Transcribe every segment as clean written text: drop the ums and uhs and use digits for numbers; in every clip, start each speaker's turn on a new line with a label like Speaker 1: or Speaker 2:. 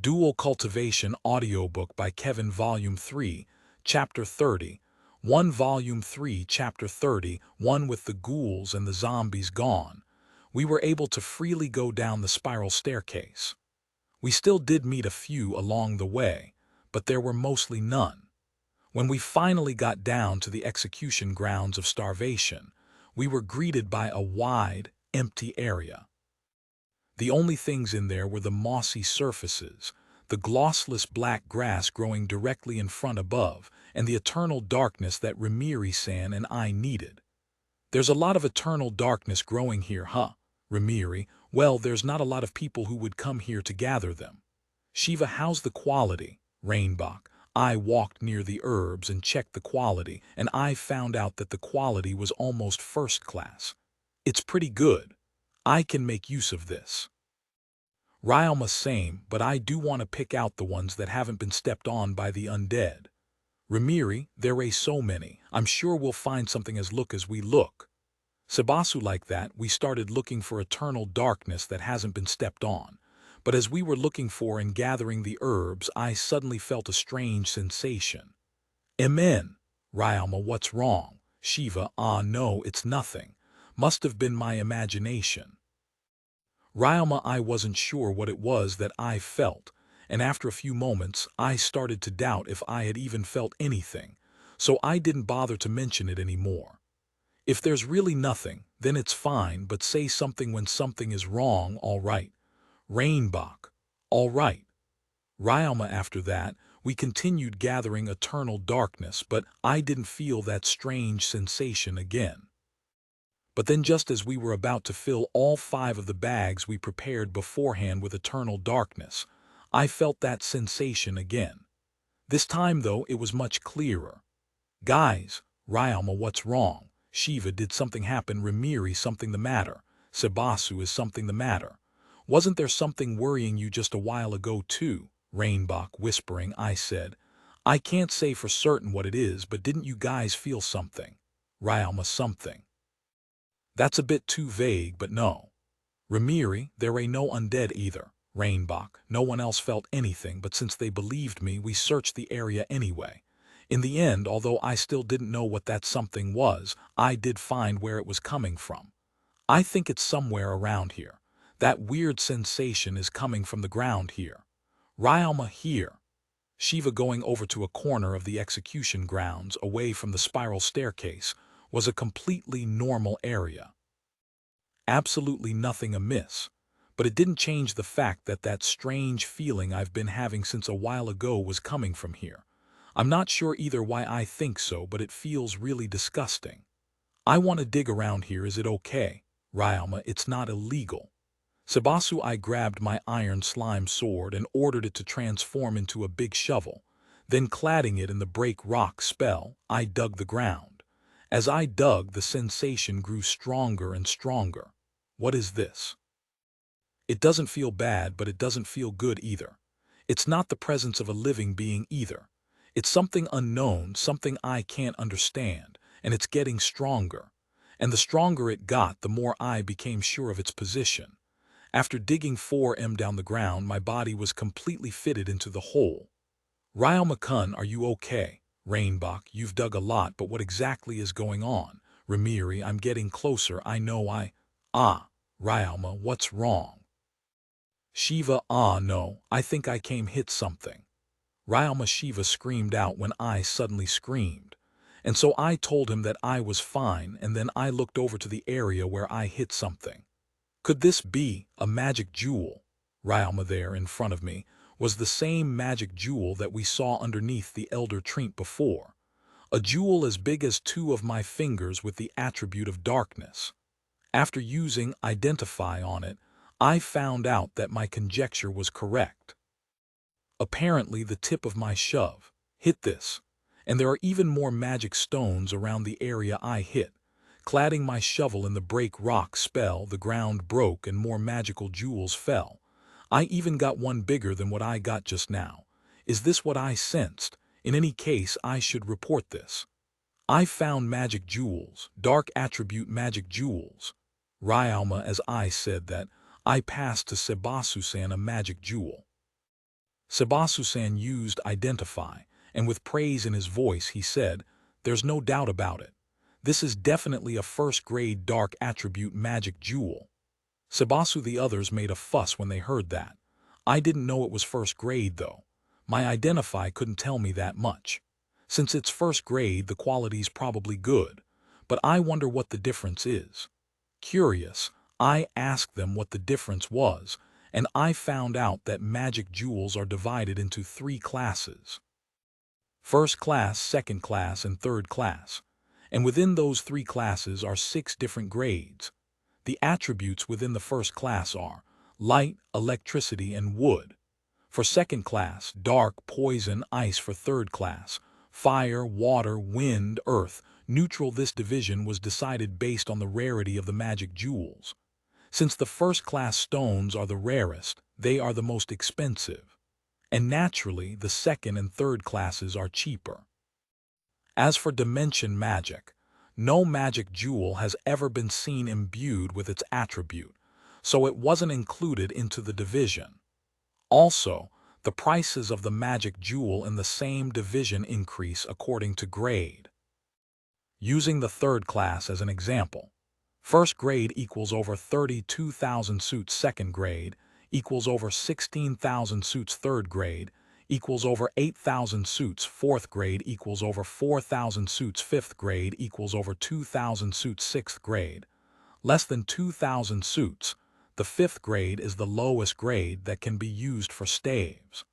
Speaker 1: Dual Cultivation audiobook by Kevin Volume 3, Chapter 30, 1 Volume 3, Chapter 30, 1 with the ghouls and the zombies gone. We were able to freely go down the spiral staircase. We still did meet a few along the way, but there were mostly none. When we finally got down to the execution grounds of starvation, we were greeted by a wide, empty area. The only things in there were the mossy surfaces, the glossless black grass growing directly in front above, and the eternal darkness that Ramiri-san and I needed. There's a lot of eternal darkness growing here, huh, Ramiri? Well, there's not a lot of people who would come here to gather them. Shiva, how's the quality? Rainbach. I walked near the herbs and checked the quality, and I found out that the quality was almost first class. It's pretty good. I can make use of this. Ryalma, same, but I do want to pick out the ones that haven't been stepped on by the undead. Ramiri, there are so many. I'm sure we'll find something as we look. Sebasu, like that, we started looking for eternal darkness that hasn't been stepped on. But as we were looking for and gathering the herbs, I suddenly felt a strange sensation. Amen. Ryalma, what's wrong? Shiva, no, it's nothing. Must have been my imagination. Ryalma, I wasn't sure what it was that I felt, and after a few moments I started to doubt if I had even felt anything, so I didn't bother to mention it anymore. If there's really nothing, then it's fine, but say something when something is wrong, all right. Rainbach, all right. Ryalma, after that, we continued gathering eternal darkness, but I didn't feel that strange sensation again. But then just as we were about to fill all 5 of the bags we prepared beforehand with eternal darkness, I felt that sensation again. This time, though, it was much clearer. Guys, Ryalma, what's wrong? Shiva, did something happen? Ramiri, something the matter? Sebasu, is something the matter? Wasn't there something worrying you just a while ago too? Rainbach, whispering, I said. I can't say for certain what it is, but didn't you guys feel something? Ryalma, something. That's a bit too vague, but no. Ramiri, there ain't no undead either. Rainbach, no one else felt anything, but since they believed me, we searched the area anyway. In the end, although I still didn't know what that something was, I did find where it was coming from. I think it's somewhere around here. That weird sensation is coming from the ground here. Ryalma, here. Shiva, going over to a corner of the execution grounds, away from the spiral staircase, was a completely normal area. Absolutely nothing amiss, but it didn't change the fact that that strange feeling I've been having since a while ago was coming from here. I'm not sure either why I think so, but it feels really disgusting. I want to dig around here, is it okay? Ryalma, it's not illegal. Sebasu, I grabbed my iron slime sword and ordered it to transform into a big shovel. Then, cladding it in the break rock spell, I dug the ground. As I dug, the sensation grew stronger and stronger. What is this? It doesn't feel bad, but it doesn't feel good either. It's not the presence of a living being either. It's something unknown, something I can't understand, and it's getting stronger. And the stronger it got, the more I became sure of its position. After digging 4 down the ground, my body was completely fitted into the hole. Ryalma-kun, are you okay? Rainbach, you've dug a lot, but what exactly is going on? Ramiri, I'm getting closer, I know Ryalma, what's wrong? Shiva, no, I think I came hit something. Ryalma, Shiva screamed out when I suddenly screamed. And so I told him that I was fine, and then I looked over to the area where I hit something. Could this be a magic jewel? Ryalma, there in front of me was the same magic jewel that we saw underneath the elder tree before. A jewel as big as 2 of my fingers with the attribute of darkness. After using intensify on it, I found out that my conjecture was correct. Apparently the tip of my shove hit this, and there are even more magic stones around the area I hit. Cladding my shovel in the break rock spell, the ground broke and more magical jewels fell. I even got one bigger than what I got just now. Is this what I sensed? In any case, I should report this. I found magic jewels, dark attribute magic jewels. Ryalma, as I said that, I passed to Sebasu-san a magic jewel. Sebasu-san used identify, and with praise in his voice he said, "There's no doubt about it. This is definitely a first-grade dark attribute magic jewel." Sebasu the others made a fuss when they heard that. I didn't know it was first grade though. My identify couldn't tell me that much. Since it's first grade, the quality's probably good. But I wonder what the difference is. Curious, I asked them what the difference was, and I found out that magic jewels are divided into 3 classes. First class, second class, and third class. And within those 3 classes are 6 different grades. The attributes within the first class are light, electricity, and wood. For second class, dark, poison, ice. For third class, fire, water, wind, earth, neutral. This division was decided based on the rarity of the magic jewels. Since the first class stones are the rarest, they are the most expensive. And naturally, the second and third classes are cheaper. As for dimension magic, no magic jewel has ever been seen imbued with its attribute, so it wasn't included into the division. Also, the prices of the magic jewel in the same division increase according to grade. Using the third class as an example, first grade equals over 32,000 suits. Second grade equals over 16,000 suits. Third grade equals over 8,000 suits. Fourth grade equals over 4,000 suits. Fifth grade equals over 2,000 suits. Sixth grade, less than 2,000 suits. The fifth grade is the lowest grade that can be used for staves.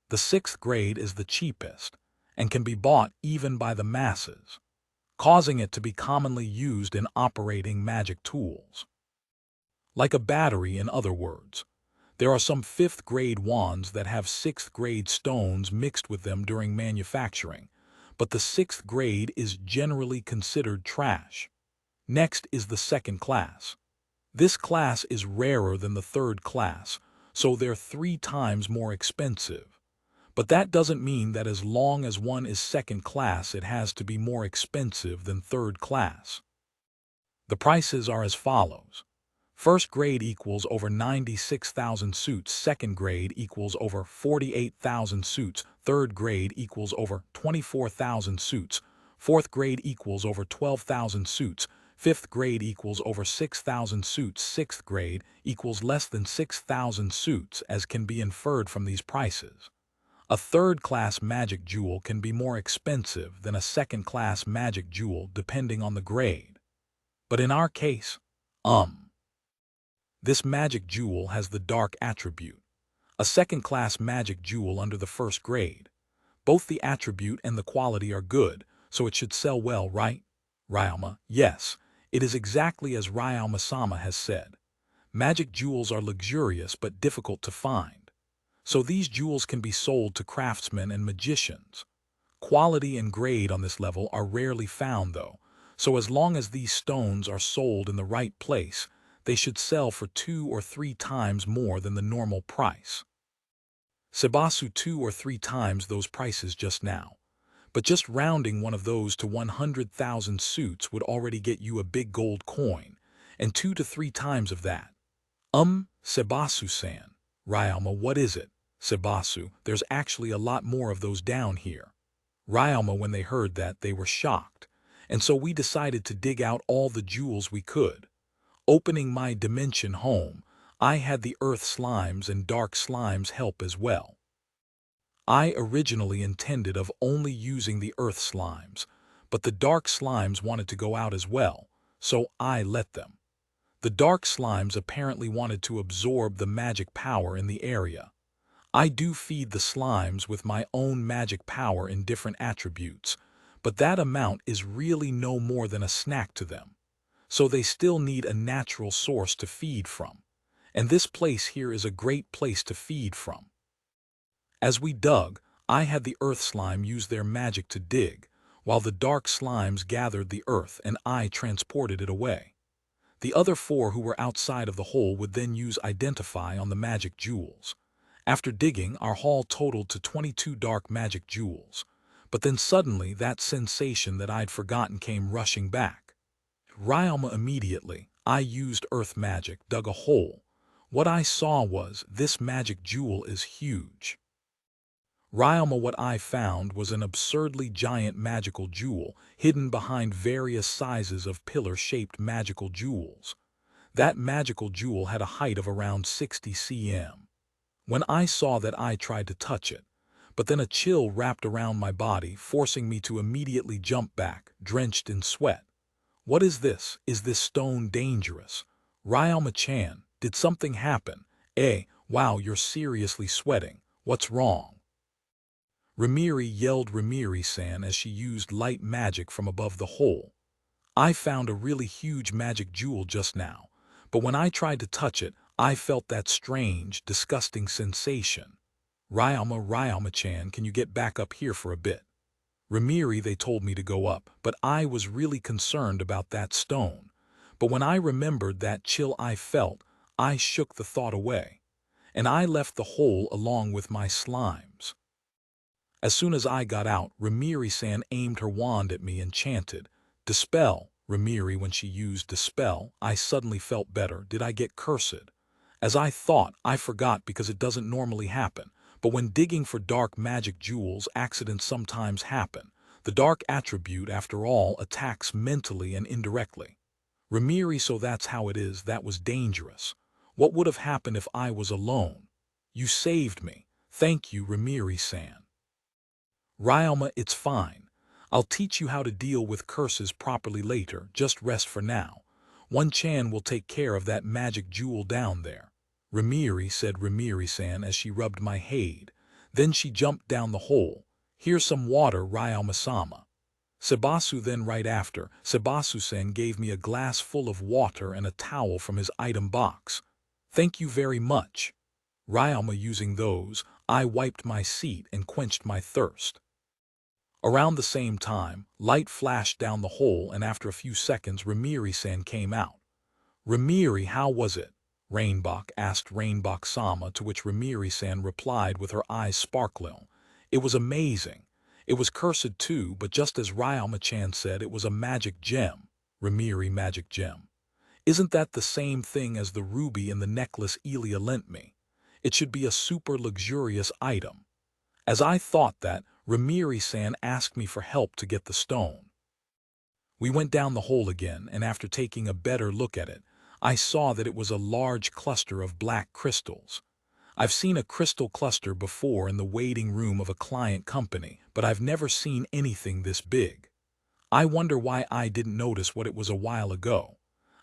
Speaker 1: The sixth grade is the cheapest and can be bought even by the masses, causing it to be commonly used in operating magic tools. Like a battery, in other words. There are some 5th grade wands that have 6th grade stones mixed with them during manufacturing, but the 6th grade is generally considered trash. Next is the second class. This class is rarer than the third class, so they're 3 times more expensive. But that doesn't mean that as long as one is second class it has to be more expensive than third class. The prices are as follows. First grade equals over 96,000 suits. Second grade equals over 48,000 suits. Third grade equals over 24,000 suits. Fourth grade equals over 12,000 suits. Fifth grade equals over 6,000 suits. Sixth grade equals less than 6,000 suits, as can be inferred from these prices. A third-class magic jewel can be more expensive than a second-class magic jewel depending on the grade. But in our case, this magic jewel has the dark attribute, a second-class magic jewel under the first grade. Both the attribute and the quality are good, so it should sell well, right? Ryoma, yes, it is exactly as Ryoma-sama has said. Magic jewels are luxurious but difficult to find. So these jewels can be sold to craftsmen and magicians. Quality and grade on this level are rarely found though, so as long as these stones are sold in the right place, they should sell for 2 or 3 times more than the normal price. Sebasu 2 or 3 times those prices just now. But just rounding one of those to 100,000 suits would already get you a big gold coin, and 2 to 3 times of that. Sebasu-san. Ryoma, what is it? Sebasu, there's actually a lot more of those down here. Ryoma, when they heard that, they were shocked, and so we decided to dig out all the jewels we could. Opening my dimension home, I had the earth slimes and dark slimes help as well. I originally intended of only using the earth slimes, but the dark slimes wanted to go out as well, so I let them. The dark slimes apparently wanted to absorb the magic power in the area. I do feed the slimes with my own magic power in different attributes, but that amount is really no more than a snack to them. So they still need a natural source to feed from. And this place here is a great place to feed from. As we dug, I had the earth slime use their magic to dig, while the dark slimes gathered the earth and I transported it away. The other 4 who were outside of the hole would then use identify on the magic jewels. After digging, our haul totaled to 22 dark magic jewels. But then suddenly that sensation that I'd forgotten came rushing back. Ryoma immediately, I used earth magic, dug a hole. What I saw was, this magic jewel is huge. Ryoma, what I found was an absurdly giant magical jewel hidden behind various sizes of pillar-shaped magical jewels. That magical jewel had a height of around 60 cm. When I saw that, I tried to touch it, but then a chill wrapped around my body, forcing me to immediately jump back, drenched in sweat. What is this? Is this stone dangerous? Ryoma-chan, did something happen? Wow, you're seriously sweating. What's wrong? Rimiri yelled Rimiri-san as she used light magic from above the hole. I found a really huge magic jewel just now, but when I tried to touch it, I felt that strange, disgusting sensation. Ryoma-chan, can you get back up here for a bit? Rimiri, they told me to go up, but I was really concerned about that stone. But when I remembered that chill I felt, I shook the thought away, and I left the hole along with my slimes. As soon as I got out, Rimiri-san aimed her wand at me and chanted, "Dispel." Rimiri, when she used dispel, I suddenly felt better. Did I get cursed? As I thought, I forgot because it doesn't normally happen. But when digging for dark magic jewels, accidents sometimes happen. The dark attribute, after all, attacks mentally and indirectly. Rimiri, so that's how it is. That was dangerous. What would have happened if I was alone? You saved me. Thank you, Rimiri-san. Ryoma, it's fine. I'll teach you how to deal with curses properly later. Just rest for now. One-chan will take care of that magic jewel down there. Rimiri, said Rimiri-san as she rubbed my head. Then she jumped down the hole. Here's some water, Ryoma-sama. Sebasu then right after. Sebasu-san gave me a glass full of water and a towel from his item box. Thank you very much. Ryoma, using those, I wiped my seat and quenched my thirst. Around the same time, light flashed down the hole, and after a few seconds Rimiri-san came out. Rimiri, how was it? Rainbok asked Rainbok-sama, to which Rimiri-san replied with her eyes sparkling. It was amazing. It was cursed too, but just as Ryoma-chan said, it was a magic gem. Rimiri, magic gem. Isn't that the same thing as the ruby in the necklace Elia lent me? It should be a super luxurious item. As I thought that, Rimiri-san asked me for help to get the stone. We went down the hole again, and after taking a better look at it, I saw that it was a large cluster of black crystals. I've seen a crystal cluster before in the waiting room of a client company, but I've never seen anything this big. I wonder why I didn't notice what it was a while ago.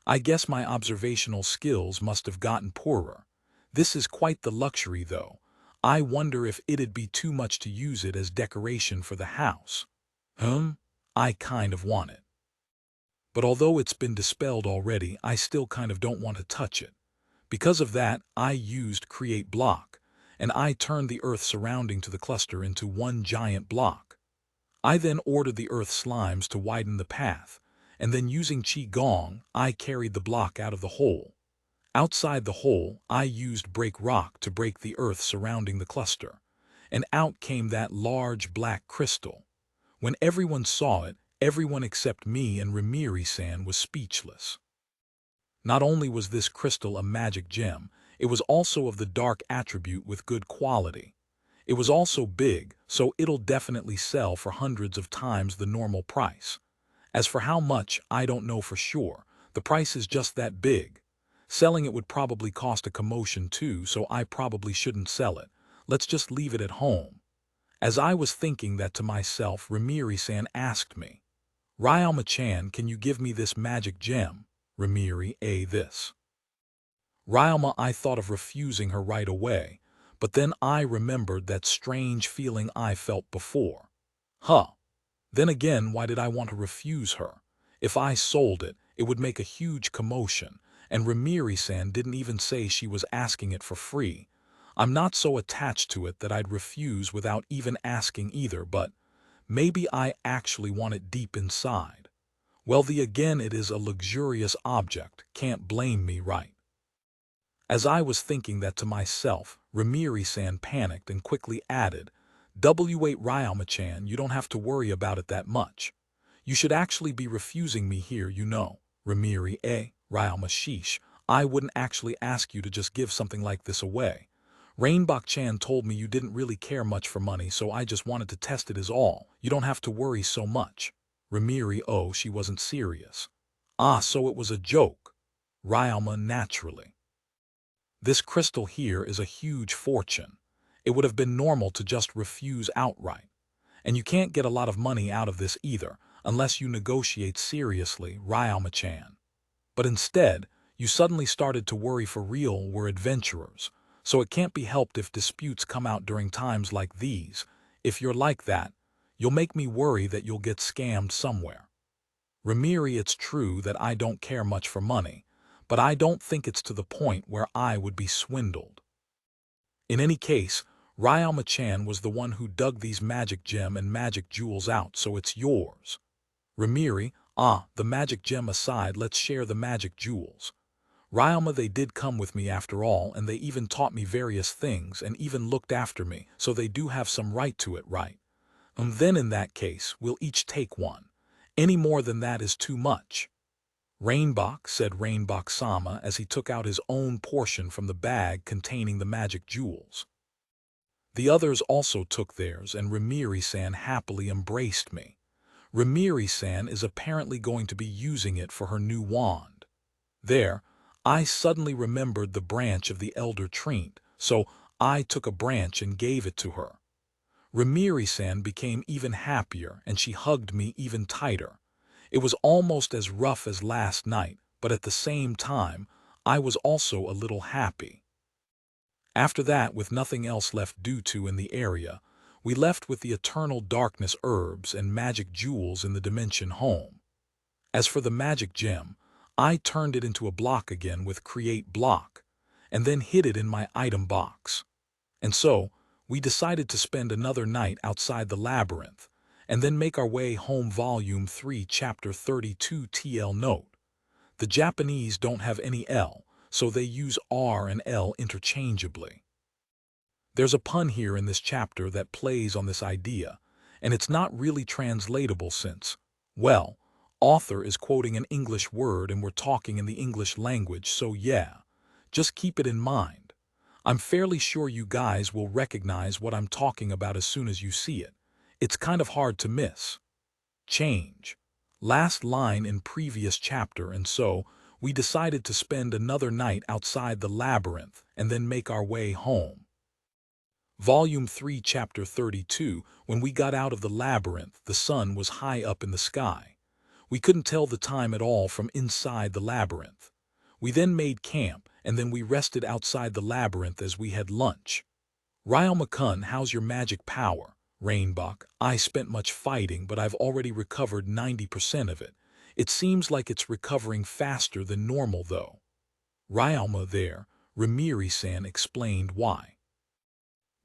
Speaker 1: I guess my observational skills must have gotten poorer. This is quite the luxury, though. I wonder if it'd be too much to use it as decoration for the house. I kind of want it. But although it's been dispelled already, I still kind of don't want to touch it. Because of that, I used Create Block, and I turned the earth surrounding to the cluster into one giant block. I then ordered the earth slimes to widen the path, and then using Qi Gong, I carried the block out of the hole. Outside the hole, I used Break Rock to break the earth surrounding the cluster, and out came that large black crystal. When everyone saw it, everyone except me and Rimiri-san was speechless. Not only was this crystal a magic gem, it was also of the dark attribute with good quality. It was also big, so it'll definitely sell for hundreds of times the normal price. As for how much, I don't know for sure. The price is just that big. Selling it would probably cost a commotion too, so I probably shouldn't sell it. Let's just leave it at home. As I was thinking that to myself, Rimiri-san asked me, Ryoma-chan, can you give me this magic gem? Rimiri, this. Ryoma, I thought of refusing her right away, but then I remembered that strange feeling I felt before. Then again, why did I want to refuse her? If I sold it, it would make a huge commotion, and Rimiri-san didn't even say she was asking it for free. I'm not so attached to it that I'd refuse without even asking either, but maybe I actually want it deep inside. Well, again, it is a luxurious object, can't blame me, right? As I was thinking that to myself, Rimiri-san panicked and quickly added, W8 Ryoma-chan, you don't have to worry about it that much. You should actually be refusing me here, you know. Rimiri, Ryoma, sheesh, I wouldn't actually ask you to just give something like this away. Rainbok-chan told me you didn't really care much for money, so I just wanted to test it is all. You don't have to worry so much. Remiri, oh, she wasn't serious. Ah, so it was a joke. Ryalma, naturally. This crystal here is a huge fortune. It would have been normal to just refuse outright. And you can't get a lot of money out of this either, unless you negotiate seriously, Ryalma-chan. But instead, you suddenly started to worry for real. We're adventurers, so it can't be helped if disputes come out during times like these. If you're like that, you'll make me worry that you'll get scammed somewhere. Remiri, it's true that I don't care much for money, but I don't think it's to the point where I would be swindled. In any case, Ryalma-chan was the one who dug these magic gem and magic jewels out, so it's yours. Remiri, the magic gem aside, let's share the magic jewels. Ryalma, they did come with me after all, and they even taught me various things and even looked after me, so they do have some right to it, right? Then in that case, we'll each take one. Any more than that is too much. Rainbok, said Rainbok-sama as he took out his own portion from the bag containing the magic jewels. The others also took theirs, and Remiri-san happily embraced me. Remiri-san is apparently going to be using it for her new wand. There, I suddenly remembered the branch of the elder tree, so I took a branch and gave it to her. Remiri-san became even happier, and she hugged me even tighter. It was almost as rough as last night, but at the same time, I was also a little happy. After that, with nothing else left due to in the area, we left with the eternal darkness herbs and magic jewels in the dimension home. As for the magic gem, I turned it into a block again with create block, and then hid it in my item box. And so, we decided to spend another night outside the labyrinth, and then make our way home. Volume 3, Chapter 32 TL Note. The Japanese don't have any L, so they use R and L interchangeably. There's a pun here in this chapter that plays on this idea, and it's not really translatable since, well, author is quoting an English word and we're talking in the English language, so yeah, just keep it in mind. I'm fairly sure you guys will recognize what I'm talking about as soon as you see it. It's kind of hard to miss. Change. Last line in previous chapter, and so we decided to spend another night outside the labyrinth and then make our way home. Volume 3, Chapter 32. When we got out of the labyrinth, the sun was high up in the sky. We couldn't tell the time at all from inside the labyrinth. We then made camp, and then we rested outside the labyrinth as we had lunch. Ryalma-kun, how's your magic power? Rainbok, I spent much fighting, but I've already recovered 90% of it. It seems like it's recovering faster than normal, though. Ryalma, there, Remiri-san explained why.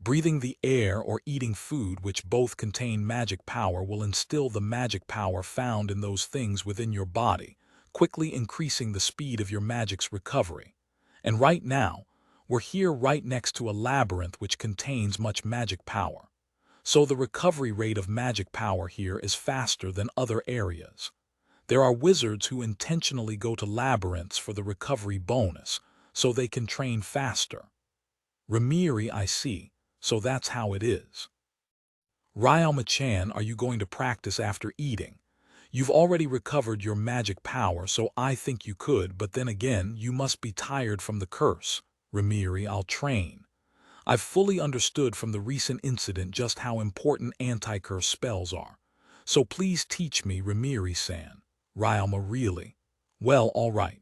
Speaker 1: Breathing the air or eating food, which both contain magic power, will instill the magic power found in those things within your body, quickly increasing the speed of your magic's recovery. And right now, we're here right next to a labyrinth which contains much magic power. So the recovery rate of magic power here is faster than other areas. There are wizards who intentionally go to labyrinths for the recovery bonus, so they can train faster. Remiri, I see, so that's how it is. Ryalma-chan, are you going to practice after eating? You've already recovered your magic power, so I think you could, but then again, you must be tired from the curse. Remiri, I'll train. I've fully understood from the recent incident just how important anti-curse spells are. So please teach me, Remiri-san. Ryalma, really? Well, all right.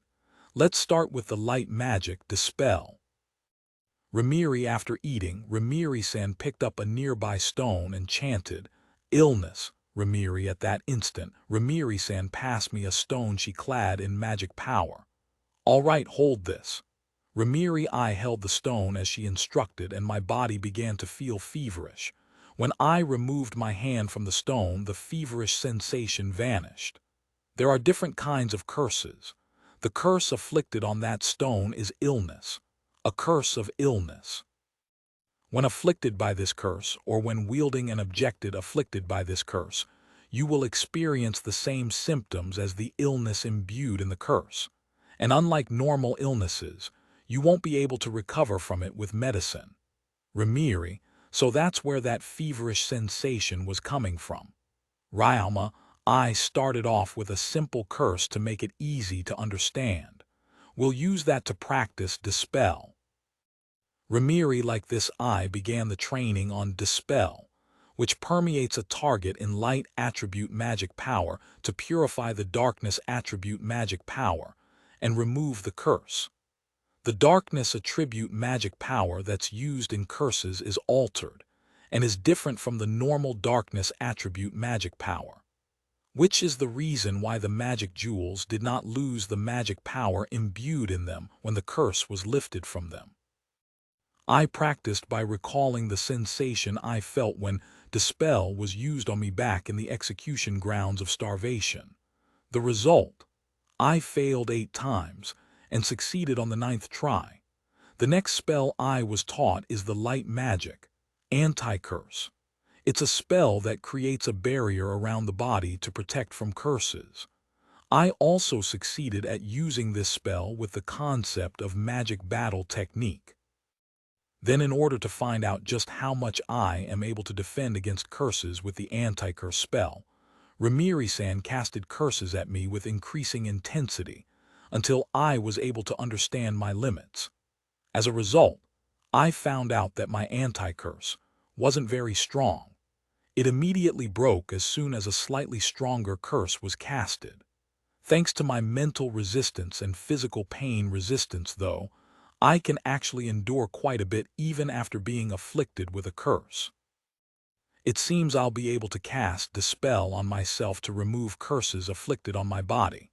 Speaker 1: Let's start with the light magic, dispel. Remiri, after eating, Remiri-san picked up a nearby stone and chanted, illness. Remiri, at that instant, Remiri-san passed me a stone she clad in magic power. All right, hold this. Remiri, I held the stone as she instructed, and my body began to feel feverish. When I removed my hand from the stone, the feverish sensation vanished. There are different kinds of curses. The curse afflicted on that stone is illness. A curse of illness. When afflicted by this curse, or when wielding an object afflicted by this curse, you will experience the same symptoms as the illness imbued in the curse. And unlike normal illnesses, you won't be able to recover from it with medicine. Remiri, so that's where that feverish sensation was coming from. Ryalma, I started off with a simple curse to make it easy to understand. We'll use that to practice dispel. Remiri, like this, I began the training on dispel, which permeates a target in light attribute magic power to purify the darkness attribute magic power and remove the curse. The darkness attribute magic power that's used in curses is altered and is different from the normal darkness attribute magic power, which is the reason why the magic jewels did not lose the magic power imbued in them when the curse was lifted from them. I practiced by recalling the sensation I felt when dispel was used on me back in the execution grounds of starvation. The result: I failed 8 times and succeeded on the 9th try. The next spell I was taught is the light magic, anti-curse. It's a spell that creates a barrier around the body to protect from curses. I also succeeded at using this spell with the concept of magic battle technique. Then, in order to find out just how much I am able to defend against curses with the anti-curse spell, Remiri-san casted curses at me with increasing intensity until I was able to understand my limits. As a result, I found out that my anti-curse wasn't very strong. It immediately broke as soon as a slightly stronger curse was casted. Thanks to my mental resistance and physical pain resistance, though, I can actually endure quite a bit even after being afflicted with a curse. It seems I'll be able to cast dispel on myself to remove curses afflicted on my body.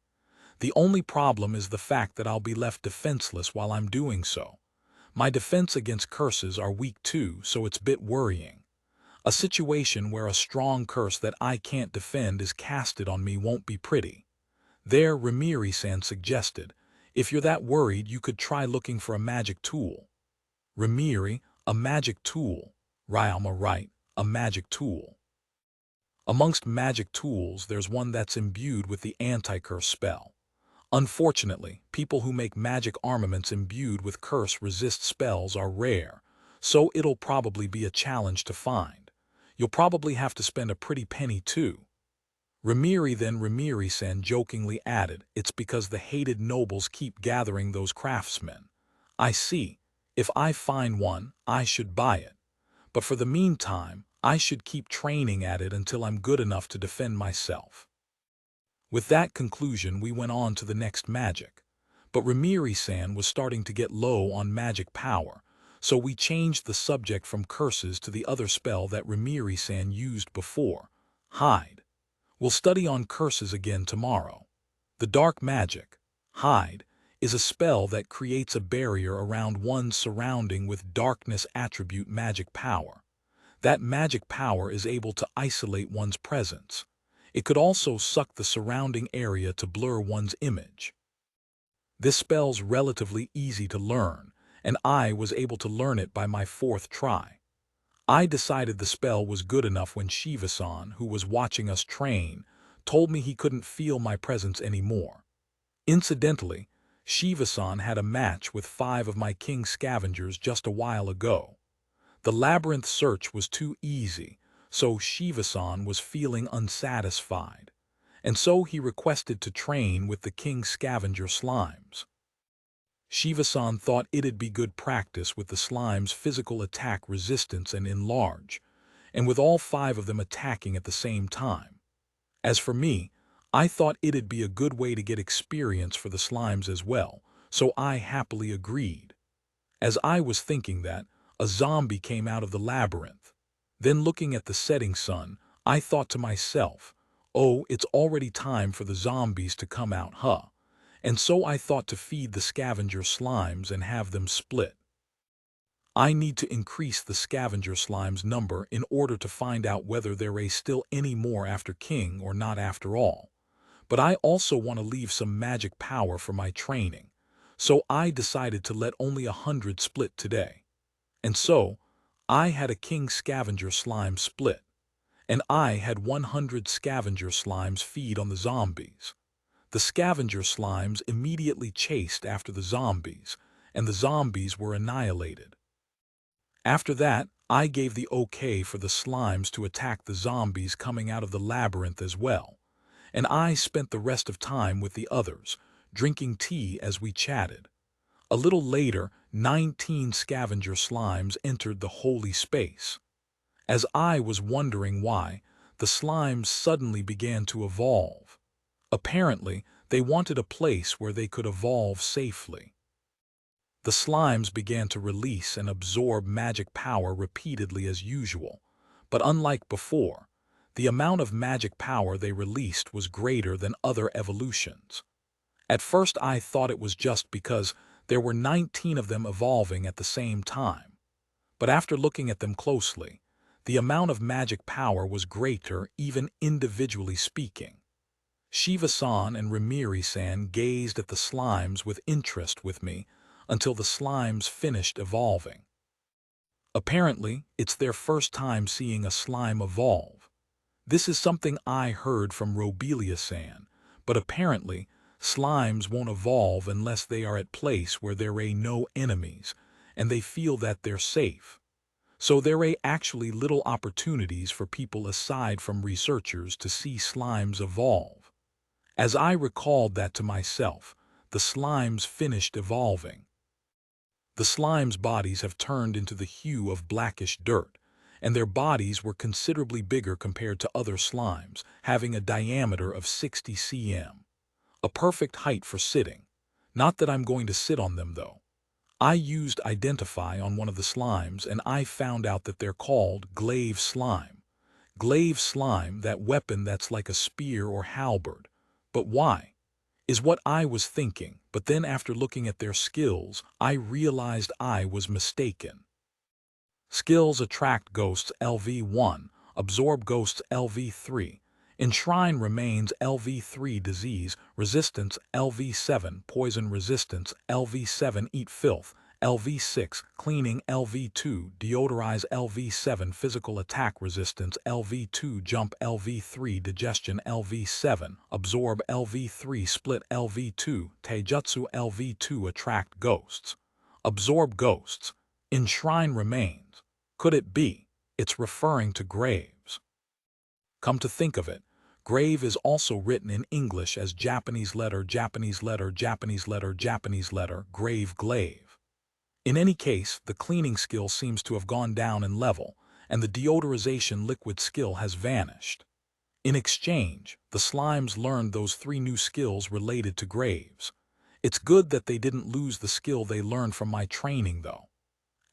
Speaker 1: The only problem is the fact that I'll be left defenseless while I'm doing so. My defense against curses are weak too, so it's a bit worrying. A situation where a strong curse that I can't defend is casted on me won't be pretty. There, Remiri-san suggested, if you're that worried, you could try looking for a magic tool. Remiri, a magic tool. Ryalma, right, a magic tool. Amongst magic tools, there's one that's imbued with the anti-curse spell. Unfortunately, people who make magic armaments imbued with curse-resist spells are rare, so it'll probably be a challenge to find. You'll probably have to spend a pretty penny too. Remiri-san jokingly added, it's because the hated nobles keep gathering those craftsmen. I see. If I find one, I should buy it. But for the meantime, I should keep training at it until I'm good enough to defend myself. With that conclusion, we went on to the next magic. But Remiri-san was starting to get low on magic power, so we changed the subject from curses to the other spell that Remiri-san used before, hide. We'll study on curses again tomorrow. The dark magic, hide, is a spell that creates a barrier around one's surrounding with darkness attribute magic power. That magic power is able to isolate one's presence. It could also suck the surrounding area to blur one's image. This spell's relatively easy to learn, and I was able to learn it by my 4th try. I decided the spell was good enough when Shiva-san, who was watching us train, told me he couldn't feel my presence anymore. Incidentally, Shiva-san had a match with 5 of my king scavengers just a while ago. The labyrinth search was too easy, so Shiva-san was feeling unsatisfied, and so he requested to train with the king scavenger slimes. Shiva-san thought it'd be good practice with the slime's physical attack resistance and enlarge, and with all 5 of them attacking at the same time. As for me, I thought it'd be a good way to get experience for the slimes as well, so I happily agreed. As I was thinking that, a zombie came out of the labyrinth. Then, looking at the setting sun, I thought to myself, oh, it's already time for the zombies to come out, huh? And so I thought to feed the scavenger slimes and have them split. I need to increase the scavenger slimes number in order to find out whether there are still any more after King or not after all. But I also want to leave some magic power for my training, so I decided to let only 100 split today. And so, I had a king scavenger slime split, and I had 100 scavenger slimes feed on the zombies. The scavenger slimes immediately chased after the zombies, and the zombies were annihilated. After that, I gave the okay for the slimes to attack the zombies coming out of the labyrinth as well, and I spent the rest of time with the others, drinking tea as we chatted. A little later, 19 scavenger slimes entered the holy space. As I was wondering why, the slimes suddenly began to evolve. Apparently, they wanted a place where they could evolve safely. The slimes began to release and absorb magic power repeatedly as usual, but unlike before, the amount of magic power they released was greater than other evolutions. At first I thought it was just because there were 19 of them evolving at the same time, but after looking at them closely, the amount of magic power was greater even individually speaking. Shiva-san and Rimiri-san gazed at the slimes with interest with me until the slimes finished evolving. Apparently, it's their first time seeing a slime evolve. This is something I heard from Robelia-san, but apparently, slimes won't evolve unless they are at place where there are no enemies, and they feel that they're safe. So there are actually little opportunities for people aside from researchers to see slimes evolve. As I recalled that to myself, the slimes finished evolving. The slimes' bodies have turned into the hue of blackish dirt, and their bodies were considerably bigger compared to other slimes, having a diameter of 60 cm. A perfect height for sitting. Not that I'm going to sit on them though. I used Identify on one of the slimes and I found out that they're called glaive slime. Glaive slime, that weapon that's like a spear or halberd. But why? Is what I was thinking, but then after looking at their skills, I realized I was mistaken. Skills: Attract Ghosts LV1, Absorb Ghosts LV3, Enshrine Remains LV3, Disease Resistance LV7, Poison Resistance LV7, Eat Filth LV6, Cleaning LV2, Deodorize LV7, Physical Attack Resistance LV2, Jump LV3, Digestion LV7, Absorb LV3, Split LV2, Taijutsu LV2. Attract Ghosts. Absorb Ghosts. Enshrine Remains. Could it be it's referring to graves? Come to think of it, grave is also written in English as Japanese letter, Japanese letter, Japanese letter, Japanese letter, grave, glaive. In any case, the cleaning skill seems to have gone down in level, and the deodorization liquid skill has vanished. In exchange, the slimes learned those 3 new skills related to graves. It's good that they didn't lose the skill they learned from my training though.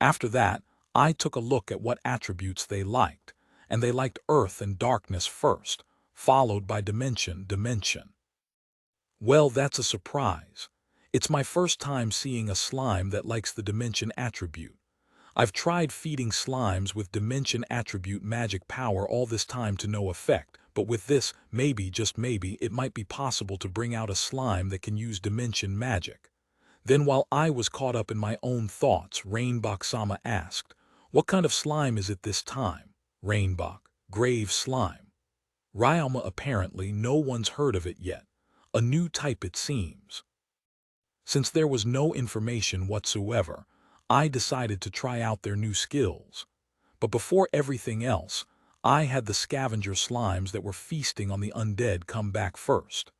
Speaker 1: After that, I took a look at what attributes they liked, and they liked earth and darkness first, followed by dimension. Well, that's a surprise. It's my first time seeing a slime that likes the dimension attribute. I've tried feeding slimes with dimension attribute magic power all this time to no effect, but with this, maybe, just maybe, it might be possible to bring out a slime that can use dimension magic. Then while I was caught up in my own thoughts, Rainbok-sama asked, "What kind of slime is it this time?" Rainbok: Grave slime. Ryama: Apparently no one's heard of it yet. A new type it seems. Since there was no information whatsoever, I decided to try out their new skills. But before everything else, I had the scavenger slimes that were feasting on the undead come back first.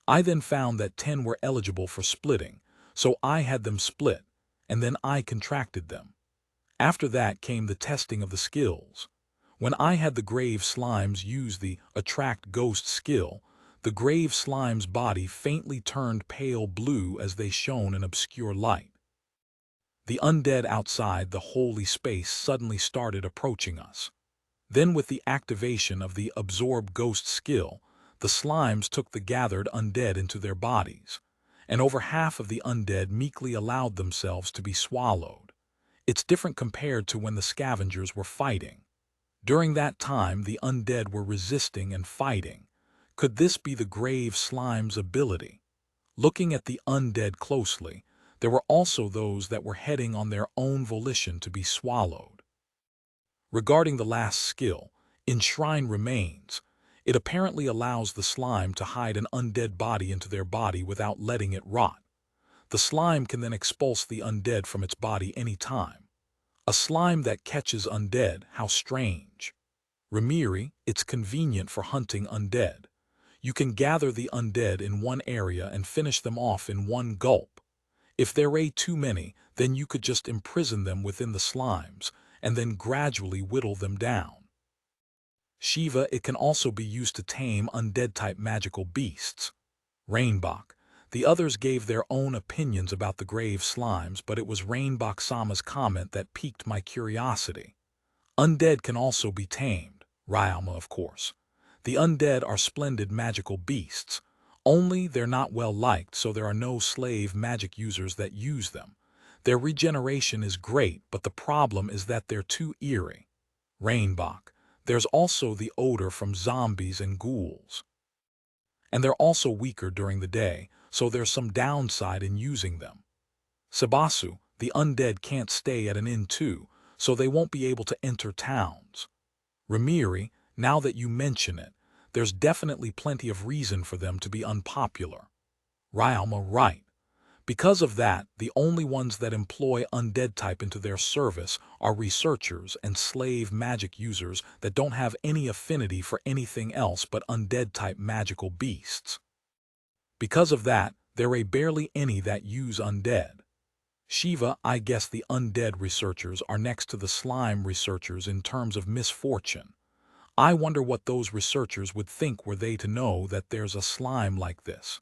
Speaker 1: I then found that 10 were eligible for splitting, so I had them split, and then I contracted them. After that came the testing of the skills. When I had the grave slimes use the Attract Ghost skill, the grave slime's body faintly turned pale blue as they shone in obscure light. The undead outside the holy space suddenly started approaching us. Then with the activation of the Absorb Ghost skill, the slimes took the gathered undead into their bodies, and over half of the undead meekly allowed themselves to be swallowed. It's different compared to when the scavengers were fighting. During that time, the undead were resisting and fighting. Could this be the grave slime's ability? Looking at the undead closely, there were also those that were heading on their own volition to be swallowed. Regarding the last skill, Enshrine Remains, it apparently allows the slime to hide an undead body into their body without letting it rot. The slime can then expulse the undead from its body any time. A slime that catches undead, how strange. Rimiri, it's convenient for hunting undead. You can gather the undead in one area and finish them off in one gulp. If there are too many, then you could just imprison them within the slimes, and then gradually whittle them down. Shiva, it can also be used to tame undead-type magical beasts. Rainbok. The others gave their own opinions about the grave slimes, but it was Rainbok-sama's comment that piqued my curiosity. Undead can also be tamed. Ryalma, of course. The undead are splendid magical beasts. Only they're not well liked, so there are no slave magic users that use them. Their regeneration is great, but the problem is that they're too eerie. Rainbok. There's also the odor from zombies and ghouls. And they're also weaker during the day, so there's some downside in using them. Sabasu, the undead can't stay at an inn too, so they won't be able to enter towns. Rimiri, now that you mention it, there's definitely plenty of reason for them to be unpopular. Ryalma, right. Because of that, the only ones that employ undead type into their service are researchers and slave magic users that don't have any affinity for anything else but undead type magical beasts. Because of that, there are barely any that use undead. Shiva, I guess the undead researchers are next to the slime researchers in terms of misfortune. I wonder what those researchers would think were they to know that there's a slime like this.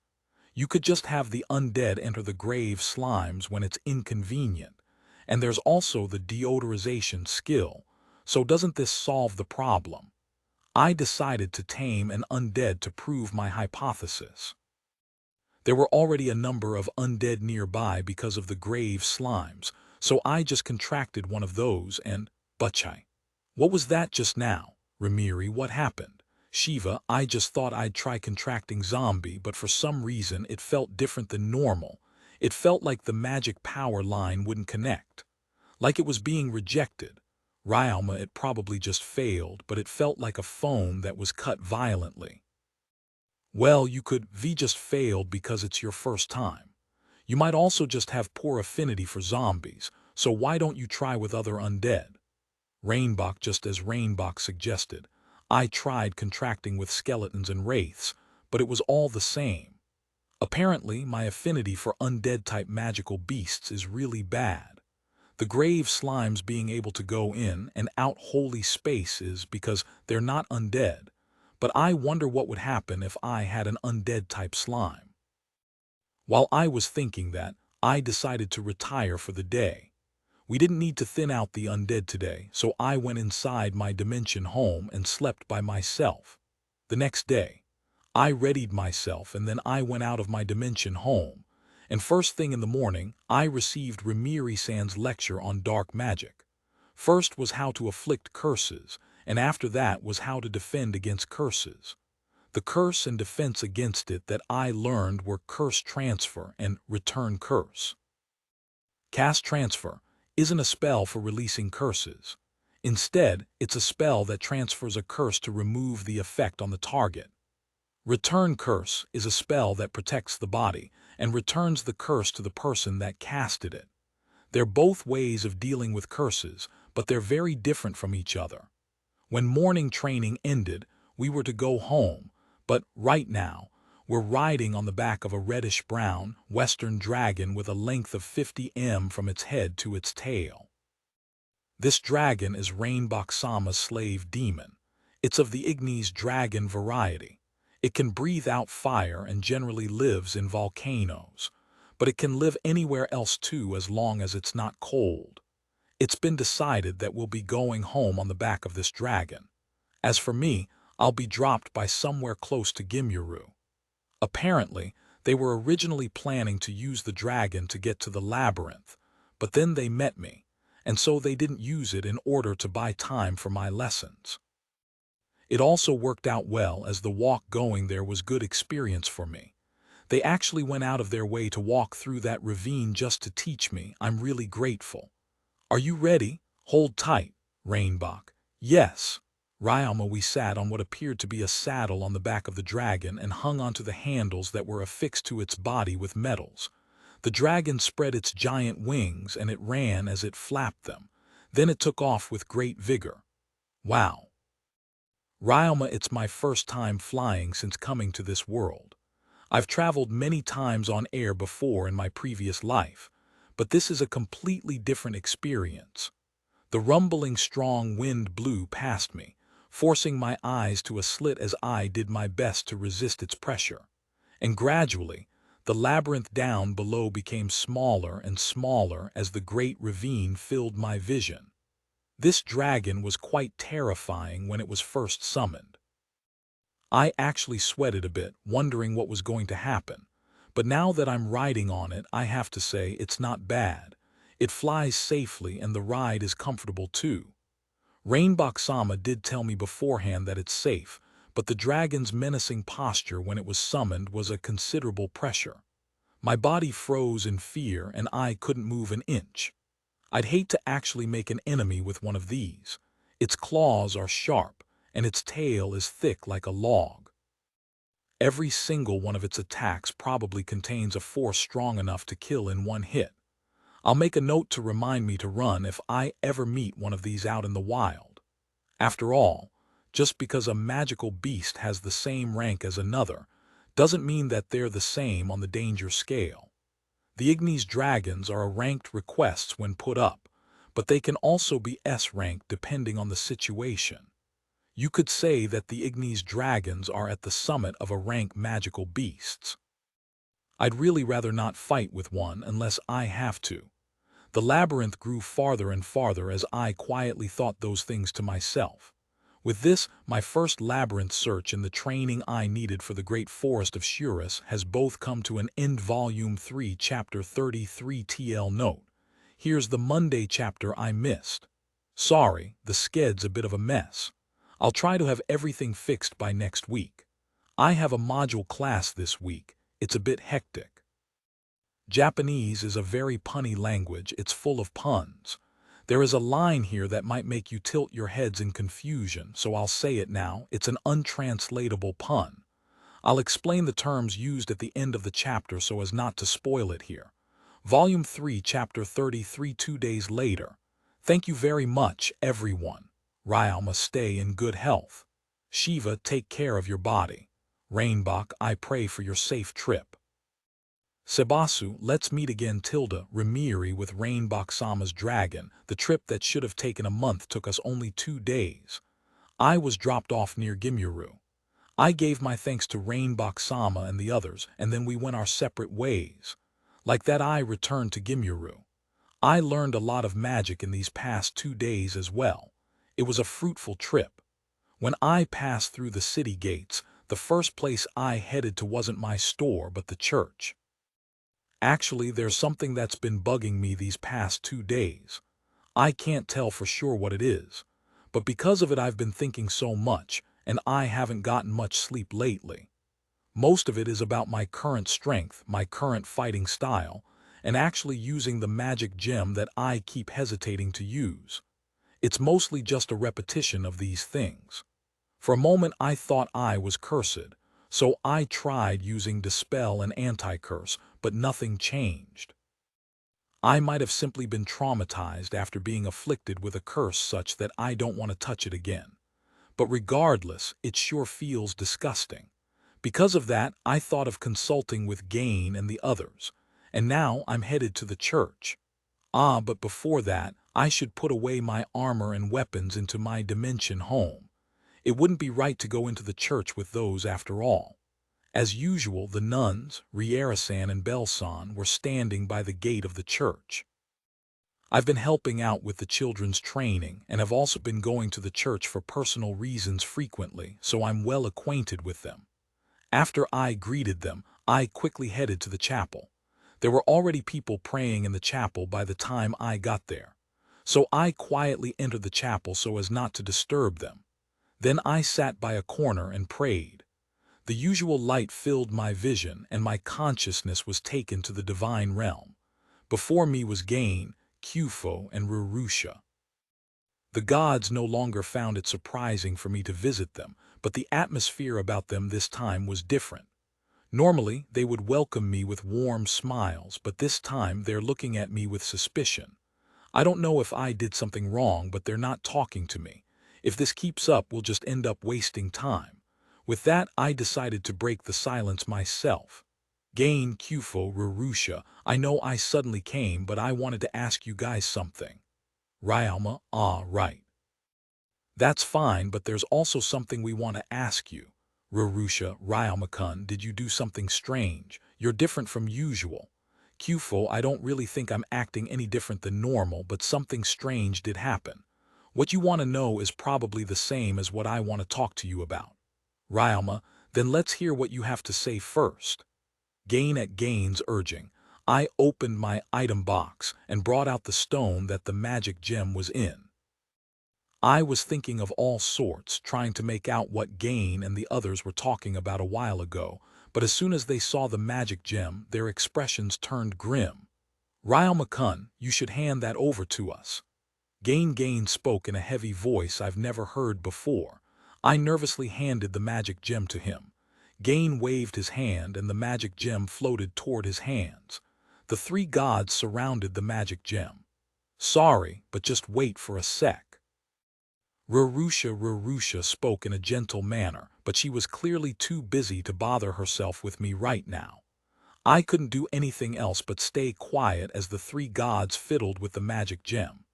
Speaker 1: You could just have the undead enter the grave slimes when it's inconvenient, and there's also the deodorization skill, so doesn't this solve the problem? I decided to tame an undead to prove my hypothesis. There were already a number of undead nearby because of the grave slimes, so I just contracted one of those and, Butchai. What was that just now? Rimiri, what happened? Shiva, I just thought I'd try contracting zombie, but for some reason it felt different than normal. It felt like the magic power line wouldn't connect. Like it was being rejected. Ryalma, it probably just failed, but it felt like a phone that was cut violently. Well, you could V just failed because it's your first time. You might also just have poor affinity for zombies, so why don't you try with other undead? Rainbok, just as Rainbok suggested. I tried contracting with skeletons and wraiths, but it was all the same. Apparently, my affinity for undead-type magical beasts is really bad. The grave slimes being able to go in and out holy spaces because they're not undead, but I wonder what would happen if I had an undead-type slime. While I was thinking that, I decided to retire for the day. We didn't need to thin out the undead today, so I went inside my dimension home and slept by myself. The next day, I readied myself and then I went out of my dimension home, and first thing in the morning, I received Rimiri-san's lecture on dark magic. First was how to afflict curses, and after that was how to defend against curses. The curse and defense against it that I learned were curse transfer and return curse. Cast transfer isn't a spell for releasing curses. Instead, it's a spell that transfers a curse to remove the effect on the target. Return curse is a spell that protects the body and returns the curse to the person that casted it. They're both ways of dealing with curses, but they're very different from each other. When morning training ended, we were to go home, but right now, we're riding on the back of a reddish-brown western dragon with a length of 50 m from its head to its tail. This dragon is Rainbok-sama's slave demon. It's of the Ignis dragon variety. It can breathe out fire and generally lives in volcanoes, but it can live anywhere else too as long as it's not cold. It's been decided that we'll be going home on the back of this dragon. As for me, I'll be dropped by somewhere close to Gimyuru. Apparently, they were originally planning to use the dragon to get to the labyrinth, but then they met me, and so they didn't use it in order to buy time for my lessons. It also worked out well as the walk going there was good experience for me. They actually went out of their way to walk through that ravine just to teach me. I'm really grateful. Are you ready? Hold tight, Rainbok. Yes. Ryalma, we sat on what appeared to be a saddle on the back of the dragon and hung onto the handles that were affixed to its body with metals. The dragon spread its giant wings and it ran as it flapped them. Then it took off with great vigor. Wow. Ryoma, it's my first time flying since coming to this world. I've traveled many times on air before in my previous life, but this is a completely different experience. The rumbling strong wind blew past me, forcing my eyes to a slit as I did my best to resist its pressure. And gradually, the labyrinth down below became smaller and smaller as the great ravine filled my vision. This dragon was quite terrifying when it was first summoned. I actually sweated a bit, wondering what was going to happen. But now that I'm riding on it, I have to say it's not bad. It flies safely and the ride is comfortable too. Rainbow-sama did tell me beforehand that it's safe, but the dragon's menacing posture when it was summoned was a considerable pressure. My body froze in fear and I couldn't move an inch. I'd hate to actually make an enemy with one of these. Its claws are sharp, and its tail is thick like a log. Every single one of its attacks probably contains a force strong enough to kill in one hit. I'll make a note to remind me to run if I ever meet one of these out in the wild. After all, just because a magical beast has the same rank as another, doesn't mean that they're the same on the danger scale. The Ignis dragons are a ranked request when put up, but they can also be S-ranked depending on the situation. You could say that the Ignis dragons are at the summit of a rank magical beasts. I'd really rather not fight with one unless I have to. The labyrinth grew farther and farther as I quietly thought those things to myself. With this, my first labyrinth search and the training I needed for the Great Forest of Shurus has both come to an end. Volume 3, Chapter 33 TL Note. Here's the Monday chapter I missed. Sorry, the sched's a bit of a mess. I'll try to have everything fixed by next week. I have a module class this week. It's a bit hectic. Japanese is a very punny language. It's full of puns. There is a line here that might make you tilt your heads in confusion, so I'll say it now. It's an untranslatable pun. I'll explain the terms used at the end of the chapter so as not to spoil it here. Volume 3, Chapter 33 2 days later. Thank you very much, everyone. Ryoma, stay in good health. Shiva, take care of your body. Rainbow, I pray for your safe trip. Sebasu, let's meet again. Remiri with Rainbow-sama's dragon. The trip that should have taken a month took us only 2 days. I was dropped off near Gimyuru. I gave my thanks to Rainbow-sama and the others, and then we went our separate ways. Like that, I returned to Gimyuru. I learned a lot of magic in these past 2 days as well. It was a fruitful trip. When I passed through the city gates, the first place I headed to wasn't my store but the church. Actually, there's something that's been bugging me these past 2 days. I can't tell for sure what it is, but because of it I've been thinking so much, and I haven't gotten much sleep lately. Most of it is about my current strength, my current fighting style, and actually using the magic gem that I keep hesitating to use. It's mostly just a repetition of these things. For a moment I thought I was cursed, so I tried using Dispel and Anti-Curse, but nothing changed. I might have simply been traumatized after being afflicted with a curse such that I don't want to touch it again. But regardless, it sure feels disgusting. Because of that, I thought of consulting with Gain and the others, and now I'm headed to the church. But before that, I should put away my armor and weapons into my dimension home. It wouldn't be right to go into the church with those after all. As usual, the nuns, Riera-san and Belle-san, were standing by the gate of the church. I've been helping out with the children's training and have also been going to the church for personal reasons frequently, so I'm well acquainted with them. After I greeted them, I quickly headed to the chapel. There were already people praying in the chapel by the time I got there, so I quietly entered the chapel so as not to disturb them. Then I sat by a corner and prayed. The usual light filled my vision and my consciousness was taken to the divine realm. Before me was Gain, Kufo, and Rurusha. The gods no longer found it surprising for me to visit them, but the atmosphere about them this time was different. Normally, they would welcome me with warm smiles, but this time they're looking at me with suspicion. I don't know if I did something wrong, but they're not talking to me. If this keeps up, we'll just end up wasting time. With that, I decided to break the silence myself. Gain Kufo Rurusha, I know I suddenly came, but I wanted to ask you guys something. Ryalma, right. That's fine, but there's also something we want to ask you. Rurusha, Ryalma-kun, did you do something strange? You're different from usual. Kufo, I don't really think I'm acting any different than normal, but something strange did happen. What you want to know is probably the same as what I want to talk to you about. Ryalma, then let's hear what you have to say first. Gain at Gain's urging, I opened my item box and brought out the stone that the magic gem was in. I was thinking of all sorts, trying to make out what Gain and the others were talking about a while ago, but as soon as they saw the magic gem, their expressions turned grim. Ryalma-kun, you should hand that over to us. Gain spoke in a heavy voice I've never heard before. I nervously handed the magic gem to him. Gain waved his hand and the magic gem floated toward his hands. The three gods surrounded the magic gem. Sorry, but just wait for a sec. Rurusha spoke in a gentle manner, but she was clearly too busy to bother herself with me right now. I couldn't do anything else but stay quiet as the three gods fiddled with the magic gem.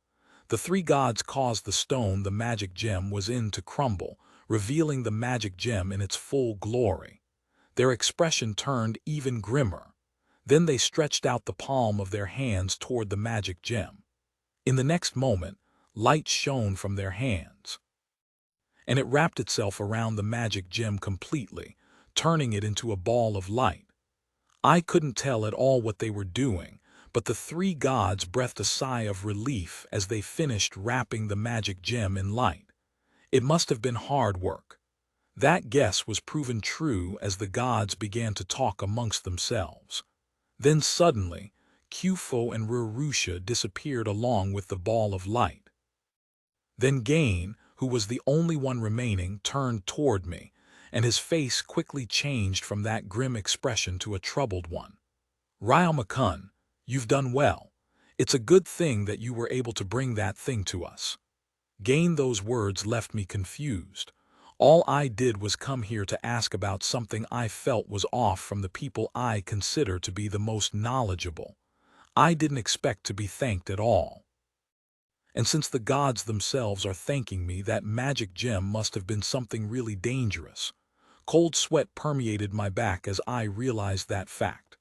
Speaker 1: The three gods caused the stone the magic gem was in to crumble, revealing the magic gem in its full glory. Their expression turned even grimmer. Then they stretched out the palm of their hands toward the magic gem. In the next moment, light shone from their hands, and it wrapped itself around the magic gem completely, turning it into a ball of light. I couldn't tell at all what they were doing, but the three gods breathed a sigh of relief as they finished wrapping the magic gem in light. It must have been hard work. That guess was proven true as the gods began to talk amongst themselves. Then suddenly, Kufo and Rurusha disappeared along with the ball of light. Then Gain, who was the only one remaining, turned toward me, and his face quickly changed from that grim expression to a troubled one. Ryalma-kun, you've done well. It's a good thing that you were able to bring that thing to us. Gain, those words left me confused. All I did was come here to ask about something I felt was off from the people I consider to be the most knowledgeable. I didn't expect to be thanked at all. And since the gods themselves are thanking me, that magic gem must have been something really dangerous. Cold sweat permeated my back as I realized that fact.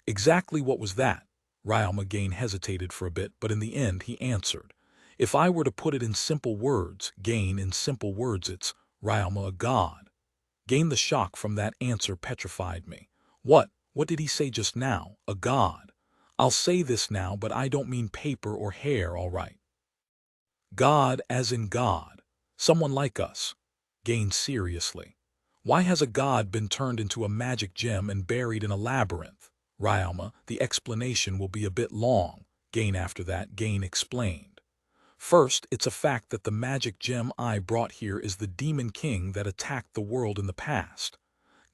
Speaker 1: Exactly what was that? Ryalma Gain hesitated for a bit, but in the end he answered. If I were to put it in simple words, Gain, in simple words, it's Ryalma, a god. Gain, the shock from that answer petrified me. What did he say just now? A god? I'll say this now, but I don't mean paper or hair, all right. God as in God. Someone like us. Gain, seriously. Why has a god been turned into a magic gem and buried in a labyrinth? Ryalma, the explanation will be a bit long. Gain, after that, Gain explained. First, it's a fact that the magic gem I brought here is the demon king that attacked the world in the past.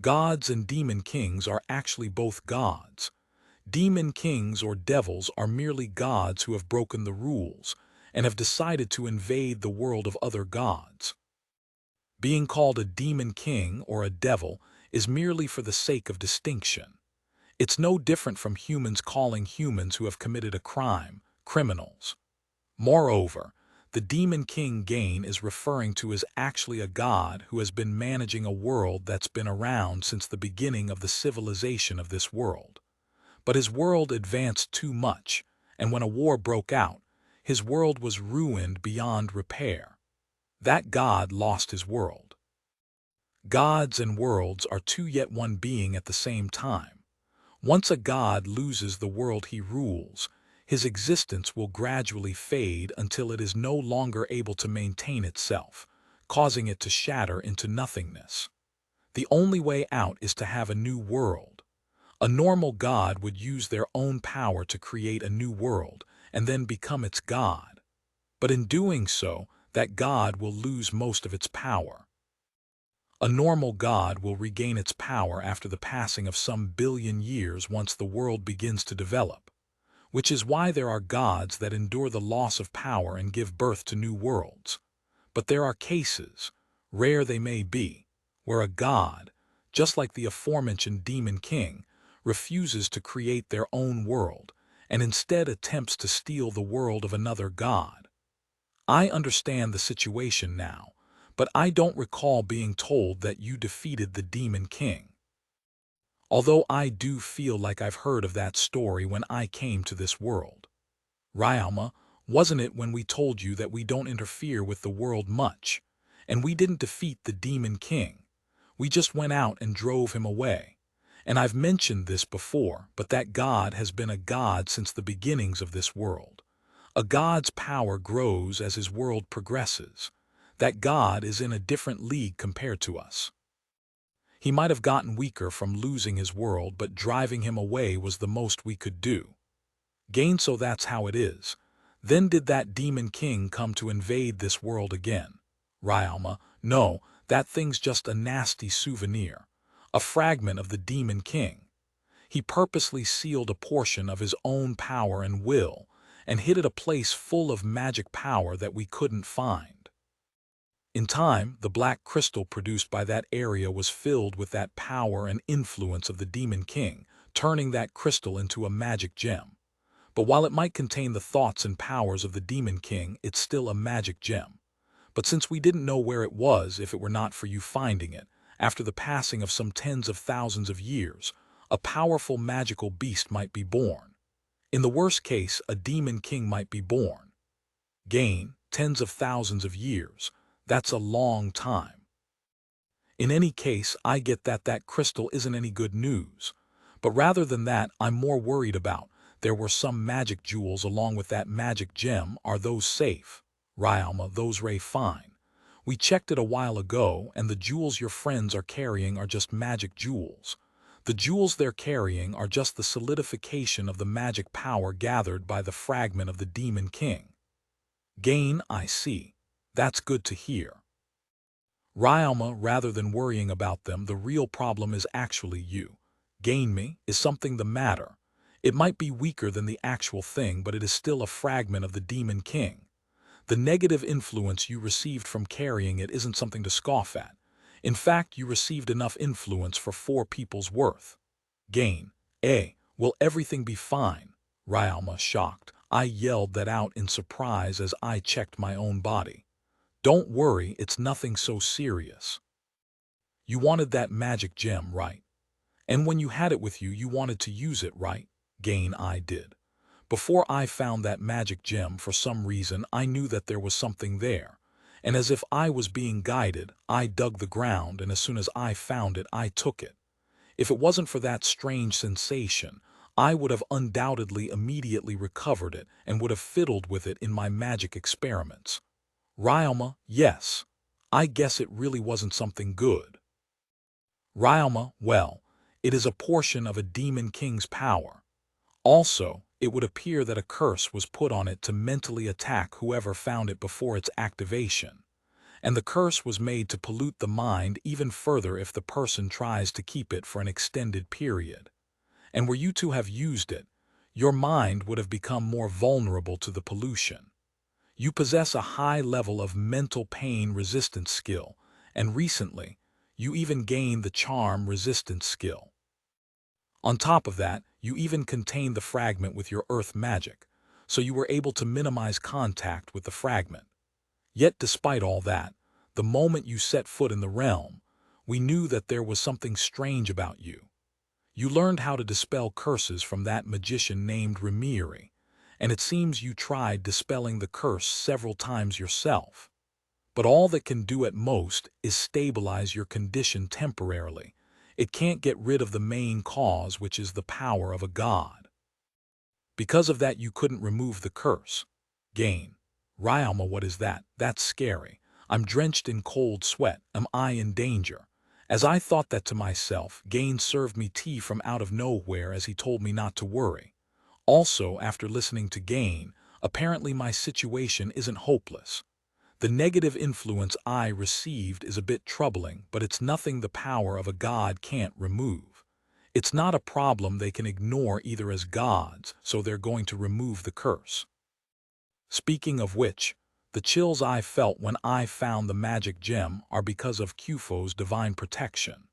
Speaker 1: Gods and demon kings are actually both gods. Demon kings or devils are merely gods who have broken the rules and have decided to invade the world of other gods. Being called a demon king or a devil is merely for the sake of distinction. It's no different from humans calling humans who have committed a crime criminals. Moreover, the demon king Gain is referring to is actually a god who has been managing a world that's been around since the beginning of the civilization of this world. But his world advanced too much, and when a war broke out, his world was ruined beyond repair. That god lost his world. Gods and worlds are two yet one being at the same time. Once a god loses the world he rules, his existence will gradually fade until it is no longer able to maintain itself, causing it to shatter into nothingness. The only way out is to have a new world. A normal god would use their own power to create a new world and then become its god. But in doing so, that god will lose most of its power. A normal god will regain its power after the passing of some billion years once the world begins to develop. which is why there are gods that endure the loss of power and give birth to new worlds. But there are cases, rare they may be, where a god, just like the aforementioned demon king, refuses to create their own world and instead attempts to steal the world of another god. I understand the situation now, but I don't recall being told that you defeated the demon king. Although I do feel like I've heard of that story when I came to this world. Ryalma, wasn't it when we told you that we don't interfere with the world much, and we didn't defeat the demon king? We just went out and drove him away. And I've mentioned this before, but that God has been a God since the beginnings of this world. A God's power grows as his world progresses. That God is in a different league compared to us. He might have gotten weaker from losing his world, but driving him away was the most we could do. Gain, so that's how it is. Then did that demon king come to invade this world again? Ryalma, no, that thing's just a nasty souvenir. A fragment of the demon king. He purposely sealed a portion of his own power and will, and hid it a place full of magic power that we couldn't find. In time, the black crystal produced by that area was filled with that power and influence of the demon king, turning that crystal into a magic gem. But while it might contain the thoughts and powers of the demon king, it's still a magic gem. But since we didn't know where it was if it were not for you finding it, after the passing of some tens of thousands of years, a powerful magical beast might be born. In the worst case, a demon king might be born. Gain, tens of thousands of years. That's a long time. In any case, I get that that crystal isn't any good news. But rather than that, I'm more worried about, there were some magic jewels along with that magic gem. Are those safe? Ryalma, those ray fine. We checked it a while ago, and the jewels your friends are carrying are just magic jewels. The jewels they're carrying are just the solidification of the magic power gathered by the fragment of the demon king. Gain, I see. That's good to hear. Ryalma, rather than worrying about them, the real problem is actually you. Gain, me, is something the matter? It might be weaker than the actual thing, but it is still a fragment of the demon king. The negative influence you received from carrying it isn't something to scoff at. In fact, you received enough influence for 4 people's worth. Gain, will everything be fine? Ryalma, shocked. I yelled that out in surprise as I checked my own body. Don't worry, it's nothing so serious. You wanted that magic gem, right? And when you had it with you, you wanted to use it, right? Gain, I did. Before I found that magic gem, for some reason, I knew that there was something there. And as if I was being guided, I dug the ground, and as soon as I found it, I took it. If it wasn't for that strange sensation, I would have undoubtedly immediately recovered it and would have fiddled with it in my magic experiments. Ryalma, yes. I guess it really wasn't something good. Ryalma, well, it is a portion of a demon king's power. Also, it would appear that a curse was put on it to mentally attack whoever found it before its activation. And the curse was made to pollute the mind even further if the person tries to keep it for an extended period. And were you to have used it, your mind would have become more vulnerable to the pollution. You possess a high level of mental pain resistance skill, and recently, you even gained the charm resistance skill. On top of that, you even contained the fragment with your earth magic, so you were able to minimize contact with the fragment. Yet despite all that, the moment you set foot in the realm, we knew that there was something strange about you. You learned how to dispel curses from that magician named Remiri, and it seems you tried dispelling the curse several times yourself. But all that can do at most is stabilize your condition temporarily. It can't get rid of the main cause, which is the power of a god. Because of that, you couldn't remove the curse. Gain. Ryalma, what is that? That's scary. I'm drenched in cold sweat. Am I in danger? As I thought that to myself, Gain served me tea from out of nowhere as he told me not to worry. Also, after listening to Gain, apparently my situation isn't hopeless. The negative influence I received is a bit troubling, but it's nothing the power of a god can't remove. It's not a problem they can ignore either as gods, so they're going to remove the curse. Speaking of which, the chills I felt when I found the magic gem are because of Kufo's divine protection.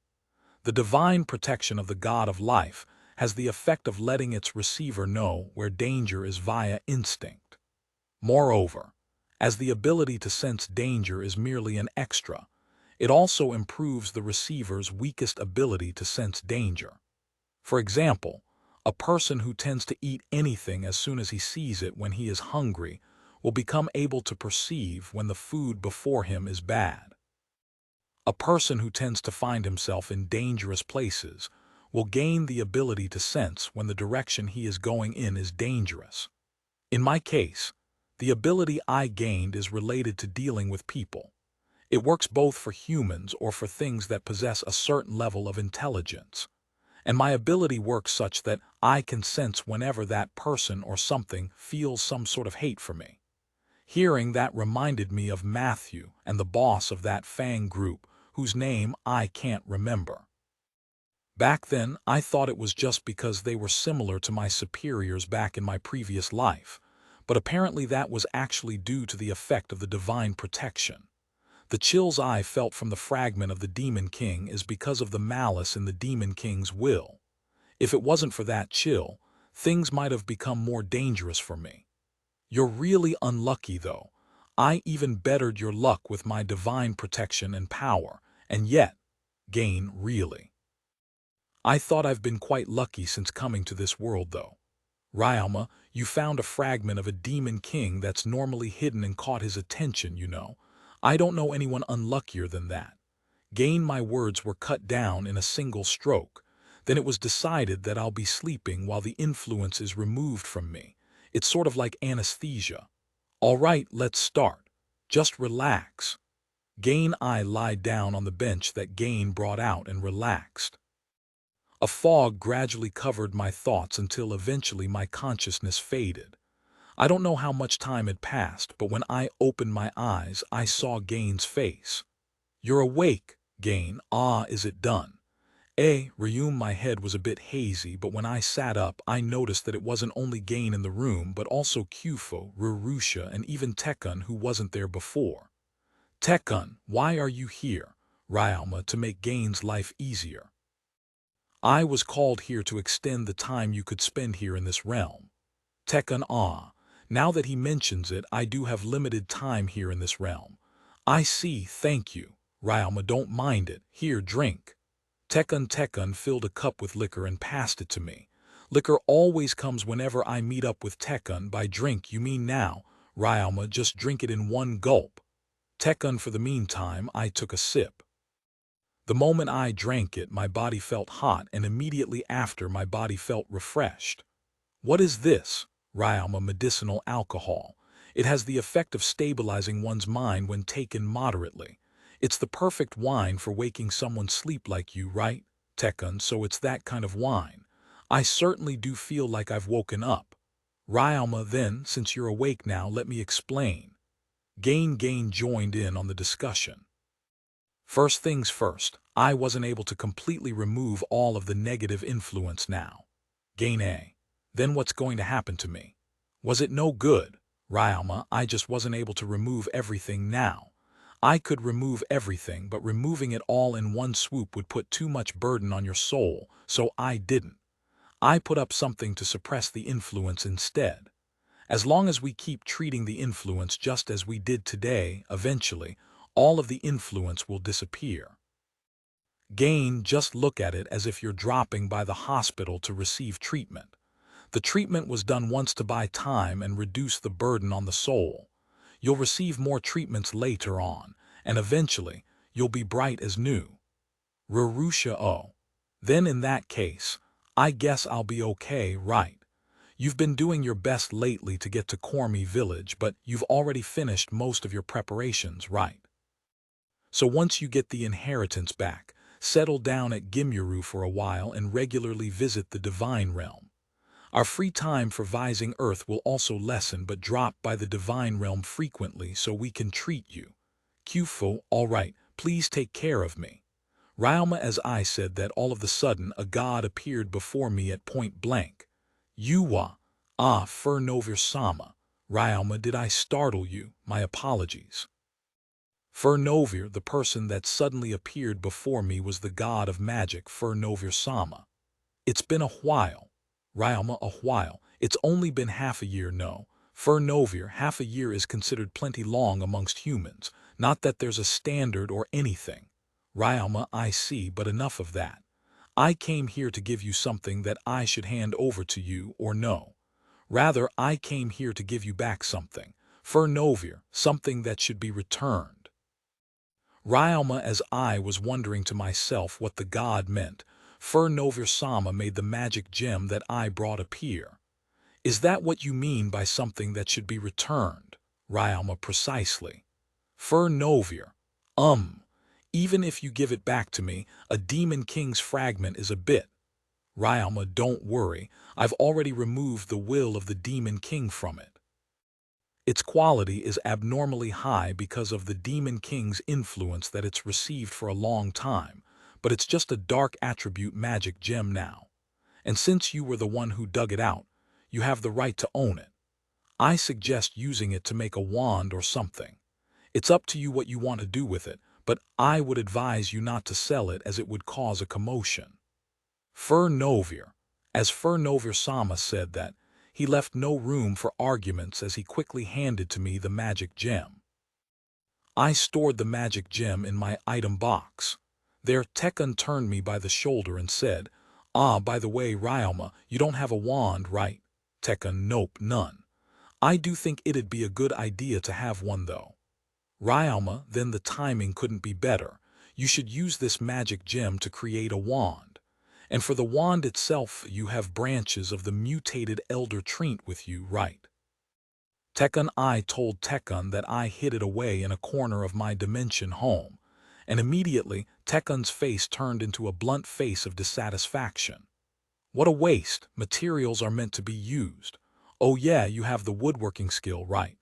Speaker 1: The divine protection of the god of life has the effect of letting its receiver know where danger is via instinct. Moreover, as the ability to sense danger is merely an extra, it also improves the receiver's weakest ability to sense danger. For example, a person who tends to eat anything as soon as he sees it when he is hungry will become able to perceive when the food before him is bad. A person who tends to find himself in dangerous places will gain the ability to sense when the direction he is going in is dangerous. In my case, the ability I gained is related to dealing with people. It works both for humans or for things that possess a certain level of intelligence. And my ability works such that I can sense whenever that person or something feels some sort of hate for me. Hearing that reminded me of Matthew and the boss of that Fang group, whose name I can't remember. Back then, I thought it was just because they were similar to my superiors back in my previous life, but apparently that was actually due to the effect of the divine protection. The chills I felt from the fragment of the Demon King is because of the malice in the Demon King's will. If it wasn't for that chill, things might have become more dangerous for me. You're really unlucky, though. I even bettered your luck with my divine protection and power, and yet, gain really. I thought I've been quite lucky since coming to this world, though. Ryalma, you found a fragment of a demon king that's normally hidden and caught his attention, you know. I don't know anyone unluckier than that. Gain, my words were cut down in a single stroke. Then it was decided that I'll be sleeping while the influence is removed from me. It's sort of like anesthesia. All right, let's start. Just relax. Gain, I lied down on the bench that Gain brought out and relaxed. A fog gradually covered my thoughts until eventually my consciousness faded. I don't know how much time had passed, but when I opened my eyes, I saw Gain's face. You're awake, Gain. Ah, is it done? Resume. My head was a bit hazy, but when I sat up, I noticed that it wasn't only Gain in the room, but also Kufo, Rurusha, and even Tekun, who wasn't there before. Tekun, why are you here? Ryalma, to make Gain's life easier. I was called here to extend the time you could spend here in this realm. Tekun, ah, now that he mentions it, I do have limited time here in this realm. I see, thank you. Ryalma, don't mind it. Here, drink. Tekun filled a cup with liquor and passed it to me. Liquor always comes whenever I meet up with Tekun. By drink, you mean now. Ryalma, just drink it in one gulp. Tekun, for the meantime, I took a sip. The moment I drank it, my body felt hot, and immediately after, my body felt refreshed. What is this? Ryalma, medicinal alcohol. It has the effect of stabilizing one's mind when taken moderately. It's the perfect wine for waking someone's sleep like you, right, Tekun? So it's that kind of wine. I certainly do feel like I've woken up. Ryalma, then, since you're awake now, let me explain. Gain joined in on the discussion. First things first, I wasn't able to completely remove all of the negative influence now. Gain A. Then what's going to happen to me? Was it no good? Ryalma, I just wasn't able to remove everything now. I could remove everything, but removing it all in one swoop would put too much burden on your soul, so I didn't. I put up something to suppress the influence instead. As long as we keep treating the influence just as we did today, eventually, all of the influence will disappear. Gain, just look at it as if you're dropping by the hospital to receive treatment. The treatment was done once to buy time and reduce the burden on the soul. You'll receive more treatments later on, and eventually, you'll be bright as new. Rurusha, oh. Then in that case, I guess I'll be okay, right? You've been doing your best lately to get to Kormi village, but you've already finished most of your preparations, right? So once you get the inheritance back, settle down at Gimyuru for a while and regularly visit the divine realm. Our free time for vising Earth will also lessen, but drop by the divine realm frequently so we can treat you. Kufo, all right, please take care of me. Ryoma as I said that all of a sudden a god appeared before me at point blank. Yuwa, Furnovir-sama. Ryoma, did I startle you? My apologies. Furnovir, the person that suddenly appeared before me, was the god of magic Furnovir-sama. It's been a while. Ryoma, a while. It's only been half a year, no. Furnovir, half a year is considered plenty long amongst humans. Not that there's a standard or anything. Ryoma, I see, but enough of that. I came here to give you something that I should hand over to you, or no. Rather, I came here to give you back something. Furnovir, something that should be returned. Ryoma as I was wondering to myself what the god meant, Furnovir-sama made the magic gem that I brought appear. Is that what you mean by something that should be returned? Ryoma, precisely. Furnovir, even if you give it back to me, a demon king's fragment is a bit. Ryoma, don't worry, I've already removed the will of the demon king from it. Its quality is abnormally high because of the demon king's influence that it's received for a long time, but it's just a dark attribute magic gem now. And since you were the one who dug it out, you have the right to own it. I suggest using it to make a wand or something. It's up to you what you want to do with it, but I would advise you not to sell it as it would cause a commotion. Furnovir, as Furnovir-sama said that, he left no room for arguments as he quickly handed to me the magic gem. I stored the magic gem in my item box. There Tekken turned me by the shoulder and said, by the way, Ryoma, you don't have a wand, right? Tekken, nope, none. I do think it'd be a good idea to have one though. Ryoma, then the timing couldn't be better. You should use this magic gem to create a wand. And for the wand itself, you have branches of the mutated elder tree with you, right? Tekken, I told Tekken that I hid it away in a corner of my dimension home, and immediately Tekken's face turned into a blunt face of dissatisfaction. What a waste, materials are meant to be used. Oh yeah, you have the woodworking skill, right?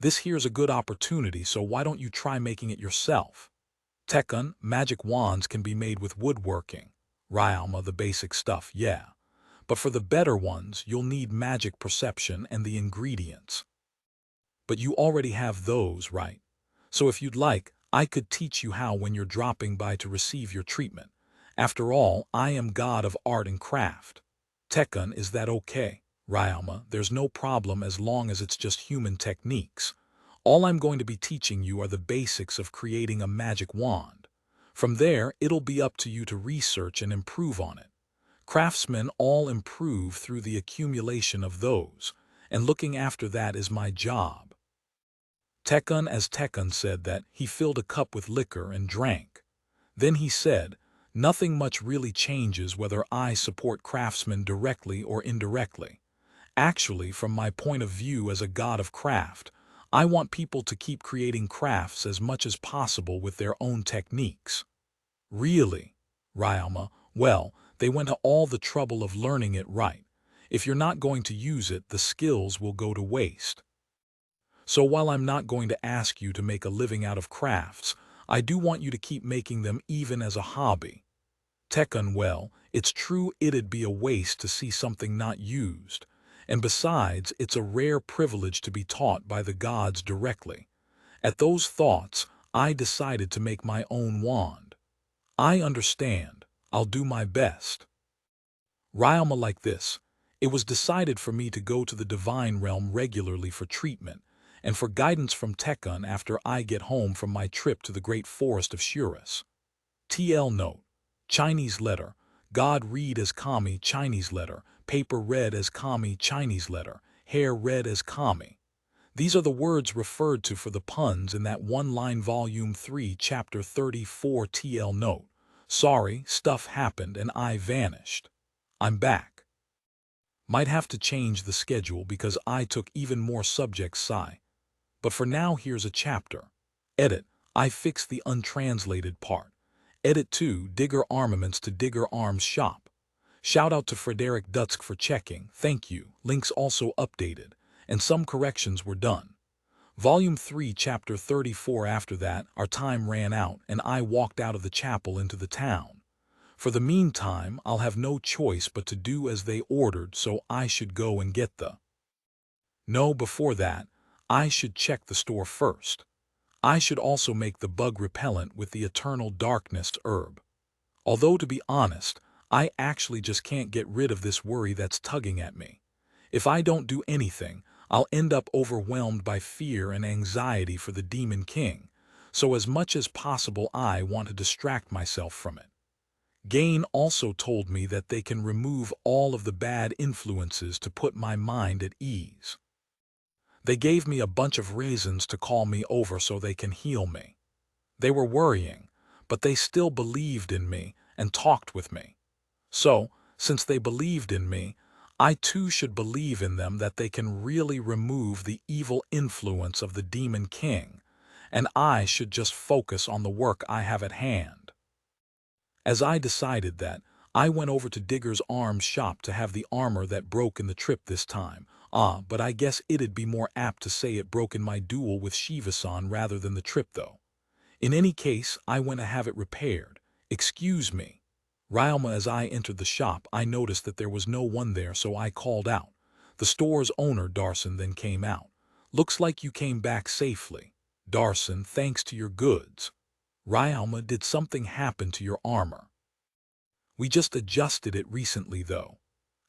Speaker 1: This here's a good opportunity, so why don't you try making it yourself? Tekken, magic wands can be made with woodworking. Ryoma, the basic stuff, yeah. But for the better ones, you'll need magic perception and the ingredients. But you already have those, right? So if you'd like, I could teach you how when you're dropping by to receive your treatment. After all, I am god of art and craft. Tekken, is that okay? Ryoma, there's no problem as long as it's just human techniques. All I'm going to be teaching you are the basics of creating a magic wand. From there, it'll be up to you to research and improve on it. Craftsmen all improve through the accumulation of those, and looking after that is my job. Tekken, as Tekken said that, he filled a cup with liquor and drank. Then he said, nothing much really changes whether I support craftsmen directly or indirectly. Actually, from my point of view as a god of craft, I want people to keep creating crafts as much as possible with their own techniques. Really? Ryoma, well, they went to all the trouble of learning it right. If you're not going to use it, the skills will go to waste. So while I'm not going to ask you to make a living out of crafts, I do want you to keep making them even as a hobby. Tekken, well, it's true it'd be a waste to see something not used. And besides, it's a rare privilege to be taught by the gods directly. At those thoughts, I decided to make my own wand. I understand. I'll do my best. Ryoma, like this, it was decided for me to go to the divine realm regularly for treatment, and for guidance from Tekken after I get home from my trip to the great forest of Shurus. TL note, Chinese letter, God read as Kami Chinese letter, paper read as Kami Chinese letter, hair read as Kami. These are the words referred to for the puns in that one-line Volume 3, Chapter 34 TL note. Sorry, stuff happened and I vanished. I'm back. Might have to change the schedule because I took even more subjects sci. But for now here's a chapter. Edit, I fixed the untranslated part. Edit 2, Digger Armaments to Digger Arms Shop. Shout out to Frederick Dutsk for checking, thank you. Links also updated, and some corrections were done. Volume 3, Chapter 34. After that, our time ran out, and I walked out of the chapel into the town. For the meantime, I'll have no choice but to do as they ordered, so I should go and get the... No, before that, I should check the store first. I should also make the bug repellent with the eternal darkness herb. Although, to be honest, I actually just can't get rid of this worry that's tugging at me. If I don't do anything, I'll end up overwhelmed by fear and anxiety for the Demon King, so as much as possible I want to distract myself from it. Gain also told me that they can remove all of the bad influences to put my mind at ease. They gave me a bunch of reasons to call me over so they can heal me. They were worrying, but they still believed in me and talked with me. So, since they believed in me, I too should believe in them that they can really remove the evil influence of the Demon King, and I should just focus on the work I have at hand. As I decided that, I went over to Digger's arms shop to have the armor that broke in the trip this time. But I guess it'd be more apt to say it broke in my duel with Shiva-san rather than the trip though. In any case, I went to have it repaired. Excuse me. Ryoma, as I entered the shop, I noticed that there was no one there, so I called out. The store's owner, Darson, then came out. Looks like you came back safely. Darson, thanks to your goods. Ryoma, did something happen to your armor? We just adjusted it recently though.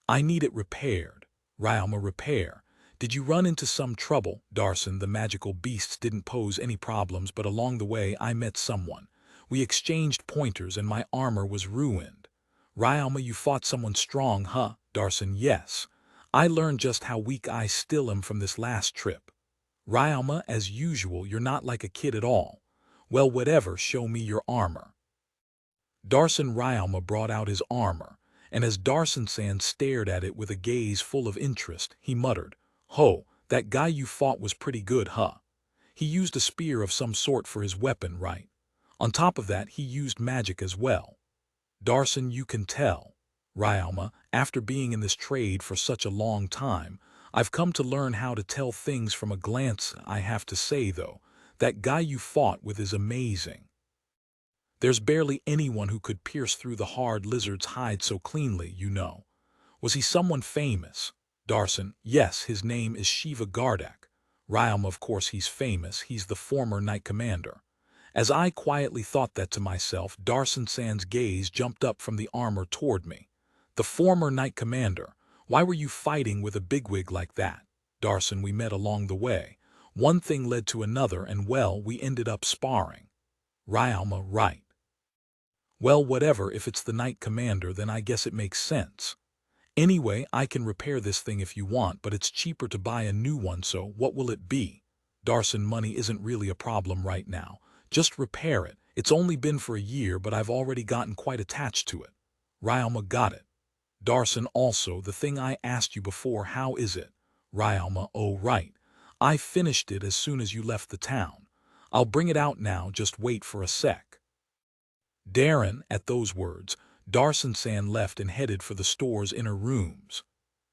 Speaker 1: I need it repaired. Ryoma, repair. Did you run into some trouble? Darson, the magical beasts didn't pose any problems, but along the way I met someone. We exchanged pointers and my armor was ruined. Ryoma, you fought someone strong, huh? Darson, yes. I learned just how weak I still am from this last trip. Ryoma, as usual, you're not like a kid at all. Well, whatever, show me your armor. Darson Ryoma brought out his armor, and as Darson-san stared at it with a gaze full of interest, he muttered, "Ho, that guy you fought was pretty good, huh? He used a spear of some sort for his weapon, right? On top of that, he used magic as well." Darson, you can tell. Ryoma, after being in this trade for such a long time, I've come to learn how to tell things from a glance. I have to say, though, that guy you fought with is amazing. There's barely anyone who could pierce through the hard lizard's hide so cleanly, you know. Was he someone famous? Darson, yes, his name is Shiva Gardak. Ryoma, of course he's famous, he's the former Knight Commander. As I quietly thought that to myself, Darson-san's gaze jumped up from the armor toward me. The former Knight Commander, why were you fighting with a bigwig like that? Darson, we met along the way. One thing led to another and well, we ended up sparring. Ryoma, right. Well, whatever, if it's the Knight Commander, then I guess it makes sense. Anyway, I can repair this thing if you want, but it's cheaper to buy a new one, so what will it be? Darson, money isn't really a problem right now. Just repair it. It's only been for a year, but I've already gotten quite attached to it. Ryoma, got it. Darson, also, the thing I asked you before, how is it? Ryoma, oh right. I finished it as soon as you left the town. I'll bring it out now, just wait for a sec. Darren, at those words, Darson-san left and headed for the store's inner rooms.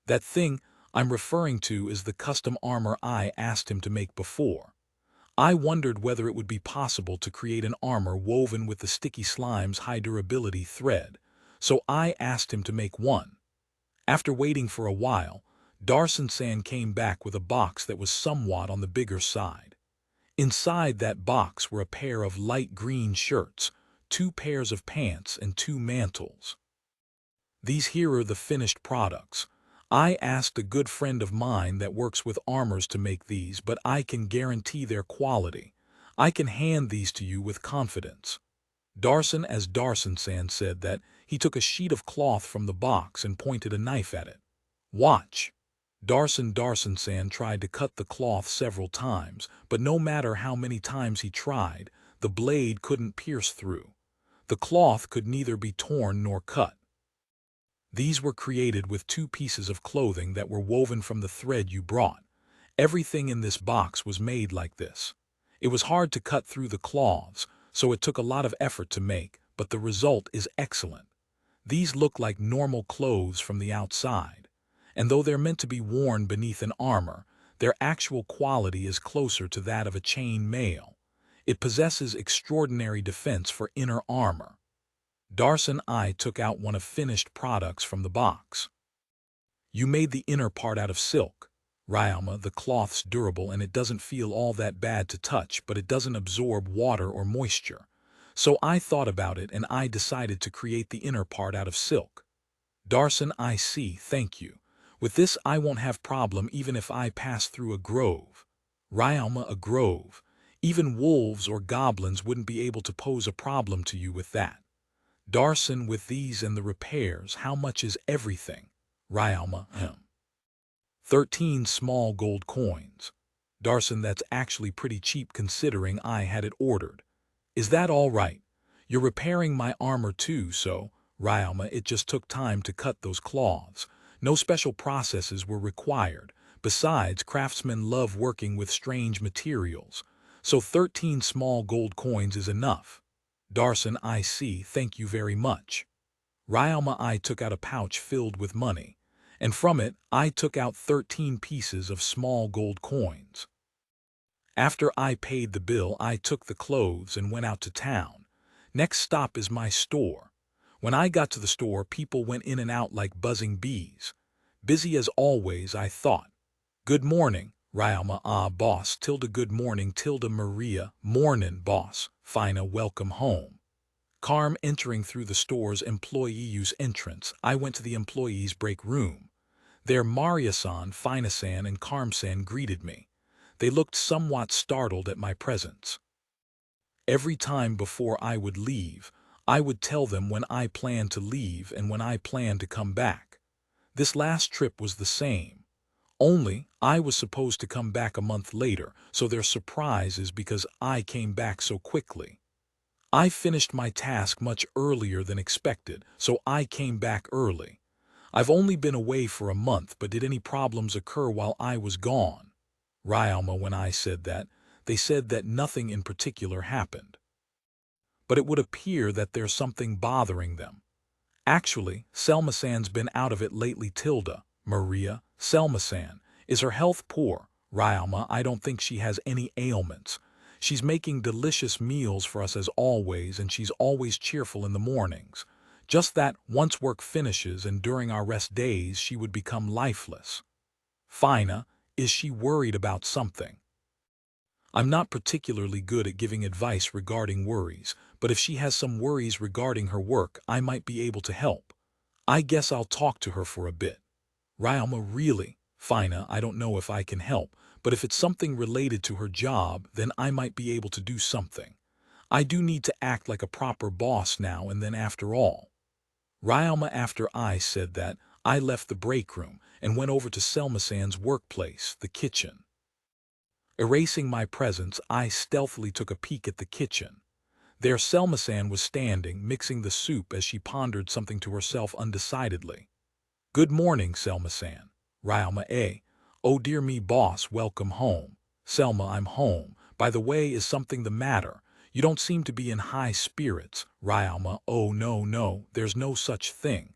Speaker 1: That thing I'm referring to is the custom armor I asked him to make before. I wondered whether it would be possible to create an armor woven with the sticky slime's high durability thread, so I asked him to make one. After waiting for a while, Darson-san came back with a box that was somewhat on the bigger side. Inside that box were a pair of light green shirts, 2 pairs of pants, and 2 mantles. These here are the finished products. I asked a good friend of mine that works with armors to make these, but I can guarantee their quality. I can hand these to you with confidence. Darson, as Darson-san said that, he took a sheet of cloth from the box and pointed a knife at it. Watch. Darson-san tried to cut the cloth several times, but no matter how many times he tried, the blade couldn't pierce through. The cloth could neither be torn nor cut. These were created with 2 pieces of clothing that were woven from the thread you brought. Everything in this box was made like this. It was hard to cut through the cloths, so it took a lot of effort to make, but the result is excellent. These look like normal clothes from the outside, and though they're meant to be worn beneath an armor, Their actual quality is closer to that of a chain mail. It possesses extraordinary defense for inner armor. Darson I took out one of finished products from the box. You made the inner part out of silk. Ryama, the cloth's durable and it doesn't feel all that bad to touch, but it doesn't absorb water or moisture. So I thought about it and I decided to create the inner part out of silk. Darson I see, thank you. With this I won't have problem even if I pass through a grove. Ryama, a grove. Even wolves or goblins wouldn't be able to pose a problem to you with that. Darson, with these and the repairs, how much is everything? Ryama, 13 small gold coins. Darson, that's actually pretty cheap considering I had it ordered. Is that all right? You're repairing my armor too, so, Ryama, it just took time to cut those cloths. No special processes were required. Besides, craftsmen love working with strange materials. So 13 small gold coins is enough. Darson, I see, thank you very much. Ryama, I took out a pouch filled with money, and from it I took out 13 pieces of small gold coins. After I paid the bill, I took the clothes and went out to town. Next stop is my store. When I got to the store, people went in and out like buzzing bees. Busy as always, I thought. Good morning, Ryama, boss, tilde good morning, tilde Maria, mornin' boss, fina welcome home. Carm entering through the store's employee use entrance, I went to the employees' break room. There Maria-san, Fina-san, and Carm-san greeted me. They looked somewhat startled at my presence. Every time before I would leave, I would tell them when I planned to leave and when I planned to come back. This last trip was the same. Only, I was supposed to come back a month later, so their surprise is because I came back so quickly. I finished my task much earlier than expected, so I came back early. I've only been away for a month, but did any problems occur while I was gone? Ryama, when I said that, they said that nothing in particular happened. But it would appear that there's something bothering them. Actually, Selma-san's been out of it lately, tilde. Maria, Selma-san, is her health poor? Ryama, I don't think she has any ailments. She's making delicious meals for us as always, and she's always cheerful in the mornings. Just that, once work finishes and during our rest days, she would become lifeless. Fina, is she worried about something? I'm not particularly good at giving advice regarding worries, but if she has some worries regarding her work, I might be able to help. I guess I'll talk to her for a bit. Ryama, really? Fina, I don't know if I can help, but if it's something related to her job, then I might be able to do something. I do need to act like a proper boss now and then after all. Ryama, after I said that, I left the break room and went over to Selma-san's workplace, the kitchen. Erasing my presence, I stealthily took a peek at the kitchen. There Selma-san was standing, mixing the soup as she pondered something to herself undecidedly. Good morning, Selma-san. Ryama, oh dear me, boss, welcome home. Selma, I'm home. By the way, is something the matter? You don't seem to be in high spirits. Ryama, oh no, there's no such thing.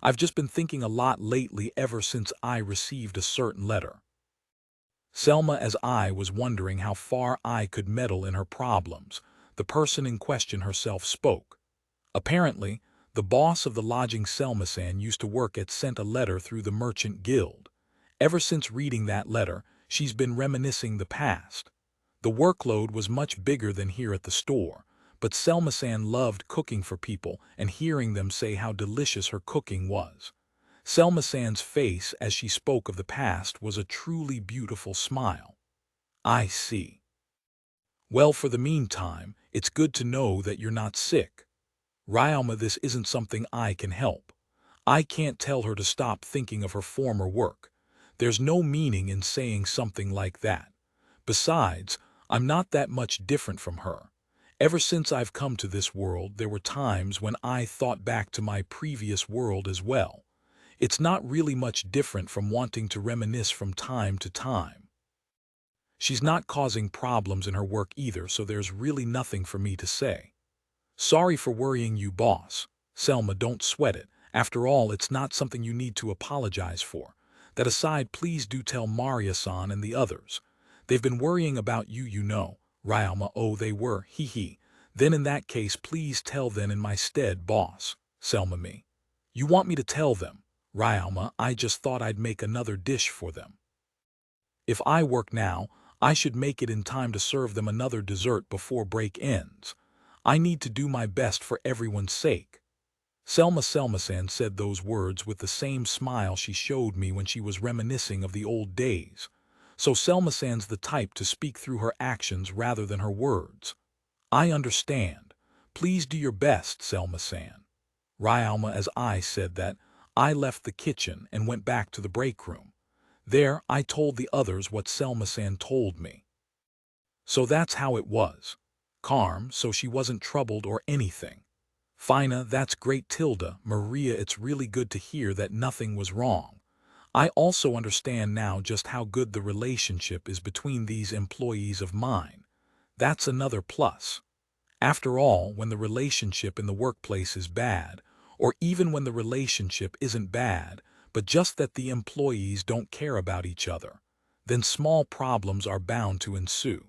Speaker 1: I've just been thinking a lot lately ever since I received a certain letter. Selma, as I was wondering how far I could meddle in her problems, the person in question herself spoke. Apparently, the boss of the lodging Selma-san used to work at sent a letter through the Merchant Guild. Ever since reading that letter, she's been reminiscing the past. The workload was much bigger than here at the store, but Selma-san loved cooking for people and hearing them say how delicious her cooking was. Selma-san's face as she spoke of the past was a truly beautiful smile. I see. Well, for the meantime, it's good to know that you're not sick. Ryama, this isn't something I can help. I can't tell her to stop thinking of her former work. There's no meaning in saying something like that. Besides, I'm not that much different from her. Ever since I've come to this world, there were times when I thought back to my previous world as well. It's not really much different from wanting to reminisce from time to time. She's not causing problems in her work either, so there's really nothing for me to say. Sorry for worrying you, boss. Selma, don't sweat it. After all, it's not something you need to apologize for. That aside, please do tell Maria-san and the others. They've been worrying about you, you know. Ryoma, oh, they were, hee hee. Then in that case, please tell them in my stead, boss. Selma me. You want me to tell them? Ryoma, I just thought I'd make another dish for them. If I work now, I should make it in time to serve them another dessert before break ends. I need to do my best for everyone's sake. Selma-san said those words with the same smile she showed me when she was reminiscing of the old days. So Selma-san's the type to speak through her actions rather than her words. I understand. Please do your best, Selma-san. Ryoma, as I said that, I left the kitchen and went back to the break room. There, I told the others what Selma-san told me. So that's how it was. Calm, so she wasn't troubled or anything. Fina, that's great, Tilda. Maria, it's really good to hear that nothing was wrong. I also understand now just how good the relationship is between these employees of mine. That's another plus. After all, when the relationship in the workplace is bad, or even when the relationship isn't bad, but just that the employees don't care about each other, then small problems are bound to ensue.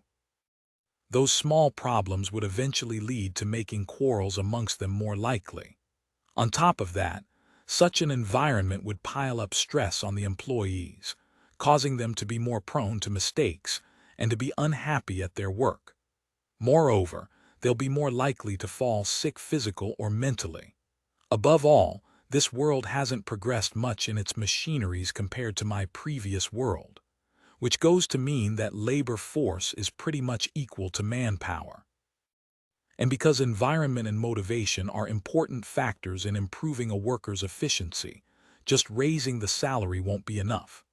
Speaker 1: Those small problems would eventually lead to making quarrels amongst them more likely. On top of that, such an environment would pile up stress on the employees, causing them to be more prone to mistakes and to be unhappy at their work. Moreover, they'll be more likely to fall sick physically or mentally. Above all, this world hasn't progressed much in its machineries compared to my previous world, which goes to mean that labor force is pretty much equal to manpower. And because environment and motivation are important factors in improving a worker's efficiency, just raising the salary won't be enough.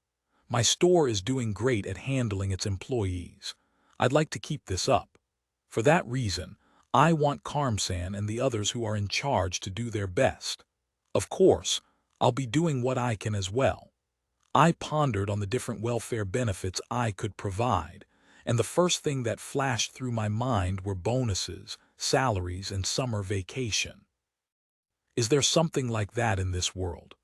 Speaker 1: My store is doing great at handling its employees. I'd like to keep this up. For that reason, I want Karmsan and the others who are in charge to do their best. Of course, I'll be doing what I can as well. I pondered on the different welfare benefits I could provide, and the first thing that flashed through my mind were bonuses, salaries, and summer vacation. Is there something like that in this world?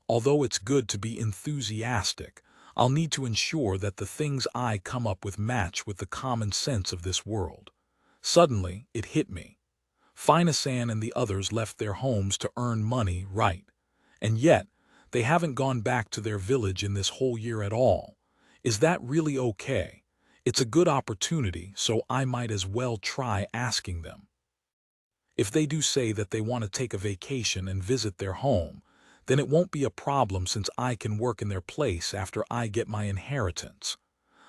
Speaker 1: Although it's good to be enthusiastic, I'll need to ensure that the things I come up with match with the common sense of this world. Suddenly, it hit me. Fina-san and the others left their homes to earn money, right? And yet, they haven't gone back to their village in this whole year at all. Is that really okay? It's a good opportunity, so I might as well try asking them. If they do say that they want to take a vacation and visit their home, then it won't be a problem since I can work in their place after I get my inheritance.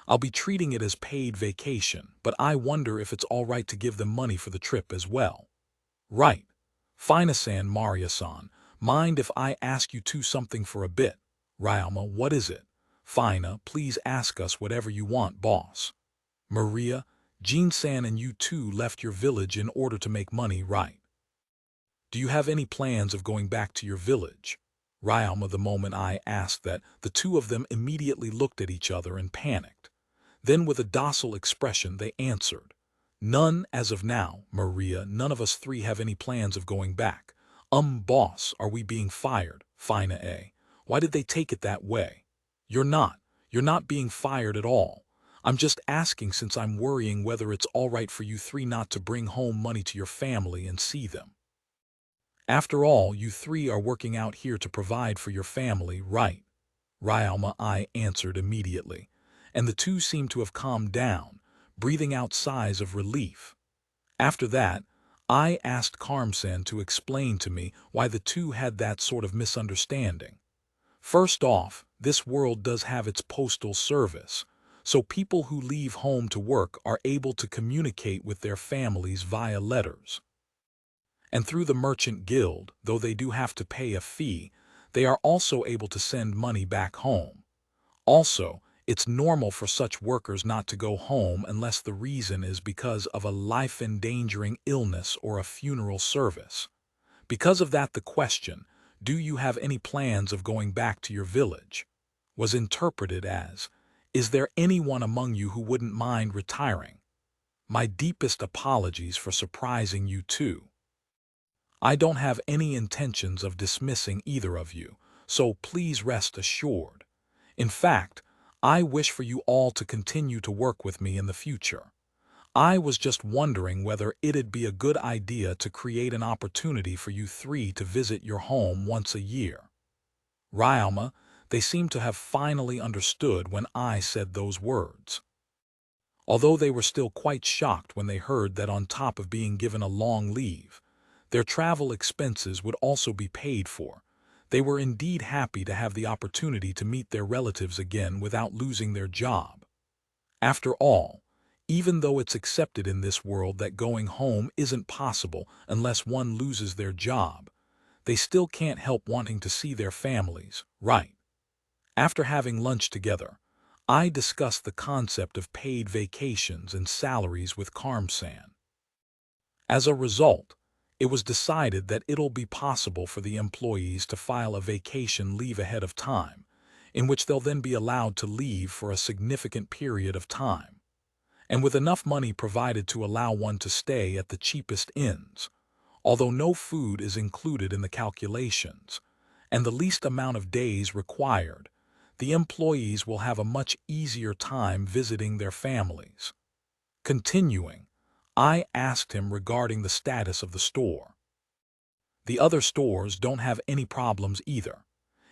Speaker 1: I'll be treating it as paid vacation, but I wonder if it's all right to give them money for the trip as well. Right. Fina-san, Maria-san, mind if I ask you two something for a bit? Ryoma, what is it? Fina, please ask us whatever you want, boss. Maria, Jean-san and you two left your village in order to make money, right? Do you have any plans of going back to your village? Ryoma, the moment I asked that, the two of them immediately looked at each other and panicked. Then with a docile expression they answered. None as of now, Maria, none of us three have any plans of going back. Boss, are we being fired? Fina A. Why did they take it that way? You're not being fired at all. I'm just asking since I'm worrying whether it's all right for you three not to bring home money to your family and see them. After all, you three are working out here to provide for your family, right? Ryoma I answered immediately, and the two seemed to have calmed down, breathing out sighs of relief. After that, I asked Karmsan to explain to me why the two had that sort of misunderstanding. First off, this world does have its postal service, so people who leave home to work are able to communicate with their families via letters. And through the merchant guild, though they do have to pay a fee, they are also able to send money back home. Also, it's normal for such workers not to go home unless the reason is because of a life-endangering illness or a funeral service. Because of that, the question, "Do you have any plans of going back to your village?" was interpreted as, "Is there anyone among you who wouldn't mind retiring?" My deepest apologies for surprising you too. I don't have any intentions of dismissing either of you, so please rest assured. In fact, I wish for you all to continue to work with me in the future. I was just wondering whether it'd be a good idea to create an opportunity for you three to visit your home once a year. Ryalma, they seemed to have finally understood when I said those words. Although they were still quite shocked when they heard that on top of being given a long leave, their travel expenses would also be paid for, they were indeed happy to have the opportunity to meet their relatives again without losing their job. After all, even though it's accepted in this world that going home isn't possible unless one loses their job, they still can't help wanting to see their families, right? After having lunch together, I discussed the concept of paid vacations and salaries with Karmsan. As a result, it was decided that it'll be possible for the employees to file a vacation leave ahead of time, in which they'll then be allowed to leave for a significant period of time, and with enough money provided to allow one to stay at the cheapest inns, although no food is included in the calculations, and the least amount of days required, the employees will have a much easier time visiting their families. Continuing, I asked him regarding the status of the store. The other stores don't have any problems either.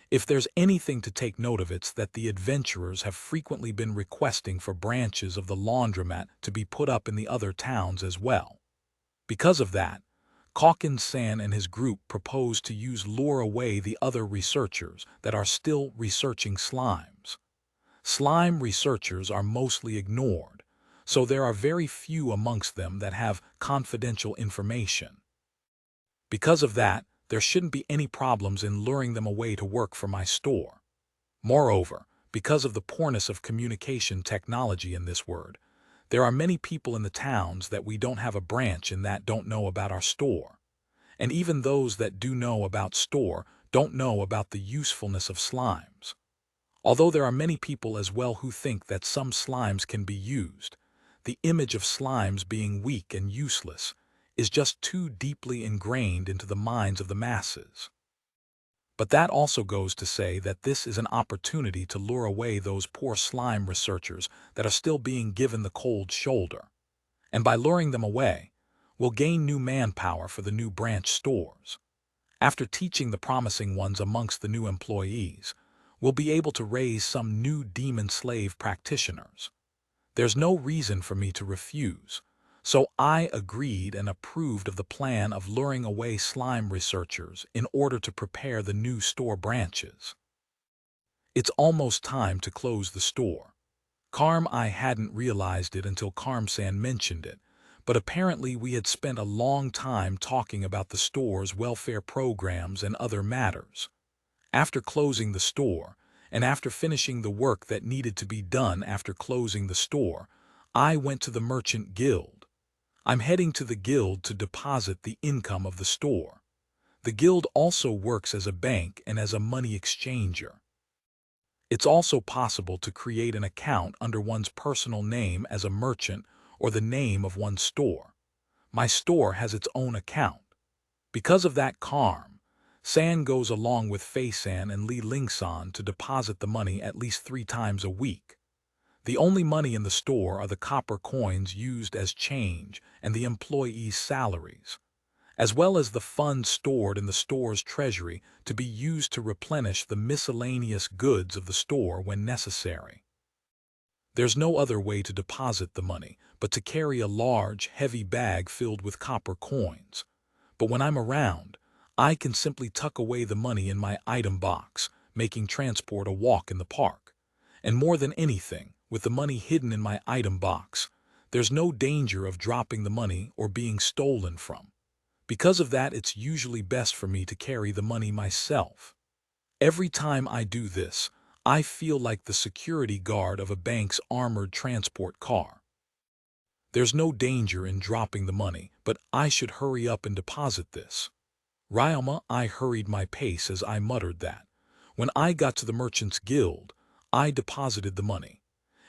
Speaker 1: If there's anything to take note of, it's that the adventurers have frequently been requesting for branches of the laundromat to be put up in the other towns as well. Because of that, Calkin-san and his group propose to lure away the other researchers that are still researching slimes. Slime researchers are mostly ignored, so there are very few amongst them that have confidential information. Because of that, there shouldn't be any problems in luring them away to work for my store. Moreover, because of the poorness of communication technology in this world, there are many people in the towns that we don't have a branch in that don't know about our store. And even those that do know about store don't know about the usefulness of slimes. Although there are many people as well who think that some slimes can be used, the image of slimes being weak and useless is just too deeply ingrained into the minds of the masses. But that also goes to say that this is an opportunity to lure away those poor slime researchers that are still being given the cold shoulder. And by luring them away, we'll gain new manpower for the new branch stores. After teaching the promising ones amongst the new employees, we'll be able to raise some new demon slave practitioners. There's no reason for me to refuse, so I agreed and approved of the plan of luring away slime researchers in order to prepare the new store branches. It's almost time to close the store. I hadn't realized it until Karmsan mentioned it, but apparently we had spent a long time talking about the store's welfare programs and other matters. After closing the store, and after finishing the work that needed to be done after closing the store, I went to the Merchant Guild. I'm heading to the guild to deposit the income of the store. The guild also works as a bank and as a money exchanger. It's also possible to create an account under one's personal name as a merchant or the name of one's store. My store has its own account. Because of that, San goes along with Fei-san and Li Ling-san to deposit the money at least 3 times a week. The only money in the store are the copper coins used as change and the employees' salaries, as well as the funds stored in the store's treasury to be used to replenish the miscellaneous goods of the store when necessary. There's no other way to deposit the money but to carry a large, heavy bag filled with copper coins. But when I'm around, I can simply tuck away the money in my item box, making transport a walk in the park. And more than anything, with the money hidden in my item box, there's no danger of dropping the money or being stolen from. Because of that, it's usually best for me to carry the money myself. Every time I do this, I feel like the security guard of a bank's armored transport car. There's no danger in dropping the money, but I should hurry up and deposit this. Ryalma, I hurried my pace as I muttered that. When I got to the Merchants Guild, I deposited the money.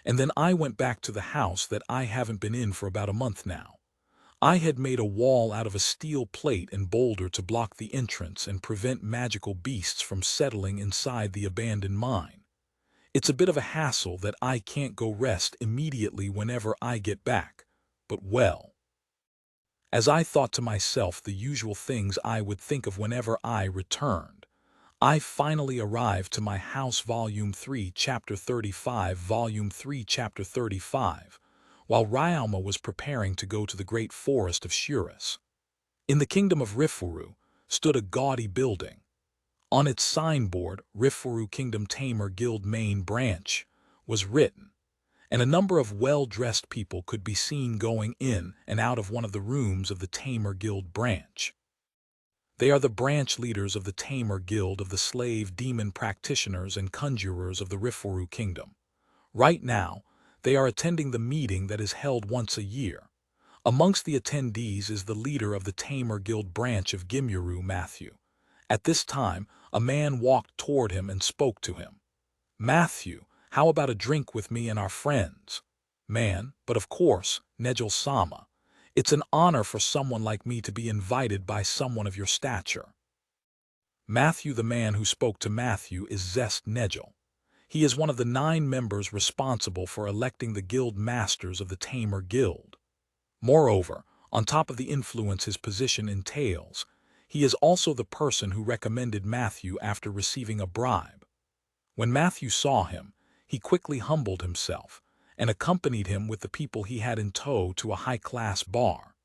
Speaker 1: And then I went back to the house that I haven't been in for about a month now. I had made a wall out of a steel plate and boulder to block the entrance and prevent magical beasts from settling inside the abandoned mine. It's a bit of a hassle that I can't go rest immediately whenever I get back. But well, as I thought to myself the usual things I would think of whenever I returned, I finally arrived to my house Volume 3, Chapter 35, Volume 3, Chapter 35, while Ryalma was preparing to go to the great forest of Shuras. In the kingdom of Rifuru stood a gaudy building. On its signboard, Rifuru Kingdom Tamer Guild Main Branch was written, and a number of well-dressed people could be seen going in and out of one of the rooms of the Tamer Guild branch. They are the branch leaders of the Tamer Guild of the slave demon practitioners and conjurers of the Rifuru Kingdom. Right now, they are attending the meeting that is held once a year. Amongst the attendees is the leader of the Tamer Guild branch of Gimyuru, Matthew. At this time, a man walked toward him and spoke to him. "Matthew, how about a drink with me and our friends?" "Man, but of course, Nejel-sama. It's an honor for someone like me to be invited by someone of your stature." Matthew, the man who spoke to Matthew, is Zest Nejel. He is one of the 9 members responsible for electing the guild masters of the Tamer Guild. Moreover, on top of the influence his position entails, he is also the person who recommended Matthew after receiving a bribe. When Matthew saw him, he quickly humbled himself and accompanied him with the people he had in tow to a high-class bar.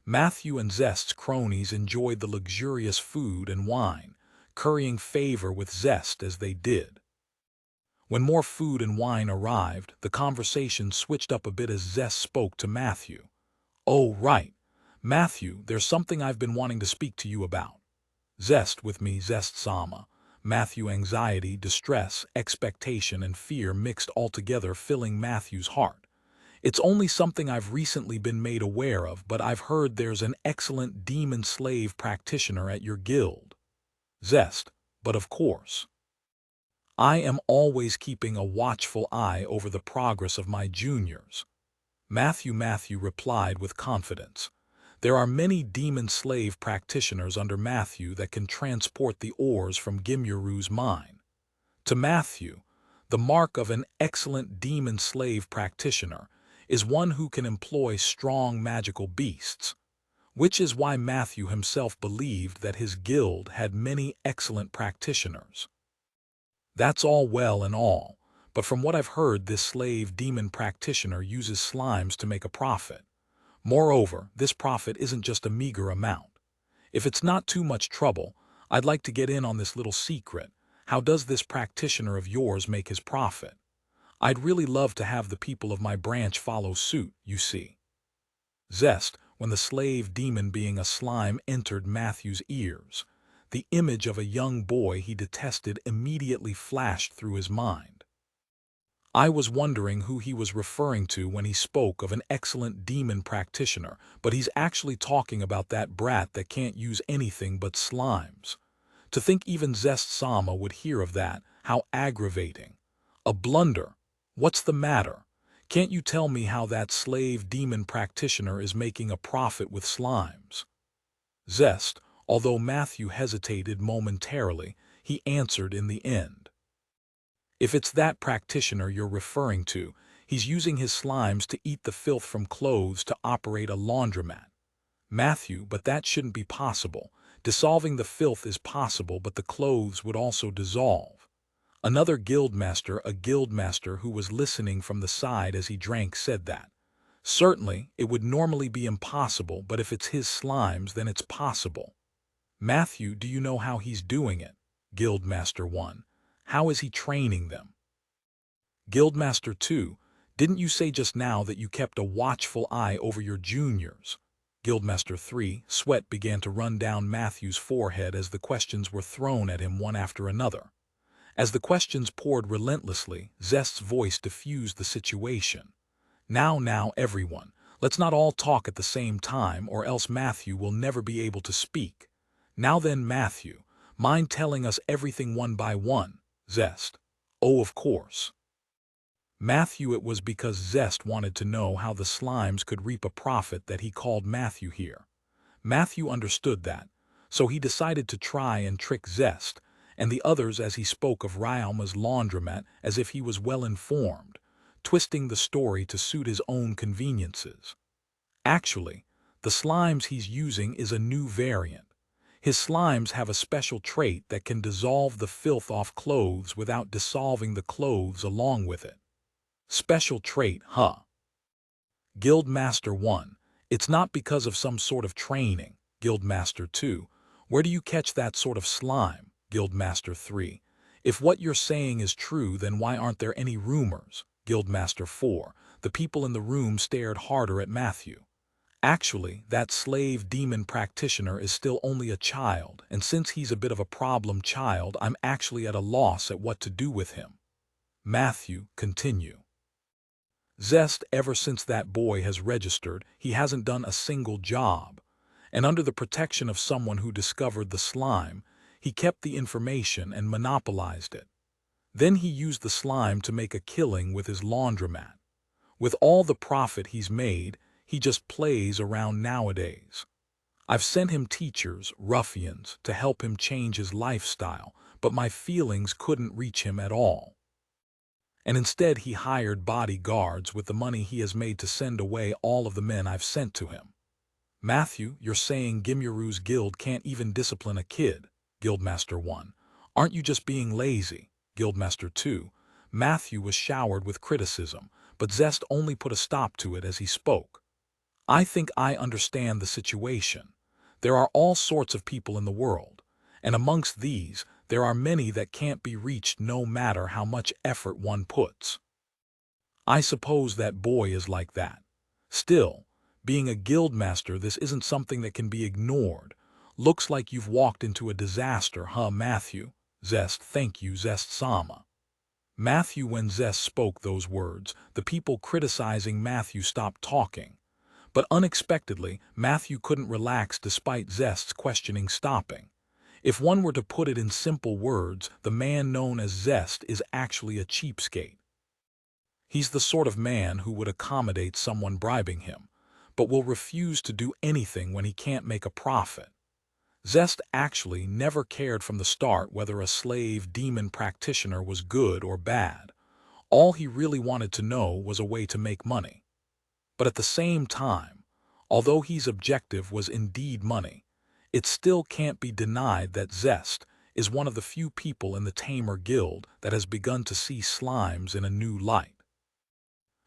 Speaker 1: Matthew and Zest's cronies enjoyed the luxurious food and wine, currying favor with Zest as they did. When more food and wine arrived, the conversation switched up a bit as Zest spoke to Matthew. "Oh, right. Matthew, there's something I've been wanting to speak to you about." "Zest with me, Zest-sama." Matthew, anxiety, distress, expectation, and fear mixed altogether, filling Matthew's heart. "It's only something I've recently been made aware of, but I've heard there's an excellent demon slave practitioner at your guild." Zest: "But of course. I am always keeping a watchful eye over the progress of my juniors." Matthew replied with confidence. "There are many demon slave practitioners under Matthew that can transport the ores from Gimyuru's mine." To Matthew, the mark of an excellent demon slave practitioner is one who can employ strong magical beasts, which is why Matthew himself believed that his guild had many excellent practitioners. "That's all well and all, but from what I've heard, this slave demon practitioner uses slimes to make a profit. Moreover, this profit isn't just a meager amount. If it's not too much trouble, I'd like to get in on this little secret. How does this practitioner of yours make his profit? I'd really love to have the people of my branch follow suit, you see." Zest: when the slave demon being a slime entered Matthew's ears, the image of a young boy he detested immediately flashed through his mind. I was wondering who he was referring to when he spoke of an excellent demon practitioner, but he's actually talking about that brat that can't use anything but slimes. To think even Zest-sama would hear of that, how aggravating. A blunder. What's the matter? Can't you tell me how that slave demon practitioner is making a profit with slimes? Zest: although Matthew hesitated momentarily, he answered in the end. "If it's that practitioner you're referring to, he's using his slimes to eat the filth from clothes to operate a laundromat." Matthew: "But that shouldn't be possible. Dissolving the filth is possible, but the clothes would also dissolve." Another guildmaster, a guildmaster who was listening from the side as he drank, said that, "Certainly, it would normally be impossible, but if it's his slimes, then it's possible." Matthew: "Do you know how he's doing it?" Guildmaster 1: "How is he training them?" Guildmaster 2: "Didn't you say just now that you kept a watchful eye over your juniors?" Guildmaster 3: Sweat began to run down Matthew's forehead as the questions were thrown at him one after another. As the questions poured relentlessly, Zest's voice diffused the situation. Now, everyone, let's not all talk at the same time, or else Matthew will never be able to speak. Now then, Matthew, mind telling us everything one by one?" Zest: "Oh, of course." Matthew: "It was because Zest wanted to know how the slimes could reap a profit that he called Matthew here." Matthew understood that, so he decided to try and trick Zest, and the others as he spoke of Ryalma's laundromat as if he was well informed, twisting the story to suit his own conveniences. Actually, the slimes he's using is a new variant. His slimes have a special trait that can dissolve the filth off clothes without dissolving the clothes along with it. Special trait, huh? Guildmaster 1. It's not because of some sort of training. Guildmaster 2. Where do you catch that sort of slime? Guildmaster 3. If what you're saying is true, then why aren't there any rumors? Guildmaster 4. The people in the room stared harder at Matthew. Actually, that slave demon practitioner is still only a child, and since he's a bit of a problem child, I'm actually at a loss at what to do with him. Matthew, continue. Zest, ever since that boy has registered, he hasn't done a single job. And under the protection of someone who discovered the slime, he kept the information and monopolized it. Then he used the slime to make a killing with his laundromat. With all the profit he's made, he just plays around nowadays. I've sent him teachers, ruffians, to help him change his lifestyle, but my feelings couldn't reach him at all. And instead he hired bodyguards with the money he has made to send away all of the men I've sent to him. Matthew, you're saying Gimyaru's guild can't even discipline a kid? Guildmaster 1. Aren't you just being lazy? Guildmaster 2. Matthew was showered with criticism, but Zest only put a stop to it as he spoke. I think I understand the situation. There are all sorts of people in the world, and amongst these, there are many that can't be reached no matter how much effort one puts. I suppose that boy is like that. Still, being a guildmaster, this isn't something that can be ignored. Looks like you've walked into a disaster, huh, Matthew? Zest, thank you, Zest-sama. Matthew, when Zest spoke those words, the people criticizing Matthew stopped talking. But unexpectedly, Matthew couldn't relax despite Zest's questioning stopping. If one were to put it in simple words, the man known as Zest is actually a cheapskate. He's the sort of man who would accommodate someone bribing him, but will refuse to do anything when he can't make a profit. Zest actually never cared from the start whether a slave demon practitioner was good or bad. All he really wanted to know was a way to make money. But at the same time, although his objective was indeed money, it still can't be denied that Zest is one of the few people in the Tamer Guild that has begun to see slimes in a new light.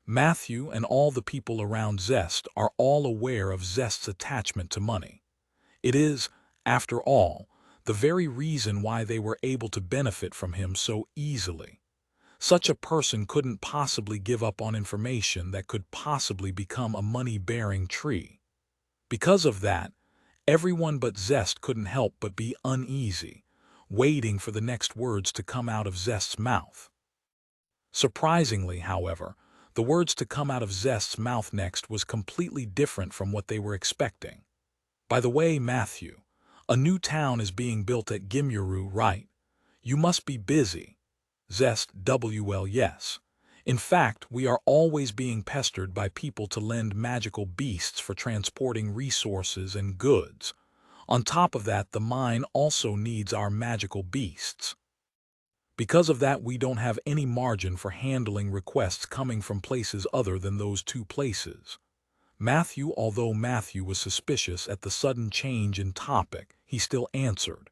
Speaker 1: Matthew and all the people around Zest are all aware of Zest's attachment to money. It is, after all, the very reason why they were able to benefit from him so easily. Such a person couldn't possibly give up on information that could possibly become a money-bearing tree. Because of that, everyone but Zest couldn't help but be uneasy, waiting for the next words to come out of Zest's mouth. Surprisingly, however, the words to come out of Zest's mouth next was completely different from what they were expecting. By the way, Matthew, a new town is being built at Gimyaru, right? You must be busy. Zest, well, yes. In fact, we are always being pestered by people to lend magical beasts for transporting resources and goods. On top of that, the mine also needs our magical beasts. Because of that, we don't have any margin for handling requests coming from places other than those two places. Matthew, although Matthew was suspicious at the sudden change in topic, he still answered.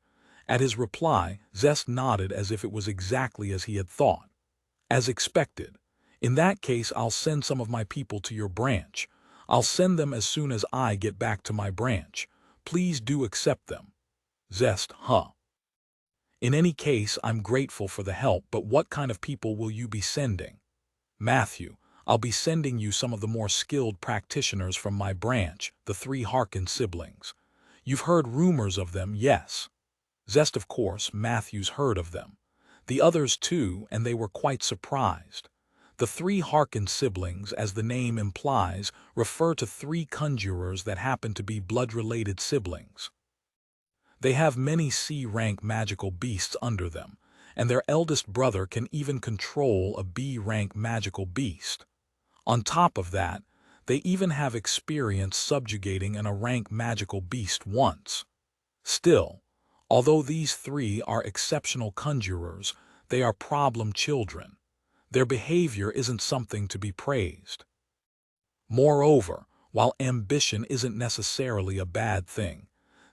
Speaker 1: At his reply, Zest nodded as if it was exactly as he had thought. As expected. In that case, I'll send some of my people to your branch. I'll send them as soon as I get back to my branch. Please do accept them. Zest, huh? In any case, I'm grateful for the help, but what kind of people will you be sending? Matthew, I'll be sending you some of the more skilled practitioners from my branch, the 3 Harkin siblings. You've heard rumors of them, yes. Zest, of course, Matthew's heard of them. The others too, and they were quite surprised. The 3 Harkin siblings, as the name implies, refer to 3 conjurers that happen to be blood-related siblings. They have many C-rank magical beasts under them, and their eldest brother can even control a B-rank magical beast. On top of that, they even have experience subjugating an A-rank magical beast once. Still, Although these three are exceptional conjurers, they are problem children. Their behavior isn't something to be praised. Moreover, while ambition isn't necessarily a bad thing,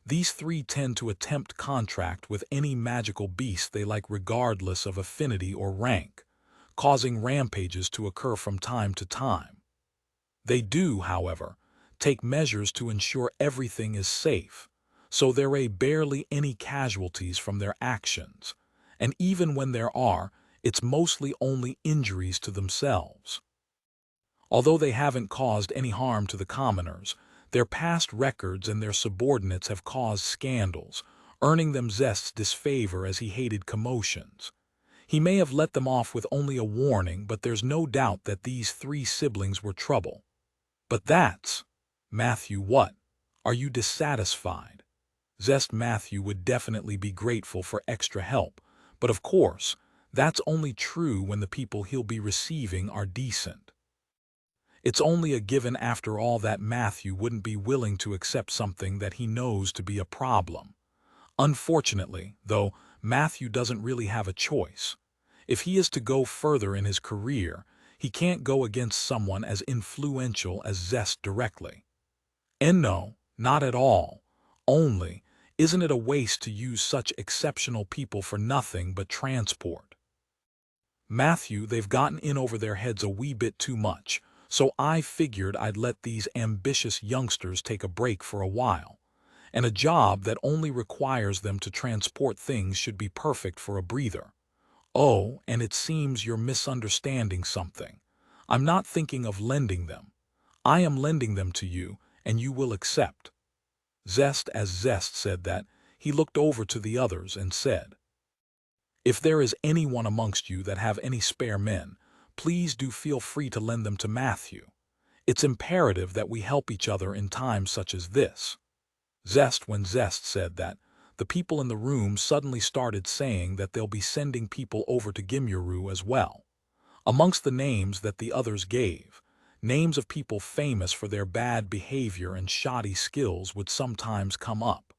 Speaker 1: these three tend to attempt contract with any magical beast they like regardless of affinity or rank, causing rampages to occur from time to time. They do, however, take measures to ensure everything is safe, so there are barely any casualties from their actions, and even when there are, it's mostly only injuries to themselves. Although they haven't caused any harm to the commoners, their past records and their subordinates have caused scandals, earning them Zest's disfavor as he hated commotions. He may have let them off with only a warning, but there's no doubt that these three siblings were trouble. But that's... Matthew, what? Are you dissatisfied? Zest Matthew would definitely be grateful for extra help, but of course, that's only true when the people he'll be receiving are decent. It's only a given after all that Matthew wouldn't be willing to accept something that he knows to be a problem. Unfortunately, though, Matthew doesn't really have a choice. If he is to go further in his career, he can't go against someone as influential as Zest directly. And no, not at all. Only, isn't it a waste to use such exceptional people for nothing but transport? Matthew, they've gotten in over their heads a wee bit too much, so I figured I'd let these ambitious youngsters take a break for a while. And a job that only requires them to transport things should be perfect for a breather. Oh, and it seems you're misunderstanding something. I'm not thinking of lending them. I am lending them to you, and you will accept. As Zest said that, he looked over to the others and said, "If there is anyone amongst you that have any spare men, please do feel free to lend them to Matthew. It's imperative that we help each other in times such as this." When Zest said that, the people in the room suddenly started saying that they'll be sending people over to Gimyuru as well. Amongst the names that the others gave, names of people famous for their bad behavior and shoddy skills would sometimes come up.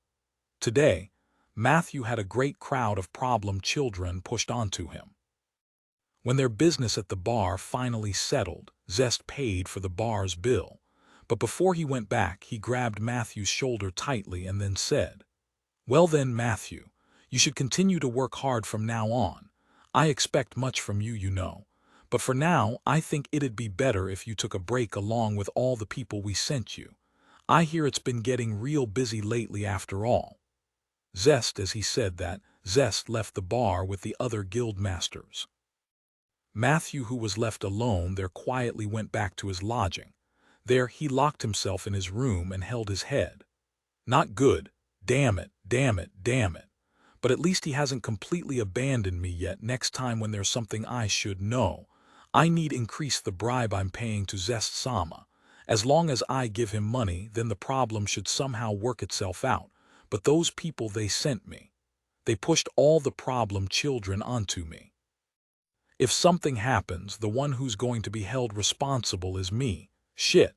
Speaker 1: Today, Matthew had a great crowd of problem children pushed onto him. When their business at the bar finally settled, Zest paid for the bar's bill. But before he went back, he grabbed Matthew's shoulder tightly and then said, "Well then, Matthew, you should continue to work hard from now on. I expect much from you, you know. But for now, I think it'd be better if you took a break along with all the people we sent you. I hear it's been getting real busy lately after all." As he said that, Zest left the bar with the other guild masters. Matthew, who was left alone there, quietly went back to his lodging. There he locked himself in his room and held his head. Not good. Damn it, damn it, damn it. But at least he hasn't completely abandoned me yet. Next time when there's something I should know, I need increase the bribe I'm paying to Zest-sama. As long as I give him money, then the problem should somehow work itself out. But those people they sent me, they pushed all the problem children onto me. If something happens, the one who's going to be held responsible is me. Shit.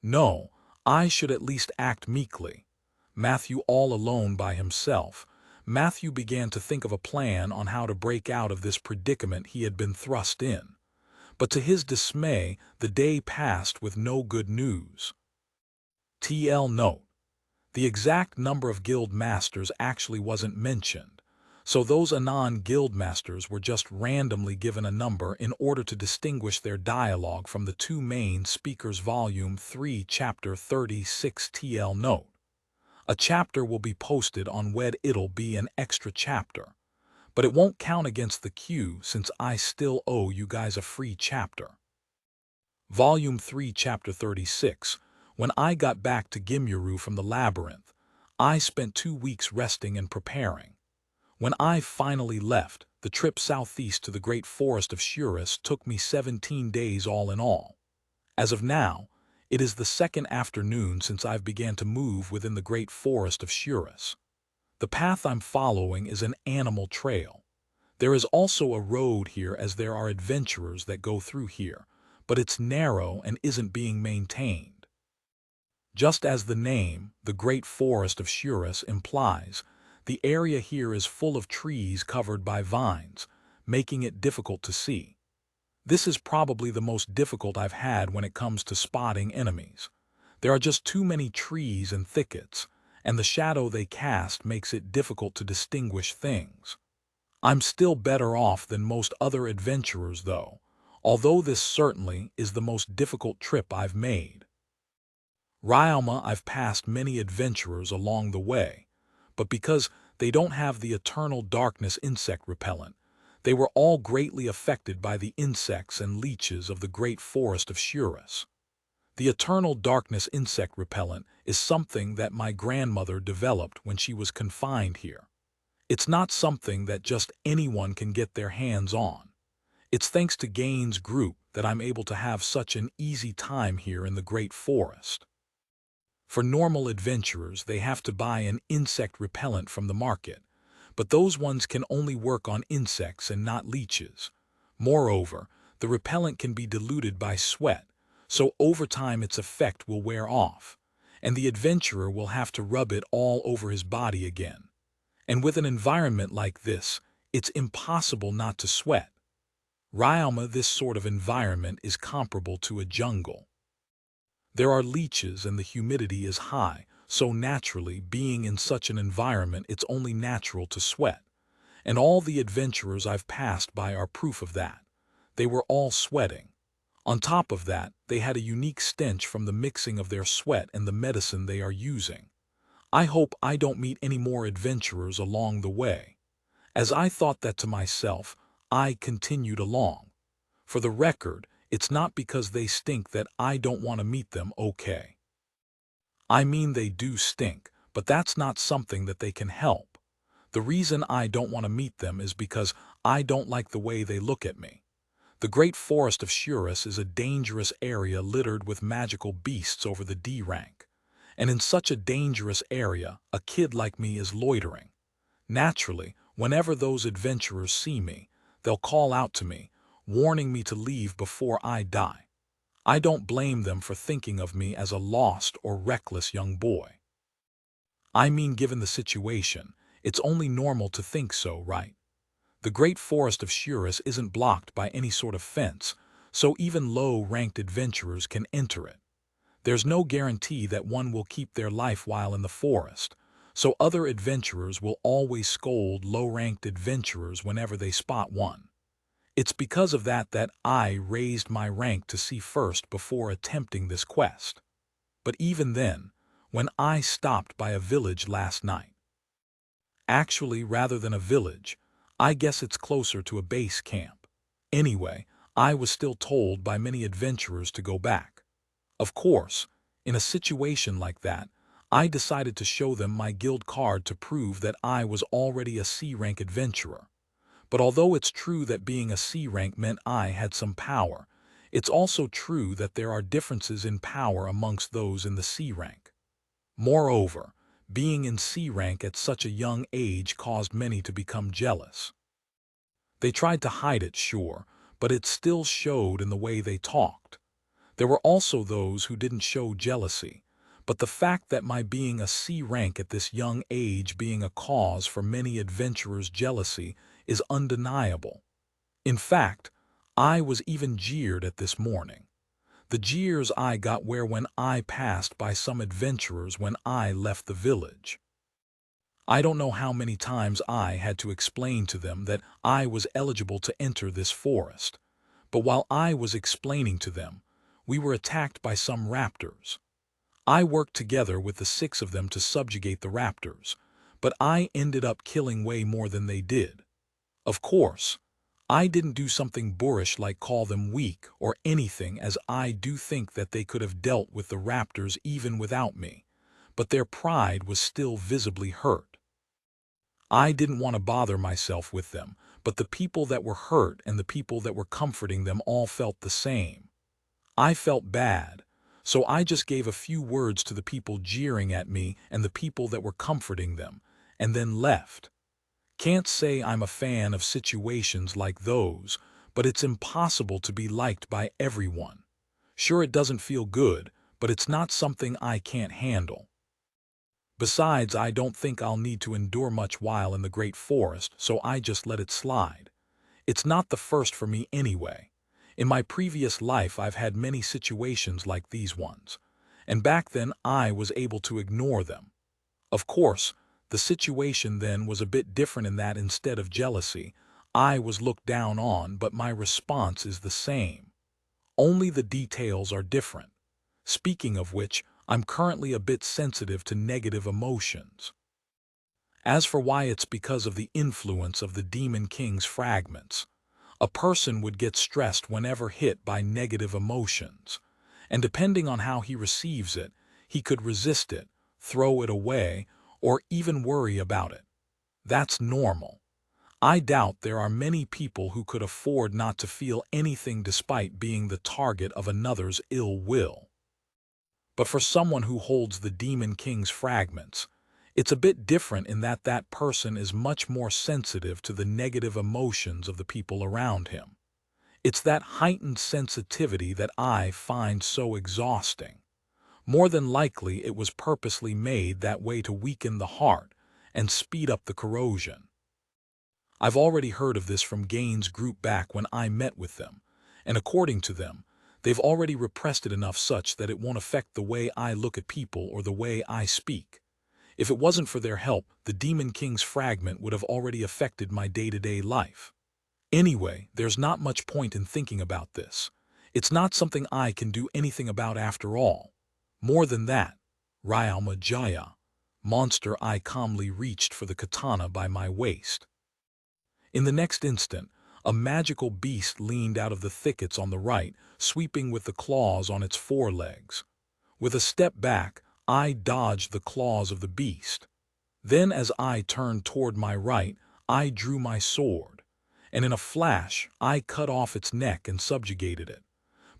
Speaker 1: No, I should at least act meekly. Matthew all alone by himself. Matthew began to think of a plan on how to break out of this predicament he had been thrust in. But to his dismay, the day passed with no good news. TL note: the exact number of guild masters actually wasn't mentioned, so those Anon guild masters were just randomly given a number in order to distinguish their dialogue from the two main speakers. Volume 3, Chapter 36. TL note: a chapter will be posted on WED. It'll be an extra chapter, but it won't count against the queue since I still owe you guys a free chapter. Volume 3, Chapter 36. When I got back to Gimyuru from the labyrinth, I spent 2 weeks resting and preparing. When I finally left, the trip southeast to the great forest of Shurus took me 17 days all in all. As of now, it is the second afternoon since I've began to move within the great forest of Shurus. The path I'm following is an animal trail. There is also a road here as there are adventurers that go through here, but it's narrow and isn't being maintained. Just as the name, the Great Forest of Shurus, implies, The area here is full of trees covered by vines, making it difficult to see. This is probably the most difficult I've had when it comes to spotting enemies. There are just too many trees and thickets, and the shadow they cast makes it difficult to distinguish things. I'm still better off than most other adventurers, though, although this certainly is the most difficult trip I've made. Ryalma, I've passed many adventurers along the way, but because they don't have the eternal darkness insect repellent, they were all greatly affected by the insects and leeches of the great forest of Shurus. The eternal darkness insect repellent is something that my grandmother developed when she was confined here. It's not something that just anyone can get their hands on. It's thanks to Gaines' group that I'm able to have such an easy time here in the great forest. For normal adventurers, they have to buy an insect repellent from the market, but those ones can only work on insects and not leeches. Moreover, the repellent can be diluted by sweat, so over time its effect will wear off, and the adventurer will have to rub it all over his body again. And with an environment like this, it's impossible not to sweat. Ryalma, this sort of environment is comparable to a jungle. There are leeches and the humidity is high, so naturally, being in such an environment, it's only natural to sweat. And all the adventurers I've passed by are proof of that. They were all sweating. On top of that, they had a unique stench from the mixing of their sweat and the medicine they are using. I hope I don't meet any more adventurers along the way. As I thought that to myself, I continued along. For the record, it's not because they stink that I don't want to meet them, okay? I mean, they do stink, but that's not something that they can help. The reason I don't want to meet them is because I don't like the way they look at me. The great forest of Shurus is a dangerous area littered with magical beasts over the D rank. And in such a dangerous area, a kid like me is loitering. Naturally, whenever those adventurers see me, they'll call out to me, warning me to leave before I die. I don't blame them for thinking of me as a lost or reckless young boy. I mean, given the situation, it's only normal to think so, right? The great forest of Shurus isn't blocked by any sort of fence, so even low-ranked adventurers can enter it. There's no guarantee that one will keep their life while in the forest, so other adventurers will always scold low-ranked adventurers whenever they spot one. It's because of that that I raised my rank to C first before attempting this quest. But even then, when I stopped by a village last night. Actually, rather than a village, I guess it's closer to a base camp. Anyway, I was still told by many adventurers to go back. Of course, in a situation like that, I decided to show them my guild card to prove that I was already a C-rank adventurer. But although it's true that being a C-rank meant I had some power, it's also true that there are differences in power amongst those in the C-rank. Moreover, being in C-rank at such a young age caused many to become jealous. They tried to hide it, sure, but it still showed in the way they talked. There were also those who didn't show jealousy, but the fact that my being a C-rank at this young age being a cause for many adventurers' jealousy is undeniable. In fact, I was even jeered at this morning. The jeers I got were when I passed by some adventurers when I left the village. I don't know how many times I had to explain to them that I was eligible to enter this forest, but while I was explaining to them, we were attacked by some raptors. I worked together with the 6 of them to subjugate the raptors, but I ended up killing way more than they did. Of course, I didn't do something boorish like call them weak or anything, as I do think that they could have dealt with the raptors even without me, but their pride was still visibly hurt. I didn't want to bother myself with them, but the people that were hurt and the people that were comforting them all felt the same. I felt bad, so I just gave a few words to the people jeering at me and the people that were comforting them, and then left. Can't say I'm a fan of situations like those, but it's impossible to be liked by everyone. Sure, it doesn't feel good, but it's not something I can't handle. Besides, I don't think I'll need to endure much while in the great forest, so I just let it slide. It's not the first for me anyway. In my previous life, I've had many situations like these ones, and back then I was able to ignore them. Of course, the situation then was a bit different in that instead of jealousy, I was looked down on, but my response is the same. Only the details are different. Speaking of which, I'm currently a bit sensitive to negative emotions. As for why, it's because of the influence of the Demon King's fragments. A person would get stressed whenever hit by negative emotions, and depending on how he receives it, he could resist it, throw it away, or even worry about it. That's normal. I doubt there are many people who could afford not to feel anything despite being the target of another's ill will. But for someone who holds the Demon King's fragments, it's a bit different in that that person is much more sensitive to the negative emotions of the people around him. It's that heightened sensitivity that I find so exhausting. More than likely, it was purposely made that way to weaken the heart and speed up the corrosion. I've already heard of this from Gaines' group back when I met with them, and according to them, they've already repressed it enough such that it won't affect the way I look at people or the way I speak. If it wasn't for their help, the Demon King's fragment would have already affected my day-to-day life. Anyway, there's not much point in thinking about this. It's not something I can do anything about after all. More than that, Ryalma Jaya, monster, I calmly reached for the katana by my waist. In the next instant, a magical beast leaned out of the thickets on the right, sweeping with the claws on its forelegs. With a step back, I dodged the claws of the beast. Then as I turned toward my right, I drew my sword, and in a flash, I cut off its neck and subjugated it.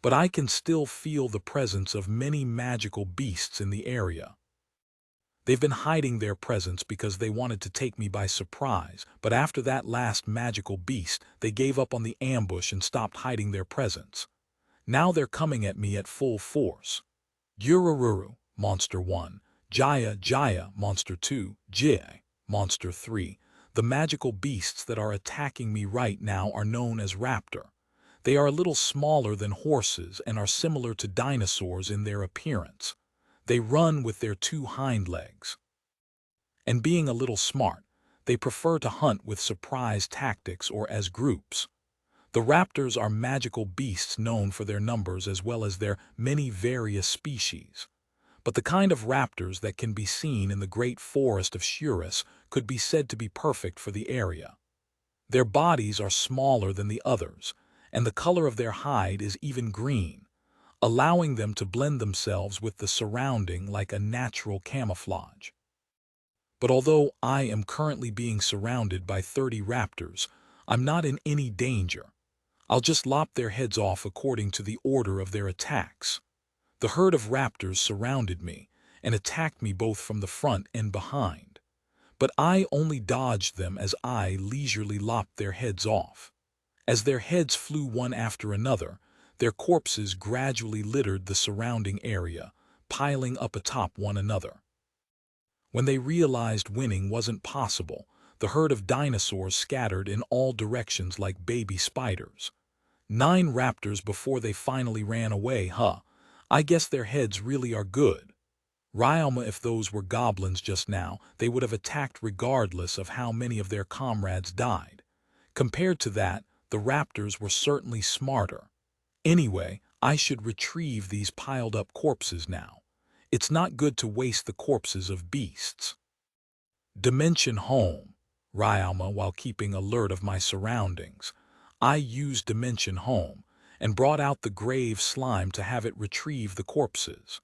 Speaker 1: But I can still feel the presence of many magical beasts in the area. They've been hiding their presence because they wanted to take me by surprise, but after that last magical beast, they gave up on the ambush and stopped hiding their presence. Now they're coming at me at full force. Gurururu, Monster 1, Jaya Jaya, Monster 2, Jai, Monster 3. The magical beasts that are attacking me right now are known as raptor. They are a little smaller than horses and are similar to dinosaurs in their appearance. They run with their two hind legs. And being a little smart, they prefer to hunt with surprise tactics or as groups. The raptors are magical beasts known for their numbers as well as their many various species. But the kind of raptors that can be seen in the great forest of Shurus could be said to be perfect for the area. Their bodies are smaller than the others, and the color of their hide is even green, allowing them to blend themselves with the surrounding like a natural camouflage. But although I am currently being surrounded by 30 raptors, I'm not in any danger. I'll just lop their heads off according to the order of their attacks. The herd of raptors surrounded me and attacked me both from the front and behind. But I only dodged them as I leisurely lopped their heads off. As their heads flew one after another, their corpses gradually littered the surrounding area, piling up atop one another. When they realized winning wasn't possible, the herd of dinosaurs scattered in all directions like baby spiders. 9 raptors before they finally ran away, huh? I guess their heads really are good. Ryalma, if those were goblins just now, they would have attacked regardless of how many of their comrades died. Compared to that, the raptors were certainly smarter. Anyway, I should retrieve these piled-up corpses now. It's not good to waste the corpses of beasts. Dimension Home, Ryalma, while keeping alert of my surroundings. I used Dimension Home and brought out the grave slime to have it retrieve the corpses.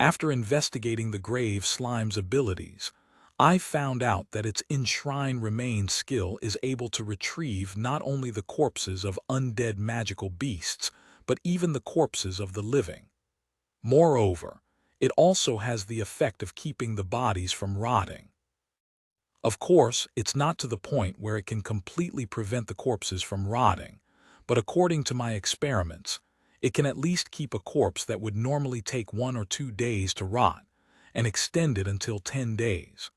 Speaker 1: After investigating the grave slime's abilities, I found out that its Enshrine Remain skill is able to retrieve not only the corpses of undead magical beasts, but even the corpses of the living. Moreover, it also has the effect of keeping the bodies from rotting. Of course, it's not to the point where it can completely prevent the corpses from rotting, but according to my experiments, it can at least keep a corpse that would normally take 1 or 2 days to rot, and extend it until 10 days.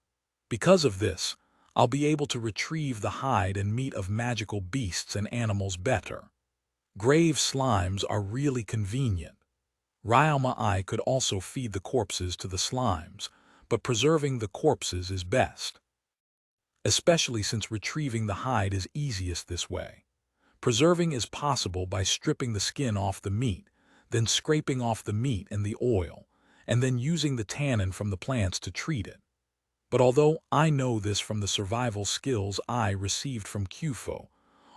Speaker 1: Because of this, I'll be able to retrieve the hide and meat of magical beasts and animals better. Grave slimes are really convenient. Ryoma could also feed the corpses to the slimes, but preserving the corpses is best, especially since retrieving the hide is easiest this way. Preserving is possible by stripping the skin off the meat, then scraping off the meat and the oil, and then using the tannin from the plants to treat it. But although I know this from the survival skills I received from QFO,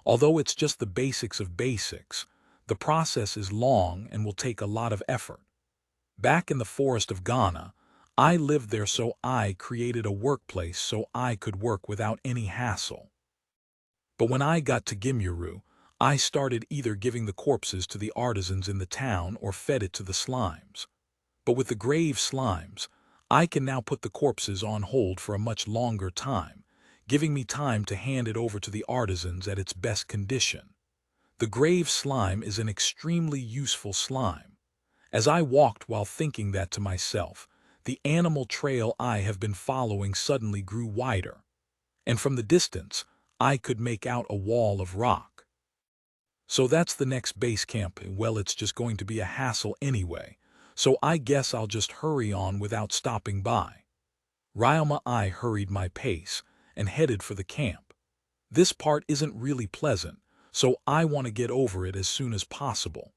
Speaker 1: although it's just the basics of basics, the process is long and will take a lot of effort. Back in the forest of Ghana, I lived there, so I created a workplace so I could work without any hassle. But when I got to Gimuru, I started either giving the corpses to the artisans in the town or fed it to the slimes. But with the grave slimes, I can now put the corpses on hold for a much longer time, giving me time to hand it over to the artisans at its best condition. The grave slime is an extremely useful slime. As I walked while thinking that to myself, the animal trail I have been following suddenly grew wider, and from the distance, I could make out a wall of rock. So that's the next base camp. Well, it's just going to be a hassle anyway, so I guess I'll just hurry on without stopping by. Ryoma hurried my pace and headed for the camp. This part isn't really pleasant, so I want to get over it as soon as possible.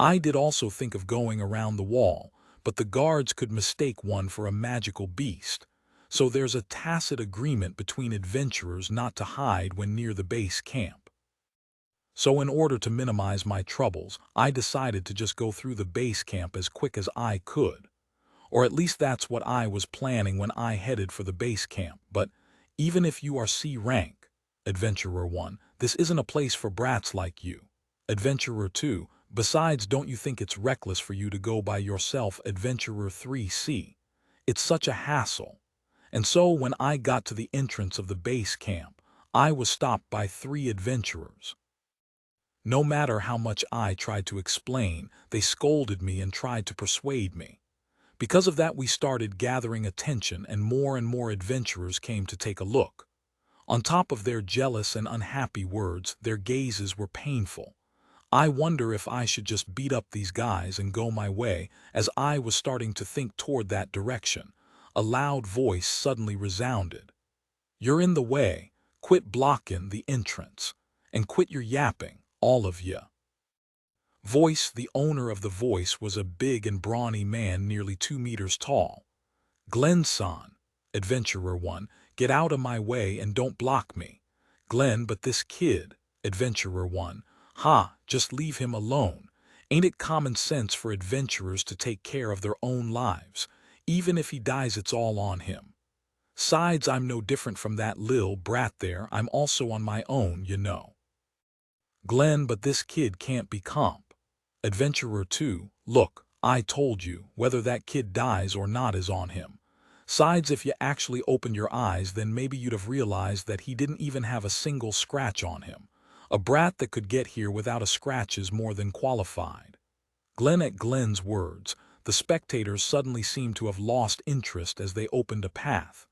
Speaker 1: I did also think of going around the wall, but the guards could mistake one for a magical beast, so there's a tacit agreement between adventurers not to hide when near the base camp. So in order to minimize my troubles, I decided to just go through the base camp as quick as I could. Or at least that's what I was planning when I headed for the base camp. But even if you are C rank, Adventurer 1, this isn't a place for brats like you. Adventurer 2, besides, don't you think it's reckless for you to go by yourself? Adventurer 3C. It's such a hassle. And so when I got to the entrance of the base camp, I was stopped by 3 adventurers. No matter how much I tried to explain, they scolded me and tried to persuade me. Because of that, we started gathering attention and more adventurers came to take a look. On top of their jealous and unhappy words, their gazes were painful. I wonder if I should just beat up these guys and go my way. As I was starting to think toward that direction, a loud voice suddenly resounded. "You're in the way. Quit blocking the entrance. And quit your yapping, all of ya." Voice. The owner of the voice was a big and brawny man nearly 2 meters tall. "Glenn-san, Adventurer 1, get out of my way and don't block me." "Glenn, but this kid," Adventurer 1, "Ha, just leave him alone. Ain't it common sense for adventurers to take care of their own lives? Even if he dies, it's all on him. Sides, I'm no different from that lil brat there. I'm also on my own, you know." "Glenn, but this kid can't be comp." Adventurer 2, "Look, I told you, whether that kid dies or not is on him. Sides, if you actually opened your eyes, then maybe you'd have realized that he didn't even have a single scratch on him. A brat that could get here without a scratch is more than qualified." Glenn. At Glenn's words, the spectators suddenly seemed to have lost interest as they opened a path.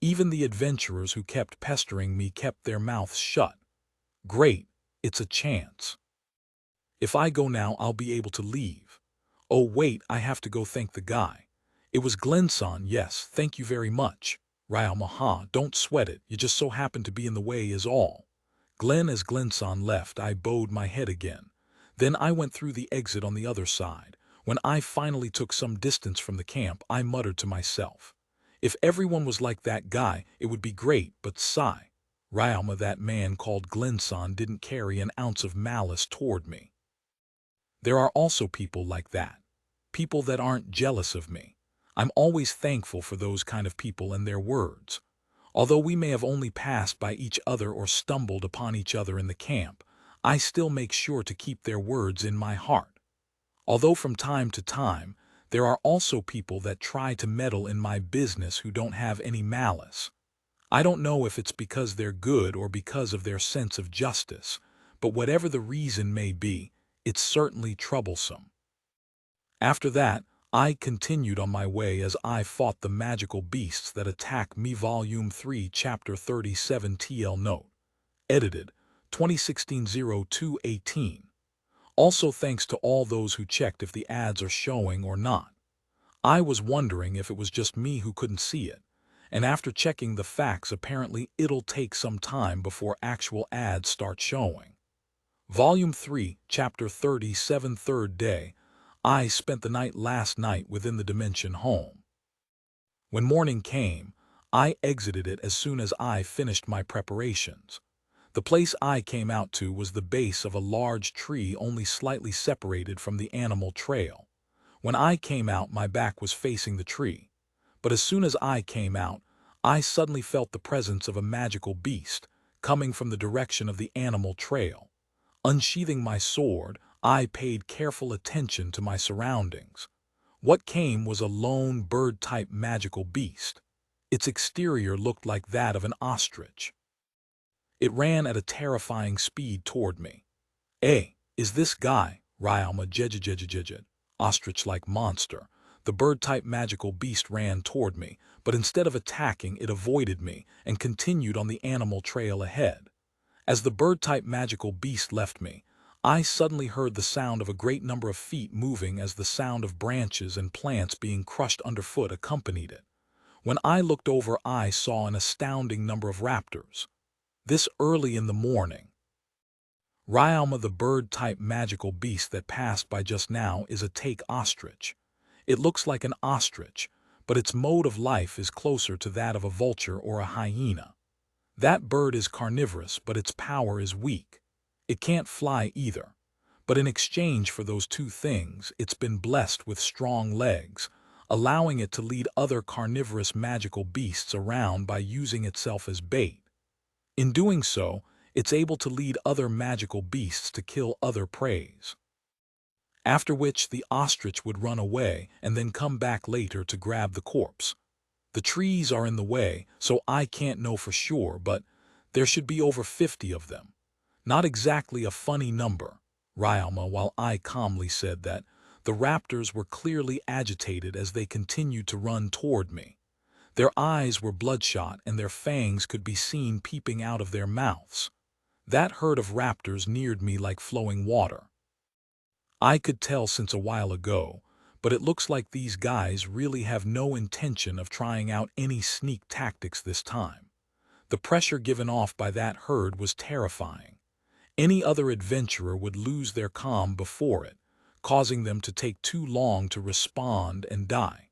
Speaker 1: Even the adventurers who kept pestering me kept their mouths shut. Great, it's a chance. If I go now, I'll be able to leave. Oh wait, I have to go thank the guy. "It was Glenn-san, yes, thank you very much." "Ryoma, don't sweat it, you just so happened to be in the way is all." Glenn. As Glenn-san left, I bowed my head again. Then I went through the exit on the other side. When I finally took some distance from the camp, I muttered to myself, if everyone was like that guy, it would be great, but sigh. Ryoma, that man called Glenn-san didn't carry an ounce of malice toward me. There are also people like that. People that aren't jealous of me. I'm always thankful for those kind of people and their words. Although we may have only passed by each other or stumbled upon each other in the camp, I still make sure to keep their words in my heart. Although from time to time, there are also people that try to meddle in my business who don't have any malice. I don't know if it's because they're good or because of their sense of justice, but whatever the reason may be, it's certainly troublesome. After that, I continued on my way as I fought the magical beasts that attack me. Volume 3, Chapter 37 TL Note. Edited, 2016-02-18. Also thanks to all those who checked if the ads are showing or not. I was wondering if it was just me who couldn't see it, and after checking the facts apparently it'll take some time before actual ads start showing. Volume 3, Chapter 37 Third Day. I spent the night last night within the dimension home. When morning came, I exited it as soon as I finished my preparations. The place I came out to was the base of a large tree only slightly separated from the animal trail. When I came out, my back was facing the tree. But as soon as I came out, I suddenly felt the presence of a magical beast coming from the direction of the animal trail. Unsheathing my sword, I paid careful attention to my surroundings. What came was a lone bird-type magical beast. Its exterior looked like that of an ostrich. It ran at a terrifying speed toward me. Is this guy, Ryalma Jejejejejejed, ostrich-like monster. The bird-type magical beast ran toward me, but instead of attacking, it avoided me and continued on the animal trail ahead. As the bird-type magical beast left me, I suddenly heard the sound of a great number of feet moving as the sound of branches and plants being crushed underfoot accompanied it. When I looked over, I saw an astounding number of raptors. This early in the morning. Ryalma, the bird-type magical beast that passed by just now, is a take ostrich. It looks like an ostrich, but its mode of life is closer to that of a vulture or a hyena. That bird is carnivorous, but its power is weak. It can't fly either. But in exchange for those two things, it's been blessed with strong legs, allowing it to lead other carnivorous magical beasts around by using itself as bait. In doing so, it's able to lead other magical beasts to kill other preys. After which the ostrich would run away and then come back later to grab the corpse. The trees are in the way, so I can't know for sure, but there should be over 50 of them. Not exactly a funny number, Ryalma, while I calmly said that the raptors were clearly agitated as they continued to run toward me. Their eyes were bloodshot and their fangs could be seen peeping out of their mouths. That herd of raptors neared me like flowing water. I could tell since a while ago, but it looks like these guys really have no intention of trying out any sneak tactics this time. The pressure given off by that herd was terrifying. Any other adventurer would lose their calm before it, causing them to take too long to respond and die.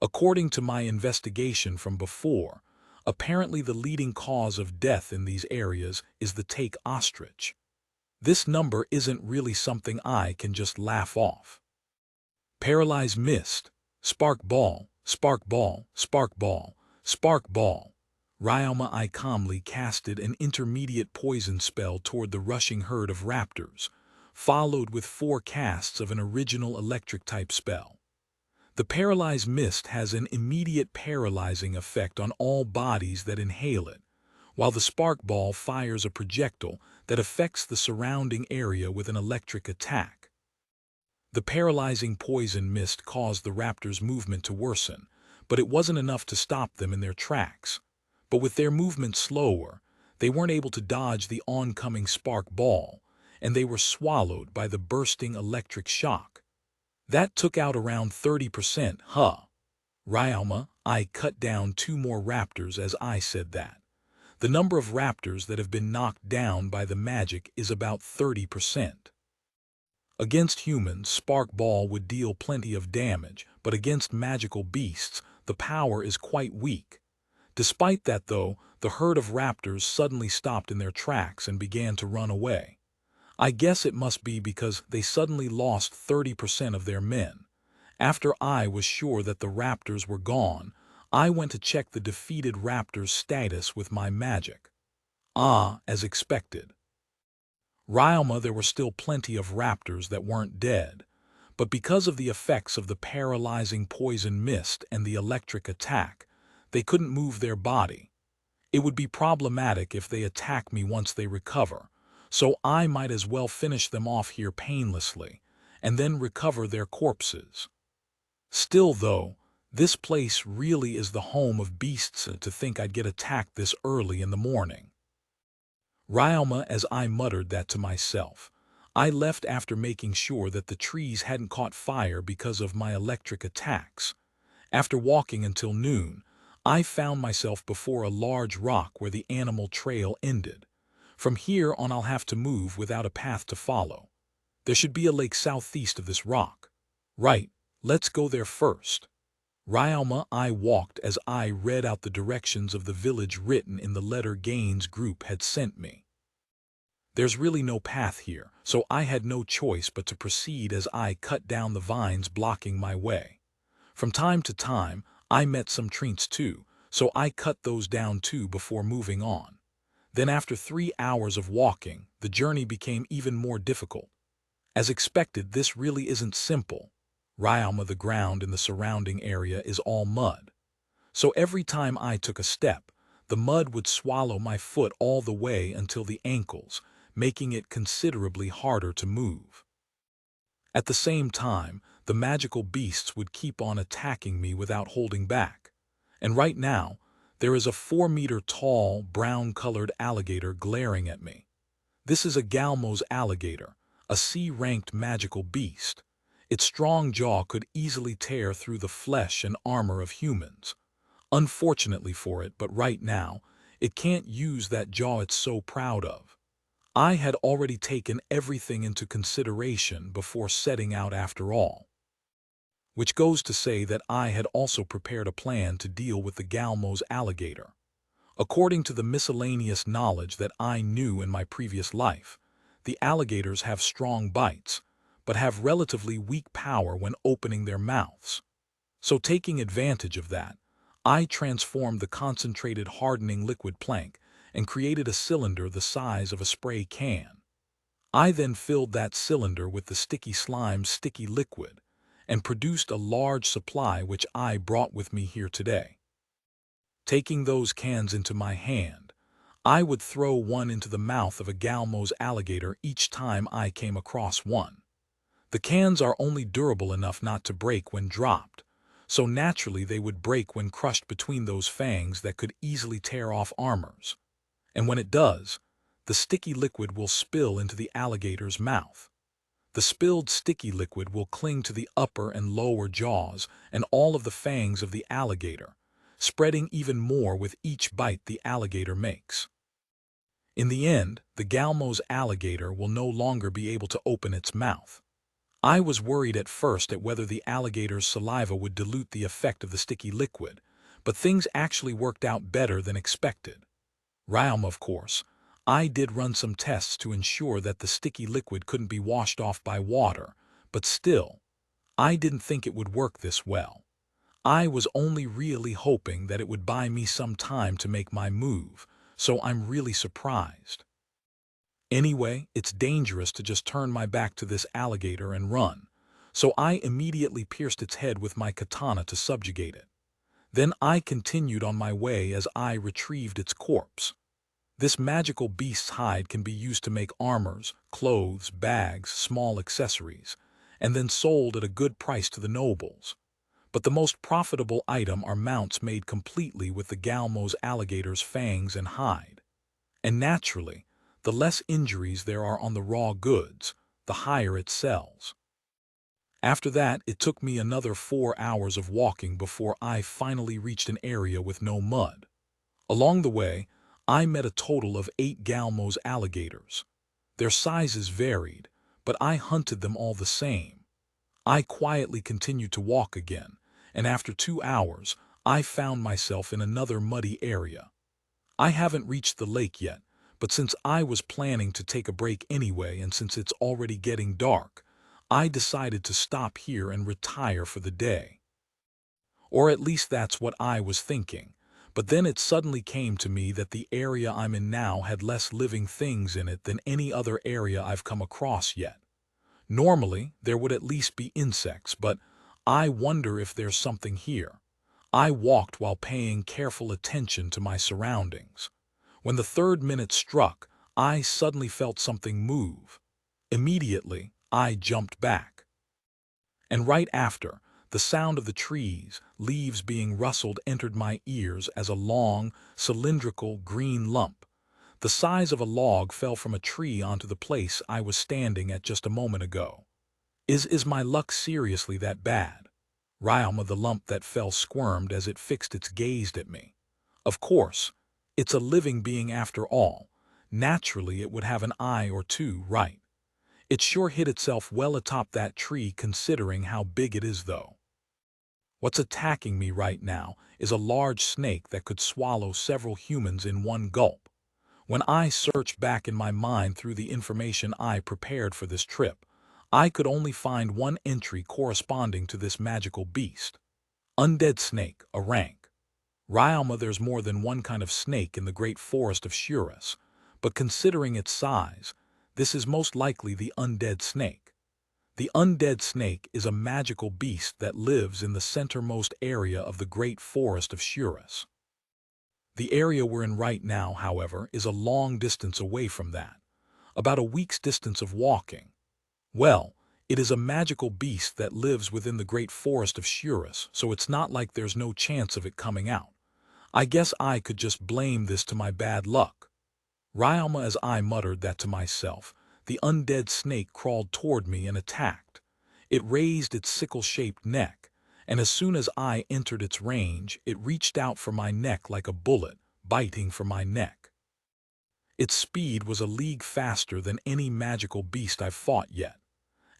Speaker 1: According to my investigation from before, apparently the leading cause of death in these areas is the take ostrich. This number isn't really something I can just laugh off. Paralyze mist, spark ball, spark ball, spark ball, spark ball. Ryalma, I calmly casted an intermediate poison spell toward the rushing herd of raptors, followed with 4 casts of an original electric-type spell. The paralyze mist has an immediate paralyzing effect on all bodies that inhale it, while the spark ball fires a projectile that affects the surrounding area with an electric attack. The paralyzing poison mist caused the raptors' movement to worsen, but it wasn't enough to stop them in their tracks. But with their movement slower, they weren't able to dodge the oncoming spark ball, and they were swallowed by the bursting electric shock. That took out around 30%, Ryalma, I cut down 2 more raptors as I said that. The number of raptors that have been knocked down by the magic is about 30%. Against humans, Spark Ball would deal plenty of damage, but against magical beasts, the power is quite weak. Despite that, though, the herd of raptors suddenly stopped in their tracks and began to run away. I guess it must be because they suddenly lost 30% of their men. After I was sure that the raptors were gone, I went to check the defeated raptors' status with my magic. As expected. Ryalma, there were still plenty of raptors that weren't dead, but because of the effects of the paralyzing poison mist and the electric attack, they couldn't move their body. It would be problematic if they attack me once they recover, so I might as well finish them off here painlessly, and then recover their corpses. Still though, this place really is the home of beasts, to think I'd get attacked this early in the morning. Ryalma, as I muttered that to myself, I left after making sure that the trees hadn't caught fire because of my electric attacks. After walking until noon, I found myself before a large rock where the animal trail ended. From here on I'll have to move without a path to follow. There should be a lake southeast of this rock. Right, let's go there first. Ryalma, I walked as I read out the directions of the village written in the letter Gaines group had sent me. There's really no path here, so I had no choice but to proceed as I cut down the vines blocking my way. From time to time, I met some trees too, so I cut those down too before moving on. Then after 3 hours of walking, the journey became even more difficult. As expected, this really isn't simple. Ryalma, the ground in the surrounding area is all mud. So every time I took a step, the mud would swallow my foot all the way until the ankles, making it considerably harder to move. At the same time, the magical beasts would keep on attacking me without holding back. And right now, there is a 4-meter-tall, brown-colored alligator glaring at me. This is a Galmo's alligator, a C-ranked magical beast. Its strong jaw could easily tear through the flesh and armor of humans. Unfortunately for it, but right now, it can't use that jaw it's so proud of. I had already taken everything into consideration before setting out after all. Which goes to say that I had also prepared a plan to deal with the Galmo's alligator. According to the miscellaneous knowledge that I knew in my previous life, the alligators have strong bites, but have relatively weak power when opening their mouths. So taking advantage of that, I transformed the concentrated hardening liquid plank and created a cylinder the size of a spray can. I then filled that cylinder with the sticky liquid and produced a large supply which I brought with me here today. Taking those cans into my hand, I would throw one into the mouth of a Galmo's alligator each time I came across one. The cans are only durable enough not to break when dropped, so naturally they would break when crushed between those fangs that could easily tear off armors. And when it does, the sticky liquid will spill into the alligator's mouth. The spilled sticky liquid will cling to the upper and lower jaws and all of the fangs of the alligator, spreading even more with each bite the alligator makes. In the end, the Galmo's alligator will no longer be able to open its mouth. I was worried at first at whether the alligator's saliva would dilute the effect of the sticky liquid, but things actually worked out better than expected. Of course, I did run some tests to ensure that the sticky liquid couldn't be washed off by water, but still, I didn't think it would work this well. I was only really hoping that it would buy me some time to make my move, so I'm really surprised. Anyway, it's dangerous to just turn my back to this alligator and run, so I immediately pierced its head with my katana to subjugate it. Then I continued on my way as I retrieved its corpse. This magical beast's hide can be used to make armors, clothes, bags, small accessories, and then sold at a good price to the nobles. But the most profitable item are mounts made completely with the Galmo's alligator's fangs and hide. And naturally, the less injuries there are on the raw goods, the higher it sells. After that, it took me another 4 hours of walking before I finally reached an area with no mud. Along the way, I met a total of 8 Galmo's alligators. Their sizes varied, but I hunted them all the same. I quietly continued to walk again, and after 2 hours, I found myself in another muddy area. I haven't reached the lake yet, but since I was planning to take a break anyway and since it's already getting dark, I decided to stop here and retire for the day. Or at least that's what I was thinking. But then it suddenly came to me that the area I'm in now had less living things in it than any other area I've come across yet. Normally, there would at least be insects, but I wonder if there's something here. I walked while paying careful attention to my surroundings. When the 3rd minute struck, I suddenly felt something move. Immediately, I jumped back. And right after, The sound of the trees, leaves being rustled, entered my ears as a long, cylindrical, green lump, the size of a log, fell from a tree onto the place I was standing at just a moment ago. Is my luck seriously that bad? Ryalma, the lump that fell, squirmed as it fixed its gaze at me. Of course, it's a living being after all. Naturally, it would have an eye or two, right? It sure hid itself well atop that tree, considering how big it is, though. What's attacking me right now is a large snake that could swallow several humans in one gulp. When I searched back in my mind through the information I prepared for this trip, I could only find one entry corresponding to this magical beast. Undead snake, a rank. Ryalma, there's more than one kind of snake in the great forest of Shurus, but considering its size, this is most likely the undead snake. The undead snake is a magical beast that lives in the centermost area of the great forest of Shurus. The area we're in right now, however, is a long distance away from that, about a week's distance of walking. Well, it is a magical beast that lives within the great forest of Shurus, so it's not like there's no chance of it coming out. I guess I could just blame this to my bad luck. Ryalma, as I muttered that to myself, the undead snake crawled toward me and attacked. It raised its sickle-shaped neck, and as soon as I entered its range, it reached out for my neck like a bullet, biting for my neck. Its speed was a league faster than any magical beast I've fought yet.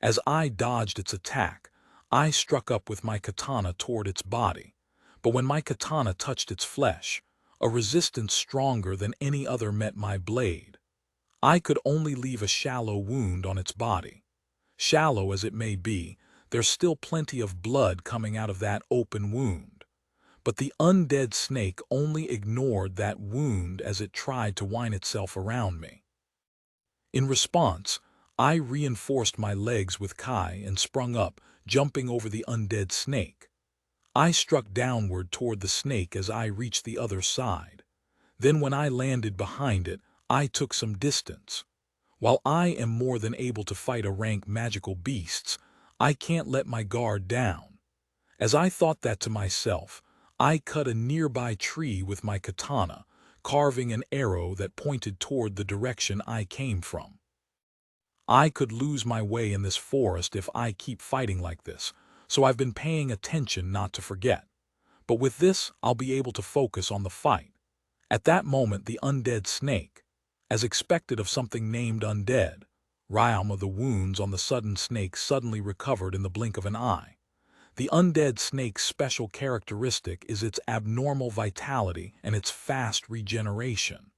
Speaker 1: As I dodged its attack, I struck up with my katana toward its body, but when my katana touched its flesh, a resistance stronger than any other met my blade. I could only leave a shallow wound on its body. Shallow as it may be, there's still plenty of blood coming out of that open wound. But the undead snake only ignored that wound as it tried to wind itself around me. In response, I reinforced my legs with Kai and sprung up, jumping over the undead snake. I struck downward toward the snake as I reached the other side. Then when I landed behind it, I took some distance. While I am more than able to fight a rank magical beasts, I can't let my guard down. As I thought that to myself, I cut a nearby tree with my katana, carving an arrow that pointed toward the direction I came from. I could lose my way in this forest if I keep fighting like this, so I've been paying attention not to forget. But with this, I'll be able to focus on the fight. At that moment, the undead snake, as expected of something named undead, Ryalma, the wounds on the sudden snake suddenly recovered in the blink of an eye. The undead snake's special characteristic is its abnormal vitality and its fast regeneration.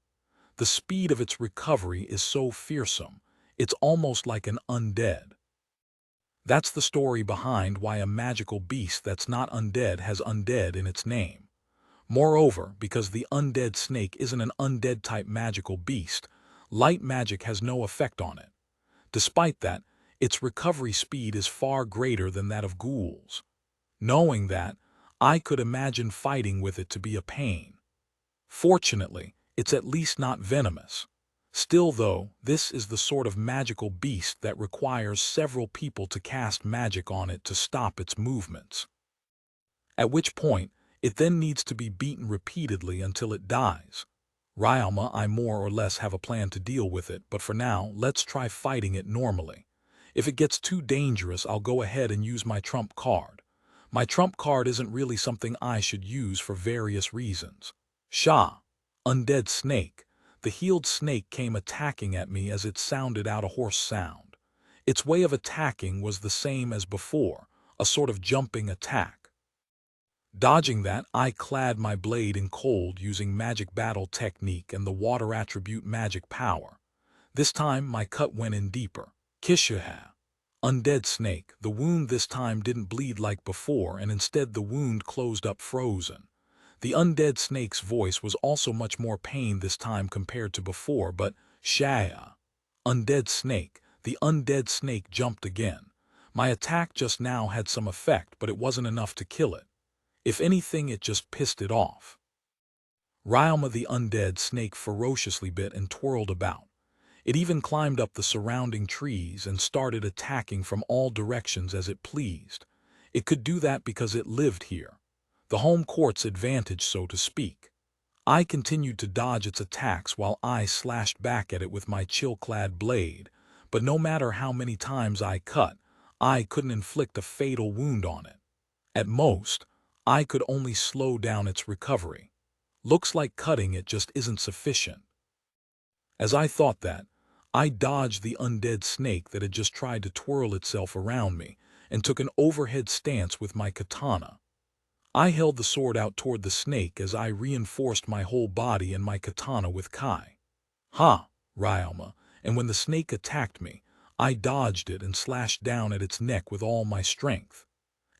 Speaker 1: The speed of its recovery is so fearsome, it's almost like an undead. That's the story behind why a magical beast that's not undead has undead in its name. Moreover, because the undead snake isn't an undead-type magical beast, light magic has no effect on it. Despite that, its recovery speed is far greater than that of ghouls. Knowing that, I could imagine fighting with it to be a pain. Fortunately, it's at least not venomous. Still though, this is the sort of magical beast that requires several people to cast magic on it to stop its movements. At which point, it then needs to be beaten repeatedly until it dies. Ryalma, I more or less have a plan to deal with it, but for now, let's try fighting it normally. If it gets too dangerous, I'll go ahead and use my trump card. My trump card isn't really something I should use for various reasons. Shah, undead snake. The healed snake came attacking at me as it sounded out a hoarse sound. Its way of attacking was the same as before, a sort of jumping attack. Dodging that, I clad my blade in cold using magic battle technique and the water attribute magic power. This time, my cut went in deeper. Kishaha. Undead snake, the wound this time didn't bleed like before, and instead the wound closed up frozen. The undead snake's voice was also much more pain this time compared to before, but Shaya. Undead snake, the undead snake jumped again. My attack just now had some effect, but it wasn't enough to kill it. If anything, it just pissed it off. Ryalma, the undead snake, ferociously bit and twirled about. It even climbed up the surrounding trees and started attacking from all directions as it pleased. It could do that because it lived here. The home court's advantage, so to speak. I continued to dodge its attacks while I slashed back at it with my chill-clad blade, but no matter how many times I cut, I couldn't inflict a fatal wound on it. At most, I could only slow down its recovery. Looks like cutting it just isn't sufficient. As I thought that, I dodged the undead snake that had just tried to twirl itself around me and took an overhead stance with my katana. I held the sword out toward the snake as I reinforced my whole body and my katana with kai. Ha! Ryoma, and when the snake attacked me, I dodged it and slashed down at its neck with all my strength.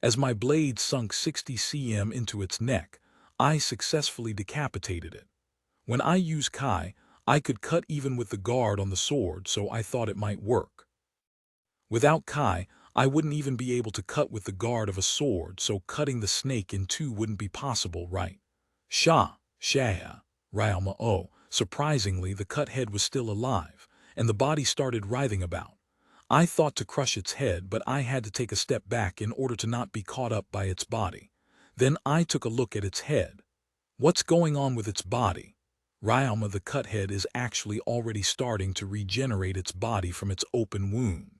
Speaker 1: As my blade sunk 60 cm into its neck, I successfully decapitated it. When I used kai, I could cut even with the guard on the sword, so I thought it might work. Without kai, I wouldn't even be able to cut with the guard of a sword, so cutting the snake in two wouldn't be possible, right? Shah, Ryoma. Oh, surprisingly, the cut head was still alive, and the body started writhing about. I thought to crush its head, but I had to take a step back in order to not be caught up by its body. Then I took a look at its head. What's going on with its body? Ryoma, the cut head is actually already starting to regenerate its body from its open wound.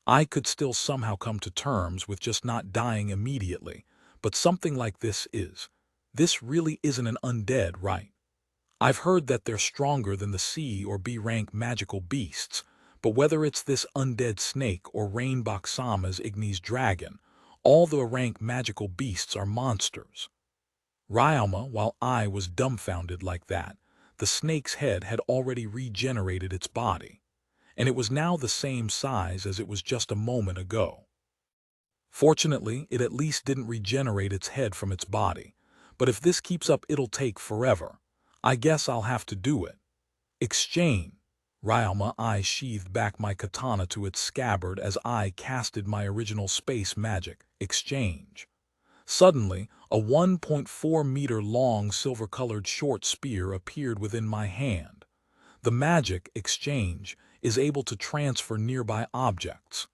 Speaker 1: I could still somehow come to terms with just not dying immediately, but something like this really isn't an undead, right? I've heard that they're stronger than the C or B rank magical beasts, but whether it's this undead snake or Rainboxama's Ignis dragon, all the rank magical beasts are monsters. Ryoma, while I was dumbfounded like that, the snake's head had already regenerated its body, and it was now the same size as it was just a moment ago. Fortunately, it at least didn't regenerate its head from its body, but if this keeps up it'll take forever. I guess I'll have to do it. Exchange. Ryoma, I sheathed back my katana to its scabbard as I casted my original space magic, exchange. Suddenly, a 1.4-meter-long silver-colored short spear appeared within my hand. The magic, exchange, is able to transfer nearby objects.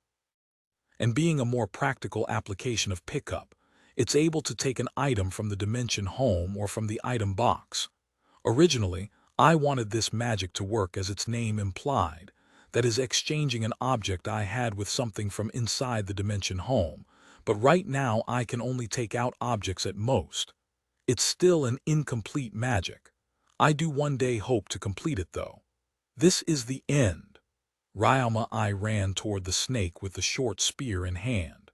Speaker 1: And being a more practical application of pickup, it's able to take an item from the dimension home or from the item box. Originally, I wanted this magic to work as its name implied, that is, exchanging an object I had with something from inside the dimension home, but right now I can only take out objects at most. It's still an incomplete magic. I do one day hope to complete it though. This is the end. Ryoma, I ran toward the snake with the short spear in hand.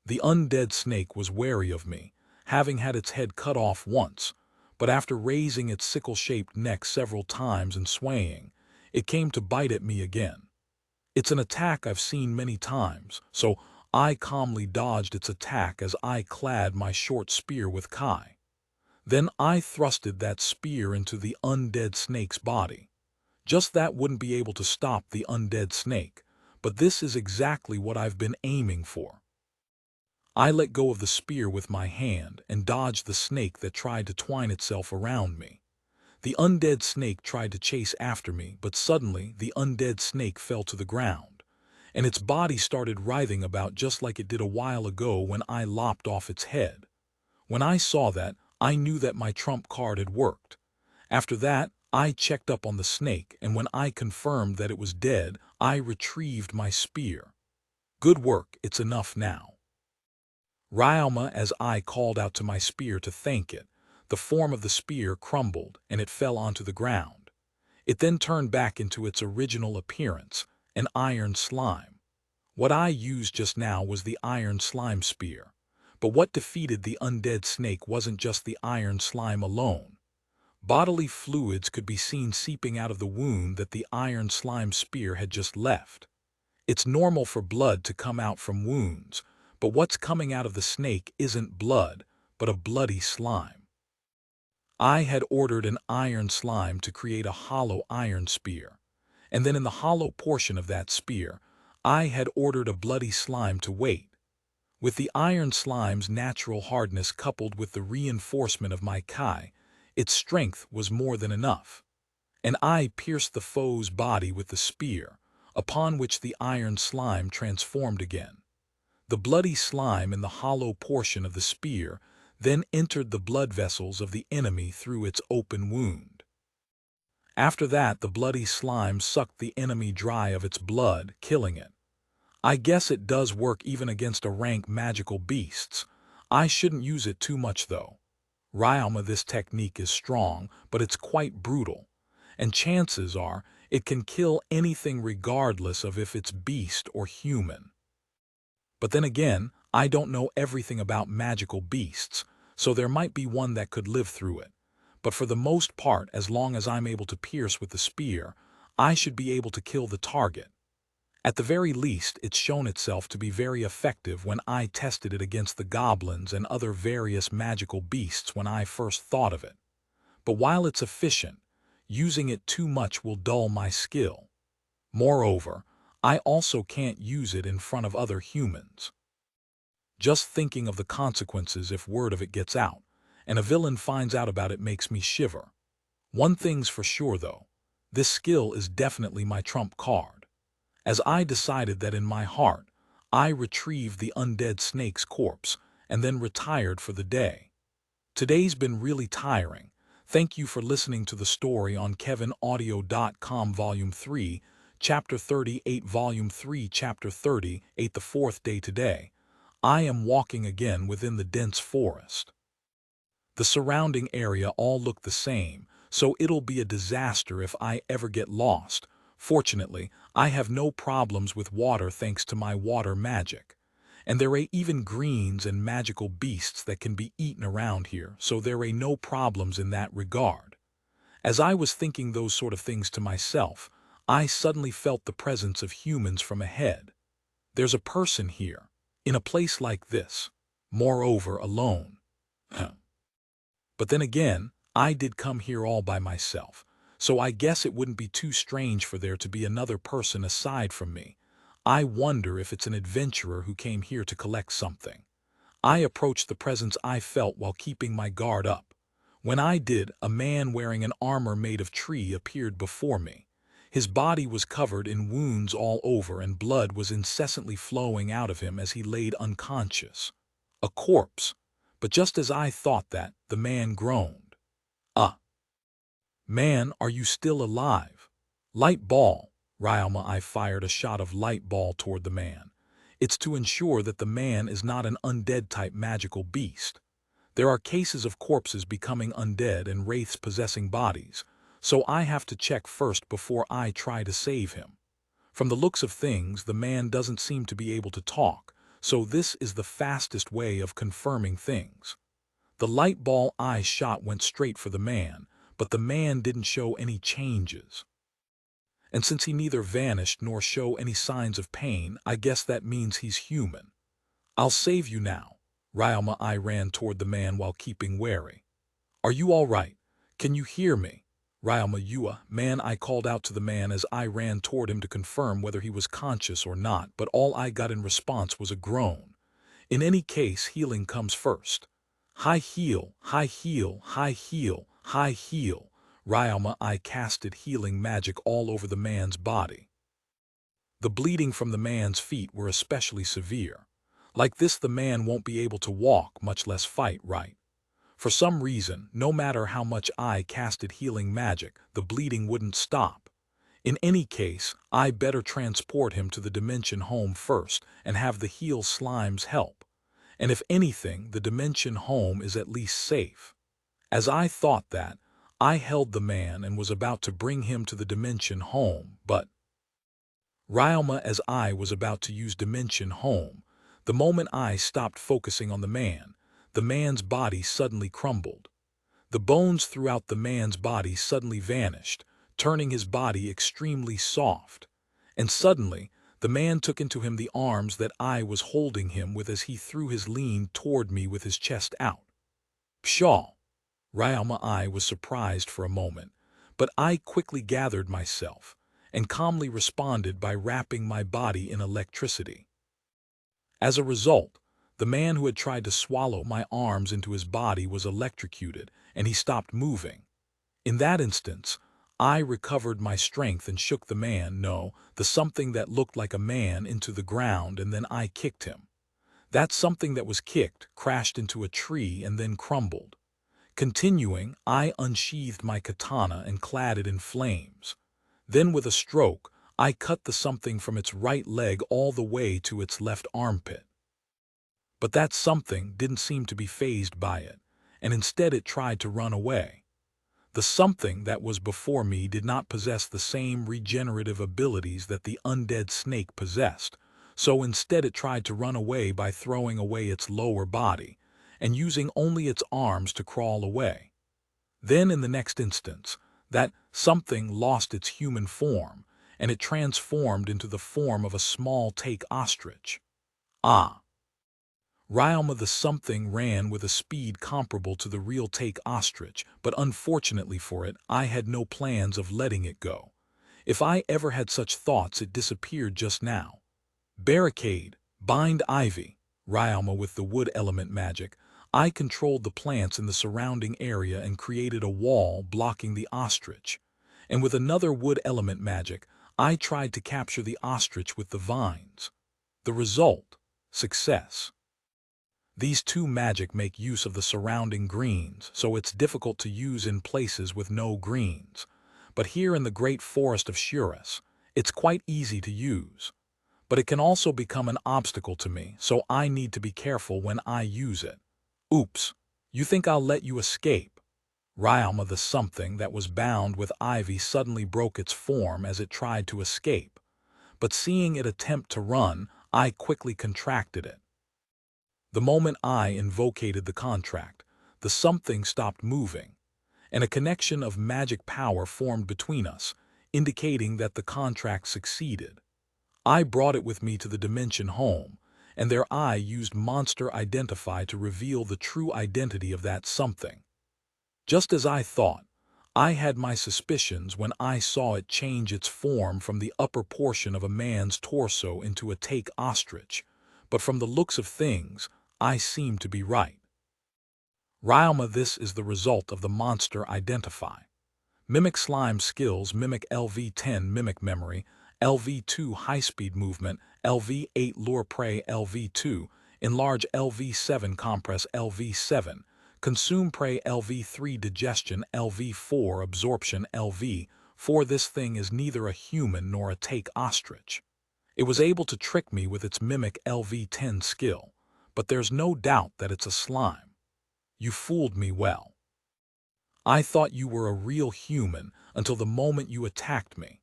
Speaker 1: The undead snake was wary of me, having had its head cut off once, but after raising its sickle-shaped neck several times and swaying, it came to bite at me again. It's an attack I've seen many times, so I calmly dodged its attack as I clad my short spear with kai. Then I thrusted that spear into the undead snake's body. Just that wouldn't be able to stop the undead snake, but this is exactly what I've been aiming for. I let go of the spear with my hand and dodged the snake that tried to twine itself around me. The undead snake tried to chase after me, but suddenly the undead snake fell to the ground, and its body started writhing about just like it did a while ago when I lopped off its head. When I saw that, I knew that my trump card had worked. After that, I checked up on the snake, and when I confirmed that it was dead, I retrieved my spear. Good work, it's enough now. Ryoma, as I called out to my spear to thank it, the form of the spear crumbled and it fell onto the ground. It then turned back into its original appearance, an iron slime. What I used just now was the iron slime spear. But what defeated the undead snake wasn't just the iron slime alone. Bodily fluids could be seen seeping out of the wound that the iron slime spear had just left. It's normal for blood to come out from wounds, but what's coming out of the snake isn't blood, but a bloody slime. I had ordered an iron slime to create a hollow iron spear, and then in the hollow portion of that spear, I had ordered a bloody slime to wait. With the iron slime's natural hardness coupled with the reinforcement of my kai, its strength was more than enough. And I pierced the foe's body with the spear, upon which the iron slime transformed again. The bloody slime in the hollow portion of the spear then entered the blood vessels of the enemy through its open wound. After that, the bloody slime sucked the enemy dry of its blood, killing it. I guess it does work even against a rank magical beasts. I shouldn't use it too much though. Ryalma, this technique is strong, but it's quite brutal, and chances are it can kill anything regardless of if it's beast or human. But then again, I don't know everything about magical beasts, so there might be one that could live through it. But for the most part, as long as I'm able to pierce with the spear, I should be able to kill the target. At the very least, it's shown itself to be very effective when I tested it against the goblins and other various magical beasts when I first thought of it. But while it's efficient, using it too much will dull my skill. Moreover, I also can't use it in front of other humans. Just thinking of the consequences if word of it gets out, and a villain finds out about it makes me shiver. One thing's for sure though, this skill is definitely my trump card. As I decided that in my heart, I retrieved the undead snake's corpse and then retired for the day. Today's been really tiring. Thank you for listening to the story on KevinAudio.com Volume 3, Chapter 38, Volume 3, Chapter 38, the fourth day today. I am walking again within the dense forest. The surrounding area all look the same, so it'll be a disaster if I ever get lost. Fortunately, I have no problems with water thanks to my water magic. And there are even greens and magical beasts that can be eaten around here, so there are no problems in that regard. As I was thinking those sort of things to myself, I suddenly felt the presence of humans from ahead. There's a person here, in a place like this, moreover alone. But then again, I did come here all by myself, so I guess it wouldn't be too strange for there to be another person aside from me. I wonder if it's an adventurer who came here to collect something. I approached the presence I felt while keeping my guard up. When I did, a man wearing an armor made of tree appeared before me. His body was covered in wounds all over and blood was incessantly flowing out of him as he laid unconscious. A corpse. But just as I thought that, the man groaned. Man, are you still alive? Light ball. Ryalma, I fired a shot of light ball toward the man. It's to ensure that the man is not an undead-type magical beast. There are cases of corpses becoming undead and wraiths possessing bodies, so I have to check first before I try to save him. From the looks of things, the man doesn't seem to be able to talk, so this is the fastest way of confirming things. The light ball I shot went straight for the man, but the man didn't show any changes. And since he neither vanished nor show any signs of pain, I guess that means he's human. I'll save you now. Ryalma, I ran toward the man while keeping wary. Are you all right? Can you hear me? Ryalma, Yua, man, I called out to the man as I ran toward him to confirm whether he was conscious or not, but all I got in response was a groan. In any case, healing comes first. High heal, high heal, high heal, high heal. Ryalma, I casted healing magic all over the man's body. The bleeding from the man's feet were especially severe. Like this, the man won't be able to walk, much less fight, right? For some reason, no matter how much I casted healing magic, the bleeding wouldn't stop. In any case, I better transport him to the dimension home first and have the heal slimes help. And if anything, the dimension home is at least safe. As I thought that, I held the man and was about to bring him to the dimension home, but Ryalma, as I was about to use dimension home, the moment I stopped focusing on the man's body suddenly crumbled. The bones throughout the man's body suddenly vanished, turning his body extremely soft. And suddenly, the man took into him the arms that I was holding him with as he threw his lean toward me with his chest out. Pshaw! Ryalma, I was surprised for a moment, but I quickly gathered myself and calmly responded by wrapping my body in electricity. As a result, the man who had tried to swallow my arms into his body was electrocuted, and he stopped moving. In that instance, I recovered my strength and shook the something that looked like a man into the ground, and then I kicked him. That something that was kicked crashed into a tree and then crumbled. Continuing, I unsheathed my katana and clad it in flames. Then with a stroke, I cut the something from its right leg all the way to its left armpit. But that something didn't seem to be fazed by it, and instead it tried to run away. The something that was before me did not possess the same regenerative abilities that the undead snake possessed, so instead it tried to run away by throwing away its lower body and using only its arms to crawl away. Then in the next instance, that something lost its human form, and it transformed into the form of a small take ostrich. Ah! Ryalma the something ran with a speed comparable to the real take ostrich, but unfortunately for it, I had no plans of letting it go. If I ever had such thoughts, it disappeared just now. Barricade, bind ivy, Ryalma with the wood element magic. I controlled the plants in the surrounding area and created a wall blocking the ostrich. And with another wood element magic, I tried to capture the ostrich with the vines. The result: success. These two magic make use of the surrounding greens, so it's difficult to use in places with no greens. But here in the great forest of Shuras, it's quite easy to use. But it can also become an obstacle to me, so I need to be careful when I use it. Oops, you think I'll let you escape? Ryalma the something that was bound with ivy suddenly broke its form as it tried to escape. But seeing it attempt to run, I quickly contracted it. The moment I invocated the contract, the something stopped moving, and a connection of magic power formed between us, indicating that the contract succeeded. I brought it with me to the dimension home, and there I used monster identify to reveal the true identity of that something. Just as I thought, I had my suspicions when I saw it change its form from the upper portion of a man's torso into a take ostrich, but from the looks of things, I seemed to be right. Ryalma, this is the result of the monster identify. Mimic slime skills: Mimic LV10 Mimic memory, LV2 high-speed movement, LV8 lure prey, LV2 enlarge, LV7 compress, LV7 consume prey, LV3 digestion, LV4 absorption, LV4. This thing is neither a human nor a take ostrich. It was able to trick me with its Mimic LV10 skill, but there's no doubt that it's a slime. You fooled me well. I thought you were a real human until the moment you attacked me.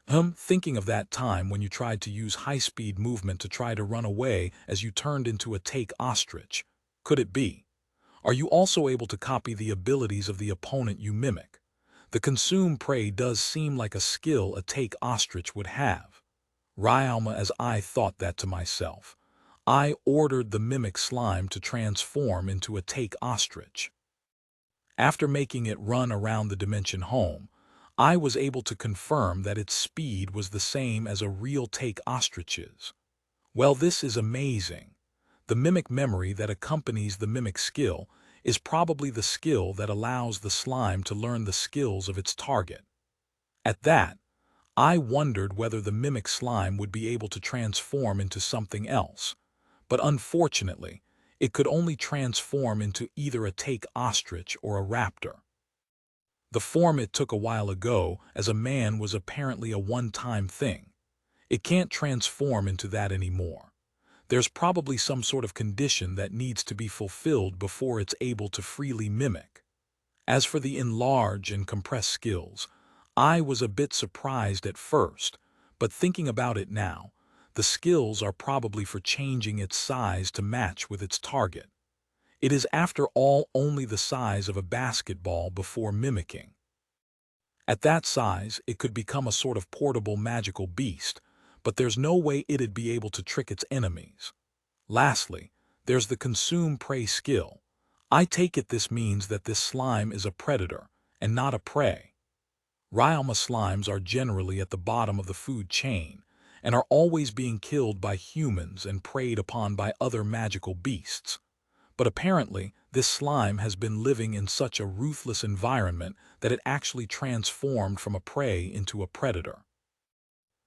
Speaker 1: Thinking of that time when you tried to use high-speed movement to try to run away as you turned into a take ostrich. Could it be? Are you also able to copy the abilities of the opponent you mimic? The consume prey does seem like a skill a take ostrich would have. Ryalma, as I thought that to myself, I ordered the mimic slime to transform into a take ostrich. After making it run around the dimension home, I was able to confirm that its speed was the same as a real take ostrich's. Well, this is amazing. The mimic memory that accompanies the mimic skill is probably the skill that allows the slime to learn the skills of its target. At that, I wondered whether the mimic slime would be able to transform into something else, but unfortunately, it could only transform into either a take ostrich or a raptor. The form it took a while ago as a man was apparently a one-time thing. It can't transform into that anymore. There's probably some sort of condition that needs to be fulfilled before it's able to freely mimic. As for the enlarge and compress skills, I was a bit surprised at first, but thinking about it now, the skills are probably for changing its size to match with its target. It is after all only the size of a basketball before mimicking. At that size, it could become a sort of portable magical beast, but there's no way it'd be able to trick its enemies. Lastly, there's the consume prey skill. I take it this means that this slime is a predator and not a prey. Ryalma slimes are generally at the bottom of the food chain and are always being killed by humans and preyed upon by other magical beasts. But apparently, this slime has been living in such a ruthless environment that it actually transformed from a prey into a predator.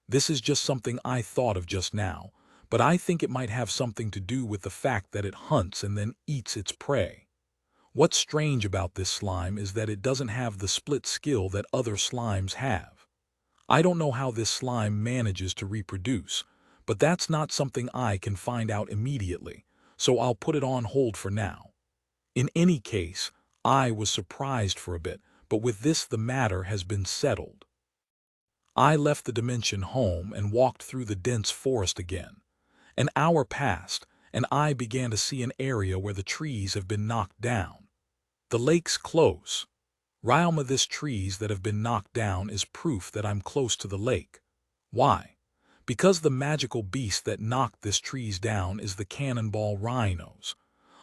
Speaker 1: This is just something I thought of just now, but I think it might have something to do with the fact that it hunts and then eats its prey. What's strange about this slime is that it doesn't have the split skill that other slimes have. I don't know how this slime manages to reproduce, but that's not something I can find out immediately, so I'll put it on hold for now. In any case, I was surprised for a bit, but with this the matter has been settled. I left the dimension home and walked through the dense forest again. An hour passed, and I began to see an area where the trees have been knocked down. The lake's close. Ryalma, this trees that have been knocked down is proof that I'm close to the lake. Why? Because the magical beast that knocked this trees down is the cannonball rhinos.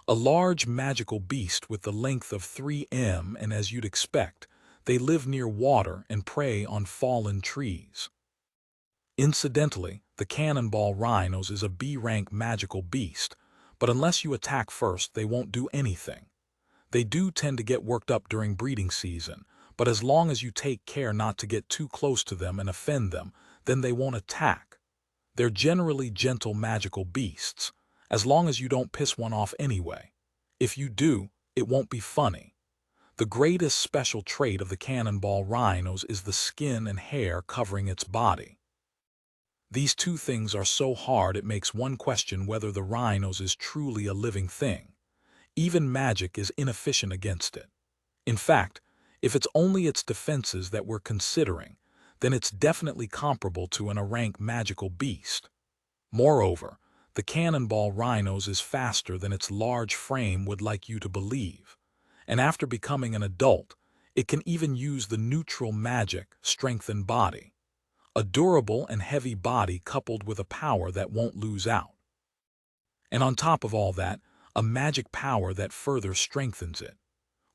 Speaker 1: A large magical beast with the length of 3 m, and as you'd expect, they live near water and prey on fallen trees. Incidentally, the cannonball rhinos is a B-rank magical beast, but unless you attack first, they won't do anything. They do tend to get worked up during breeding season, but as long as you take care not to get too close to them and offend them, then they won't attack. They're generally gentle magical beasts, as long as you don't piss one off anyway. If you do, it won't be funny. The greatest special trait of the cannonball rhinos is the skin and hair covering its body. These two things are so hard it makes one question whether the rhinos is truly a living thing. Even magic is inefficient against it. In fact, if it's only its defenses that we're considering, then it's definitely comparable to an A-rank magical beast. Moreover, the cannonball rhinos is faster than its large frame would like you to believe, and after becoming an adult, it can even use the neutral magic, strengthened body. A durable and heavy body coupled with a power that won't lose out. And on top of all that, a magic power that further strengthens it.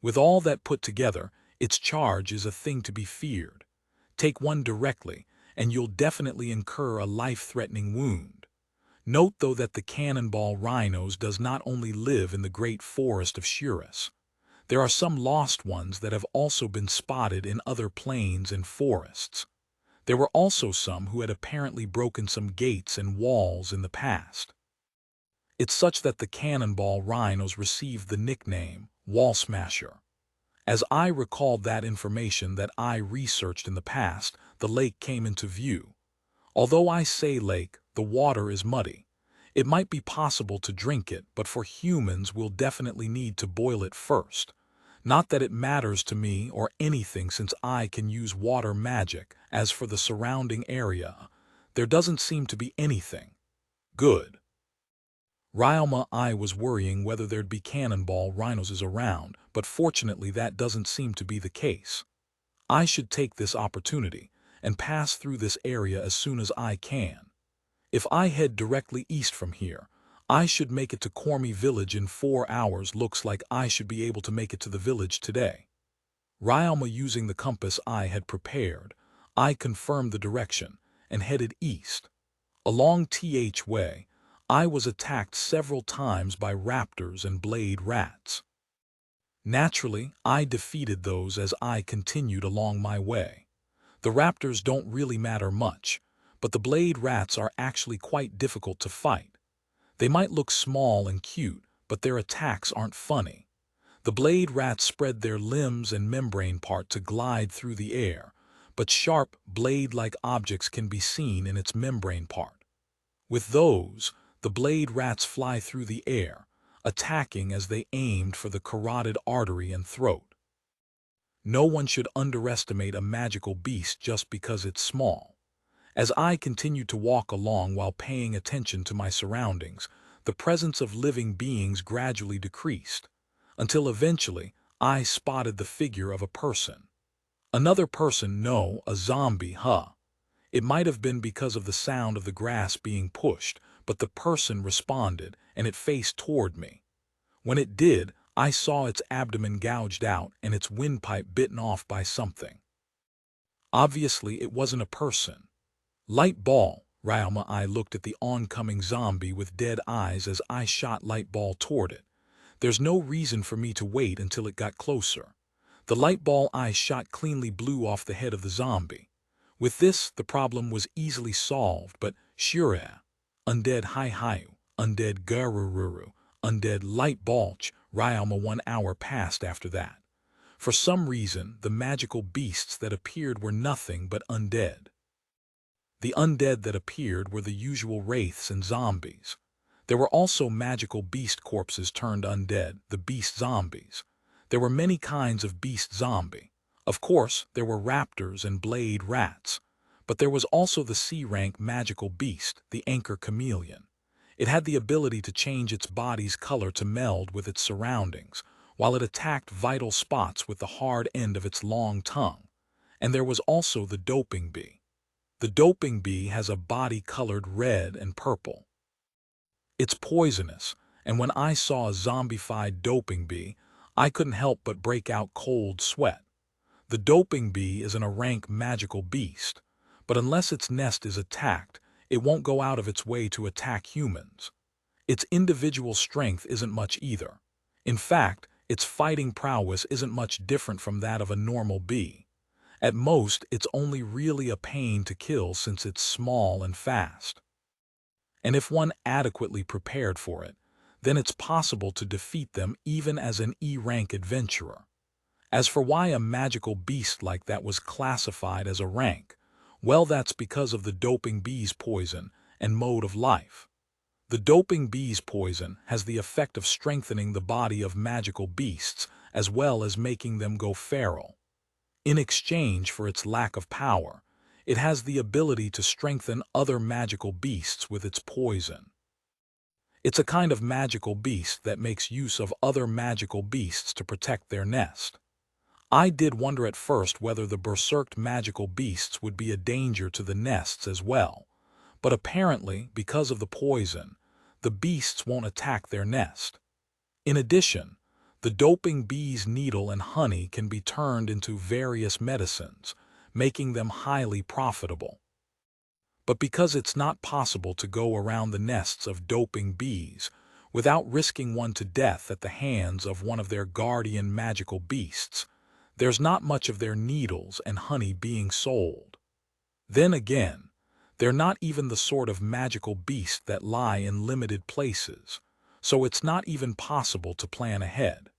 Speaker 1: With all that put together, its charge is a thing to be feared. Take one directly, and you'll definitely incur a life-threatening wound. Note, though, that the cannonball rhinos does not only live in the great forest of Shiras. There are some lost ones that have also been spotted in other plains and forests. There were also some who had apparently broken some gates and walls in the past. It's such that the cannonball rhinos received the nickname Wall Smasher. As I recalled that information that I researched in the past, the lake came into view. Although I say lake, the water is muddy. It might be possible to drink it, but for humans we'll definitely need to boil it first. Not that it matters to me or anything since I can use water magic. As for the surrounding area, there doesn't seem to be anything. Good. Ryalma, I was worrying whether there'd be cannonball rhinos around, but fortunately that doesn't seem to be the case. I should take this opportunity and pass through this area as soon as I can. If I head directly east from here, I should make it to Kormi village in 4 hours. Looks like I should be able to make it to the village today. Ryalma, using the compass I had prepared, I confirmed the direction and headed east. Along Th Way, I was attacked several times by raptors and blade rats. Naturally, I defeated those as I continued along my way. The raptors don't really matter much, but the blade rats are actually quite difficult to fight. They might look small and cute, but their attacks aren't funny. The blade rats spread their limbs and membrane part to glide through the air, but sharp, blade-like objects can be seen in its membrane part. With those, the blade rats fly through the air, attacking as they aimed for the carotid artery and throat. No one should underestimate a magical beast just because it's small. As I continued to walk along while paying attention to my surroundings, the presence of living beings gradually decreased, until eventually I spotted the figure of a person. Another person, no, a zombie, huh? It might have been because of the sound of the grass being pushed, but the person responded, and it faced toward me. When it did, I saw its abdomen gouged out and its windpipe bitten off by something. Obviously, it wasn't a person. Light ball, Ryalma. I looked at the oncoming zombie with dead eyes as I shot light ball toward it. There's no reason for me to wait until it got closer. The light ball I shot cleanly blew off the head of the zombie. With this, the problem was easily solved, but sure. undead Hai-Hayu, undead Garururu, undead Light Balch, Ryalma. 1 hour passed after that. For some reason, the magical beasts that appeared were nothing but undead. The undead that appeared were the usual wraiths and zombies. There were also magical beast corpses turned undead, the beast zombies. There were many kinds of beast zombie. Of course, there were raptors and blade rats. But there was also the C-rank magical beast, the anchor chameleon. It had the ability to change its body's color to meld with its surroundings, while it attacked vital spots with the hard end of its long tongue. And there was also the doping bee. The doping bee has a body colored red and purple. It's poisonous, and when I saw a zombified doping bee, I couldn't help but break out cold sweat. The doping bee isn't a rank magical beast, but unless its nest is attacked, it won't go out of its way to attack humans. Its individual strength isn't much either. In fact, its fighting prowess isn't much different from that of a normal bee. At most, it's only really a pain to kill since it's small and fast. And if one adequately prepared for it, then it's possible to defeat them even as an E-rank adventurer. As for why a magical beast like that was classified as a rank, well, that's because of the doping bee's poison and mode of life. The doping bee's poison has the effect of strengthening the body of magical beasts as well as making them go feral. In exchange for its lack of power, it has the ability to strengthen other magical beasts with its poison. It's a kind of magical beast that makes use of other magical beasts to protect their nest. I did wonder at first whether the berserked magical beasts would be a danger to the nests as well, but apparently, because of the poison, the beasts won't attack their nest. In addition, the doping bee's needle and honey can be turned into various medicines, making them highly profitable. But because it's not possible to go around the nests of doping bees without risking one to death at the hands of one of their guardian magical beasts, there's not much of their needles and honey being sold. Then again, they're not even the sort of magical beast that lie in limited places, so it's not even possible to plan ahead.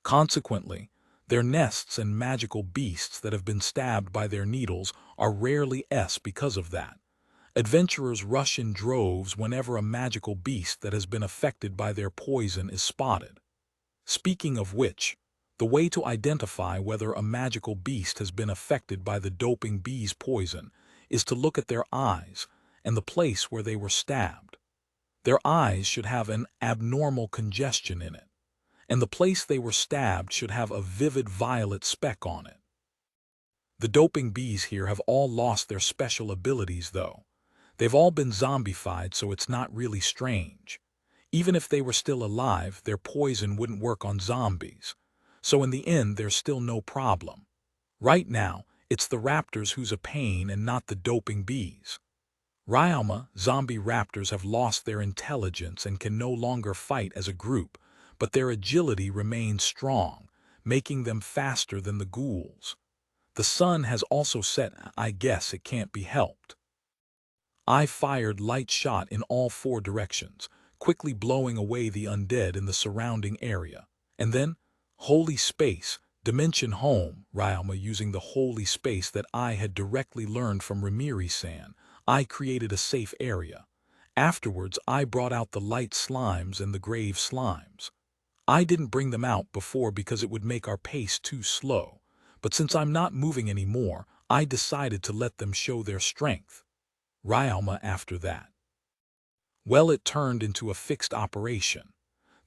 Speaker 1: Consequently, their nests and magical beasts that have been stabbed by their needles are rarely because of that. Adventurers rush in droves whenever a magical beast that has been affected by their poison is spotted. Speaking of which, the way to identify whether a magical beast has been affected by the doping bee's poison is to look at their eyes and the place where they were stabbed. Their eyes should have an abnormal congestion in it, and the place they were stabbed should have a vivid violet speck on it. The doping bees here have all lost their special abilities, though. They've all been zombified, so it's not really strange. Even if they were still alive, their poison wouldn't work on zombies. So in the end, there's still no problem. Right now, it's the raptors who's a pain and not the doping bees. Ryalma, zombie raptors have lost their intelligence and can no longer fight as a group, but their agility remains strong, making them faster than the ghouls. The sun has also set, I guess it can't be helped. I fired light shot in all 4 directions, quickly blowing away the undead in the surrounding area. And then, holy space, dimension home, Ryalma using the holy space that I had directly learned from Ramiri-san, I created a safe area. Afterwards, I brought out the light slimes and the grave slimes. I didn't bring them out before because it would make our pace too slow, but since I'm not moving anymore, I decided to let them show their strength. Ryalma after that. Well, it turned into a fixed operation.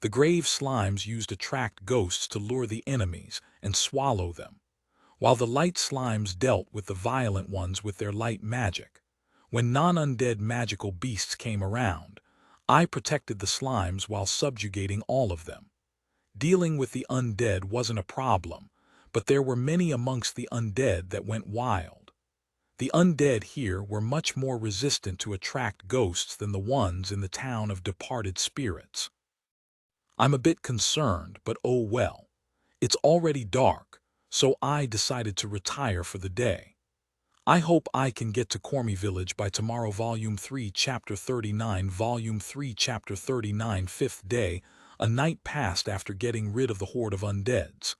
Speaker 1: The grave slimes used attract ghosts to lure the enemies and swallow them, while the light slimes dealt with the violent ones with their light magic. When non-undead magical beasts came around, I protected the slimes while subjugating all of them. Dealing with the undead wasn't a problem, but there were many amongst the undead that went wild. The undead here were much more resistant to attract ghosts than the ones in the town of departed spirits. I'm a bit concerned, but oh well. It's already dark, so I decided to retire for the day. I hope I can get to Cormy Village by tomorrow. Volume 3, Chapter 39. Volume 3, Chapter 39. Fifth day, a night passed after getting rid of the horde of undeads.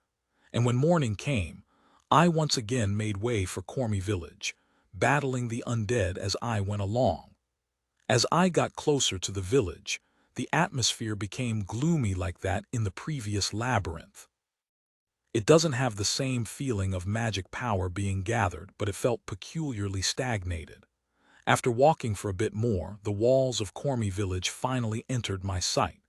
Speaker 1: And when morning came, I once again made way for Cormy Village, battling the undead as I went along. As I got closer to the village, the atmosphere became gloomy like that in the previous labyrinth. It doesn't have the same feeling of magic power being gathered, but it felt peculiarly stagnated. After walking for a bit more, the walls of Cormy Village finally entered my sight.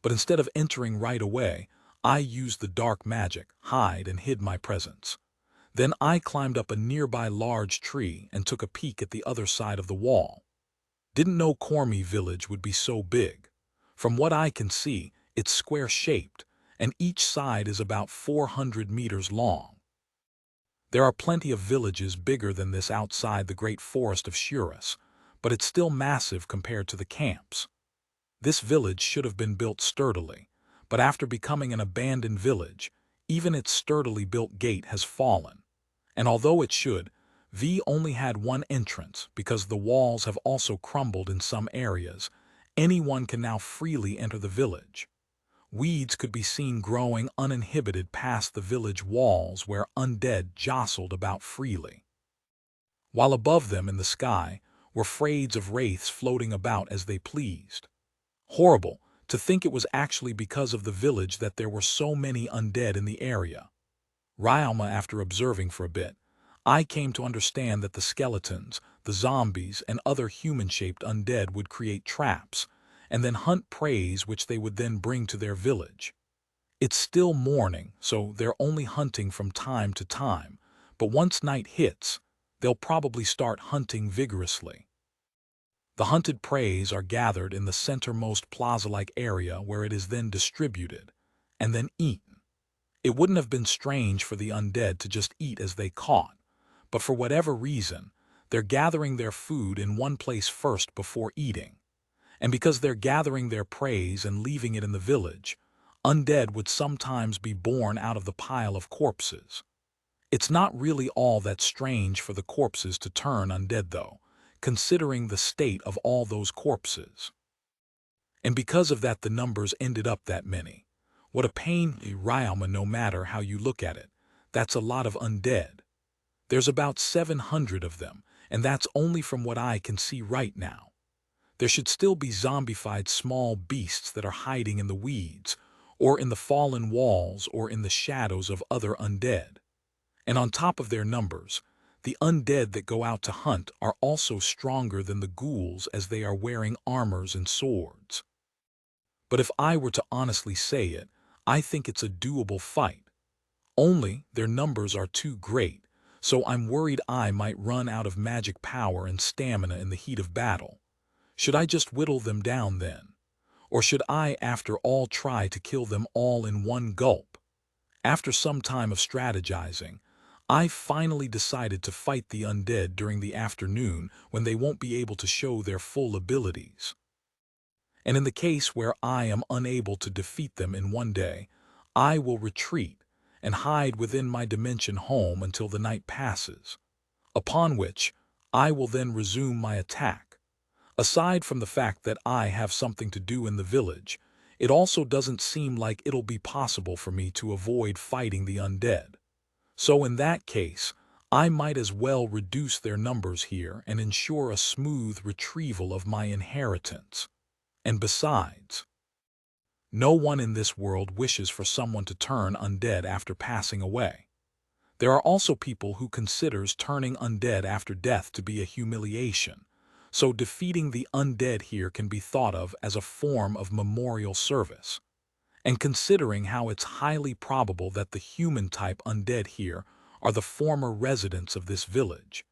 Speaker 1: But instead of entering right away, I used the dark magic, hide, and hid my presence. Then I climbed up a nearby large tree and took a peek at the other side of the wall. Didn't know Cormy Village would be so big. From what I can see, it's square-shaped, and each side is about 400 meters long. There are plenty of villages bigger than this outside the great forest of Shurus, but it's still massive compared to the camps. This village should have been built sturdily, but after becoming an abandoned village, even its sturdily built gate has fallen. And although it should, V only had one entrance because the walls have also crumbled in some areas. Anyone can now freely enter the village. Weeds could be seen growing uninhibited past the village walls where undead jostled about freely. While above them in the sky were frayeds of wraiths floating about as they pleased. Horrible to think it was actually because of the village that there were so many undead in the area. Ryalma, after observing for a bit, I came to understand that the skeletons, the zombies, and other human-shaped undead would create traps, and then hunt prey which they would then bring to their village. It's still morning, so they're only hunting from time to time, but once night hits, they'll probably start hunting vigorously. The hunted prey are gathered in the centermost plaza-like area where it is then distributed, and then eaten. It wouldn't have been strange for the undead to just eat as they caught, but for whatever reason, they're gathering their food in one place first before eating. And because they're gathering their prey and leaving it in the village, undead would sometimes be born out of the pile of corpses. It's not really all that strange for the corpses to turn undead though, considering the state of all those corpses. And because of that the numbers ended up that many. What a pain, Ryalma, no matter how you look at it. That's a lot of undead. There's about 700 of them, and that's only from what I can see right now. There should still be zombified small beasts that are hiding in the weeds, or in the fallen walls, or in the shadows of other undead. And on top of their numbers, the undead that go out to hunt are also stronger than the ghouls as they are wearing armors and swords. But if I were to honestly say it, I think it's a doable fight. Only their numbers are too great, so I'm worried I might run out of magic power and stamina in the heat of battle. Should I just whittle them down then? Or should I, after all, try to kill them all in one gulp? After some time of strategizing, I finally decided to fight the undead during the afternoon when they won't be able to show their full abilities. And in the case where I am unable to defeat them in one day, I will retreat and hide within my dimension home until the night passes, upon which I will then resume my attack. Aside from the fact that I have something to do in the village, it also doesn't seem like it'll be possible for me to avoid fighting the undead. So in that case, I might as well reduce their numbers here and ensure a smooth retrieval of my inheritance. And besides, no one in this world wishes for someone to turn undead after passing away. There are also people who considers turning undead after death to be a humiliation, so defeating the undead here can be thought of as a form of memorial service. And considering how it's highly probable that the human-type undead here are the former residents of this village,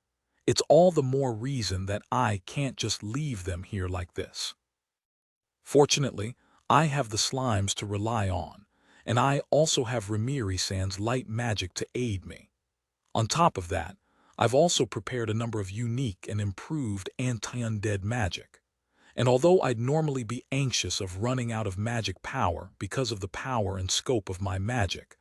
Speaker 1: it's all the more reason that I can't just leave them here like this. Fortunately, I have the slimes to rely on, and I also have Ramiri-san's light magic to aid me. On top of that, I've also prepared a number of unique and improved anti-undead magic. And although I'd normally be anxious of running out of magic power because of the power and scope of my magic,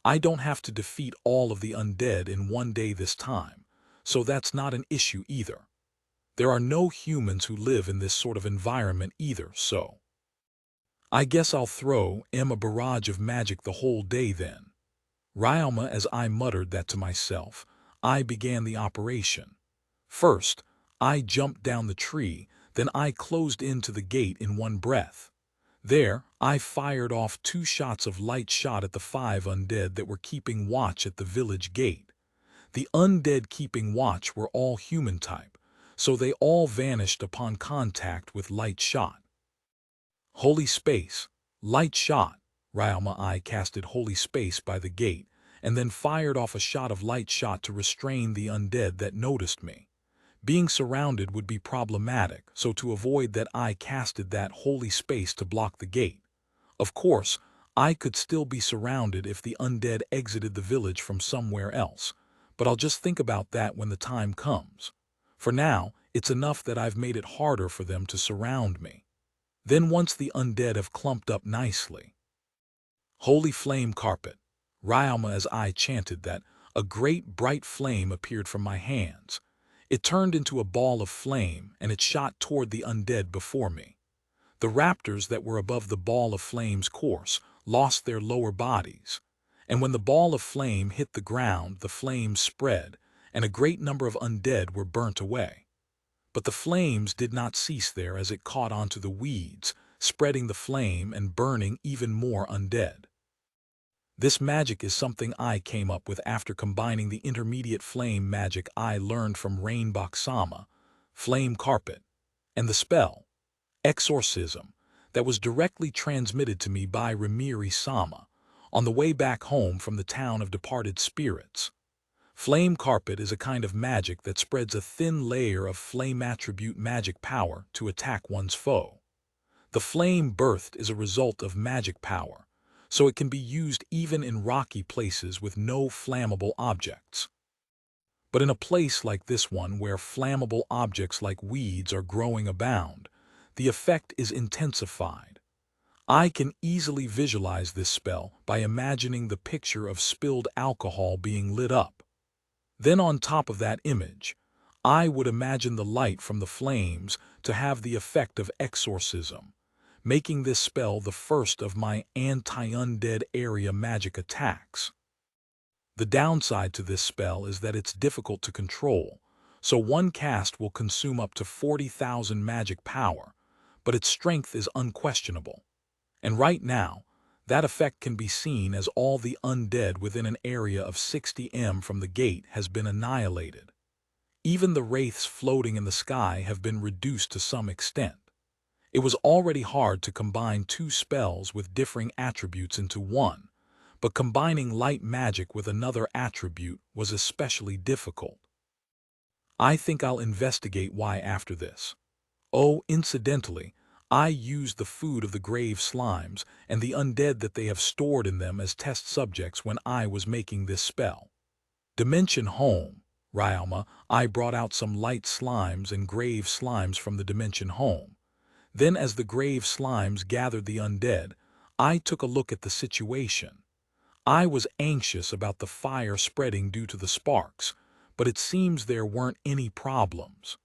Speaker 1: I don't have to defeat all of the undead in one day this time, so that's not an issue either. There are no humans who live in this sort of environment either, so I guess I'll throw a barrage of magic the whole day then. Ryalma, as I muttered that to myself, I began the operation. First, I jumped down the tree, then I closed into the gate in one breath. There, I fired off 2 shots of light shot at the 5 undead that were keeping watch at the village gate. The undead keeping watch were all human type, so they all vanished upon contact with light shot. Holy space, light shot. Ryalma I casted holy space by the gate, and then fired off a shot of light shot to restrain the undead that noticed me. Being surrounded would be problematic, so to avoid that I casted that holy space to block the gate. Of course, I could still be surrounded if the undead exited the village from somewhere else, but I'll just think about that when the time comes. For now, it's enough that I've made it harder for them to surround me. Then once the undead have clumped up nicely. Holy flame carpet. Ryalma, as I chanted that, a great bright flame appeared from my hands. It turned into a ball of flame, and it shot toward the undead before me. The raptors that were above the ball of flame's course lost their lower bodies, and when the ball of flame hit the ground, the flames spread, and a great number of undead were burnt away. But the flames did not cease there as it caught onto the weeds, spreading the flame and burning even more undead. This magic is something I came up with after combining the intermediate flame magic I learned from Rainbow Sama, flame carpet, and the spell, exorcism, that was directly transmitted to me by Rimiri Sama on the way back home from the town of departed spirits. Flame carpet is a kind of magic that spreads a thin layer of flame attribute magic power to attack one's foe. The flame birthed is a result of magic power, so it can be used even in rocky places with no flammable objects. But in a place like this one where flammable objects like weeds are growing abound, the effect is intensified. I can easily visualize this spell by imagining the picture of spilled alcohol being lit up. Then on top of that image, I would imagine the light from the flames to have the effect of exorcism, making this spell the first of my anti-undead area magic attacks. The downside to this spell is that it's difficult to control, so one cast will consume up to 40,000 magic power, but its strength is unquestionable. And right now, that effect can be seen as all the undead within an area of 60 m from the gate has been annihilated. Even the wraiths floating in the sky have been reduced to some extent. It was already hard to combine 2 spells with differing attributes into one, but combining light magic with another attribute was especially difficult. I think I'll investigate why after this. Oh, incidentally, I used the food of the grave slimes and the undead that they have stored in them as test subjects when I was making this spell. Dimension home, Ryalma, I brought out some light slimes and grave slimes from the dimension home. Then as the grave slimes gathered the undead, I took a look at the situation. I was anxious about the fire spreading due to the sparks, but it seems there weren't any problems.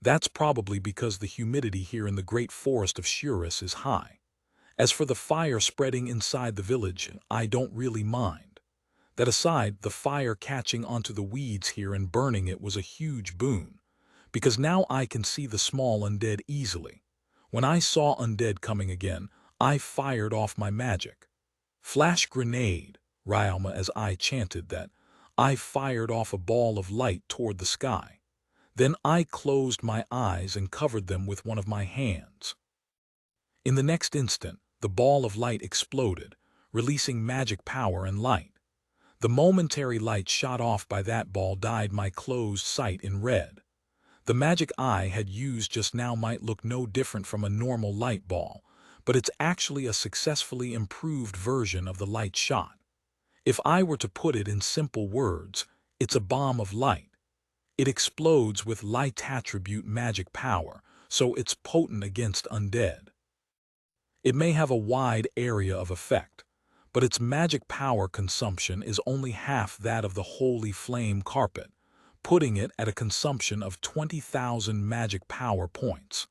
Speaker 1: That's probably because the humidity here in the great forest of Shurus is high. As for the fire spreading inside the village, I don't really mind. That aside, the fire catching onto the weeds here and burning it was a huge boon, because now I can see the small undead easily. When I saw undead coming again, I fired off my magic. Flash grenade, Ryalma, as I chanted that, I fired off a ball of light toward the sky. Then I closed my eyes and covered them with one of my hands. In the next instant, the ball of light exploded, releasing magic power and light. The momentary light shot off by that ball dyed my closed sight in red. The magic I had used just now might look no different from a normal light ball, but it's actually a successfully improved version of the light shot. If I were to put it in simple words, it's a bomb of light. It explodes with light attribute magic power, so it's potent against undead. It may have a wide area of effect, but its magic power consumption is only half that of the holy flame carpet, putting it at a consumption of 20,000 magic power points.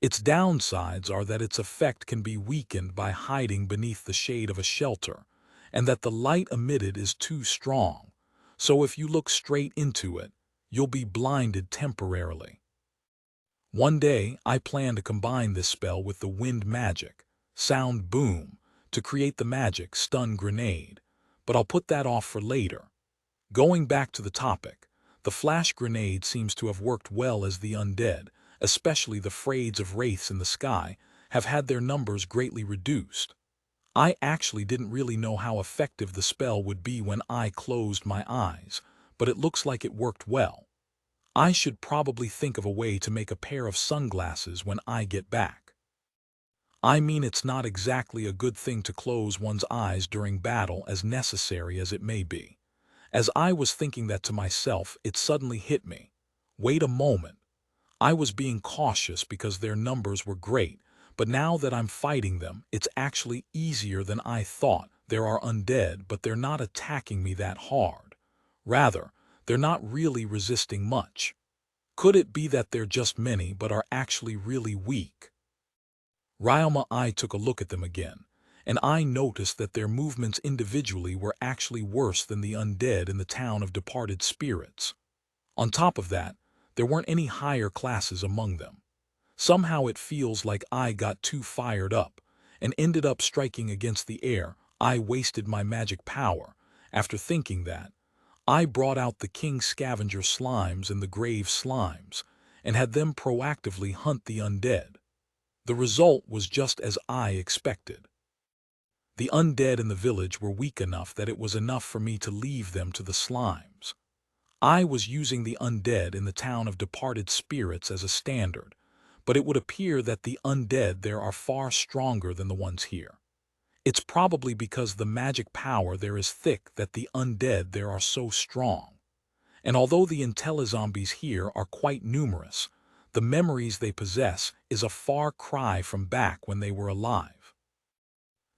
Speaker 1: Its downsides are that its effect can be weakened by hiding beneath the shade of a shelter, and that the light emitted is too strong, so if you look straight into it, you'll be blinded temporarily. One day, I plan to combine this spell with the wind magic, sound boom, to create the magic stun grenade, but I'll put that off for later. Going back to the topic, the flash grenade seems to have worked well as the undead, especially the frayeds of wraiths in the sky, have had their numbers greatly reduced. I actually didn't really know how effective the spell would be when I closed my eyes, but it looks like it worked well. I should probably think of a way to make a pair of sunglasses when I get back. I mean, it's not exactly a good thing to close one's eyes during battle, as necessary as it may be. As I was thinking that to myself, it suddenly hit me. Wait a moment. I was being cautious because their numbers were great, but now that I'm fighting them, it's actually easier than I thought. There are undead, but they're not attacking me that hard. Rather, they're not really resisting much. Could it be that they're just many but are actually really weak? I took a look at them again, and I noticed that their movements individually were actually worse than the undead in the town of departed spirits. On top of that, there weren't any higher classes among them. Somehow it feels like I got too fired up and ended up striking against the air. I wasted my magic power. After thinking that, I brought out the king scavenger slimes and the grave slimes and had them proactively hunt the undead. The result was just as I expected. The undead in the village were weak enough that it was enough for me to leave them to the slimes. I was using the undead in the town of departed spirits as a standard, but it would appear that the undead there are far stronger than the ones here. It's probably because the magic power there is thick that the undead there are so strong. And although the intellizombies here are quite numerous, the memories they possess is a far cry from back when they were alive.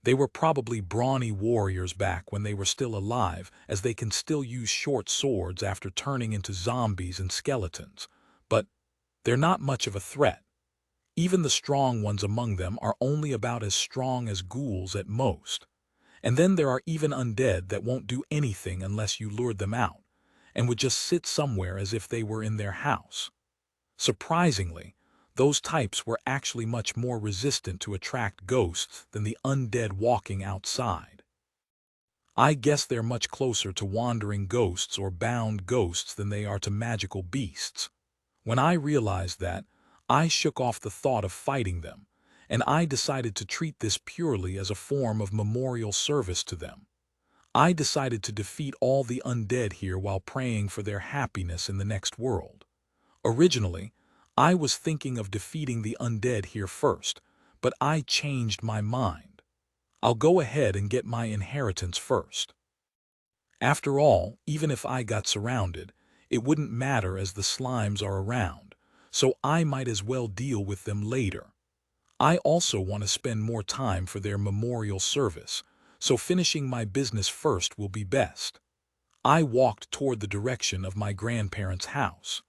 Speaker 1: They were probably brawny warriors back when they were still alive, as they can still use short swords after turning into zombies and skeletons, but they're not much of a threat. Even the strong ones among them are only about as strong as ghouls at most. And then there are even undead that won't do anything unless you lured them out, and would just sit somewhere as if they were in their house. Surprisingly, those types were actually much more resistant to attract ghosts than the undead walking outside. I guess they're much closer to wandering ghosts or bound ghosts than they are to magical beasts. When I realized that, I shook off the thought of fighting them, and I decided to treat this purely as a form of memorial service to them. I decided to defeat all the undead here while praying for their happiness in the next world. Originally, I was thinking of defeating the undead here first, but I changed my mind. I'll go ahead and get my inheritance first. After all, even if I got surrounded, it wouldn't matter as the slimes are around, so I might as well deal with them later. I also want to spend more time for their memorial service, so finishing my business first will be best. I walked toward the direction of my grandparents' house.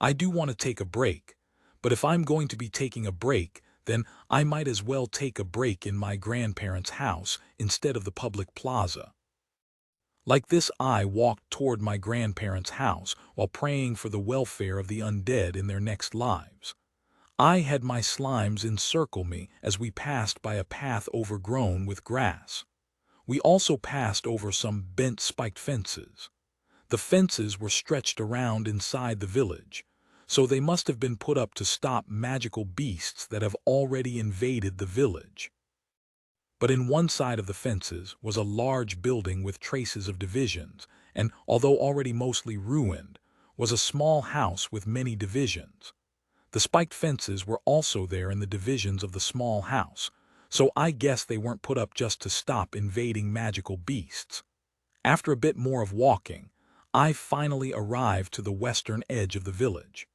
Speaker 1: I do want to take a break, but if I'm going to be taking a break, then I might as well take a break in my grandparents' house instead of the public plaza. Like this, I walked toward my grandparents' house while praying for the welfare of the undead in their next lives. I had my slimes encircle me as we passed by a path overgrown with grass. We also passed over some bent spiked fences. The fences were stretched around inside the village, so they must have been put up to stop magical beasts that have already invaded the village. But in one side of the fences was a large building with traces of divisions, and, although already mostly ruined, was a small house with many divisions. The spiked fences were also there in the divisions of the small house, so I guess they weren't put up just to stop invading magical beasts. After a bit more of walking, I finally arrived to the western edge of the village.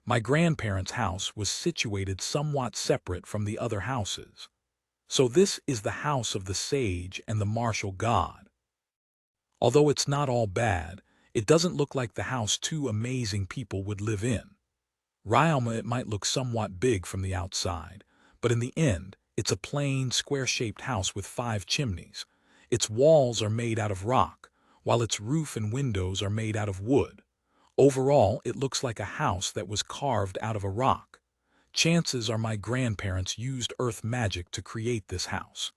Speaker 1: My grandparents' house was situated somewhat separate from the other houses. So this is the house of the sage and the martial god. Although it's not all bad, It doesn't look like the house two amazing people would live in. Ryalma, it might look somewhat big from the outside, but in the end, it's a plain, square-shaped house with 5 chimneys. Its walls are made out of rock, while its roof and windows are made out of wood. Overall, it looks like a house that was carved out of a rock. Chances are my grandparents used earth magic to create this house.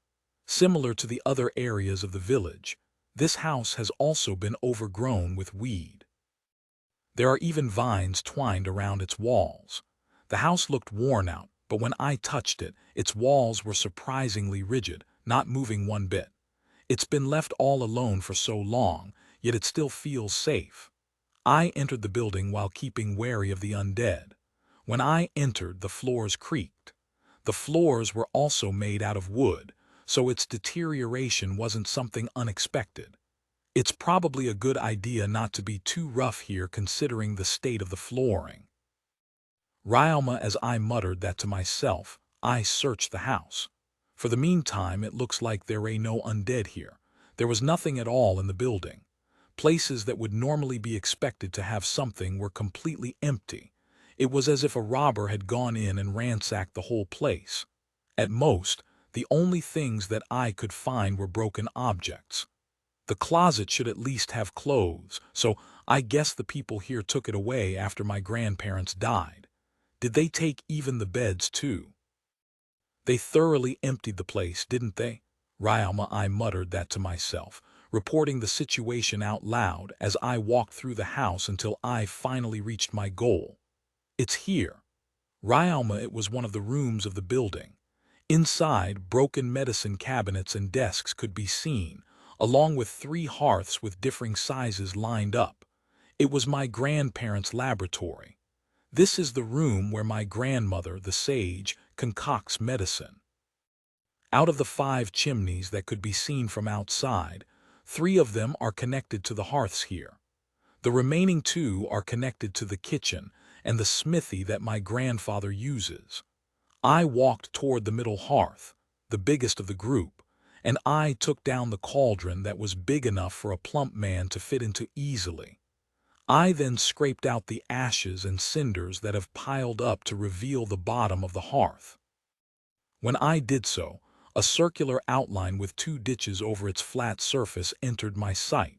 Speaker 1: Similar to the other areas of the village, this house has also been overgrown with weed. There are even vines twined around its walls. The house looked worn out, but when I touched it, its walls were surprisingly rigid, not moving one bit. It's been left all alone for so long, yet it still feels safe. I entered the building while keeping wary of the undead. When I entered, the floors creaked. The floors were also made out of wood, so its deterioration wasn't something unexpected. It's probably a good idea not to be too rough here considering the state of the flooring. Ryalma, as I muttered that to myself, I searched the house. For the meantime, it looks like there ain't no undead here. There was nothing at all in the building. Places that would normally be expected to have something were completely empty. It was as if a robber had gone in and ransacked the whole place. At most, the only things that I could find were broken objects. The closet should at least have clothes, so I guess the people here took it away after my grandparents died. Did they take even the beds too? They thoroughly emptied the place, didn't they? Ryalma, I muttered that to myself, reporting the situation out loud as I walked through the house until I finally reached my goal. It's here. Ryalma, it was one of the rooms of the building. Inside, broken medicine cabinets and desks could be seen, along with 3 hearths with differing sizes lined up. It was my grandparents' laboratory. This is the room where my grandmother, the sage, concocts medicine. Out of the 5 chimneys that could be seen from outside, 3 of them are connected to the hearths here. The remaining 2 are connected to the kitchen and the smithy that my grandfather uses. I walked toward the middle hearth, the biggest of the group, and I took down the cauldron that was big enough for a plump man to fit into easily. I then scraped out the ashes and cinders that have piled up to reveal the bottom of the hearth. When I did so, a circular outline with 2 ditches over its flat surface entered my sight.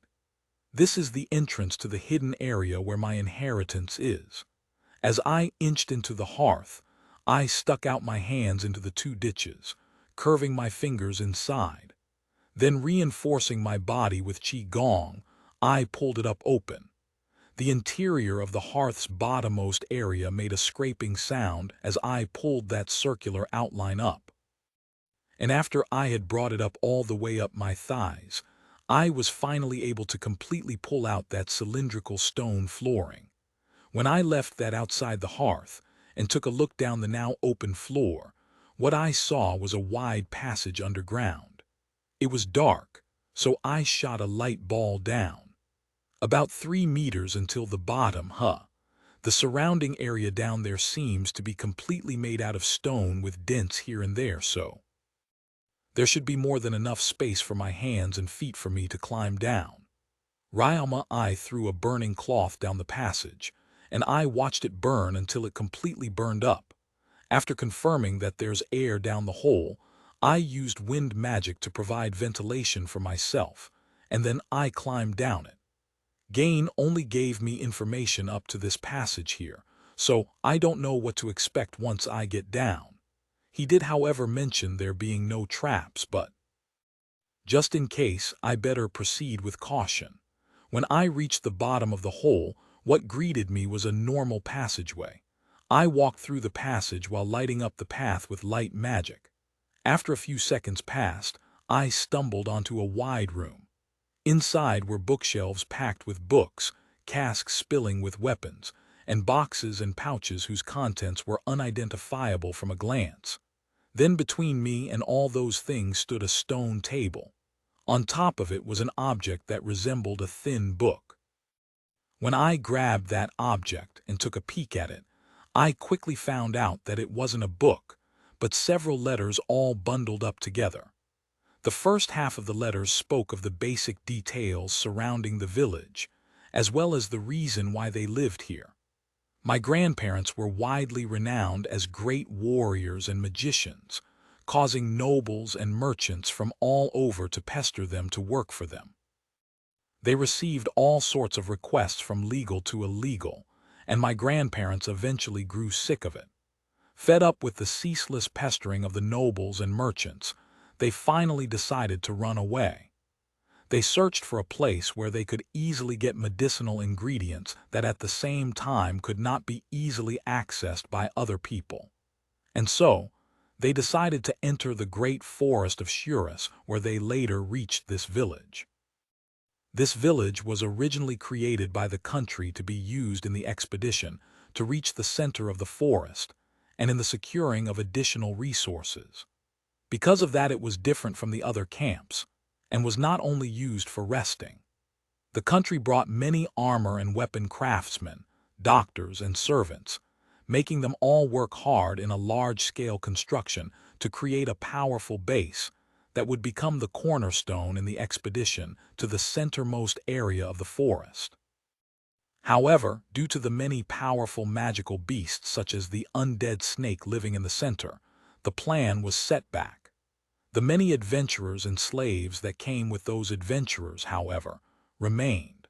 Speaker 1: This is the entrance to the hidden area where my inheritance is. As I inched into the hearth, I stuck out my hands into the 2 ditches, curving my fingers inside. Then reinforcing my body with qigong, I pulled it up open. The interior of the hearth's bottommost area made a scraping sound as I pulled that circular outline up. And after I had brought it up all the way up my thighs, I was finally able to completely pull out that cylindrical stone flooring. When I left that outside the hearth and took a look down the now open floor, what I saw was a wide passage underground. It was dark, so I shot a light ball down. About 3 meters until the bottom, The surrounding area down there seems to be completely made out of stone with dents here and there, so there should be more than enough space for my hands and feet for me to climb down. Ryalma, I threw a burning cloth down the passage, and I watched it burn until it completely burned up. After confirming that there's air down the hole, I used wind magic to provide ventilation for myself, and then I climbed down it. Gain only gave me information up to this passage here, so I don't know what to expect once I get down. He did, however, mention there being no traps, but just in case, I better proceed with caution. When I reached the bottom of the hole, what greeted me was a normal passageway. I walked through the passage while lighting up the path with light magic. After a few seconds passed, I stumbled onto a wide room. Inside were bookshelves packed with books, casks spilling with weapons, and boxes and pouches whose contents were unidentifiable from a glance. Then between me and all those things stood a stone table. On top of it was an object that resembled a thin book. When I grabbed that object and took a peek at it, I quickly found out that it wasn't a book, but several letters all bundled up together. The first half of the letters spoke of the basic details surrounding the village, as well as the reason why they lived here. My grandparents were widely renowned as great warriors and magicians, causing nobles and merchants from all over to pester them to work for them. They received all sorts of requests from legal to illegal, and my grandparents eventually grew sick of it. Fed up with the ceaseless pestering of the nobles and merchants, they finally decided to run away. They searched for a place where they could easily get medicinal ingredients that at the same time could not be easily accessed by other people. And so, they decided to enter the great forest of Shurus, where they later reached this village. This village was originally created by the country to be used in the expedition to reach the center of the forest and in the securing of additional resources. Because of that, it was different from the other camps and was not only used for resting. The country brought many armor and weapon craftsmen, doctors, and servants, making them all work hard in a large-scale construction to create a powerful base that would become the cornerstone in the expedition to the centermost area of the forest. However, due to the many powerful magical beasts such as the undead snake living in the center, the plan was set back. The many adventurers and slaves that came with those adventurers, however, remained.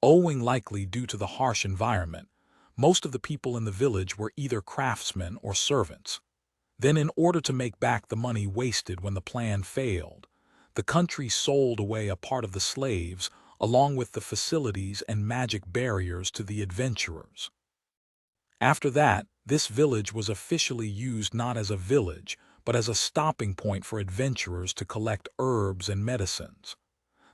Speaker 1: Owing likely due to the harsh environment, most of the people in the village were either craftsmen or servants. Then, in order to make back the money wasted when the plan failed, the country sold away a part of the slaves along with the facilities and magic barriers to the adventurers. After that, this village was officially used not as a village, but as a stopping point for adventurers to collect herbs and medicines.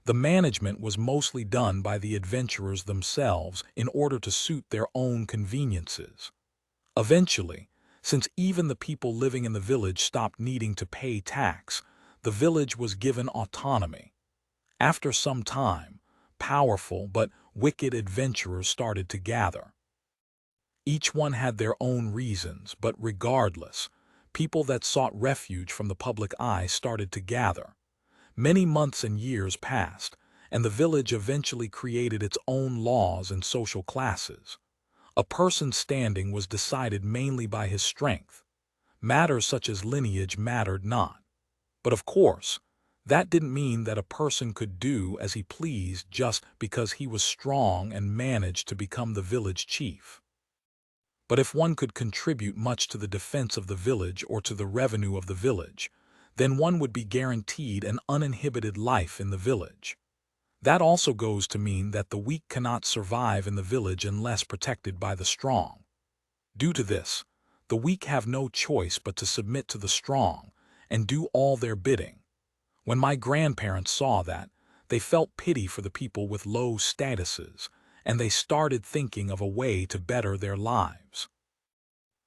Speaker 1: The management was mostly done by the adventurers themselves in order to suit their own conveniences. Eventually, since even the people living in the village stopped needing to pay tax, the village was given autonomy. After some time, powerful but wicked adventurers started to gather. Each one had their own reasons, but regardless, people that sought refuge from the public eye started to gather. Many months and years passed, and the village eventually created its own laws and social classes. A person's standing was decided mainly by his strength. Matters such as lineage mattered not. But of course, that didn't mean that a person could do as he pleased just because he was strong and managed to become the village chief. But if one could contribute much to the defense of the village or to the revenue of the village, then one would be guaranteed an uninhibited life in the village. That also goes to mean that the weak cannot survive in the village unless protected by the strong. Due to this, the weak have no choice but to submit to the strong and do all their bidding. When my grandparents saw that, they felt pity for the people with low statuses, and they started thinking of a way to better their lives.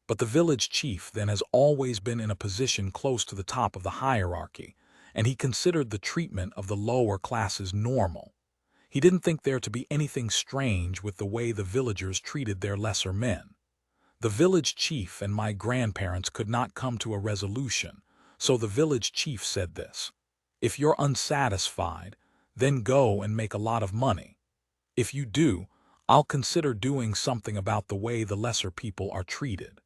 Speaker 1: But the village chief then has always been in a position close to the top of the hierarchy, and he considered the treatment of the lower classes normal. He didn't think there to be anything strange with the way the villagers treated their lesser men. The village chief and my grandparents could not come to a resolution, so the village chief said this: "If you're unsatisfied, then go and make a lot of money. If you do, I'll consider doing something about the way the lesser people are treated."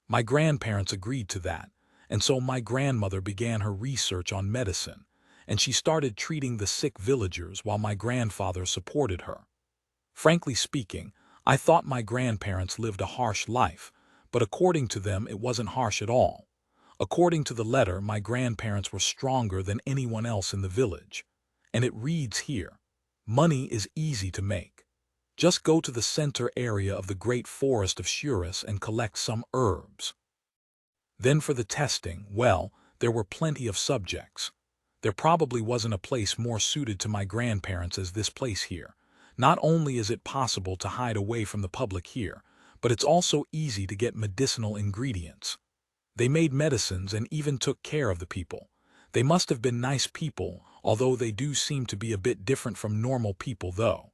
Speaker 1: My grandparents agreed to that, and so my grandmother began her research on medicine, and she started treating the sick villagers while my grandfather supported her. Frankly speaking, I thought my grandparents lived a harsh life, but according to them it wasn't harsh at all. According to the letter, my grandparents were stronger than anyone else in the village. And it reads here: "Money is easy to make. Just go to the center area of the great forest of Shurus and collect some herbs." Then for the testing, well, there were plenty of subjects. There probably wasn't a place more suited to my grandparents as this place here. Not only is it possible to hide away from the public here, but it's also easy to get medicinal ingredients. They made medicines and even took care of the people. They must have been nice people, although they do seem to be a bit different from normal people though.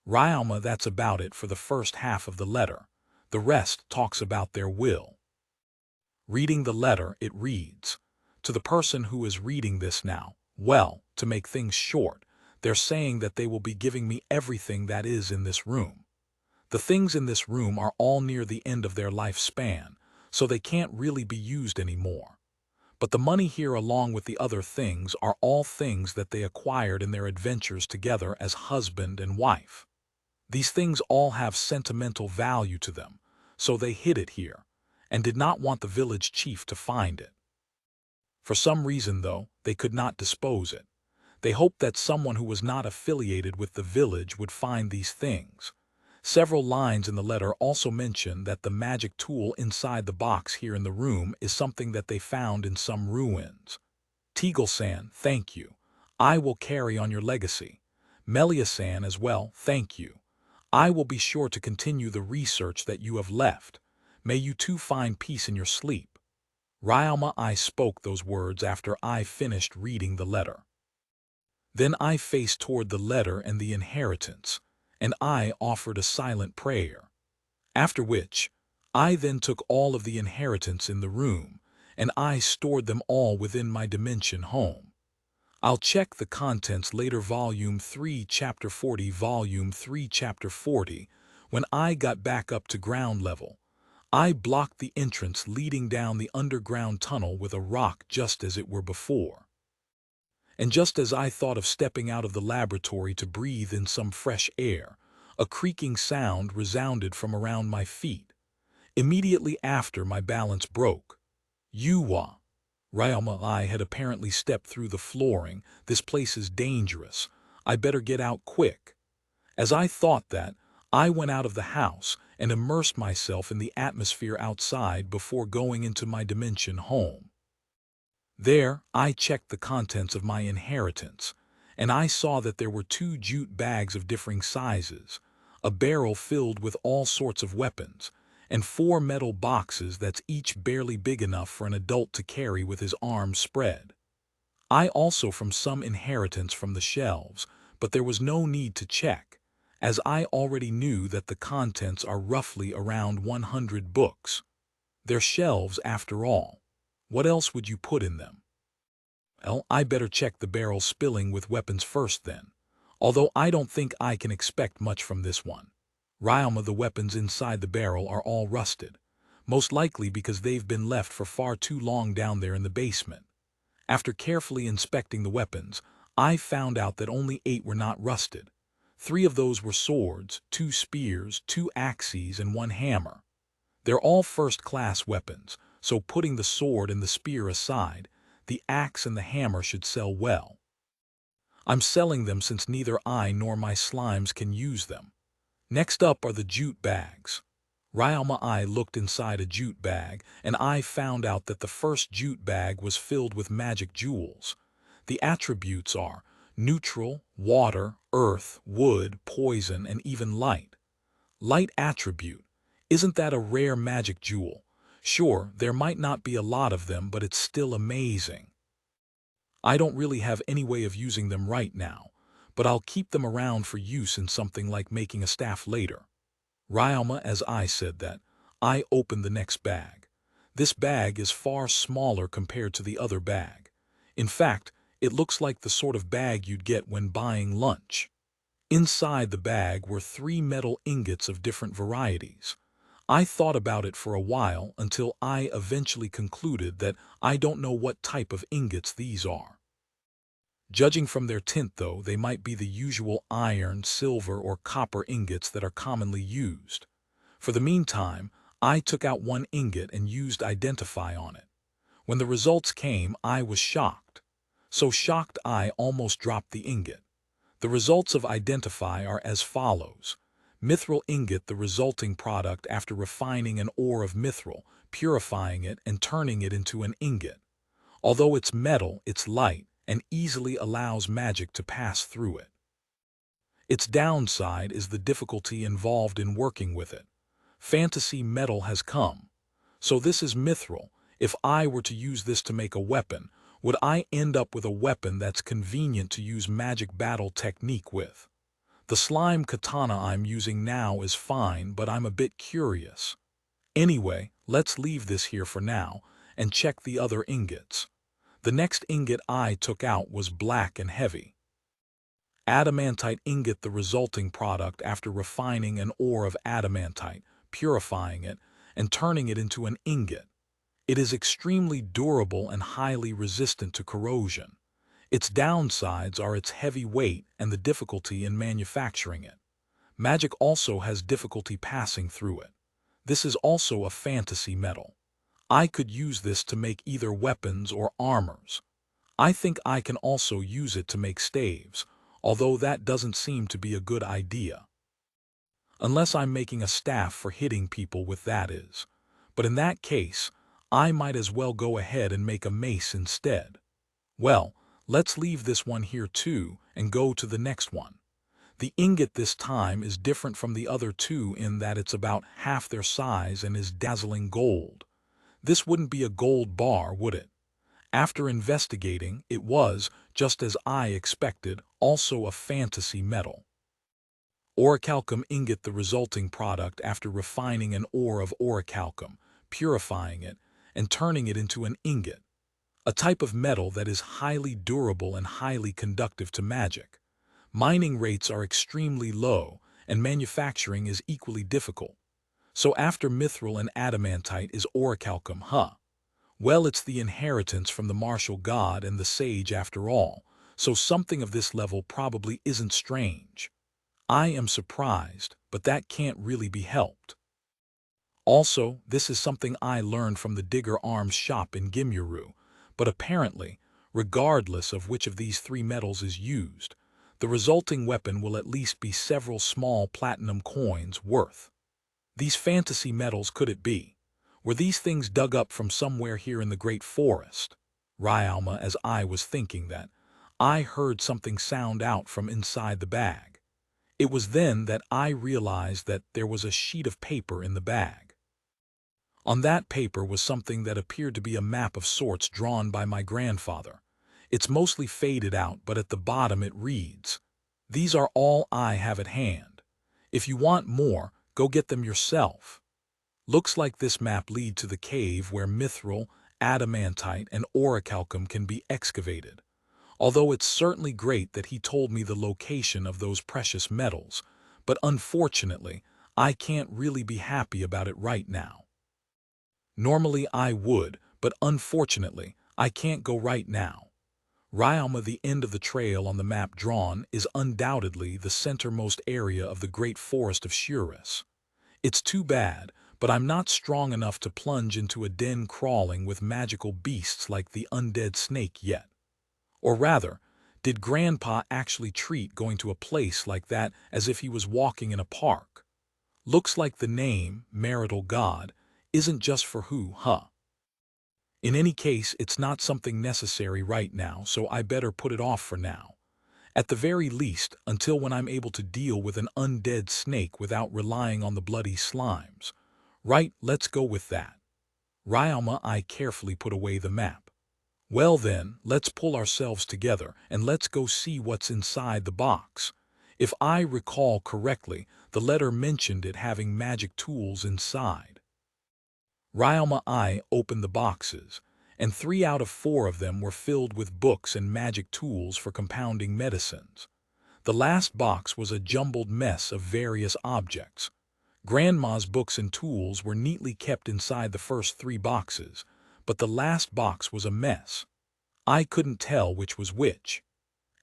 Speaker 1: Ryalma, that's about it for the first half of the letter. The rest talks about their will. Reading the letter, it reads: "To the person who is reading this now, well, to make things short, They're saying that they will be giving me everything that is in this room. The things in this room are all near the end of their lifespan, so they can't really be used anymore. But the money here along with the other things are all things that they acquired in their adventures together as husband and wife. These things all have sentimental value to them, so they hid it here, and did not want the village chief to find it. For some reason, though, they could not dispose it. They hoped that someone who was not affiliated with the village would find these things. Several lines in the letter also mention that the magic tool inside the box here in the room is something that they found in some ruins. Teagle-san, thank you. I will carry on your legacy. Melia-san as well, thank you. I will be sure to continue the research that you have left. May you too find peace in your sleep. Ryoma, I spoke those words after I finished reading the letter. Then I faced toward the letter and the inheritance, and I offered a silent prayer. After which, I then took all of the inheritance in the room, and I stored them all within my dimension home. I'll check the contents later. Volume 3, Chapter 40. Volume 3, Chapter 40. When I got back up to ground level, I blocked the entrance leading down the underground tunnel with a rock just as it were before. And just as I thought of stepping out of the laboratory to breathe in some fresh air, a creaking sound resounded from around my feet. Immediately after, my balance broke. Yuwa. Ryoma, I had apparently stepped through the flooring. This place is dangerous. I better get out quick. As I thought that, I went out of the house and immersed myself in the atmosphere outside before going into my dimension home. There, I checked the contents of my inheritance, and I saw that there were 2 jute bags of differing sizes, a barrel filled with all sorts of weapons, and 4 metal boxes that's each barely big enough for an adult to carry with his arms spread. I also from some inheritance from the shelves, but there was no need to check, as I already knew that the contents are roughly around 100 books. They're shelves after all. What else would you put in them? Well, I better check the barrel spilling with weapons first then, although I don't think I can expect much from this one. Ryoma, the weapons inside the barrel are all rusted, most likely because they've been left for far too long down there in the basement. After carefully inspecting the weapons, I found out that only 8 were not rusted. 3 of those were swords, 2 spears, 2 axes, and 1 hammer. They're all first-class weapons, so putting the sword and the spear aside, the axe and the hammer should sell well. I'm selling them since neither I nor my slimes can use them. Next up are the jute bags. Ryoma, I looked inside a jute bag, and I found out that the first jute bag was filled with magic jewels. The attributes are neutral, water, earth, wood, poison, and even light. Light attribute. Isn't that a rare magic jewel? Sure, there might not be a lot of them, but it's still amazing. I don't really have any way of using them right now, but I'll keep them around for use in something like making a staff later. Ryoma, as I said that, I opened the next bag. This bag is far smaller compared to the other bag. In fact, it looks like the sort of bag you'd get when buying lunch. Inside the bag were 3 metal ingots of different varieties. I thought about it for a while until I eventually concluded that I don't know what type of ingots these are. Judging from their tint, though, they might be the usual iron, silver, or copper ingots that are commonly used. For the meantime, I took out 1 ingot and used Identify on it. When the results came, I was shocked. So shocked I almost dropped the ingot. The results of Identify are as follows. Mithril ingot, the resulting product after refining an ore of mithril, purifying it, and turning it into an ingot. Although it's metal, it's light, and easily allows magic to pass through it. Its downside is the difficulty involved in working with it. Fantasy metal has come. So this is mithril. If I were to use this to make a weapon, would I end up with a weapon that's convenient to use magic battle technique with? The slime katana I'm using now is fine, but I'm a bit curious. Anyway, let's leave this here for now and check the other ingots. The next ingot I took out was black and heavy. Adamantite ingot, the resulting product after refining an ore of adamantite, purifying it, and turning it into an ingot. It is extremely durable and highly resistant to corrosion. Its downsides are its heavy weight and the difficulty in manufacturing it. Magic also has difficulty passing through it. This is also a fantasy metal. I could use this to make either weapons or armors. I think I can also use it to make staves, although that doesn't seem to be a good idea. Unless I'm making a staff for hitting people with, that is. But in that case, I might as well go ahead and make a mace instead. Well, let's leave this one here too and go to the next one. The ingot this time is different from the other two in that it's about half their size and is dazzling gold. This wouldn't be a gold bar, would it? After investigating, it was, just as I expected, also a fantasy metal. Orichalcum ingot, the resulting product after refining an ore of orichalcum, purifying it, and turning it into an ingot. A type of metal that is highly durable and highly conductive to magic. Mining rates are extremely low, and manufacturing is equally difficult. So after mithril and adamantite is orichalcum, huh? Well, it's the inheritance from the martial god and the sage after all, so something of this level probably isn't strange. I am surprised, but that can't really be helped. Also, this is something I learned from the Digger Arms shop in Gimyuru, but apparently, regardless of which of these three metals is used, the resulting weapon will at least be several small platinum coins worth. These fantasy metals, could it be? Were these things dug up from somewhere here in the great forest? Ryalma, as I was thinking that, I heard something sound out from inside the bag. It was then that I realized that there was a sheet of paper in the bag. On that paper was something that appeared to be a map of sorts drawn by my grandfather. It's mostly faded out, but at the bottom it reads, "These are all I have at hand. If you want more, go get them yourself." Looks like this map leads to the cave where mithril, adamantite, and orichalcum can be excavated. Although it's certainly great that he told me the location of those precious metals, but unfortunately, I can't really be happy about it right now. Normally I would, but unfortunately, I can't go right now. Ryalma, the end of the trail on the map drawn, is undoubtedly the centermost area of the great forest of Shuris. It's too bad, but I'm not strong enough to plunge into a den crawling with magical beasts like the undead snake yet. Or rather, did Grandpa actually treat going to a place like that as if he was walking in a park? Looks like the name, marital god, isn't just for who, huh? In any case, it's not something necessary right now, so I better put it off for now. At the very least, until when I'm able to deal with an undead snake without relying on the bloody slimes. Right, let's go with that. Ryalma, I carefully put away the map. Well then, let's pull ourselves together and let's go see what's inside the box. If I recall correctly, the letter mentioned it having magic tools inside. Ryalma, I opened the boxes, and 3 out of 4 of them were filled with books and magic tools for compounding medicines. The last box was a jumbled mess of various objects. Grandma's books and tools were neatly kept inside the first 3 boxes, but the last box was a mess. I couldn't tell which was which.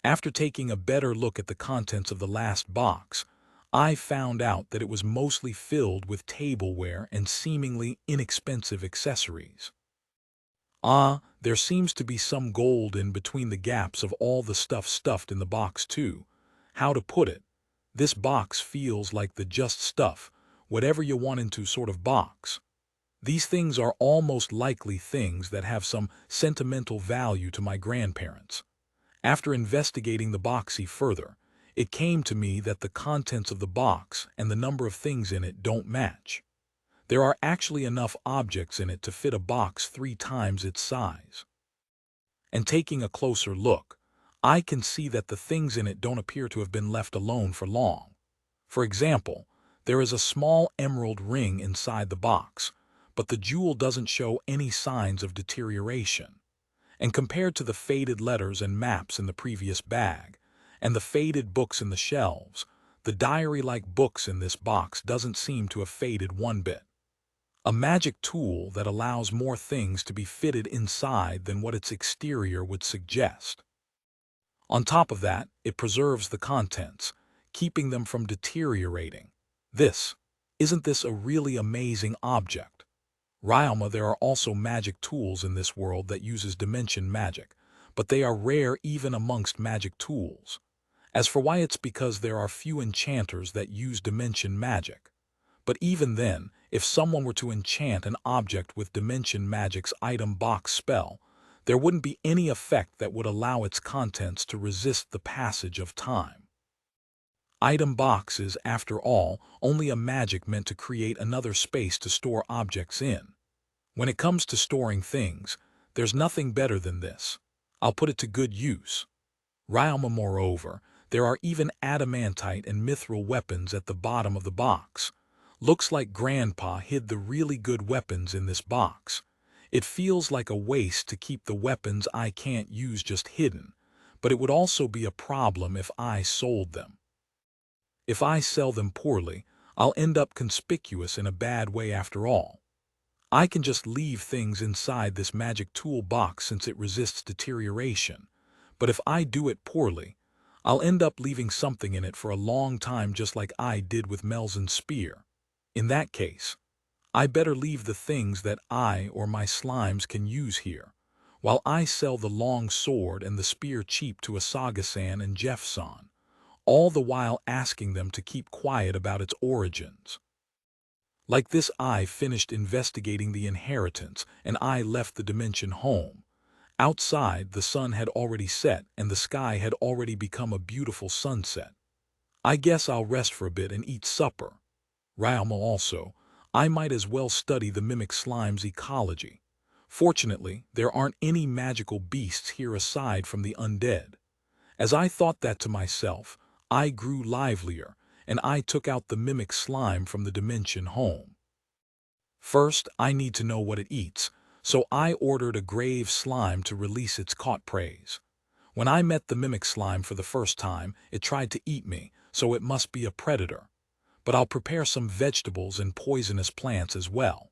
Speaker 1: After taking a better look at the contents of the last box, I found out that it was mostly filled with tableware and seemingly inexpensive accessories. Ah, there seems to be some gold in between the gaps of all the stuff stuffed in the box too. How to put it? This box feels like the just stuff, whatever you want into sort of box. These things are almost likely things that have some sentimental value to my grandparents. After investigating the boxy further, it came to me that the contents of the box and the number of things in it don't match. There are actually enough objects in it to fit a box 3 times its size. And taking a closer look, I can see that the things in it don't appear to have been left alone for long. For example, there is a small emerald ring inside the box, but the jewel doesn't show any signs of deterioration. And compared to the faded letters and maps in the previous bag, And the faded books in the shelves, the diary-like books in this box doesn't seem to have faded one bit. A magic tool that allows more things to be fitted inside than what its exterior would suggest. On top of that, it preserves the contents, keeping them from deteriorating. Isn't this a really amazing object? Ryalma, there are also magic tools in this world that uses dimension magic, but they are rare even amongst magic tools. As for why, it's because there are few enchanters that use dimension magic. But even then, if someone were to enchant an object with dimension magic's item box spell, there wouldn't be any effect that would allow its contents to resist the passage of time. Item box is, after all, only a magic meant to create another space to store objects in. When it comes to storing things, there's nothing better than this. I'll put it to good use. Ryalma, moreover, there are even adamantite and mithril weapons at the bottom of the box. Looks like Grandpa hid the really good weapons in this box. It feels like a waste to keep the weapons I can't use just hidden, but it would also be a problem if I sold them. If I sell them poorly, I'll end up conspicuous in a bad way after all. I can just leave things inside this magic tool box since it resists deterioration, but if I do it poorly, I'll end up leaving something in it for a long time, just like I did with Melzin's spear. In that case, I better leave the things that I or my slimes can use here, while I sell the long sword and the spear cheap to Asaga-san and Jeff-san, all the while asking them to keep quiet about its origins. Like this, I finished investigating the inheritance and I left the dimension home. Outside, the sun had already set and the sky had already become a beautiful sunset. I guess I'll rest for a bit and eat supper. Ryalma, also, I might as well study the mimic slime's ecology. Fortunately, there aren't any magical beasts here aside from the undead. As I thought that to myself, I grew livelier, and I took out the mimic slime from the dimension home. First, I need to know what it eats, so I ordered a grave slime to release its caught preys. When I met the mimic slime for the first time, it tried to eat me, so it must be a predator. But I'll prepare some vegetables and poisonous plants as well.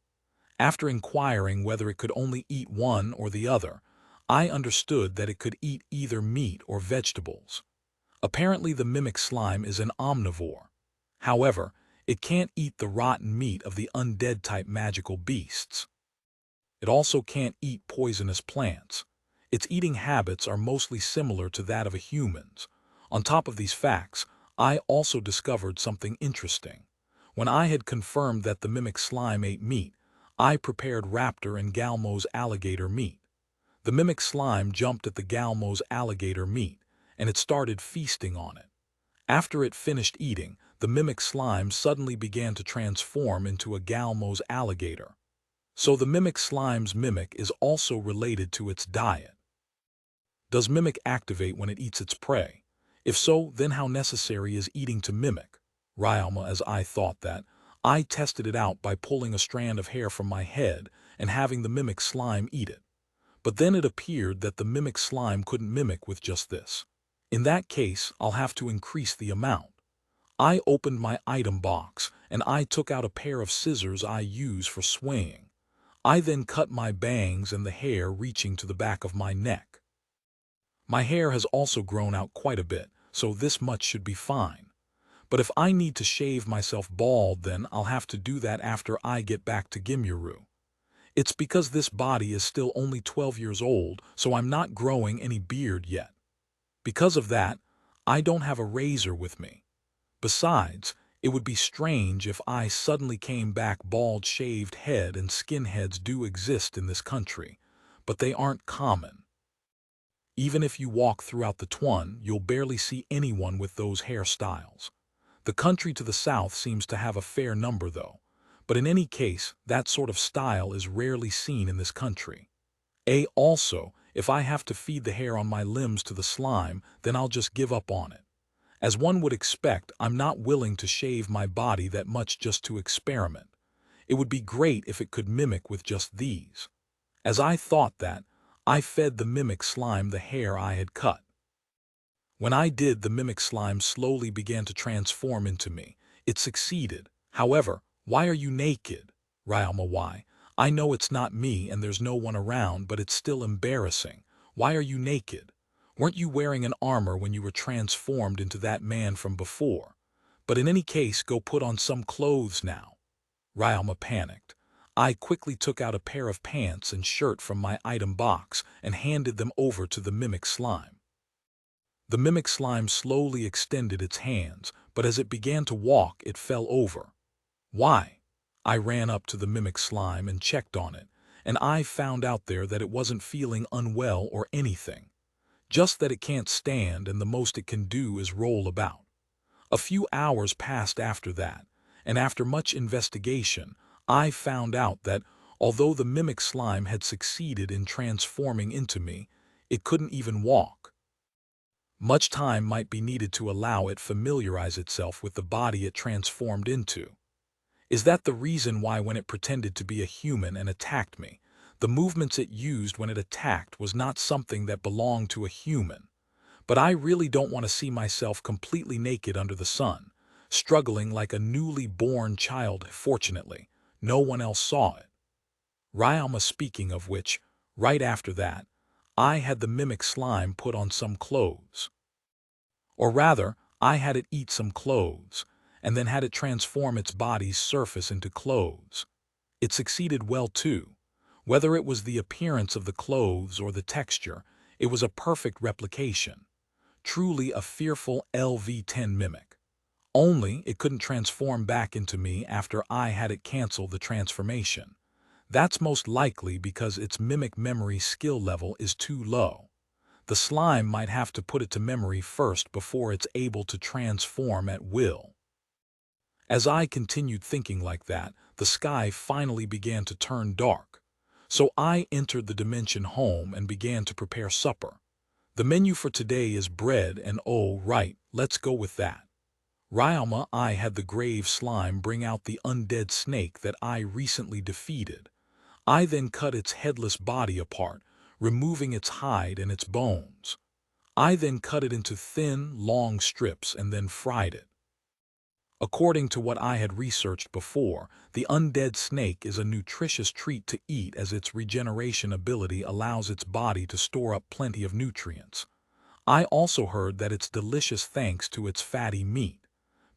Speaker 1: After inquiring whether it could only eat one or the other, I understood that it could eat either meat or vegetables. Apparently the mimic slime is an omnivore. However, it can't eat the rotten meat of the undead-type magical beasts. It also can't eat poisonous plants. Its eating habits are mostly similar to that of a human's. On top of these facts, I also discovered something interesting. When I had confirmed that the mimic slime ate meat, I prepared raptor and Galmo's alligator meat. The mimic slime jumped at the Galmo's alligator meat, and it started feasting on it. After it finished eating, the mimic slime suddenly began to transform into a Galmo's alligator. So the mimic slime's mimic is also related to its diet. Does mimic activate when it eats its prey? If so, then how necessary is eating to mimic? Ryalma, as I thought that, I tested it out by pulling a strand of hair from my head and having the mimic slime eat it. But then it appeared that the mimic slime couldn't mimic with just this. In that case, I'll have to increase the amount. I opened my item box and I took out a pair of scissors I use for swaying. I then cut my bangs and the hair reaching to the back of my neck. My hair has also grown out quite a bit, so this much should be fine. But if I need to shave myself bald, then I'll have to do that after I get back to Gimyuru. It's because this body is still only 12 years old, so I'm not growing any beard yet. Because of that, I don't have a razor with me. Besides, it would be strange if I suddenly came back bald-shaved head, and skinheads do exist in this country, but they aren't common. Even if you walk throughout the Twon, you'll barely see anyone with those hairstyles. The country to the south seems to have a fair number though, but in any case, that sort of style is rarely seen in this country. Also, if I have to feed the hair on my limbs to the slime, then I'll just give up on it. As one would expect, I'm not willing to shave my body that much just to experiment. It would be great if it could mimic with just these. As I thought that, I fed the mimic slime the hair I had cut. When I did, the mimic slime slowly began to transform into me. It succeeded. However, why are you naked? Ryalma, why? I know it's not me and there's no one around, but it's still embarrassing. Why are you naked? Weren't you wearing an armor when you were transformed into that man from before? But in any case, go put on some clothes now. Ryalma panicked. I quickly took out a pair of pants and shirt from my item box and handed them over to the mimic slime. The mimic slime slowly extended its hands, but as it began to walk, it fell over. Why? I ran up to the mimic slime and checked on it, and I found out there that it wasn't feeling unwell or anything. Just that it can't stand and the most it can do is roll about. A few hours passed after that, and after much investigation, I found out that, although the mimic slime had succeeded in transforming into me, it couldn't even walk. Much time might be needed to allow it familiarize itself with the body it transformed into. Is that the reason why when it pretended to be a human and attacked me, the movements it used when it attacked was not something that belonged to a human? But I really don't want to see myself completely naked under the sun, struggling like a newly born child. Fortunately, no one else saw it. Ryalma, speaking of which, right after that, I had the mimic slime put on some clothes. Or rather, I had it eat some clothes, and then had it transform its body's surface into clothes. It succeeded well too. Whether it was the appearance of the clothes or the texture, it was a perfect replication. Truly a fearful LV-10 mimic. Only it couldn't transform back into me after I had it cancel the transformation. That's most likely because its mimic memory skill level is too low. The slime might have to put it to memory first before it's able to transform at will. As I continued thinking like that, the sky finally began to turn dark. So I entered the dimension home and began to prepare supper. The menu for today is bread and oh, right, let's go with that. Ryalma, I had the grave slime bring out the undead snake that I recently defeated. I then cut its headless body apart, removing its hide and its bones. I then cut it into thin, long strips and then fried it. According to what I had researched before, the undead snake is a nutritious treat to eat as its regeneration ability allows its body to store up plenty of nutrients. I also heard that it's delicious thanks to its fatty meat.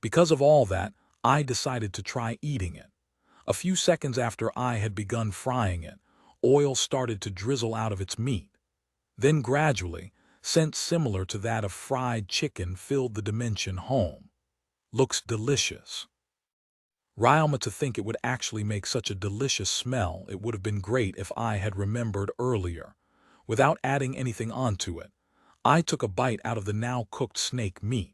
Speaker 1: Because of all that, I decided to try eating it. A few seconds after I had begun frying it, oil started to drizzle out of its meat. Then gradually, scent similar to that of fried chicken filled the dimension home. Looks delicious. Ryalma, to think it would actually make such a delicious smell. It would have been great if I had remembered earlier. Without adding anything onto it, I took a bite out of the now cooked snake meat.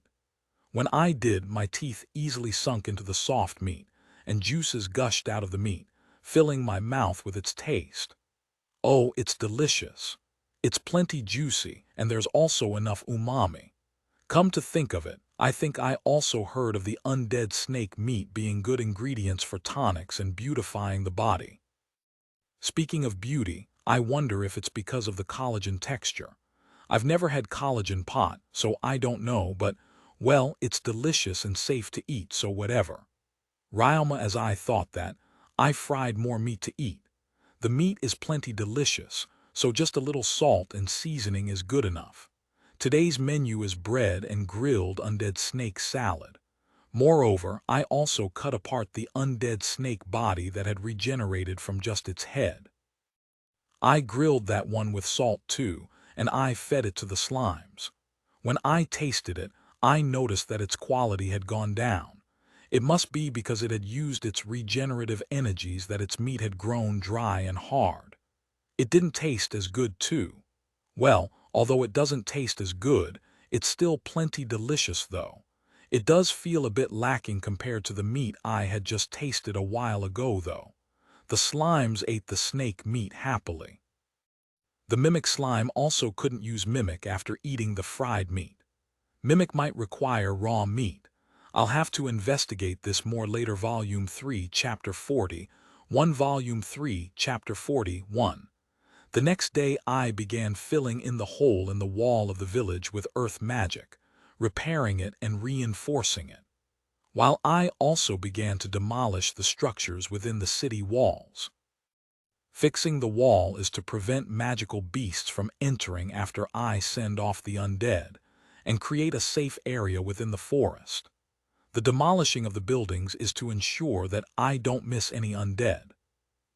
Speaker 1: When I did, my teeth easily sunk into the soft meat, and juices gushed out of the meat, filling my mouth with its taste. Oh, it's delicious. It's plenty juicy, and there's also enough umami. Come to think of it, I think I also heard of the undead snake meat being good ingredients for tonics and beautifying the body. Speaking of beauty, I wonder if it's because of the collagen texture. I've never had collagen pot, so I don't know, but, well, it's delicious and safe to eat, so whatever. Ryalma, as I thought that, I fried more meat to eat. The meat is plenty delicious, so just a little salt and seasoning is good enough. Today's menu is bread and grilled undead snake salad. Moreover, I also cut apart the undead snake body that had regenerated from just its head. I grilled that one with salt too, and I fed it to the slimes. When I tasted it, I noticed that its quality had gone down. It must be because it had used its regenerative energies that its meat had grown dry and hard. It didn't taste as good too. Well, although it doesn't taste as good, it's still plenty delicious though. It does feel a bit lacking compared to the meat I had just tasted a while ago though. The slimes ate the snake meat happily. The mimic slime also couldn't use mimic after eating the fried meat. Mimic might require raw meat. I'll have to investigate this more later. Volume 3, Chapter 40, 1 Volume 3, Chapter 41. The next day I began filling in the hole in the wall of the village with earth magic, repairing it and reinforcing it, while I also began to demolish the structures within the city walls. Fixing the wall is to prevent magical beasts from entering after I send off the undead, and create a safe area within the forest. The demolishing of the buildings is to ensure that I don't miss any undead.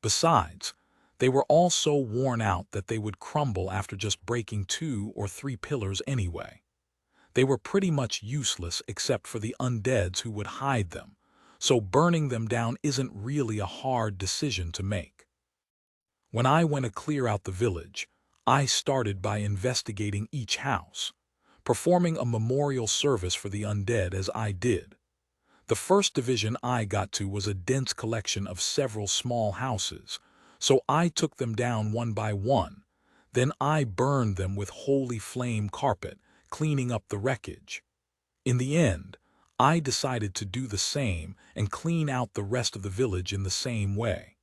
Speaker 1: Besides, they were all so worn out that they would crumble after just breaking 2 or 3 pillars anyway. They were pretty much useless except for the undeads who would hide them, so burning them down isn't really a hard decision to make. When I went to clear out the village, I started by investigating each house, performing a memorial service for the undead as I did. The first division I got to was a dense collection of several small houses, so I took them down one by one. Then I burned them with holy flame carpet, cleaning up the wreckage. In the end, I decided to do the same and clean out the rest of the village in the same way.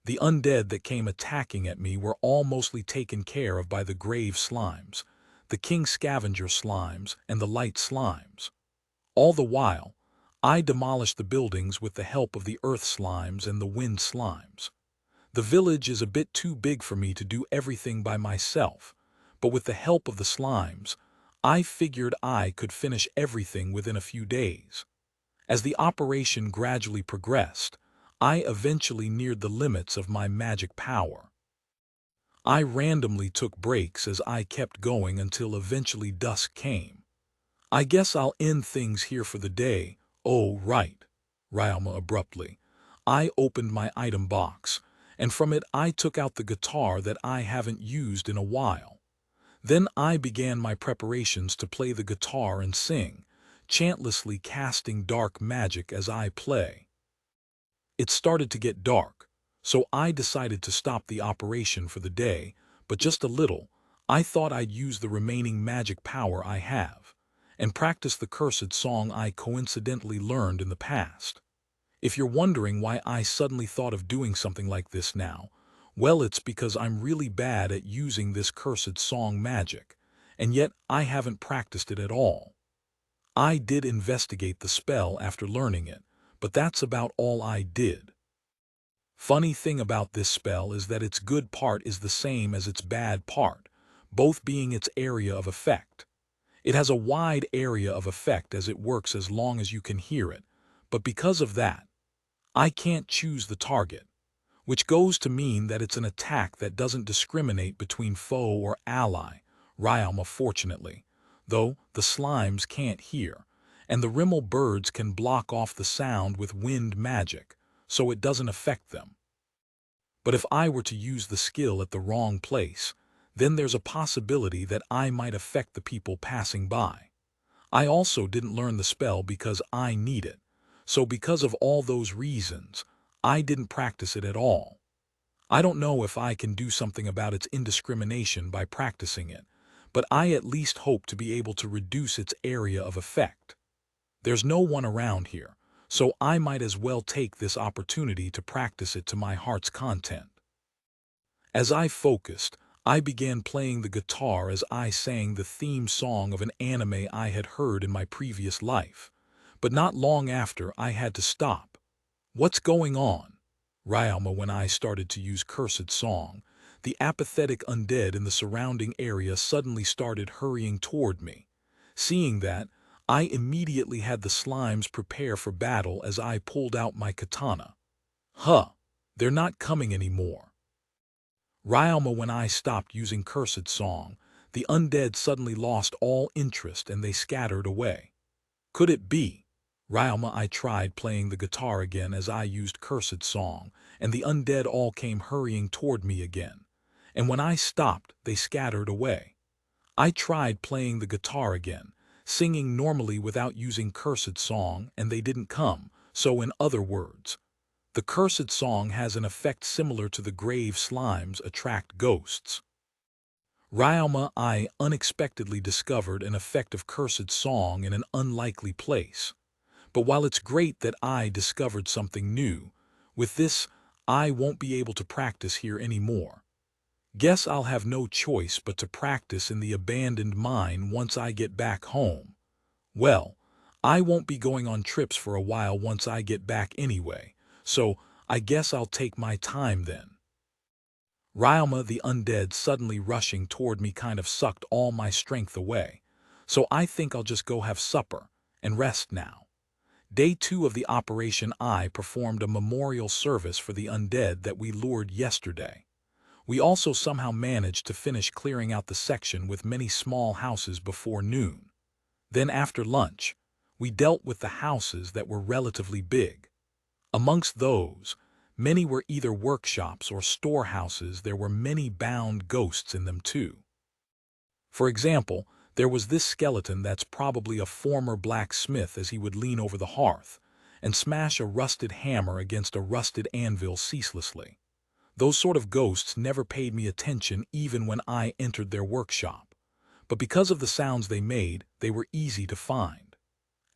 Speaker 1: The undead that came attacking at me were all mostly taken care of by the grave slimes, the king scavenger slimes, and the light slimes. All the while, I demolished the buildings with the help of the earth slimes and the wind slimes. The village is a bit too big for me to do everything by myself, but with the help of the slimes, I figured I could finish everything within a few days. As the operation gradually progressed, I eventually neared the limits of my magic power. I randomly took breaks as I kept going until eventually dusk came. I guess I'll end things here for the day. Oh, right, Ryoma abruptly. I opened my item box, and from it I took out the guitar that I haven't used in a while. Then I began my preparations to play the guitar and sing, chantlessly casting dark magic as I play. It started to get dark, so I decided to stop the operation for the day, but just a little. I thought I'd use the remaining magic power I have, and practice the cursed song I coincidentally learned in the past. If you're wondering why I suddenly thought of doing something like this now, well, it's because I'm really bad at using this cursed song magic, and yet I haven't practiced it at all. I did investigate the spell after learning it, but that's about all I did. Funny thing about this spell is that its good part is the same as its bad part, both being its area of effect. It has a wide area of effect as it works as long as you can hear it, but because of that, I can't choose the target, which goes to mean that it's an attack that doesn't discriminate between foe or ally, Ryoma fortunately, though the slimes can't hear, and the Rimmel birds can block off the sound with wind magic, so it doesn't affect them. But if I were to use the skill at the wrong place, then there's a possibility that I might affect the people passing by. I also didn't learn the spell because I need it, so because of all those reasons, I didn't practice it at all. I don't know if I can do something about its indiscrimination by practicing it, but I at least hope to be able to reduce its area of effect. There's no one around here, so I might as well take this opportunity to practice it to my heart's content. As I focused, I began playing the guitar as I sang the theme song of an anime I had heard in my previous life, but not long after I had to stop. What's going on? Ryoma, when I started to use cursed song, the apathetic undead in the surrounding area suddenly started hurrying toward me. Seeing that, I immediately had the slimes prepare for battle as I pulled out my katana. Huh, they're not coming anymore. Ryoma, when I stopped using cursed song, the undead suddenly lost all interest and they scattered away. Could it be? Ryoma, I tried playing the guitar again as I used cursed song, and the undead all came hurrying toward me again. And when I stopped, they scattered away. I tried playing the guitar again, singing normally without using cursed song, and they didn't come. So in other words, the cursed song has an effect similar to the grave slimes attract ghosts. Ryoma, I unexpectedly discovered an effective cursed song in an unlikely place. But while it's great that I discovered something new, with this, I won't be able to practice here anymore. Guess I'll have no choice but to practice in the abandoned mine once I get back home. Well, I won't be going on trips for a while once I get back anyway, so I guess I'll take my time then. Ryoma the undead suddenly rushing toward me kind of sucked all my strength away, so I think I'll just go have supper and rest now. Day 2 of the operation I performed a memorial service for the undead that we lured yesterday. We also somehow managed to finish clearing out the section with many small houses before noon. Then after lunch, we dealt with the houses that were relatively big. Amongst those, many were either workshops or storehouses. There were many bound ghosts in them too. For example, there was this skeleton that's probably a former blacksmith, as he would lean over the hearth and smash a rusted hammer against a rusted anvil ceaselessly. Those sort of ghosts never paid me attention even when I entered their workshop, but because of the sounds they made, they were easy to find.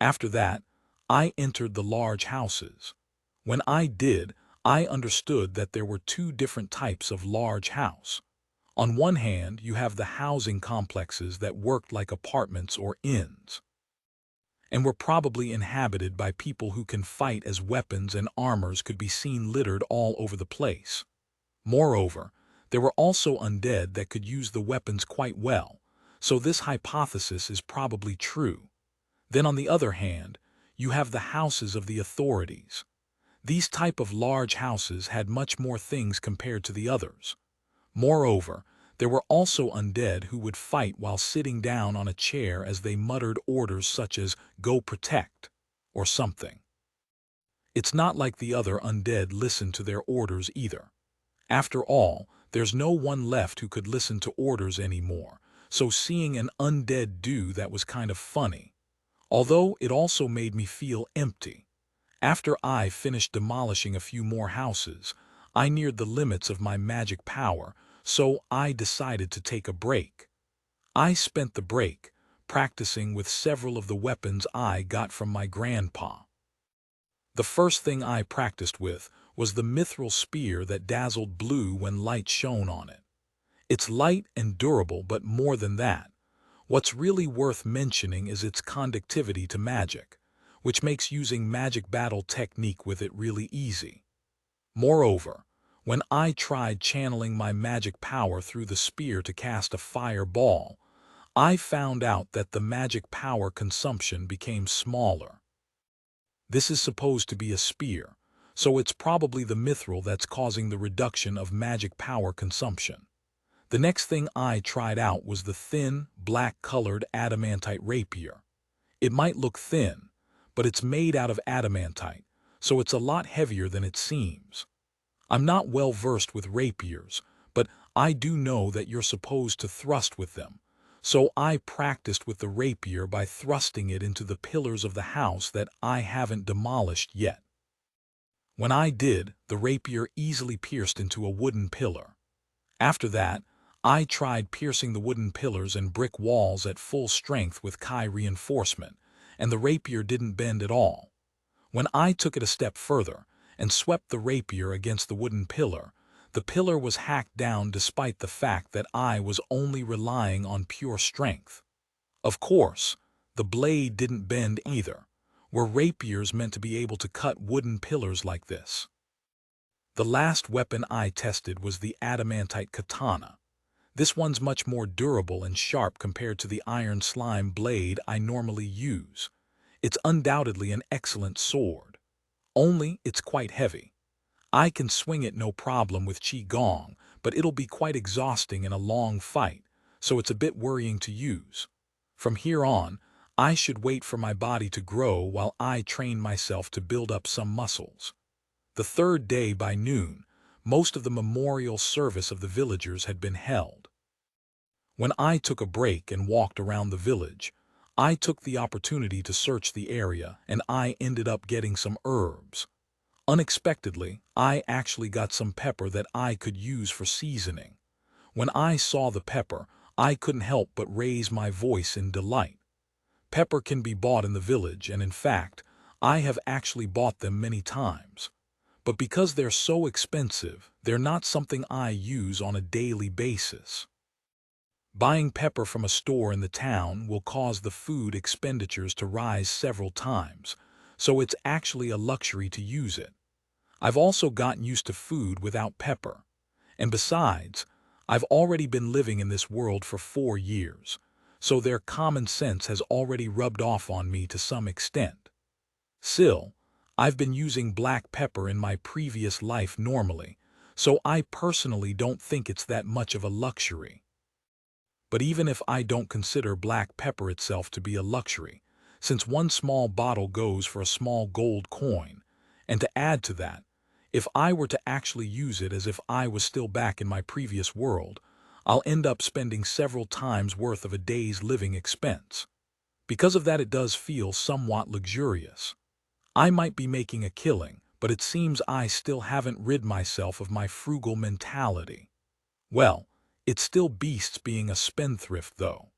Speaker 1: After that, I entered the large houses. When I did, I understood that there were two different types of large house. On one hand, you have the housing complexes that worked like apartments or inns, and were probably inhabited by people who can fight, as weapons and armors could be seen littered all over the place. Moreover, there were also undead that could use the weapons quite well, so this hypothesis is probably true. Then on the other hand, you have the houses of the authorities. These type of large houses had much more things compared to the others. Moreover, there were also undead who would fight while sitting down on a chair as they muttered orders such as "go protect" or something. It's not like the other undead listened to their orders either. After all, there's no one left who could listen to orders anymore, so seeing an undead do that was kind of funny. Although it also made me feel empty. After I finished demolishing a few more houses, I neared the limits of my magic power, so I decided to take a break. I spent the break practicing with several of the weapons I got from my grandpa. The first thing I practiced with was the mithril spear that dazzled blue when light shone on it. It's light and durable, but more than that, what's really worth mentioning is its conductivity to magic, which makes using magic battle technique with it really easy. Moreover, when I tried channeling my magic power through the spear to cast a fireball, I found out that the magic power consumption became smaller. This is supposed to be a spear, so it's probably the mithril that's causing the reduction of magic power consumption. The next thing I tried out was the thin, black-colored adamantite rapier. It might look thin, but it's made out of adamantite, so it's a lot heavier than it seems. I'm not well versed with rapiers, but I do know that you're supposed to thrust with them, so I practiced with the rapier by thrusting it into the pillars of the house that I haven't demolished yet. When I did, the rapier easily pierced into a wooden pillar. After that, I tried piercing the wooden pillars and brick walls at full strength with Kai reinforcement, and the rapier didn't bend at all. When I took it a step further and swept the rapier against the wooden pillar, the pillar was hacked down despite the fact that I was only relying on pure strength. Of course, the blade didn't bend either. Were rapiers meant to be able to cut wooden pillars like this? The last weapon I tested was the adamantite katana. This one's much more durable and sharp compared to the iron slime blade I normally use. It's undoubtedly an excellent sword. Only it's quite heavy. I can swing it no problem with qigong, but it'll be quite exhausting in a long fight, so it's a bit worrying to use. From here on, I should wait for my body to grow while I train myself to build up some muscles. The third day by noon, most of the memorial service of the villagers had been held. When I took a break and walked around the village, I took the opportunity to search the area, and I ended up getting some herbs. Unexpectedly, I actually got some pepper that I could use for seasoning. When I saw the pepper, I couldn't help but raise my voice in delight. Pepper can be bought in the village, and in fact, I have actually bought them many times. But because they're so expensive, they're not something I use on a daily basis. Buying pepper from a store in the town will cause the food expenditures to rise several times, so it's actually a luxury to use it. I've also gotten used to food without pepper. And besides, I've already been living in this world for 4 years, so their common sense has already rubbed off on me to some extent. Still, I've been using black pepper in my previous life normally, so I personally don't think it's that much of a luxury. But even if I don't consider black pepper itself to be a luxury, since one small bottle goes for a small gold coin, and to add to that, if I were to actually use it as if I was still back in my previous world, I'll end up spending several times worth of a day's living expense. Because of that, it does feel somewhat luxurious. I might be making a killing, but it seems I still haven't rid myself of my frugal mentality. Well, it still beasts being a spendthrift, though.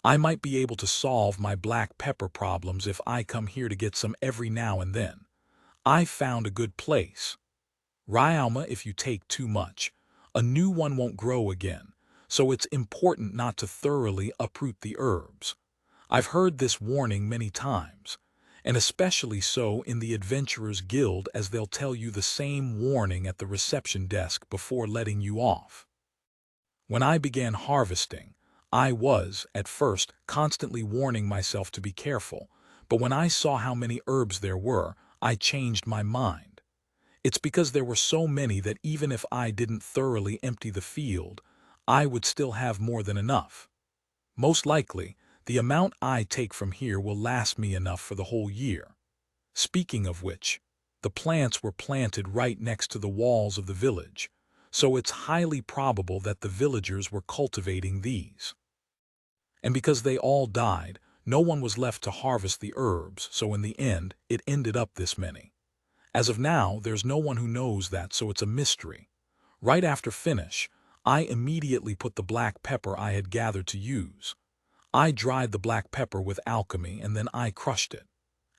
Speaker 1: I might be able to solve my black pepper problems if I come here to get some every now and then. I found a good place. Ryalma, if you take too much, a new one won't grow again, so it's important not to thoroughly uproot the herbs. I've heard this warning many times, and especially so in the Adventurers Guild, as they'll tell you the same warning at the reception desk before letting you off. When I began harvesting, I was, at first, constantly warning myself to be careful, but when I saw how many herbs there were, I changed my mind. It's because there were so many that even if I didn't thoroughly empty the field, I would still have more than enough. Most likely, the amount I take from here will last me enough for the whole year. Speaking of which, the plants were planted right next to the walls of the village, so it's highly probable that the villagers were cultivating these. And because they all died, no one was left to harvest the herbs, so in the end, it ended up this many. As of now, there's no one who knows that, so it's a mystery. Right after finish, I immediately put the black pepper I had gathered to use. I dried the black pepper with alchemy and then I crushed it.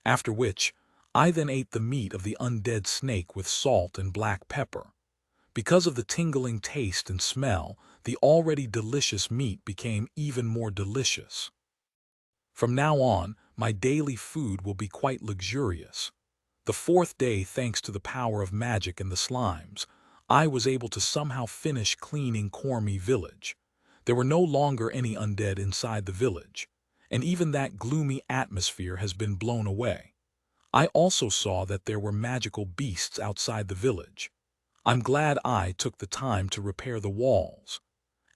Speaker 1: After which, I then ate the meat of the undead snake with salt and black pepper. Because of the tingling taste and smell, the already delicious meat became even more delicious. From now on, my daily food will be quite luxurious. The 4th day, thanks to the power of magic and the slimes, I was able to somehow finish cleaning Cormy village. There were no longer any undead inside the village, and even that gloomy atmosphere has been blown away. I also saw that there were magical beasts outside the village. I'm glad I took the time to repair the walls,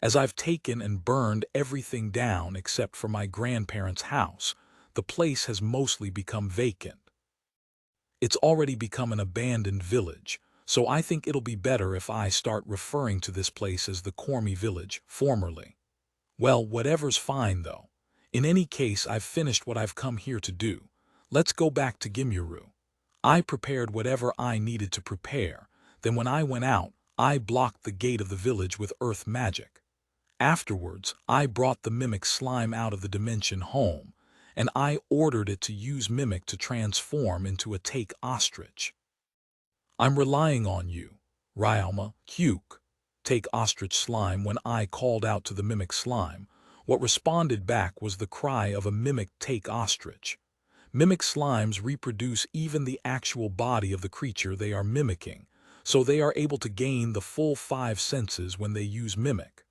Speaker 1: as I've taken and burned everything down except for my grandparents' house. The place has mostly become vacant. It's already become an abandoned village, so I think it'll be better if I start referring to this place as the Cormy village, formerly. Well, whatever's fine, though. In any case, I've finished what I've come here to do. Let's go back to Gimuru. I prepared whatever I needed to prepare. Then when I went out, I blocked the gate of the village with earth magic. Afterwards, I brought the mimic slime out of the dimension home, and I ordered it to use mimic to transform into a take ostrich. I'm relying on you, Ryalma, Cuke. Take ostrich slime. When I called out to the mimic slime, what responded back was the cry of a mimic take ostrich. Mimic slimes reproduce even the actual body of the creature they are mimicking, so they are able to gain the full 5 senses when they use mimic.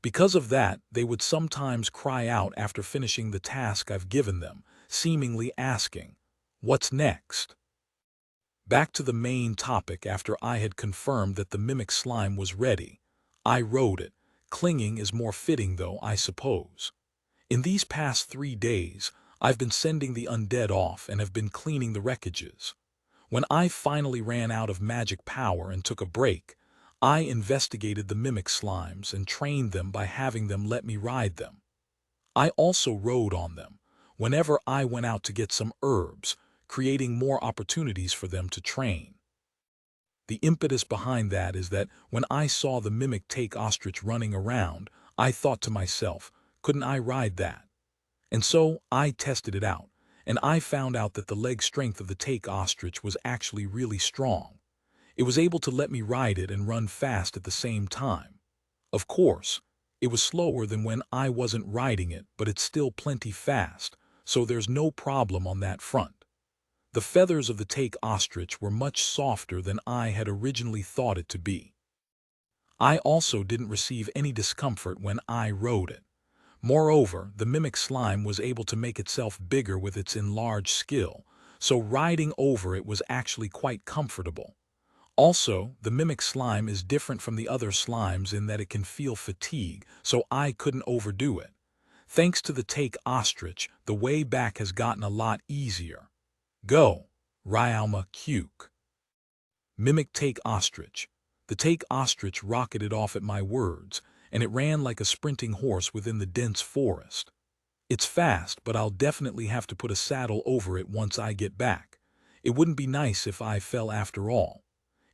Speaker 1: Because of that, they would sometimes cry out after finishing the task I've given them, seemingly asking, "What's next?" Back to the main topic. After I had confirmed that the mimic slime was ready, I wrote it. Clinging is more fitting, though, I suppose. In these past 3 days, I've been sending the undead off and have been cleaning the wreckages. When I finally ran out of magic power and took a break, I investigated the mimic slimes and trained them by having them let me ride them. I also rode on them whenever I went out to get some herbs, creating more opportunities for them to train. The impetus behind that is that when I saw the mimic take ostrich running around, I thought to myself, couldn't I ride that? And so I tested it out, and I found out that the leg strength of the take ostrich was actually really strong. It was able to let me ride it and run fast at the same time. Of course, it was slower than when I wasn't riding it, but it's still plenty fast, so there's no problem on that front. The feathers of the take ostrich were much softer than I had originally thought it to be. I also didn't receive any discomfort when I rode it. Moreover, the mimic slime was able to make itself bigger with its enlarged skill, so riding over it was actually quite comfortable. Also, the mimic slime is different from the other slimes in that it can feel fatigue, so I couldn't overdo it. Thanks to the take ostrich, the way back has gotten a lot easier. Go, Ryalma Cuke. Mimic take ostrich. The take ostrich rocketed off at my words, and it ran like a sprinting horse within the dense forest. It's fast, but I'll definitely have to put a saddle over it once I get back. It wouldn't be nice if I fell after all.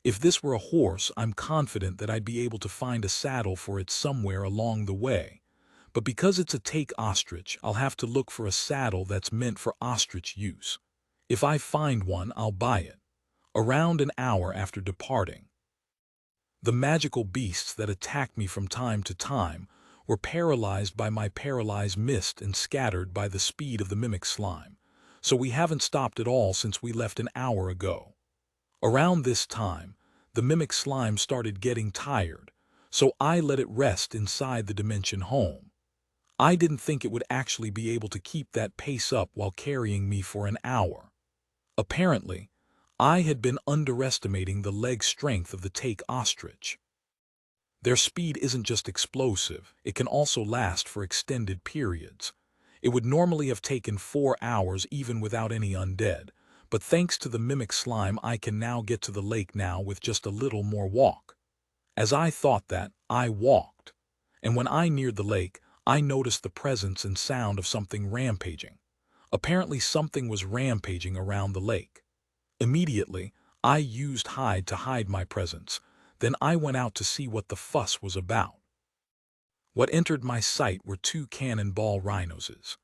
Speaker 1: If this were a horse, I'm confident that I'd be able to find a saddle for it somewhere along the way. But because it's a take ostrich, I'll have to look for a saddle that's meant for ostrich use. If I find one, I'll buy it. Around an hour after departing, the magical beasts that attacked me from time to time were paralyzed by my paralyzed mist and scattered by the speed of the mimic slime, so we haven't stopped at all since we left an hour ago. Around this time, the mimic slime started getting tired, so I let it rest inside the dimension home. I didn't think it would actually be able to keep that pace up while carrying me for an hour. Apparently, I had been underestimating the leg strength of the take ostrich. Their speed isn't just explosive, it can also last for extended periods. It would normally have taken 4 hours even without any undead, but thanks to the mimic slime I can now get to the lake now with just a little more walk. As I thought that, I walked. And when I neared the lake, I noticed the presence and sound of something rampaging. Apparently something was rampaging around the lake. Immediately, I used hide to hide my presence. Then I went out to see what the fuss was about. What entered my sight were 2 cannonball rhinoses.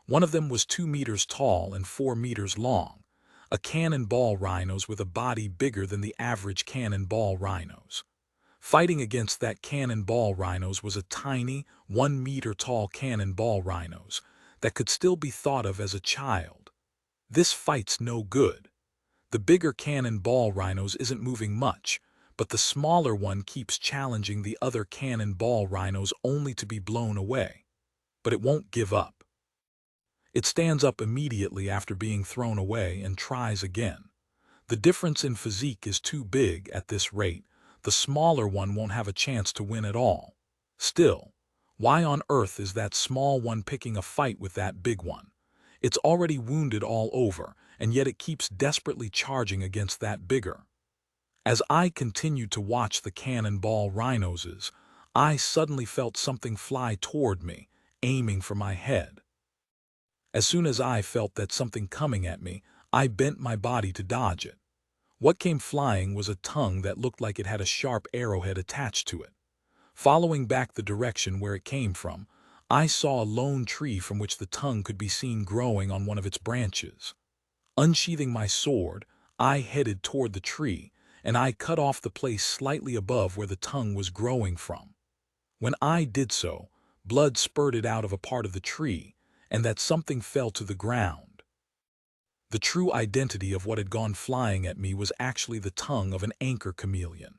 Speaker 1: One of them was 2 meters tall and 4 meters long. A cannonball rhinos with a body bigger than the average cannonball rhinos. Fighting against that cannonball rhinos was a tiny, 1 meter tall cannonball rhinos that could still be thought of as a child. This fight's no good. The bigger cannonball rhinos isn't moving much, but the smaller one keeps challenging the other cannonball rhinos only to be blown away. But it won't give up. It stands up immediately after being thrown away and tries again. The difference in physique is too big at this rate. The smaller one won't have a chance to win at all. Still, why on earth is that small one picking a fight with that big one? It's already wounded all over, and yet it keeps desperately charging against that bigger. As I continued to watch the cannonball rhinoses, I suddenly felt something fly toward me, aiming for my head. As soon as I felt that something coming at me, I bent my body to dodge it. What came flying was a tongue that looked like it had a sharp arrowhead attached to it. Following back the direction where it came from, I saw a lone tree from which the tongue could be seen growing on one of its branches. Unsheathing my sword, I headed toward the tree, and I cut off the place slightly above where the tongue was growing from. When I did so, blood spurted out of a part of the tree, and that something fell to the ground. The true identity of what had gone flying at me was actually the tongue of an anchor chameleon.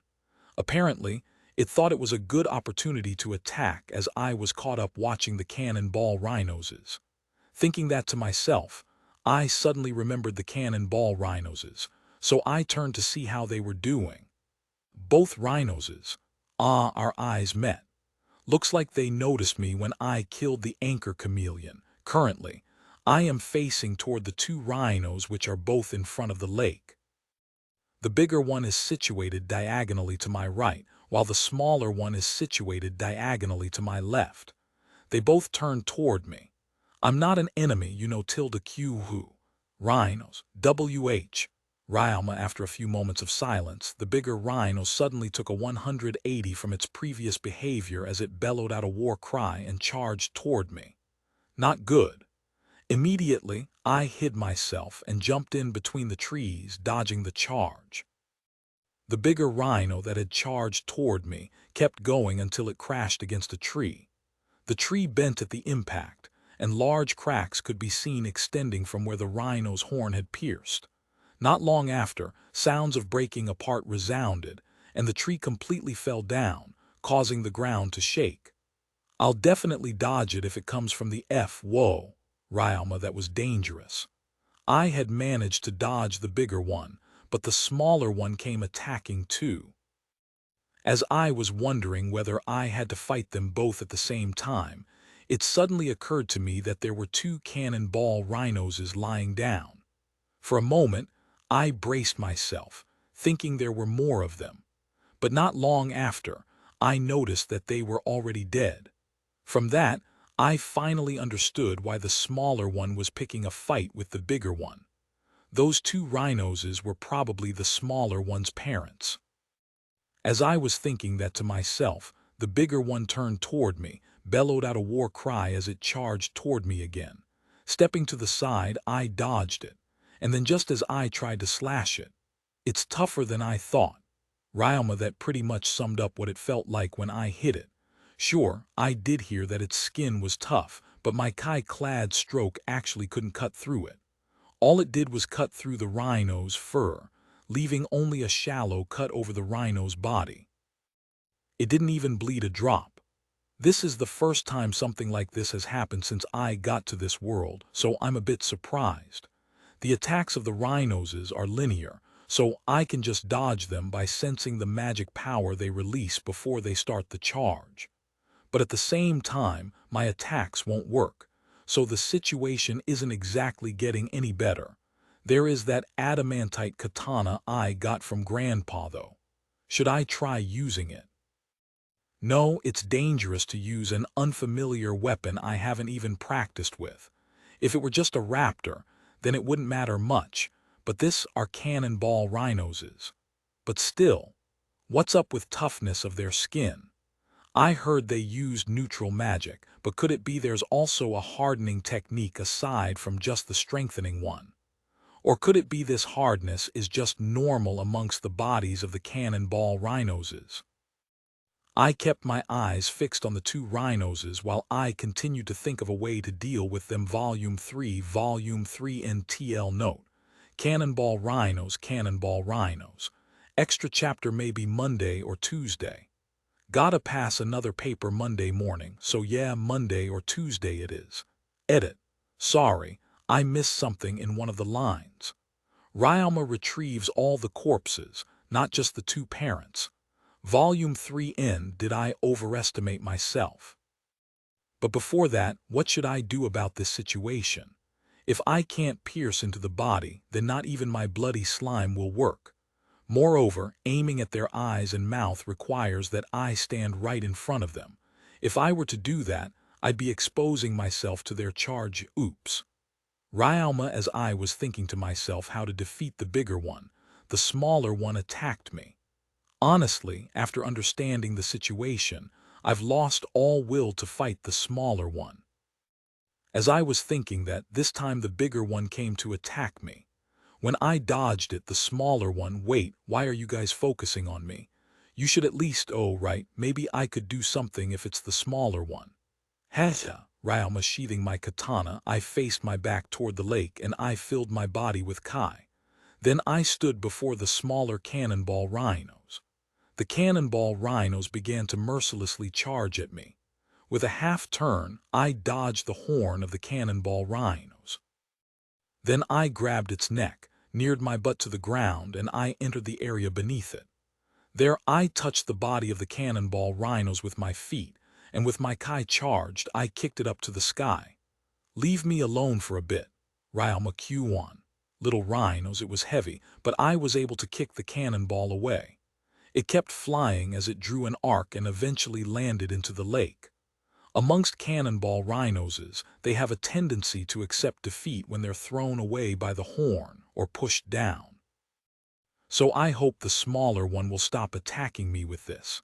Speaker 1: Apparently, it thought it was a good opportunity to attack as I was caught up watching the cannonball rhinoses. Thinking that to myself, I suddenly remembered the cannonball rhinoses, so I turned to see how they were doing. Both rhinoses, our eyes met. Looks like they noticed me when I killed the anchor chameleon. Currently, I am facing toward the 2 rhinos which are both in front of the lake. The bigger one is situated diagonally to my right, while the smaller one is situated diagonally to my left. They both turned toward me. I'm not an enemy, you know, ~Q who. Rhinos, WH. Ryalma. After a few moments of silence, the bigger rhino suddenly took a 180 from its previous behavior as it bellowed out a war cry and charged toward me. Not good. Immediately, I hid myself and jumped in between the trees, dodging the charge. The bigger rhino that had charged toward me kept going until it crashed against a tree. The tree bent at the impact, and large cracks could be seen extending from where the rhino's horn had pierced. Not long after, sounds of breaking apart resounded, and the tree completely fell down, causing the ground to shake. I'll definitely dodge it if it comes from the whoa, Ryalma, that was dangerous. I had managed to dodge the bigger one, but the smaller one came attacking too. As I was wondering whether I had to fight them both at the same time, it suddenly occurred to me that there were two cannonball rhinoses lying down. For a moment, I braced myself, thinking there were more of them. But not long after, I noticed that they were already dead. From that, I finally understood why the smaller one was picking a fight with the bigger one. Those two rhinoses were probably the smaller one's parents. As I was thinking that to myself, the bigger one turned toward me, bellowed out a war cry as it charged toward me again. Stepping to the side, I dodged it, and then just as I tried to slash it, "It's tougher than I thought." Ryalma, that pretty much summed up what it felt like when I hit it. Sure, I did hear that its skin was tough, but my kai-clad stroke actually couldn't cut through it. All it did was cut through the rhino's fur, leaving only a shallow cut over the rhino's body. It didn't even bleed a drop. This is the first time something like this has happened since I got to this world, so I'm a bit surprised. The attacks of the rhinoses are linear, so I can just dodge them by sensing the magic power they release before they start the charge. But at the same time, my attacks won't work, so the situation isn't exactly getting any better. There is that adamantite katana I got from Grandpa, though. Should I try using it? No, it's dangerous to use an unfamiliar weapon I haven't even practiced with. If it were just a raptor, then it wouldn't matter much, but this are cannonball rhinoses. But still, what's up with toughness of their skin? I heard they used neutral magic, but could it be there's also a hardening technique aside from just the strengthening one? Or could it be this hardness is just normal amongst the bodies of the cannonball rhinoses? I kept my eyes fixed on the two rhinoses while I continued to think of a way to deal with them. Volume 3 NTL note. Cannonball rhinos. Extra chapter maybe Monday or Tuesday. Gotta pass another paper Monday morning, so yeah, Monday or Tuesday it is. Edit. Sorry, I missed something in one of the lines. Ryalma retrieves all the corpses, not just the two parents. Volume 3 N. Did I overestimate myself? But before that, what should I do about this situation? If I can't pierce into the body, then not even my bloody slime will work. Moreover, aiming at their eyes and mouth requires that I stand right in front of them. If I were to do that, I'd be exposing myself to their charge. Oops. Ryalma, as I was thinking to myself how to defeat the bigger one, the smaller one attacked me. Honestly, after understanding the situation, I've lost all will to fight the smaller one. As I was thinking that, this time the bigger one came to attack me. When I dodged it, the smaller one, "Wait, why are you guys focusing on me? You should at least, oh right, maybe I could do something if it's the smaller one." Heta, Ryalma sheathing my katana, I faced my back toward the lake and I filled my body with kai. Then I stood before the smaller cannonball rhinos. The cannonball rhinos began to mercilessly charge at me. With a half-turn, I dodged the horn of the cannonball rhinos. Then I grabbed its neck, neared my butt to the ground, and I entered the area beneath it. There I touched the body of the cannonball rhinos with my feet, and with my kai charged, I kicked it up to the sky. "Leave me alone for a bit." Ryalma Q1. Little rhinos, it was heavy, but I was able to kick the cannonball away. It kept flying as it drew an arc and eventually landed into the lake. Amongst cannonball rhinoses, they have a tendency to accept defeat when they're thrown away by the horn or pushed down. So I hope the smaller one will stop attacking me with this.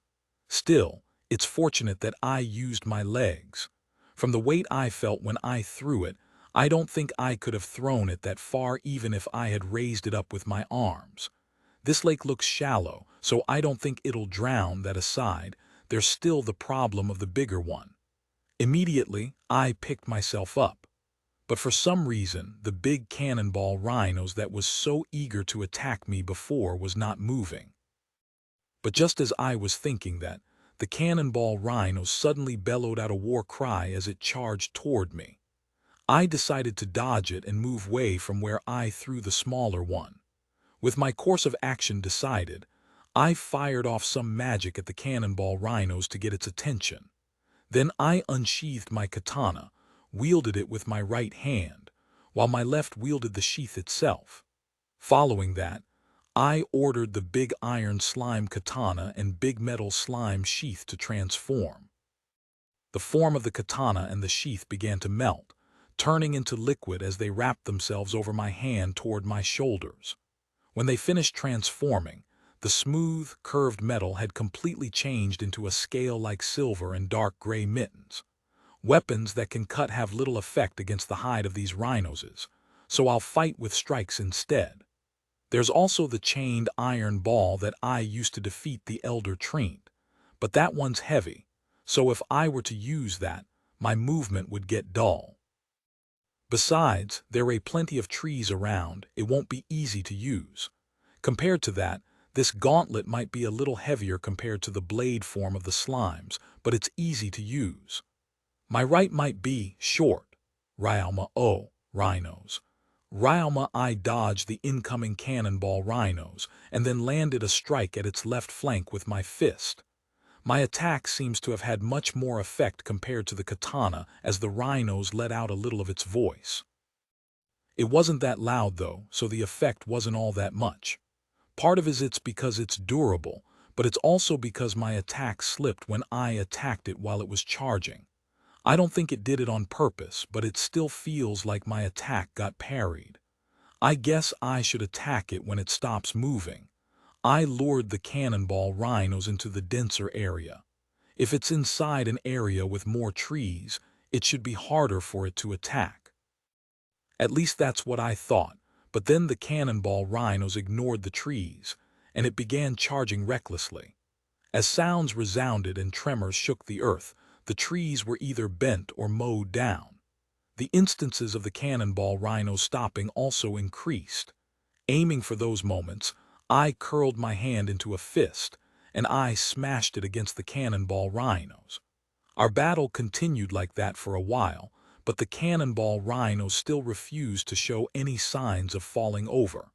Speaker 1: Still, it's fortunate that I used my legs. From the weight I felt when I threw it, I don't think I could have thrown it that far even if I had raised it up with my arms. This lake looks shallow, so I don't think it'll drown. That aside, there's still the problem of the bigger one. Immediately, I picked myself up. But for some reason, the big cannonball rhinos that was so eager to attack me before was not moving. But just as I was thinking that, the cannonball rhino suddenly bellowed out a war cry as it charged toward me. I decided to dodge it and move away from where I threw the smaller one. With my course of action decided, I fired off some magic at the cannonball rhinos to get its attention. Then I unsheathed my katana, wielded it with my right hand, while my left wielded the sheath itself. Following that, I ordered the big iron slime katana and big metal slime sheath to transform. The form of the katana and the sheath began to melt, turning into liquid as they wrapped themselves over my hand toward my shoulders. When they finished transforming, the smooth, curved metal had completely changed into a scale like silver and dark gray mittens. Weapons that can cut have little effect against the hide of these rhinos, so I'll fight with strikes instead. There's also the chained iron ball that I used to defeat the Elder Treant, but that one's heavy, so if I were to use that, my movement would get dull. Besides, there are plenty of trees around, it won't be easy to use. Compared to that, this gauntlet might be a little heavier compared to the blade form of the slimes, but it's easy to use. My right might be short. Rhinos. I dodged the incoming cannonball rhinos and then landed a strike at its left flank with my fist. My attack seems to have had much more effect compared to the katana as the rhinos let out a little of its voice. It wasn't that loud though, so the effect wasn't all that much. Part of it's because it's durable, but it's also because my attack slipped when I attacked it while it was charging. I don't think it did it on purpose, but it still feels like my attack got parried. I guess I should attack it when it stops moving. I lured the cannonball rhinos into the denser area. If it's inside an area with more trees, it should be harder for it to attack. At least that's what I thought, but then the cannonball rhinos ignored the trees, and it began charging recklessly. As sounds resounded and tremors shook the earth, the trees were either bent or mowed down. The instances of the cannonball rhino stopping also increased. Aiming for those moments, I curled my hand into a fist, and I smashed it against the cannonball rhinos. Our battle continued like that for a while, but the cannonball rhinos still refused to show any signs of falling over.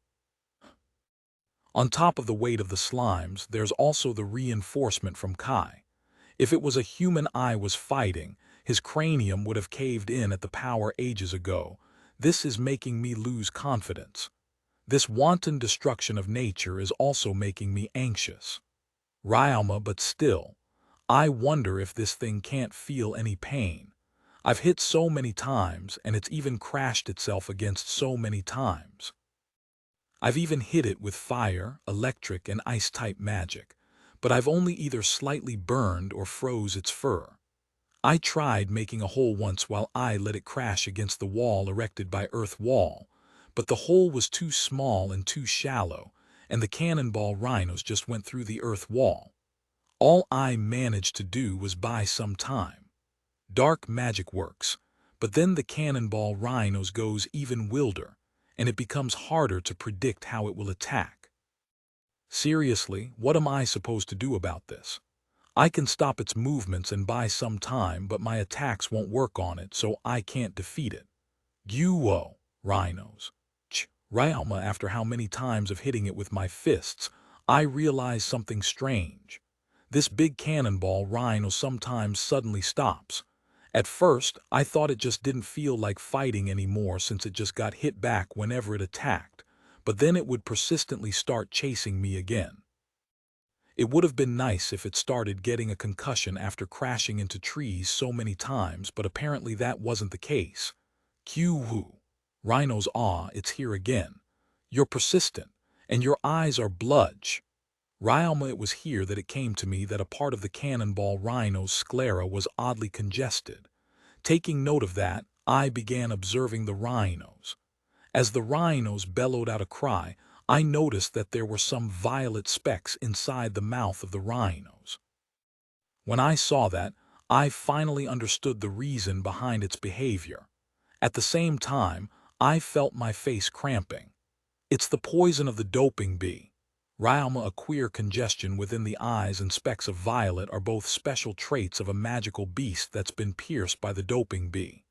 Speaker 1: On top of the weight of the slimes, there's also the reinforcement from Kai. If it was a human I was fighting, his cranium would have caved in at the power ages ago. This is making me lose confidence. This wanton destruction of nature is also making me anxious. But still, I wonder if this thing can't feel any pain. I've hit so many times, and it's even crashed itself against so many times. I've even hit it with fire, electric, and ice-type magic, but I've only either slightly burned or froze its fur. I tried making a hole once while I let it crash against the wall erected by Earth Wall, but the hole was too small and too shallow, and the cannonball rhinos just went through the Earth Wall. All I managed to do was buy some time. Dark magic works, but then the cannonball rhinos goes even wilder, and it becomes harder to predict how it will attack. Seriously, what am I supposed to do about this? I can stop its movements and buy some time, but my attacks won't work on it, so I can't defeat it. Rhinos. After how many times of hitting it with my fists, I realized something strange. This big cannonball rhino sometimes suddenly stops. At first, I thought it just didn't feel like fighting anymore since it just got hit back whenever it attacked, but then it would persistently start chasing me again. It would have been nice if it started getting a concussion after crashing into trees so many times, but apparently that wasn't the case. Rhinos, it's here again. You're persistent, and your eyes are bludge. It was here that it came to me that a part of the cannonball rhino's sclera was oddly congested. Taking note of that, I began observing the rhinos. As the rhinos bellowed out a cry, I noticed that there were some violet specks inside the mouth of the rhinos. When I saw that, I finally understood the reason behind its behavior. At the same time, I felt my face cramping. It's the poison of the doping bee. Ryalma, a queer congestion within the eyes and specks of violet are both special traits of a magical beast that's been pierced by the doping bee.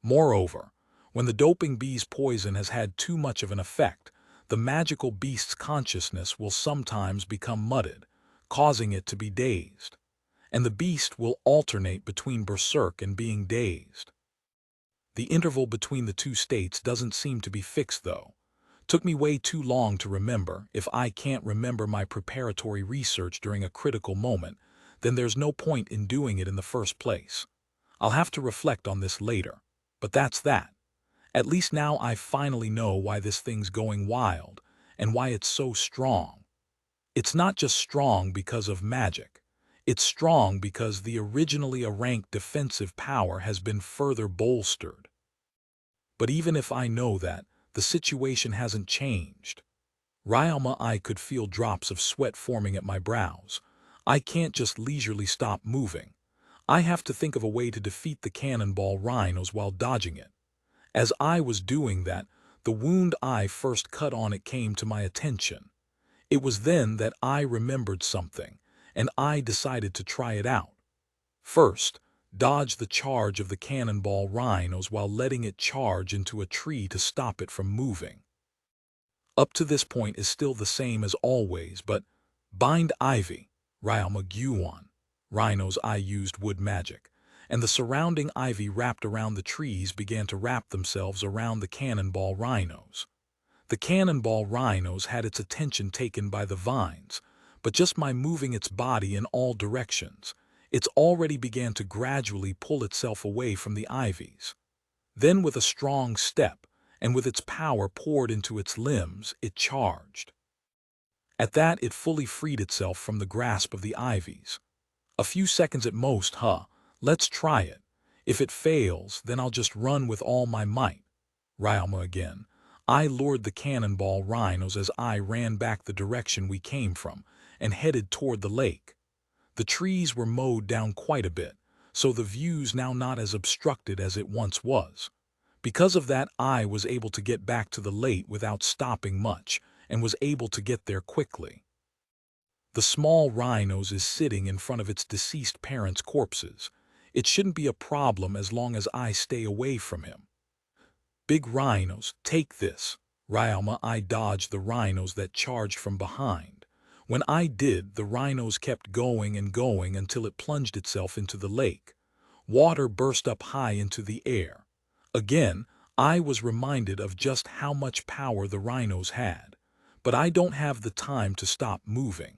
Speaker 1: Moreover, when the doping bee's poison has had too much of an effect, the magical beast's consciousness will sometimes become muddled, causing it to be dazed. And the beast will alternate between berserk and being dazed. The interval between the two states doesn't seem to be fixed, though. Took me way too long to remember. If I can't remember my preparatory research during a critical moment, then there's no point in doing it in the first place. I'll have to reflect on this later. But that's that. At least now I finally know why this thing's going wild, and why it's so strong. It's not just strong because of magic. It's strong because the originally a rank defensive power has been further bolstered. But even if I know that, the situation hasn't changed. Ryalma, I could feel drops of sweat forming at my brows. I can't just leisurely stop moving. I have to think of a way to defeat the cannonball rhinos while dodging it. As I was doing that, the wound I first cut on it came to my attention. It was then that I remembered something, and I decided to try it out. First, dodge the charge of the cannonball rhinos while letting it charge into a tree to stop it from moving. Up to this point is still the same as always, but bind ivy, Ryalma Guan. Rhinos I used wood magic, and the surrounding ivy wrapped around the trees began to wrap themselves around the cannonball rhinos. The cannonball rhinos had its attention taken by the vines, but just by moving its body in all directions, it already began to gradually pull itself away from the ivies. Then with a strong step, and with its power poured into its limbs, it charged. At that, it fully freed itself from the grasp of the ivies. A few seconds at most, let's try it. If it fails, then I'll just run with all my might. Ryalma again. I lured the cannonball rhinos as I ran back the direction we came from, and headed toward the lake. The trees were mowed down quite a bit, so the view's now not as obstructed as it once was. Because of that, I was able to get back to the lake without stopping much, and was able to get there quickly. The small rhinos is sitting in front of its deceased parents' corpses. It shouldn't be a problem as long as I stay away from him. Big rhinos, take this. Ryalma, I dodged the rhinos that charged from behind. When I did, the rhinos kept going and going until it plunged itself into the lake. Water burst up high into the air. Again, I was reminded of just how much power the rhinos had. But I don't have the time to stop moving.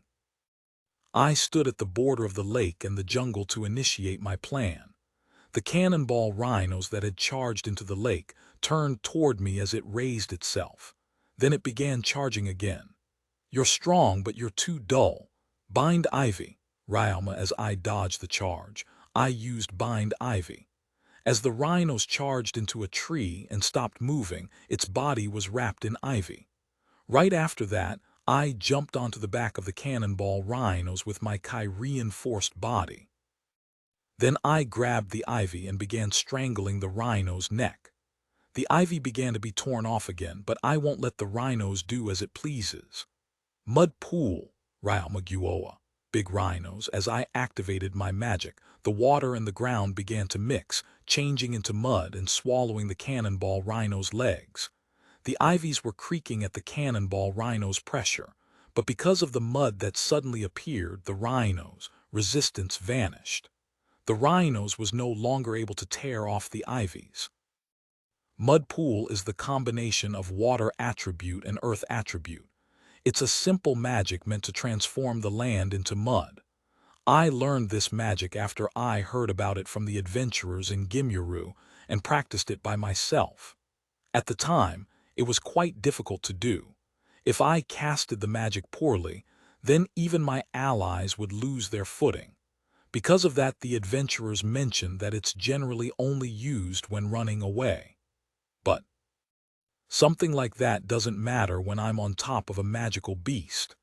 Speaker 1: I stood at the border of the lake and the jungle to initiate my plan. The cannonball rhinos that had charged into the lake turned toward me as it raised itself. Then it began charging again. You're strong, but you're too dull. Bind ivy. Ryalma, as I dodged the charge, I used bind ivy. As the rhinos charged into a tree and stopped moving, its body was wrapped in ivy. Right after that, I jumped onto the back of the cannonball rhinos with my chi-reinforced body. Then I grabbed the ivy and began strangling the rhino's neck. The ivy began to be torn off again, but I won't let the rhinos do as it pleases. Mud pool, Ryalma Guoa. Big rhinos, as I activated my magic, the water and the ground began to mix, changing into mud and swallowing the cannonball rhino's legs. The ivies were creaking at the cannonball rhino's pressure, but because of the mud that suddenly appeared, the rhino's resistance vanished. The rhinos was no longer able to tear off the ivies. Mud pool is the combination of water attribute and earth attribute. It's a simple magic meant to transform the land into mud. I learned this magic after I heard about it from the adventurers in Gimyuru and practiced it by myself. At the time, it was quite difficult to do. If I casted the magic poorly, then even my allies would lose their footing. Because of that, the adventurers mentioned that it's generally only used when running away. But Something like that doesn't matter when I'm on top of a magical beast.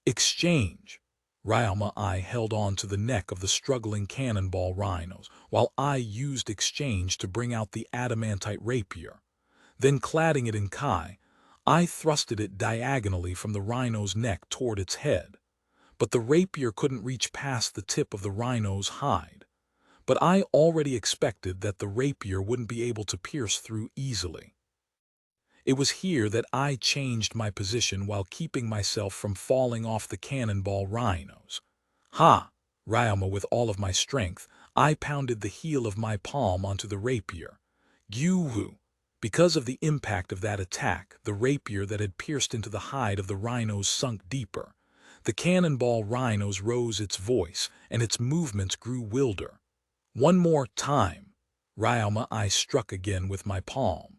Speaker 1: Exchange. Ryoma I held on to the neck of the struggling cannonball rhinos, while I used exchange to bring out the adamantite rapier. Then cladding it in Kai, I thrusted it diagonally from the rhino's neck toward its head. But the rapier couldn't reach past the tip of the rhino's hide. But I already expected that the rapier wouldn't be able to pierce through easily. It was here that I changed my position while keeping myself from falling off the cannonball rhinos. Ha! Ryoma, with all of my strength, I pounded the heel of my palm onto the rapier. Gyuhu! Because of the impact of that attack, the rapier that had pierced into the hide of the rhinos sunk deeper. The cannonball rhinos rose its voice, and its movements grew wilder. One more time. Ryoma I struck again with my palm.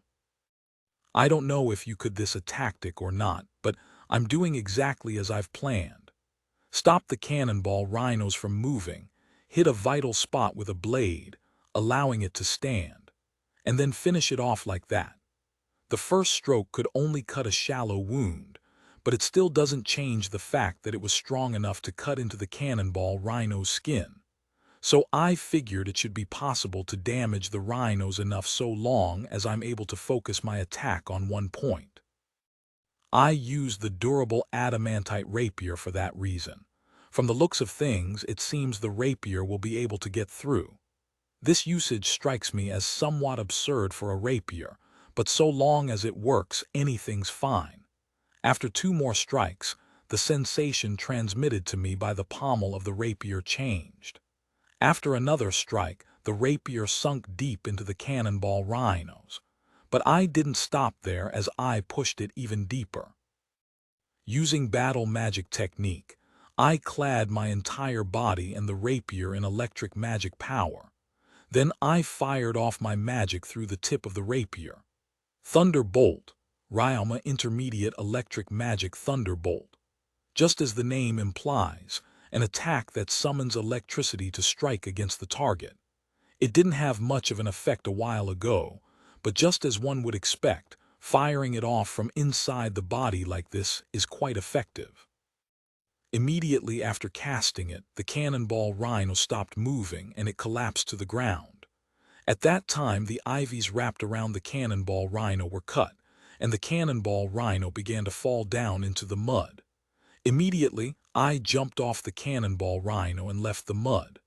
Speaker 1: I don't know if you could this a tactic or not, but I'm doing exactly as I've planned. Stop the cannonball rhinos from moving, hit a vital spot with a blade, allowing it to stand, and then finish it off like that. The first stroke could only cut a shallow wound, but it still doesn't change the fact that it was strong enough to cut into the cannonball rhino's skin. So I figured it should be possible to damage the rhinos enough so long as I'm able to focus my attack on one point. I used the durable adamantite rapier for that reason. From the looks of things, it seems the rapier will be able to get through. This usage strikes me as somewhat absurd for a rapier, but so long as it works, anything's fine. After 2 more strikes, the sensation transmitted to me by the pommel of the rapier changed. After another strike, the rapier sunk deep into the cannonball rhinos. But I didn't stop there as I pushed it even deeper. Using battle magic technique, I clad my entire body and the rapier in electric magic power. Then I fired off my magic through the tip of the rapier. Thunderbolt, Ryoma Intermediate Electric Magic Thunderbolt. Just as the name implies, an attack that summons electricity to strike against the target. It didn't have much of an effect a while ago, but just as one would expect, firing it off from inside the body like this is quite effective. Immediately after casting it, the cannonball rhino stopped moving and it collapsed to the ground. At that time, the ivies wrapped around the cannonball rhino were cut, and the cannonball rhino began to fall down into the mud. Immediately, I jumped off the cannonball rhino and left the mud.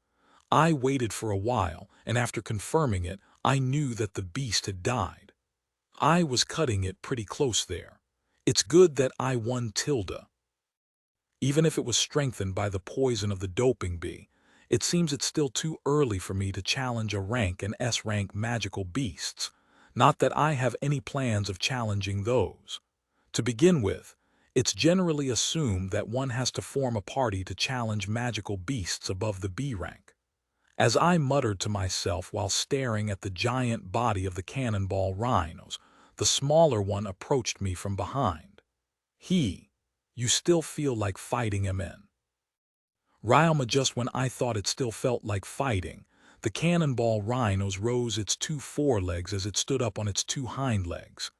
Speaker 1: I waited for a while, and after confirming it, I knew that the beast had died. I was cutting it pretty close there. It's good that I won tilde. Even if it was strengthened by the poison of the doping bee, it seems it's still too early for me to challenge a rank and S-rank magical beasts. Not that I have any plans of challenging those. To begin with, it's generally assumed that one has to form a party to challenge magical beasts above the B rank. As I muttered to myself while staring at the giant body of the cannonball rhinos, the smaller one approached me from behind. You still feel like fighting, MN? Ryoma, just when I thought it still felt like fighting, the cannonball rhinos rose its 2 forelegs as it stood up on its 2 hind legs.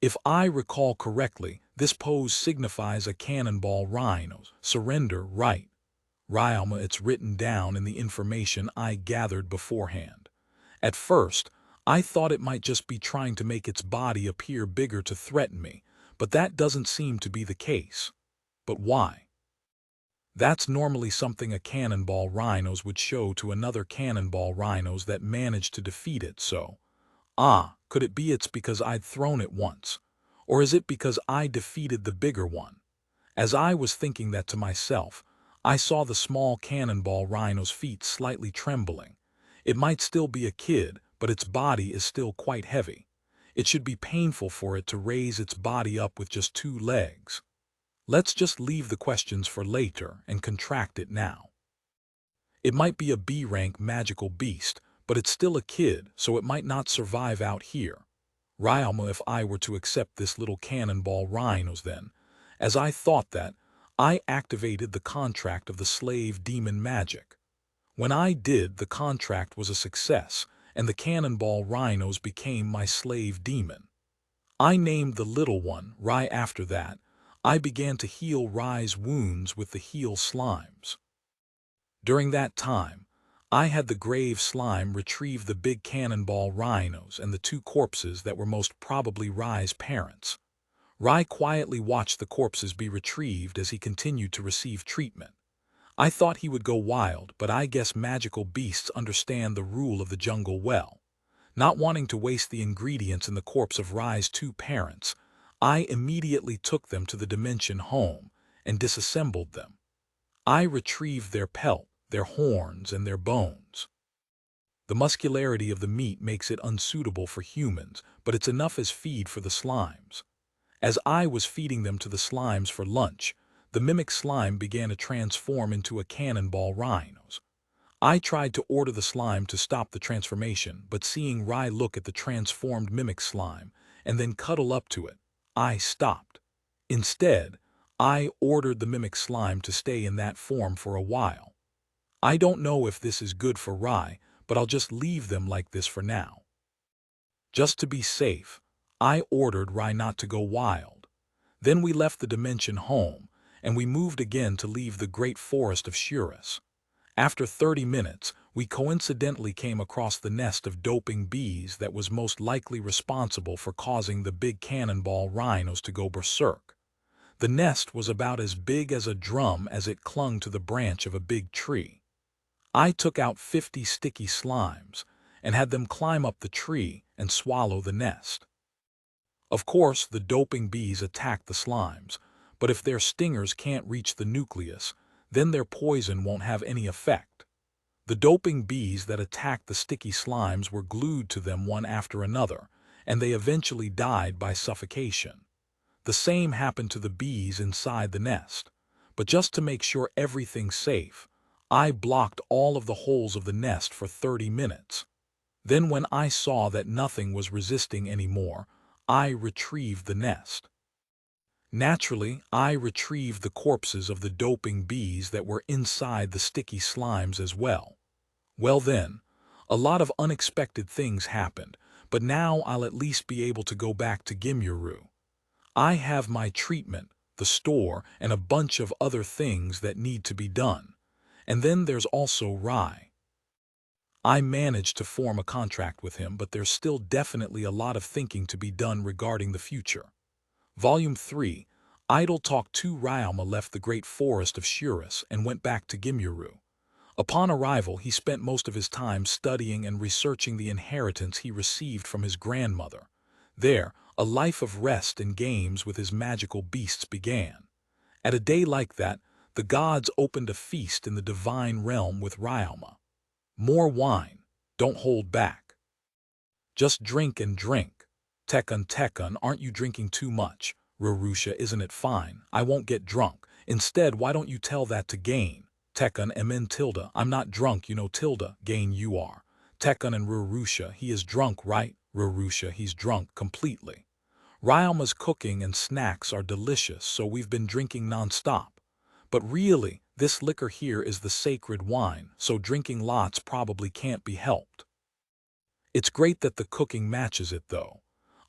Speaker 1: If I recall correctly, this pose signifies a cannonball rhino's surrender right. Ryoma, it's written down in the information I gathered beforehand. At first, I thought it might just be trying to make its body appear bigger to threaten me, but that doesn't seem to be the case. But why? That's normally something a cannonball rhinos would show to another cannonball rhinos that managed to defeat it, so... could it be it's because I'd thrown it once? Or is it because I defeated the bigger one? As I was thinking that to myself, I saw the small cannonball rhino's feet slightly trembling. It might still be a kid, but its body is still quite heavy. It should be painful for it to raise its body up with just 2 legs. Let's just leave the questions for later and contract it now. It might be a B-rank magical beast, but it's still a kid, so it might not survive out here. Ryoma, if I were to accept this little cannonball rhinos then, as I thought that, I activated the contract of the slave demon magic. When I did, the contract was a success, and the cannonball rhinos became my slave demon. I named the little one Rai. After that, I began to heal Rai's wounds with the heal slimes. During that time, I had the grave slime retrieve the big cannonball rhinos and the two corpses that were most probably Rai's parents. Rai quietly watched the corpses be retrieved as he continued to receive treatment. I thought he would go wild, but I guess magical beasts understand the rule of the jungle well. Not wanting to waste the ingredients in the corpse of Rai's two parents, I immediately took them to the dimension home and disassembled them. I retrieved their pelt, their horns, and their bones. The muscularity of the meat makes it unsuitable for humans, but it's enough as feed for the slimes. As I was feeding them to the slimes for lunch, the mimic slime began to transform into a cannonball rhinos. I tried to order the slime to stop the transformation, but seeing Rai look at the transformed mimic slime and then cuddle up to it, I stopped. Instead, I ordered the mimic slime to stay in that form for a while. I don't know if this is good for Rai, but I'll just leave them like this for now. Just to be safe, I ordered Rai not to go wild. Then we left the dimension home, and we moved again to leave the great forest of Shurus. After 30 minutes, we coincidentally came across the nest of doping bees that was most likely responsible for causing the big cannonball rhinos to go berserk. The nest was about as big as a drum as it clung to the branch of a big tree. I took out 50 sticky slimes and had them climb up the tree and swallow the nest. Of course, the doping bees attack the slimes, but if their stingers can't reach the nucleus, then their poison won't have any effect. The doping bees that attacked the sticky slimes were glued to them one after another, and they eventually died by suffocation. The same happened to the bees inside the nest, but just to make sure everything's safe, I blocked all of the holes of the nest for 30 minutes. Then when I saw that nothing was resisting anymore, I retrieved the nest. Naturally, I retrieved the corpses of the doping bees that were inside the sticky slimes as well. Well then, a lot of unexpected things happened, but now I'll at least be able to go back to Gimyuru. I have my treatment, the store, and a bunch of other things that need to be done. And then there's also Rai. I managed to form a contract with him, but there's still definitely a lot of thinking to be done regarding the future. Volume 3, Idle Talk 2. Ryalma left the great forest of Shurus and went back to Gimyuru. Upon arrival, he spent most of his time studying and researching the inheritance he received from his grandmother. There, a life of rest and games with his magical beasts began. At a day like that, the gods opened a feast in the divine realm with Ryalma. More wine, don't hold back. Just drink and drink. Tekun, aren't you drinking too much? Rurusha, isn't it fine? I won't get drunk. Instead, why don't you tell that to Gain? Tekun, tilde, I'm not drunk, you know tilde, Gain you are. Tekun and Rurusha, he is drunk, right? Rurusha, he's drunk completely. Ryalma's cooking and snacks are delicious, so we've been drinking non-stop. But really, this liquor here is the sacred wine, so drinking lots probably can't be helped. It's great that the cooking matches it though.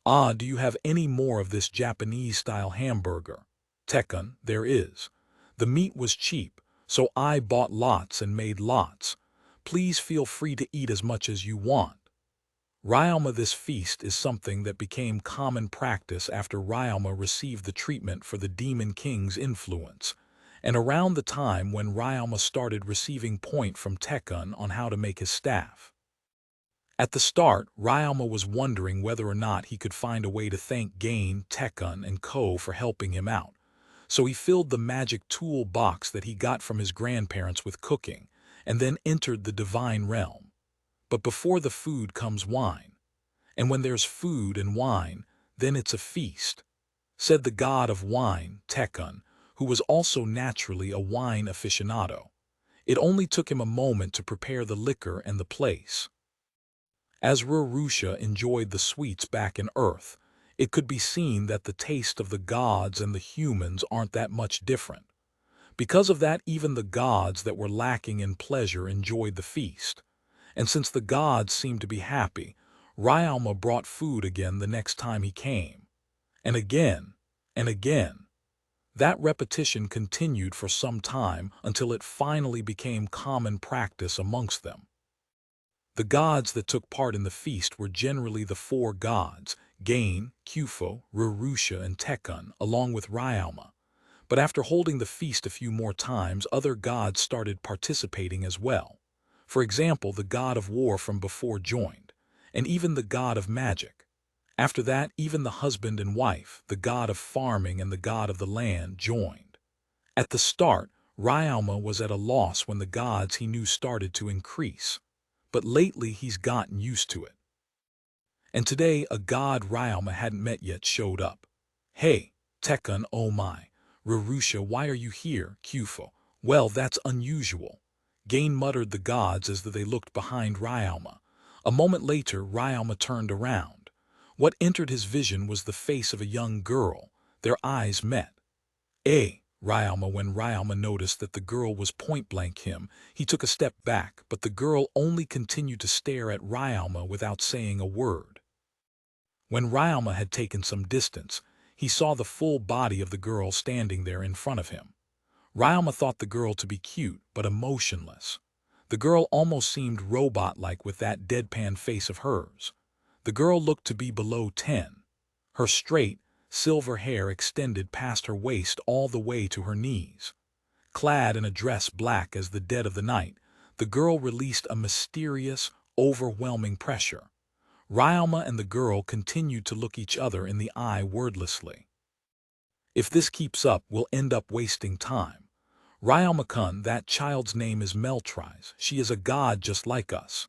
Speaker 1: Ah, do you have any more of this Japanese-style hamburger? Tekun, there is. The meat was cheap, so I bought lots and made lots. Please feel free to eat as much as you want. Ryalma, this feast is something that became common practice after Ryalma received the treatment for the Demon King's influence, and around the time when Ryalma started receiving point from Tekun on how to make his staff. At the start, Ryalma was wondering whether or not he could find a way to thank Gain, Tekun, and Co. for helping him out, so he filled the magic tool box that he got from his grandparents with cooking, and then entered the divine realm. But before the food comes wine, and when there's food and wine, then it's a feast, said the god of wine, Tekun, who was also naturally a wine aficionado. It only took him a moment to prepare the liquor and the place. As Rurusha enjoyed the sweets back in Earth, it could be seen that the taste of the gods and the humans aren't that much different. Because of that, even the gods that were lacking in pleasure enjoyed the feast. And since the gods seemed to be happy, Ryalma brought food again the next time he came. And again, and again. That repetition continued for some time until it finally became common practice amongst them. The gods that took part in the feast were generally the four gods, Gain, Kufo, Rurusha, and Tekun, along with Ryalma. But after holding the feast a few more times, other gods started participating as well. For example, the god of war from before joined, and even the god of magic. After that, even the husband and wife, the god of farming and the god of the land, joined. At the start, Ryalma was at a loss when the gods he knew started to increase. But lately he's gotten used to it. And today a god Ryalma hadn't met yet showed up. Hey, Tekun, oh my. Rurusha, why are you here, Kufo? Well, that's unusual. Gain muttered the gods as they looked behind Ryalma. A moment later, Ryalma turned around. What entered his vision was the face of a young girl. Their eyes met. Ryalma, when Ryalma noticed that the girl was point-blank him, he took a step back, but the girl only continued to stare at Ryalma without saying a word. When Ryalma had taken some distance, he saw the full body of the girl standing there in front of him. Ryalma thought the girl to be cute, but emotionless. The girl almost seemed robot-like with that deadpan face of hers. The girl looked to be below 10. Her straight, silver hair extended past her waist all the way to her knees. Clad in a dress black as the dead of the night, the girl released a mysterious, overwhelming pressure. Ryalma and the girl continued to look each other in the eye wordlessly. If this keeps up, we'll end up wasting time. Ryalma-kun, that child's name is Meltrise. She is a god just like us.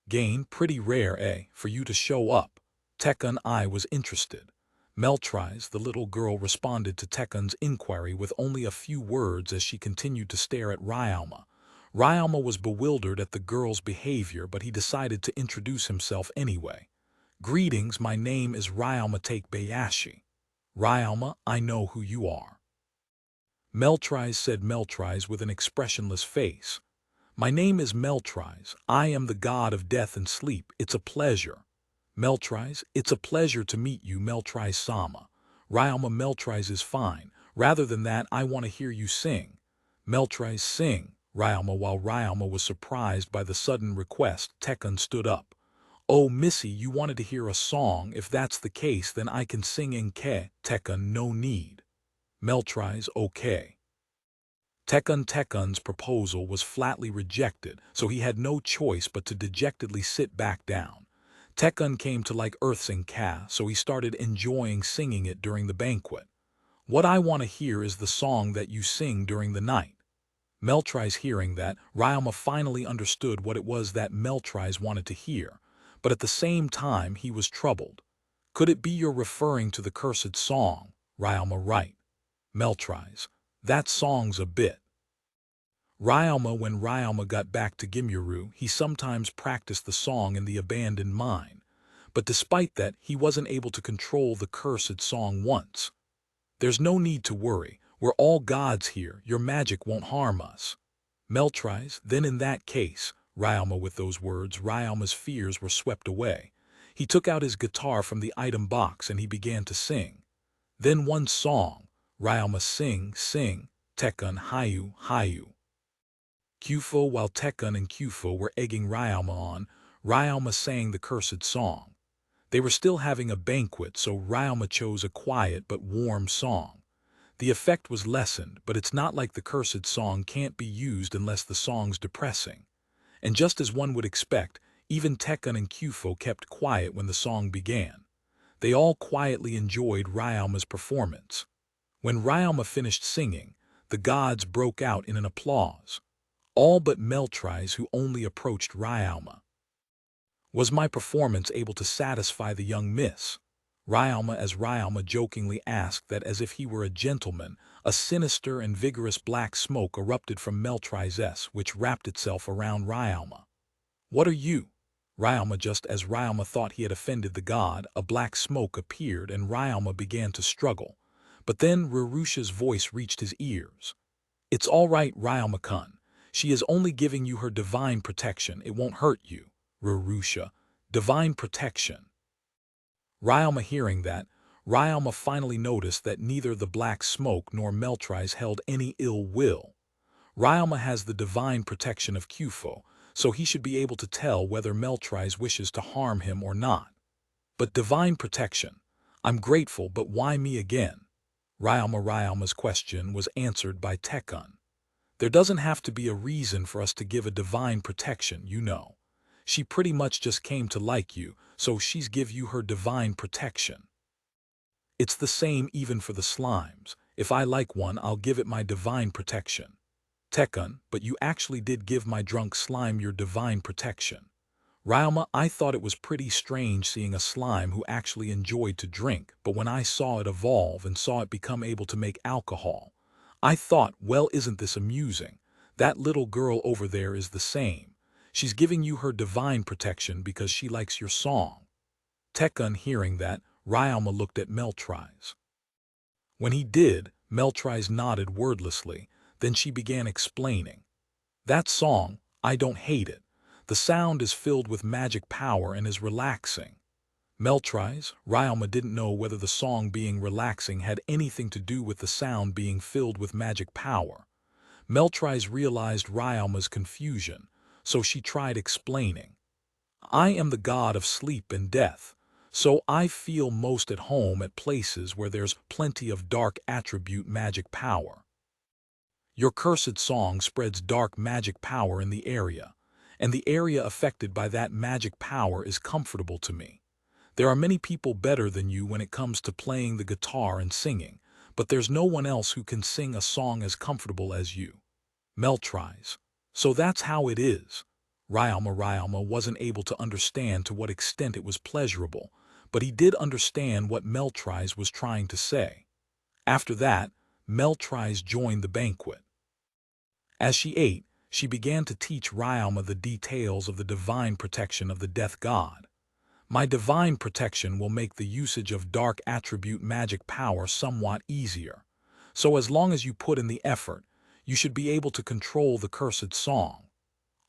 Speaker 1: Gain, pretty rare, for you to show up. Tekun, I was interested. Meltrise, the little girl, responded to Tekun's inquiry with only a few words as she continued to stare at Ryalma. Ryalma was bewildered at the girl's behavior, but he decided to introduce himself anyway. Greetings, my name is Ryalma Take Bayashi. Ryalma, I know who you are. Meltrise said Meltrise with an expressionless face. My name is Meltrise. I am the god of death and sleep. It's a pleasure. Meltrise, it's a pleasure to meet you, Meltrise-sama. Ryalma, Meltrise is fine. Rather than that, I want to hear you sing. Meltrise, sing. Ryalma. While Ryalma was surprised by the sudden request, Tekun stood up. Oh, Missy, you wanted to hear a song. If that's the case, then I can sing in Ke. Tekun, no need. Meltrise, okay. Tekun's proposal was flatly rejected, so he had no choice but to dejectedly sit back down. Tekun came to like Earth's in Ka, so he started enjoying singing it during the banquet. What I want to hear is the song that you sing during the night. Meltrise hearing that, Ryalma finally understood what it was that Meltrise wanted to hear, but at the same time he was troubled. Could it be you're referring to the cursed song? Ryalma, right. Meltrise, that song's a bit. Ryalma, when Ryalma got back to Gimyuru, he sometimes practiced the song in the abandoned mine. But despite that, he wasn't able to control the cursed song once. There's no need to worry. We're all gods here. Your magic won't harm us. Meltrise, then in that case, Ryalma, with those words, Ryalma's fears were swept away. He took out his guitar from the item box and he began to sing. Then one song, Ryalma, sing, sing, Tekun, Hayu, Hayu. Kufo, while Tekun and Kufo were egging Ryalma on, Ryalma sang the cursed song. They were still having a banquet, so Ryalma chose a quiet but warm song. The effect was lessened, but it's not like the cursed song can't be used unless the song's depressing. And just as one would expect, even Tekun and Kufo kept quiet when the song began. They all quietly enjoyed Ryalma's performance. When Ryalma finished singing, the gods broke out in an applause. All but Meltrise, who only approached Ryalma. Was my performance able to satisfy the young miss? Ryalma, as Ryalma jokingly asked that as if he were a gentleman, a sinister and vigorous black smoke erupted from Meltrise's, which wrapped itself around Ryalma. What are you? Ryalma, just as Ryalma thought he had offended the god, a black smoke appeared and Ryalma began to struggle. But then Rurusha's voice reached his ears. It's all right, Ryalma-kun. She is only giving you her divine protection. It won't hurt you. Rurusha, divine protection. Ryalma hearing that, Ryalma finally noticed that neither the black smoke nor Meltrise held any ill will. Ryalma has the divine protection of Kufo, so he should be able to tell whether Meltrise wishes to harm him or not. But divine protection, I'm grateful, but why me again? Ryalma's question was answered by Tekun. There doesn't have to be a reason for us to give a divine protection, you know. She pretty much just came to like you, so she's give you her divine protection. It's the same even for the slimes. If I like one, I'll give it my divine protection. Tekun, but you actually did give my drunk slime your divine protection. Ryalma, I thought it was pretty strange seeing a slime who actually enjoyed to drink, but when I saw it evolve and saw it become able to make alcohol, I thought, well, isn't this amusing? That little girl over there is the same. She's giving you her divine protection because she likes your song. Tekun, hearing that, Ryalma looked at Meltrise. When he did, Meltrise nodded wordlessly, then she began explaining. That song, I don't hate it. The sound is filled with magic power and is relaxing. Meltrise, Ryalma didn't know whether the song being relaxing had anything to do with the sound being filled with magic power. Meltrise realized Ryalma's confusion, so she tried explaining. I am the god of sleep and death, so I feel most at home at places where there's plenty of dark attribute magic power. Your cursed song spreads dark magic power in the area, and the area affected by that magic power is comfortable to me. There are many people better than you when it comes to playing the guitar and singing, but there's no one else who can sing a song as comfortable as you. Meltrise. So that's how it is. Ryalma wasn't able to understand to what extent it was pleasurable, but he did understand what Meltrise was trying to say. After that, Meltrise joined the banquet. As she ate, she began to teach Ryalma the details of the divine protection of the death god. My divine protection will make the usage of dark attribute magic power somewhat easier. So as long as you put in the effort, you should be able to control the cursed song.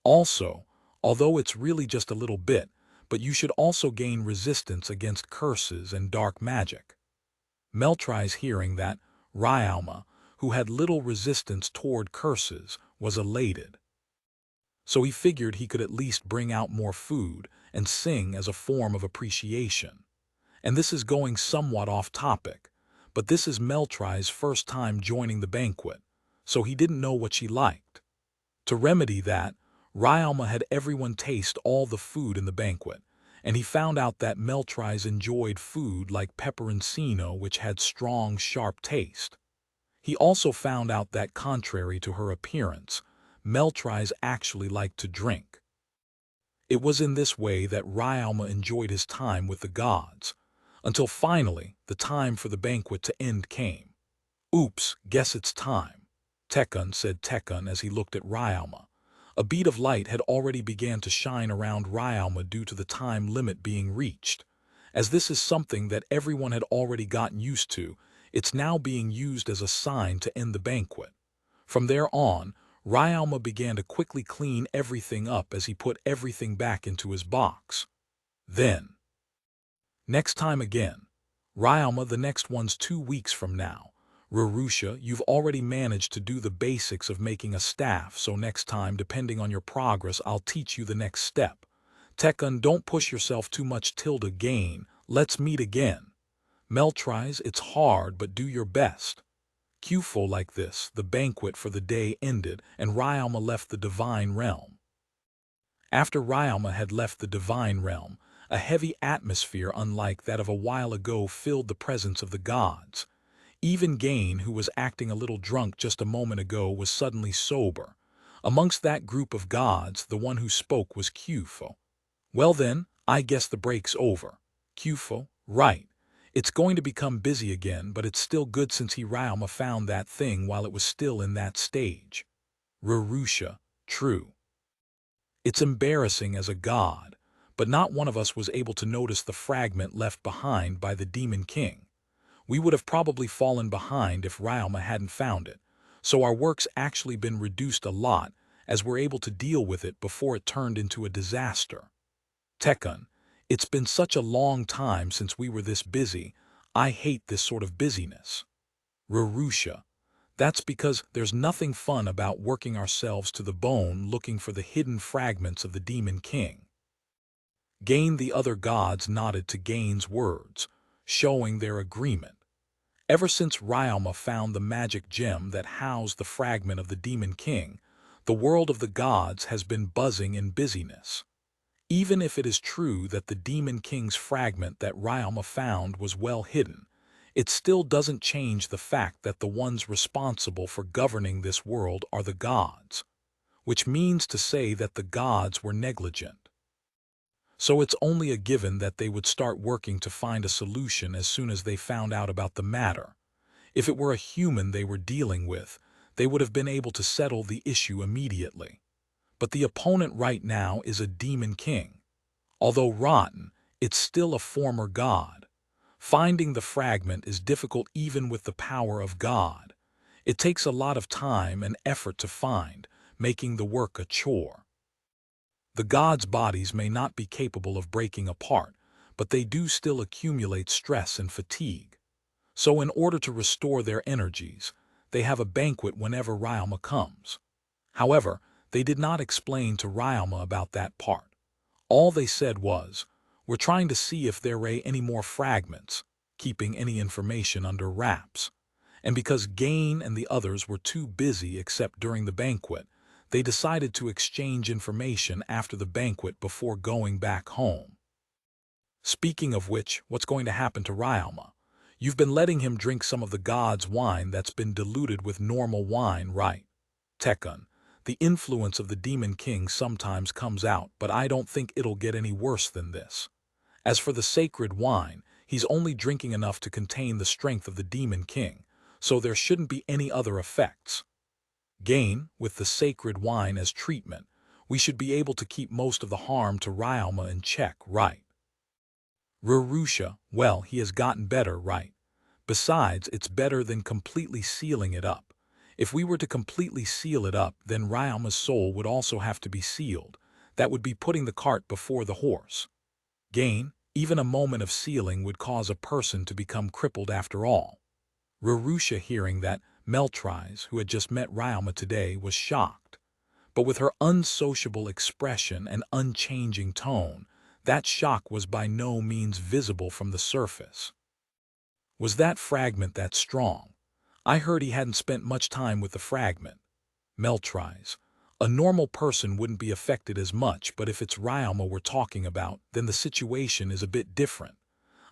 Speaker 1: Also, although it's really just a little bit, but you should also gain resistance against curses and dark magic. Meltrise, hearing that, Ryalma, who had little resistance toward curses, was elated. So he figured he could at least bring out more food and sing as a form of appreciation. And this is going somewhat off topic, but this is Meltrise's first time joining the banquet, so he didn't know what she liked. To remedy that, Ryalma had everyone taste all the food in the banquet, and he found out that Meltrise enjoyed food like peperoncino, which had strong, sharp taste. He also found out that, contrary to her appearance, Meltrise actually liked to drink. It was in this way that Ryalma enjoyed his time with the gods, until finally the time for the banquet to end came. Oops, guess it's time, Tekun said as he looked at Ryalma. A bead of light had already began to shine around Ryalma due to the time limit being reached. As this is something that everyone had already gotten used to, it's now being used as a sign to end the banquet. From there on, Ryalma began to quickly clean everything up as he put everything back into his box. Then, next time again, Ryalma, the next one's 2 weeks from now. Rurusha, you've already managed to do the basics of making a staff, so next time, depending on your progress, I'll teach you the next step. Tekun, don't push yourself too much. Gain, let's meet again. Meltrise, it's hard, but do your best. Kufo. Like this, the banquet for the day ended, and Ryalma left the divine realm. After Ryalma had left the divine realm, a heavy atmosphere unlike that of a while ago filled the presence of the gods. Even Gain, who was acting a little drunk just a moment ago, was suddenly sober. Amongst that group of gods, the one who spoke was Kufo. Well then, I guess the break's over. Kufo, right. It's going to become busy again, but it's still good since Ryalma found that thing while it was still in that stage. Rurusha, true. It's embarrassing as a god, but not one of us was able to notice the fragment left behind by the Demon King. We would have probably fallen behind if Ryalma hadn't found it, so our work's actually been reduced a lot as we're able to deal with it before it turned into a disaster. Tekun, it's been such a long time since we were this busy, I hate this sort of busyness. Rurusha. That's because there's nothing fun about working ourselves to the bone looking for the hidden fragments of the Demon King. Gain the other gods nodded to Gain's words, showing their agreement. Ever since Ryalma found the magic gem that housed the fragment of the Demon King, the world of the gods has been buzzing in busyness. Even if it is true that the Demon King's fragment that Ryalma found was well hidden, it still doesn't change the fact that the ones responsible for governing this world are the gods, which means to say that the gods were negligent. So it's only a given that they would start working to find a solution as soon as they found out about the matter. If it were a human they were dealing with, they would have been able to settle the issue immediately. But the opponent right now is a Demon King. Although rotten, it's still a former god. Finding the fragment is difficult even with the power of God. It takes a lot of time and effort to find, making the work a chore. The gods' bodies may not be capable of breaking apart, but they do still accumulate stress and fatigue. So in order to restore their energies, they have a banquet whenever Ryalma comes. However, they did not explain to Ryalma about that part. All they said was, "We're trying to see if there are any more fragments," keeping any information under wraps. And because Gain and the others were too busy except during the banquet, they decided to exchange information after the banquet before going back home. Speaking of which, what's going to happen to Ryalma? You've been letting him drink some of the gods' wine that's been diluted with normal wine, right? Tekun, the influence of the Demon King sometimes comes out, but I don't think it'll get any worse than this. As for the sacred wine, he's only drinking enough to contain the strength of the Demon King, so there shouldn't be any other effects. Gain, with the sacred wine as treatment, we should be able to keep most of the harm to Ryalma in check, right? Rurusha, well, he has gotten better, right? Besides, it's better than completely sealing it up. If we were to completely seal it up, then Ryalma's soul would also have to be sealed. That would be putting the cart before the horse. Gain, even a moment of sealing would cause a person to become crippled after all. Rurusha, hearing that, Meltrise, who had just met Ryalma today, was shocked. But with her unsociable expression and unchanging tone, that shock was by no means visible from the surface. Was that fragment that strong? I heard he hadn't spent much time with the fragment. Meltrise. A normal person wouldn't be affected as much, but if it's Ryalma we're talking about, then the situation is a bit different.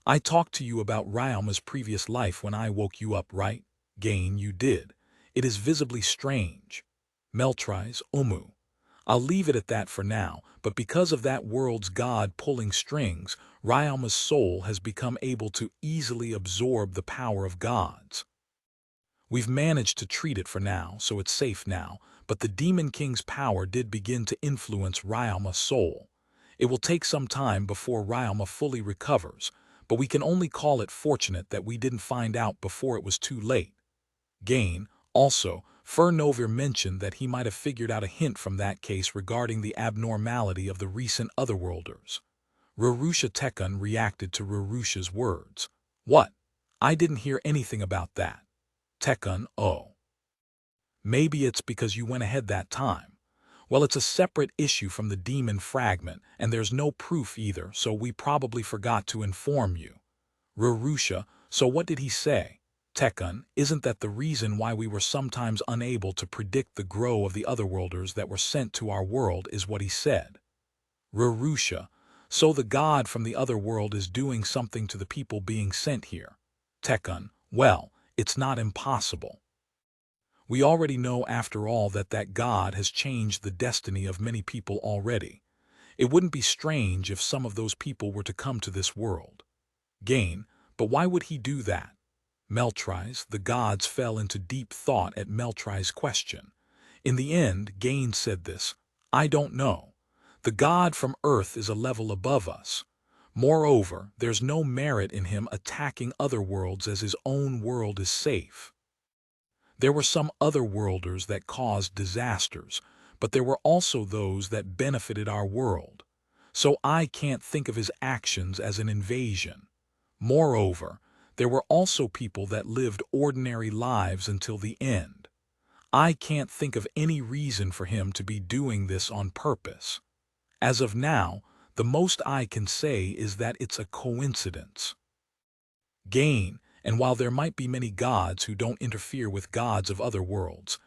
Speaker 1: I talked to you about Ryalma's previous life when I woke you up, right? Gain, you did. It is visibly strange. Meltrise, I'll leave it at that for now, but because of that world's god pulling strings, Ryalma's soul has become able to easily absorb the power of gods. We've managed to treat it for now, so it's safe now, but the Demon King's power did begin to influence Ryalma's soul. It will take some time before Ryalma fully recovers, but we can only call it fortunate that we didn't find out before it was too late. Gain, also, Furnovir mentioned that he might have figured out a hint from that case regarding the abnormality of the recent Otherworlders. Rurusha Tekun reacted to Rurusha's words. What? I didn't hear anything about that. Tekun, oh. Maybe it's because you went ahead that time. Well, it's a separate issue from the demon fragment, and there's no proof either, so we probably forgot to inform you. Rurusha, so what did he say? Tekun, isn't that the reason why we were sometimes unable to predict the grow of the Otherworlders that were sent to our world is what he said. Rurusha, so the god from the other world is doing something to the people being sent here. Tekun, well, it's not impossible. We already know after all that that god has changed the destiny of many people already. It wouldn't be strange if some of those people were to come to this world. Gain, but why would he do that? Meltrise, the gods fell into deep thought at Meltrise's question. In the end, Gain said this, I don't know. The god from Earth is a level above us. Moreover, there's no merit in him attacking other worlds as his own world is safe. There were some Otherworlders that caused disasters, but there were also those that benefited our world. So I can't think of his actions as an invasion. Moreover, there were also people that lived ordinary lives until the end. I can't think of any reason for him to be doing this on purpose. As of now, the most I can say is that it's a coincidence. Gain, and while there might be many gods who don't interfere with gods of other worlds,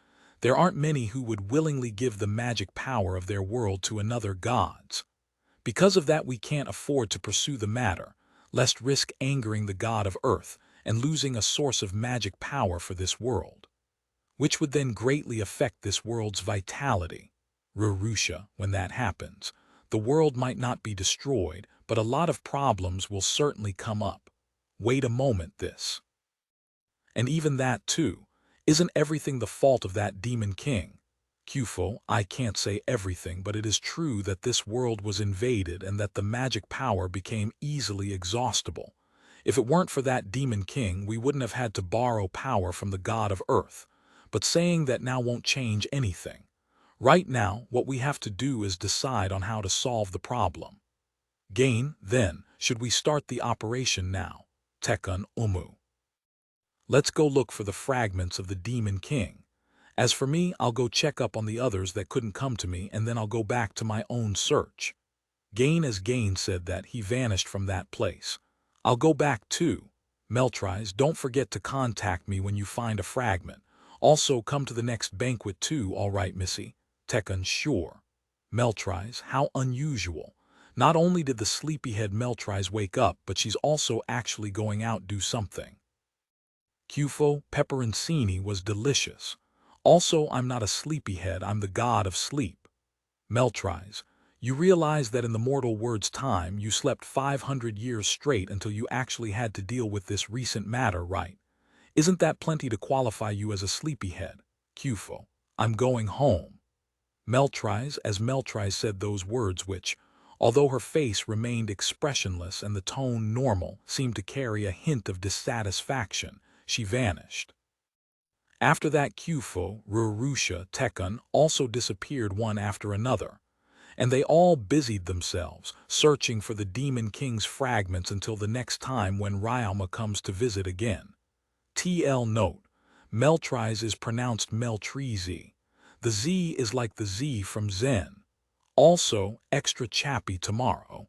Speaker 1: there aren't many who would willingly give the magic power of their world to another gods. Because of that, we can't afford to pursue the matter, lest risk angering the god of earth and losing a source of magic power for this world, which would then greatly affect this world's vitality. Rurusha, when that happens, the world might not be destroyed, but a lot of problems will certainly come up. Wait a moment, this. And even that too, isn't everything the fault of that demon king? Kufo, I can't say everything, but it is true that this world was invaded and that the magic power became easily exhaustible. If it weren't for that demon king, we wouldn't have had to borrow power from the god of earth. But saying that now won't change anything. Right now, what we have to do is decide on how to solve the problem. Gain, then, should we start the operation now? Tekun Umu. Let's go look for the fragments of the demon king. As for me, I'll go check up on the others that couldn't come to me, and then I'll go back to my own search. Gain said that he vanished from that place. I'll go back too. Meltrise, don't forget to contact me when you find a fragment. Also, come to the next banquet too, all right, Missy? Tekun, sure. Meltrise, how unusual. Not only did the sleepyhead Meltrise wake up, but she's also actually going out do something. Kufo, pepperoncini was delicious. Also, I'm not a sleepyhead, I'm the god of sleep. Meltrise, you realize that in the mortal word's time, you slept 500 years straight until you actually had to deal with this recent matter, right? Isn't that plenty to qualify you as a sleepyhead? Kufo, I'm going home. Meltrise, as Meltrise said those words which, although her face remained expressionless and the tone normal, seemed to carry a hint of dissatisfaction, she vanished. After that, Kufo, Rurusha, Tekun also disappeared one after another, and they all busied themselves, searching for the Demon King's fragments until the next time when Ryalma comes to visit again. TL note, Meltrise is pronounced Meltrizi. The Z is like the Z from Zen. Also, extra chappy tomorrow.